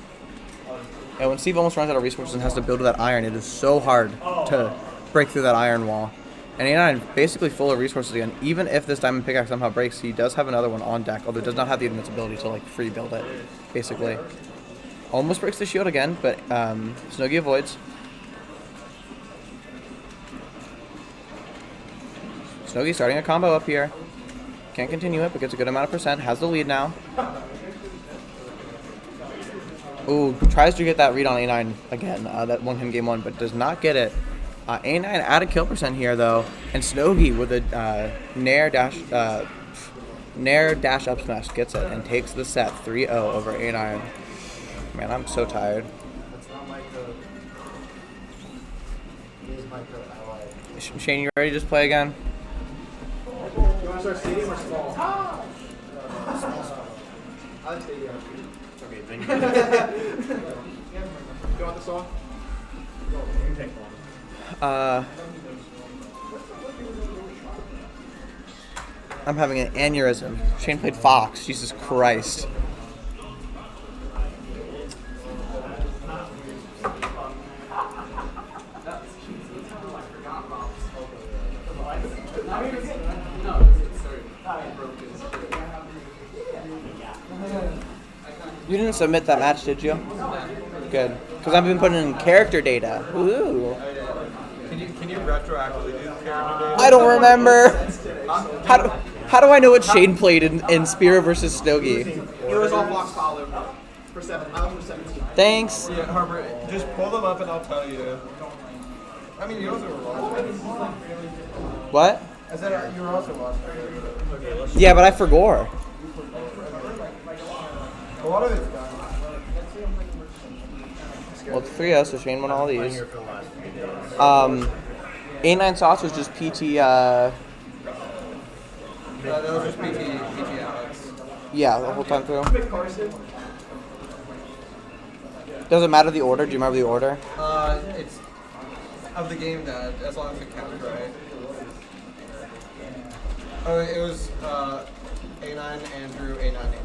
And when Steve almost runs out of resources and has to build that iron, it is so hard to break through that iron wall. And A9 basically full of resources again. Even if this diamond pickaxe somehow breaks, he does have another one on deck, although it does not have the invincibility to like free build it, basically. Almost breaks the shield again, but Snogi avoids. Snogi starting a combo up here. Can't continue it, but gets a good amount of percent. Has the lead now. Ooh, tries to get that read on A9 again. That won him game one, but does not get it. A9 at a kill percent here, though. And Snogi with a nair dash up smash gets it and takes the set 3-0 over A9. Man, I'm so tired. Shane, you ready to just play again? You want to start stadium or small? I like stadium. Okay, thank you. You want the song? I'm having an aneurysm. Shane played Fox. Jesus Christ. You didn't submit that match, did you? Good. Because I've been putting in character data. Ooh. Can you retroactively do character data? I don't remember. How do I know what Shane played in Spear versus Snogi? It was all Fox Olive for 7. I was for 17. Thanks. Yeah, Harper, just pull them up and I'll tell you. I mean, you also were lost. What? I said you were also lost. Yeah, but I forgot. A lot of it's done. Well, it's 3-0, so Shane won all these. A9 Sauce was just PT. That was just PT Alex. Yeah, the whole time through. Does it matter the order? Do you remember the order? It's of the game that as long as it counts, right? Oh, it was A9 Andrew, A9 A9.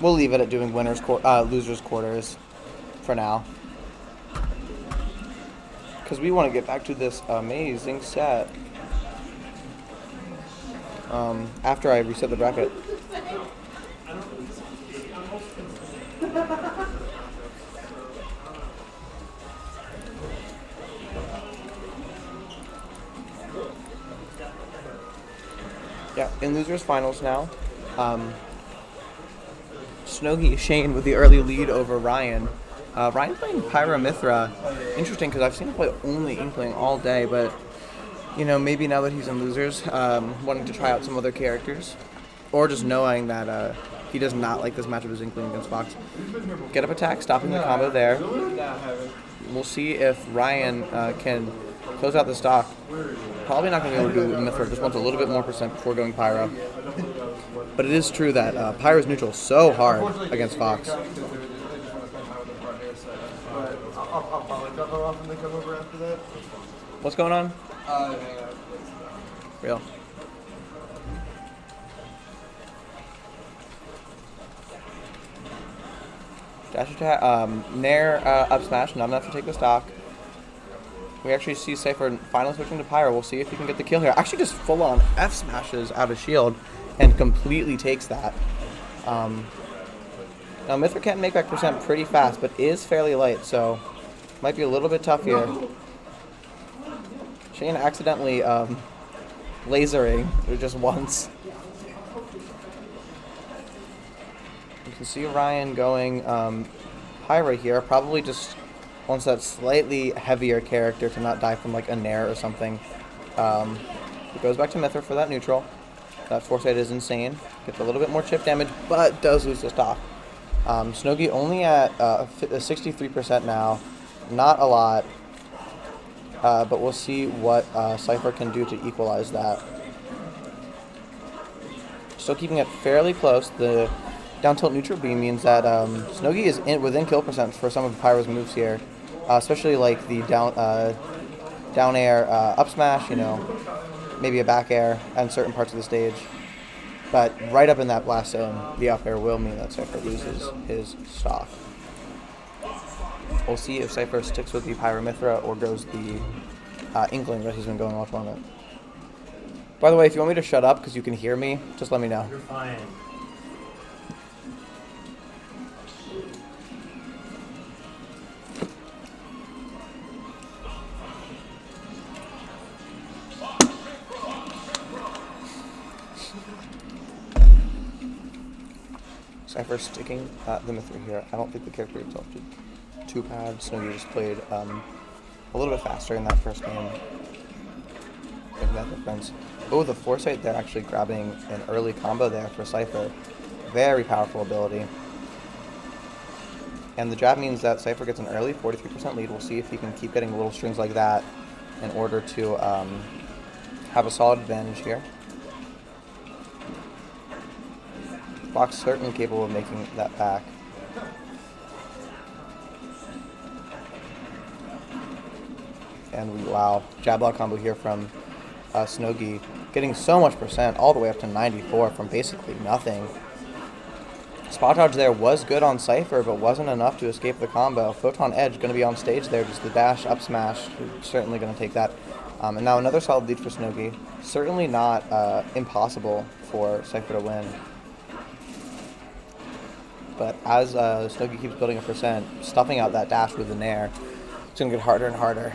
We'll leave it at doing losers quarters for now. Because we want to get back to this amazing set. After I reset the bracket. Yeah, in losers finals now. Snogi Shane with the early lead over Ryan. Ryan playing Pyra Mithra. Interesting because I've seen him play only Inkling all day, but you know, maybe now that he's in losers, wanting to try out some other characters, or just knowing that he does not like this matchup as Inkling against Fox. Get up attack, stopping the combo there. We'll see if Ryan can close out the stock. Probably not going to be able to do Mithra, just wants a little bit more percent before going Pyra. But it is true that Pyra's neutral so hard against Fox. I'll probably drop them off and then come over after that. What's going on? Real. Dash attack, Nair up smash, not enough to take the stock. We actually see Sapphire finally switching to Pyra. We'll see if he can get the kill here. Actually just full on F smashes out of shield and completely takes that. Now Mithra can make back percent pretty fast, but is fairly light, so might be a little bit tough here. Shane accidentally lasering just once. You can see Ryan going Pyra here, probably just wants that slightly heavier character to not die from like a Nair or something. It goes back to Mithra for that neutral. That foresight is insane. Gets a little bit more chip damage, but does lose the stock. Snogi only at 63% now. Not a lot. But we'll see what Cypher can do to equalize that. Still keeping it fairly close. The down tilt neutral beam means that Snogi is within kill percent for some of Pyra's moves here. Especially like the down air up smash, you know, maybe a back air on certain parts of the stage. But right up in that blast zone, the up air will mean that Cypher loses his stock. We'll see if Cypher sticks with the Pyra Mithra or goes the Inkling that he's been going all tournament. By the way, if you want me to shut up because you can hear me, just let me know. You're fine. Cypher sticking the Mithra here. I don't think the character itself did too bad. Snogi just played a little bit faster in that first game. Making that difference. Oh, the foresight there actually grabbing an early combo there for Cypher. Very powerful ability. And the jab means that Cypher gets an early 43% lead. We'll see if he can keep getting little strings like that in order to have a solid advantage here. Fox certainly capable of making that back. And wow, jab lock combo here from Snogi, getting so much percent, all the way up to 94 from basically nothing. Spot dodge there was good on Cypher, but wasn't enough to escape the combo. Photon Edge going to be on stage there, just the dash up smash, certainly going to take that. And now another solid lead for Snogi. Certainly not impossible for Cypher to win. But as Snogi keeps building a percent, stuffing out that dash with the Nair, it's going to get harder and harder.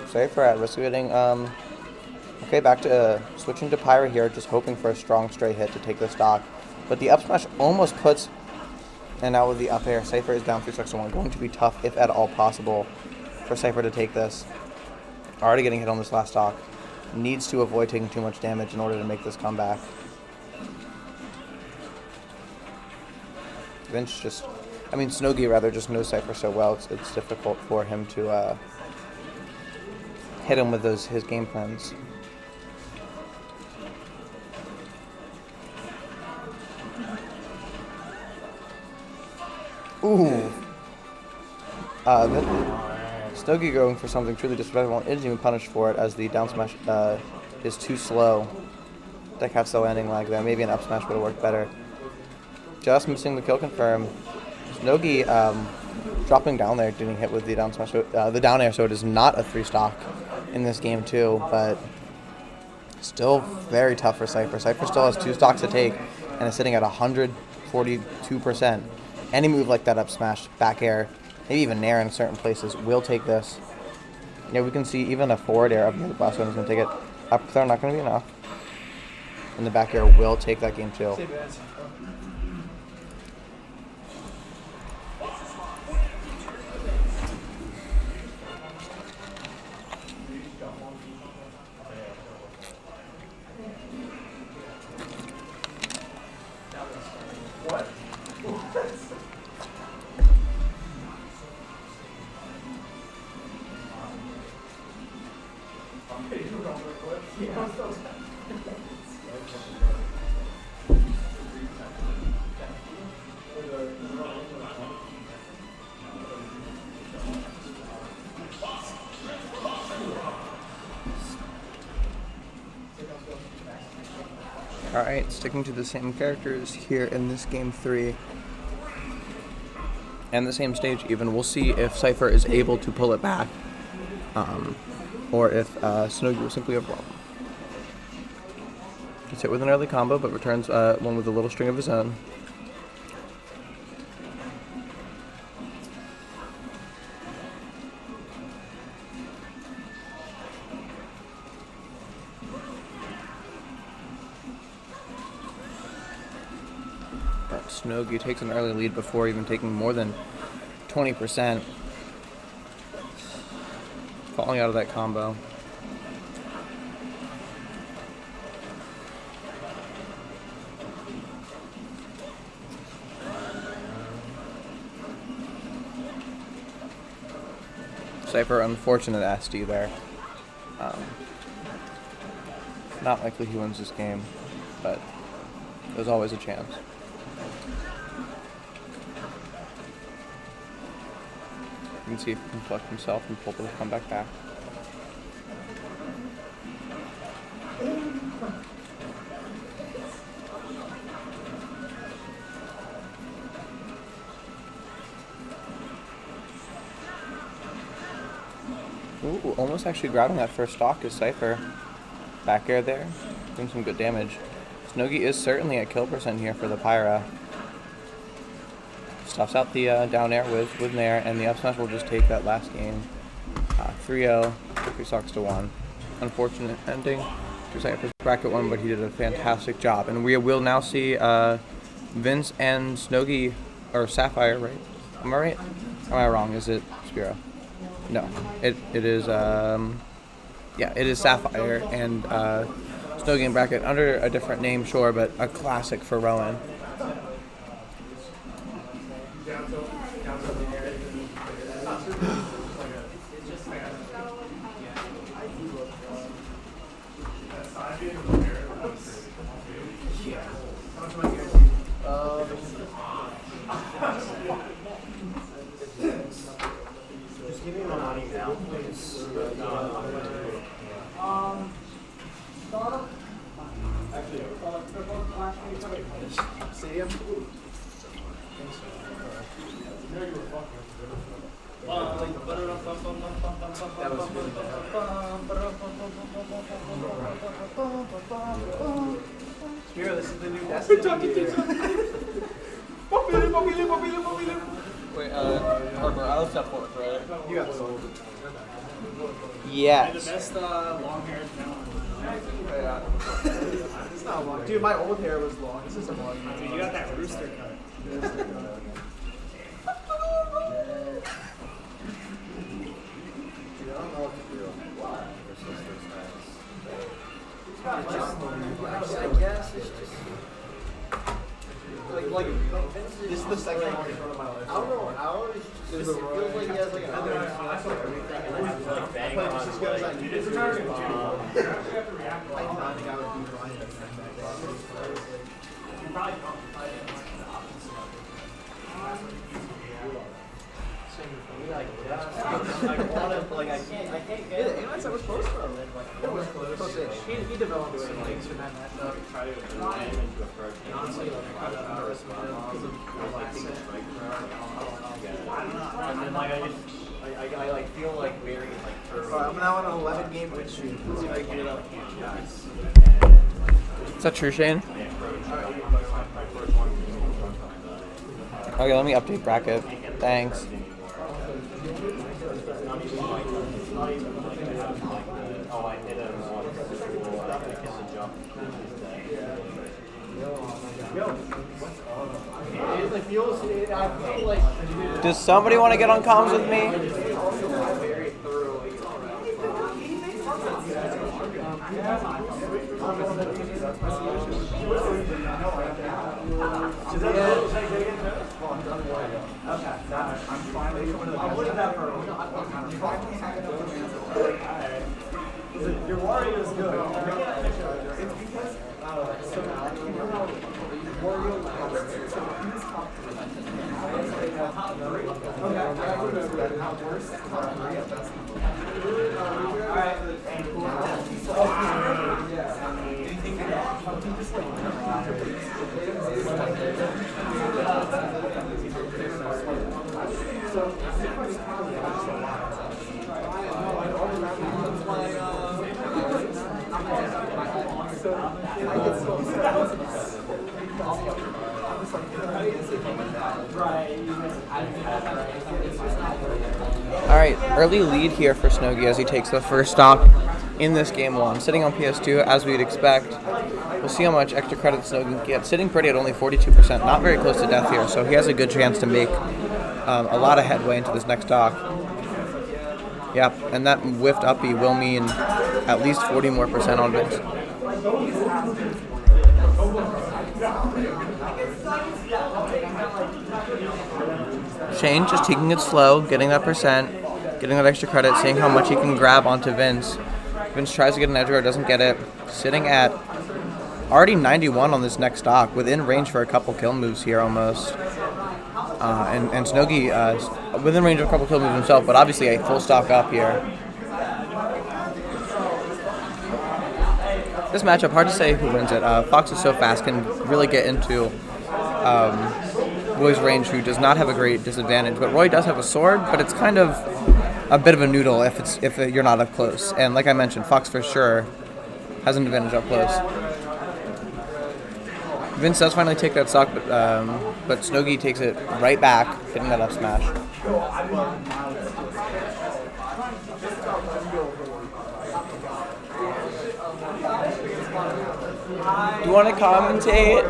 Cypher at risk of getting, okay, back to switching to Pyra here, just hoping for a strong straight hit to take the stock. But the up smash almost puts, and now with the up air, Cypher is down 3-6-1. Going to be tough, if at all possible, for Cypher to take this. Already getting hit on this last stock. Needs to avoid taking too much damage in order to make this comeback. Vince just, I mean Snogi rather, just knows Cypher so well, it's difficult for him to hit him with his game plans. Ooh. Snogi going for something truly disrespectful and isn't even punished for it as the down smash is too slow. Deck has the landing lag there. Maybe an up smash would have worked better. Just missing the kill confirm. Snogi dropping down there, didn't hit with the down smash, the down air, so it is not a 3-stock in this game too, but still very tough for Sapphire. Sapphire still has 2 stocks to take and is sitting at 142%. Any move like that up smash, back air, maybe even nair in certain places will take this. Yeah, we can see even a forward air up near the blast one is going to take it. Up throw not going to be enough. And the back air will take that game too. Alright, sticking to the same characters here in this game 3. And the same stage even. We'll see if Sapphire is able to pull it back. Or if Snogi was simply a problem. Gets hit with an early combo, but returns one with a little string of his own. Snogi takes an early lead before even taking more than 20%. Falling out of that combo. Sapphire, unfortunate SD there. Not likely he wins this game, but there's always a chance. You can see if he can collect himself and pull the comeback back. Ooh, almost actually grabbing that first stock is Sapphire. Back air there, doing some good damage. Snogi is certainly at kill percent here for the Pyra. Stuffs out the down air with nair, and the up smash will just take that last game. 3-0, 3 stocks to 1. Unfortunate ending to Sapphire's bracket 1, but he did a fantastic job. And we will now see Vince and Snogi, or Sapphire, right? Am I right? Am I wrong? Is it Spiro? No, it is, yeah, it is Sapphire and Snogi in bracket under a different name, sure, but a classic for Rowan. Just give me my money now, please. Stadium? Spiro, this is the new Destiny. Wait, Harper, I left that fourth, right? You got sold. Yes. The best long hair Yeah. It's not long. Dude, my old hair was long. This isn't long. Dude, you got that rooster cut. Dude, I don't know what to do. Why? I guess it's just like this is the second one in front of my life. I don't know. I always just it feels like he has like another play just as good as I need it. I do not think I would do Ryan. You probably don't. like I can't get it. That was close though. He developed some things from that matchup. Try to land into a first. And honestly, like I got out of respond. Like take a strike throw. And then like I like feel like very like early. I'm now on an 11 game win streak. Let's see if I can get it up. Is that true, Shane? Okay, let me update bracket. Thanks. Does somebody want to get on comms with me? Your Wario is good. It's because Alright, early lead here for Snogi as he takes the first stock in this game 1. Sitting on PS2 as we'd expect. We'll see how much extra credit Snogi can get. Sitting pretty at only 42%, not very close to death here, so he has a good chance to make a lot of headway into this next stock. Yep, and that whiffed uppy will mean at least 40 more % on Vince. Shane just taking it slow, getting that percent, getting that extra credit, seeing how much he can grab onto Vince. Vince tries to get an edge guard, doesn't get it. Sitting at already 91 on this next stock, within range for a couple kill moves here almost. And Snogi within range of a couple kill moves himself, but obviously a full stock up here. This matchup, hard to say who wins it. Fox is so fast, can really get into Roy's range, who does not have a great disadvantage. But Roy does have a sword, but it's kind of a bit of a noodle if you're not up close. And like I mentioned, Fox for sure has an advantage up close. Vince does finally take that stock, but Snogi takes it right back, getting that up smash. Do you want to commentate?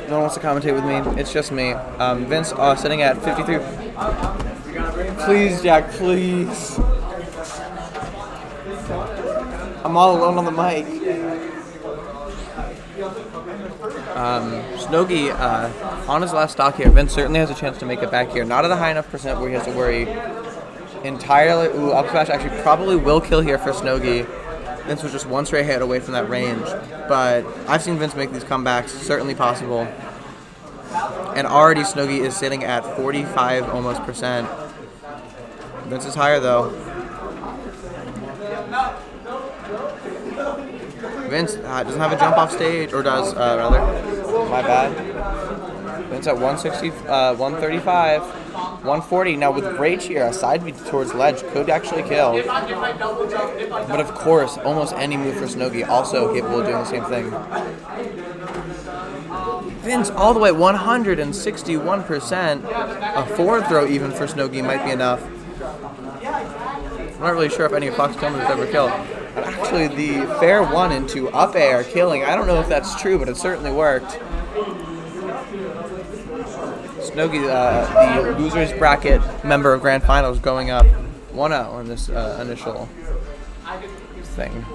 No one wants to commentate with me. It's just me. Vince sitting at 53. Please, Jack, please. I'm all alone on the mic. Snogi, on his last stock here, Vince certainly has a chance to make it back here. Not at a high enough percent where he has to worry entirely. Ooh, up smash actually probably will kill here for Snogi. Vince was just one straight hit away from that range. But I've seen Vince make these comebacks, certainly possible. And already Snogi is sitting at 45 almost percent. Vince is higher though. Vince doesn't have a jump off stage, or does, rather. My bad. Vince at 160, 135, 140. Now with Rage here, a side beat towards ledge could actually kill. But of course, almost any move for Snogi also capable of doing the same thing. Vince all the way 161%. A forward throw even for Snogi might be enough. I'm not really sure if any of Fox kill moves ever killed. But actually, the fair one into up air killing, I don't know if that's true, but it certainly worked. Snogi, the losers bracket member of Grand Finals, going up 1-0 in this initial thing.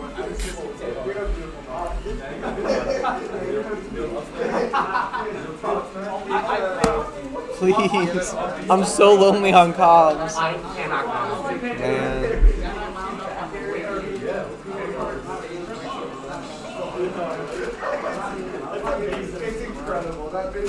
Please, I'm so lonely on comms. I cannot comment. Man.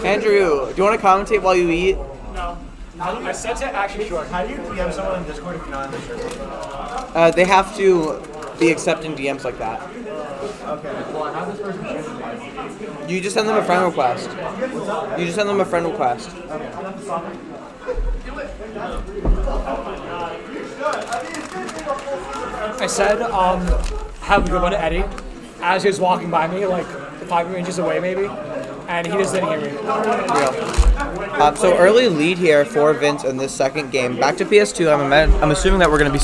Andrew, do you want to commentate while you eat? No. I said to actually short. How do you DM someone on Discord if you're not in the circle? They have to be accepting DMs like that. Okay. Well, I have this person choosing. You just send them a friend request. You just send them a friend request. I said, have a good one to Eddie as he was walking by me, like 5 inches away maybe, and he just didn't hear me. So early lead here for Vince in this second game. Back to PS2. I'm assuming that we're going to be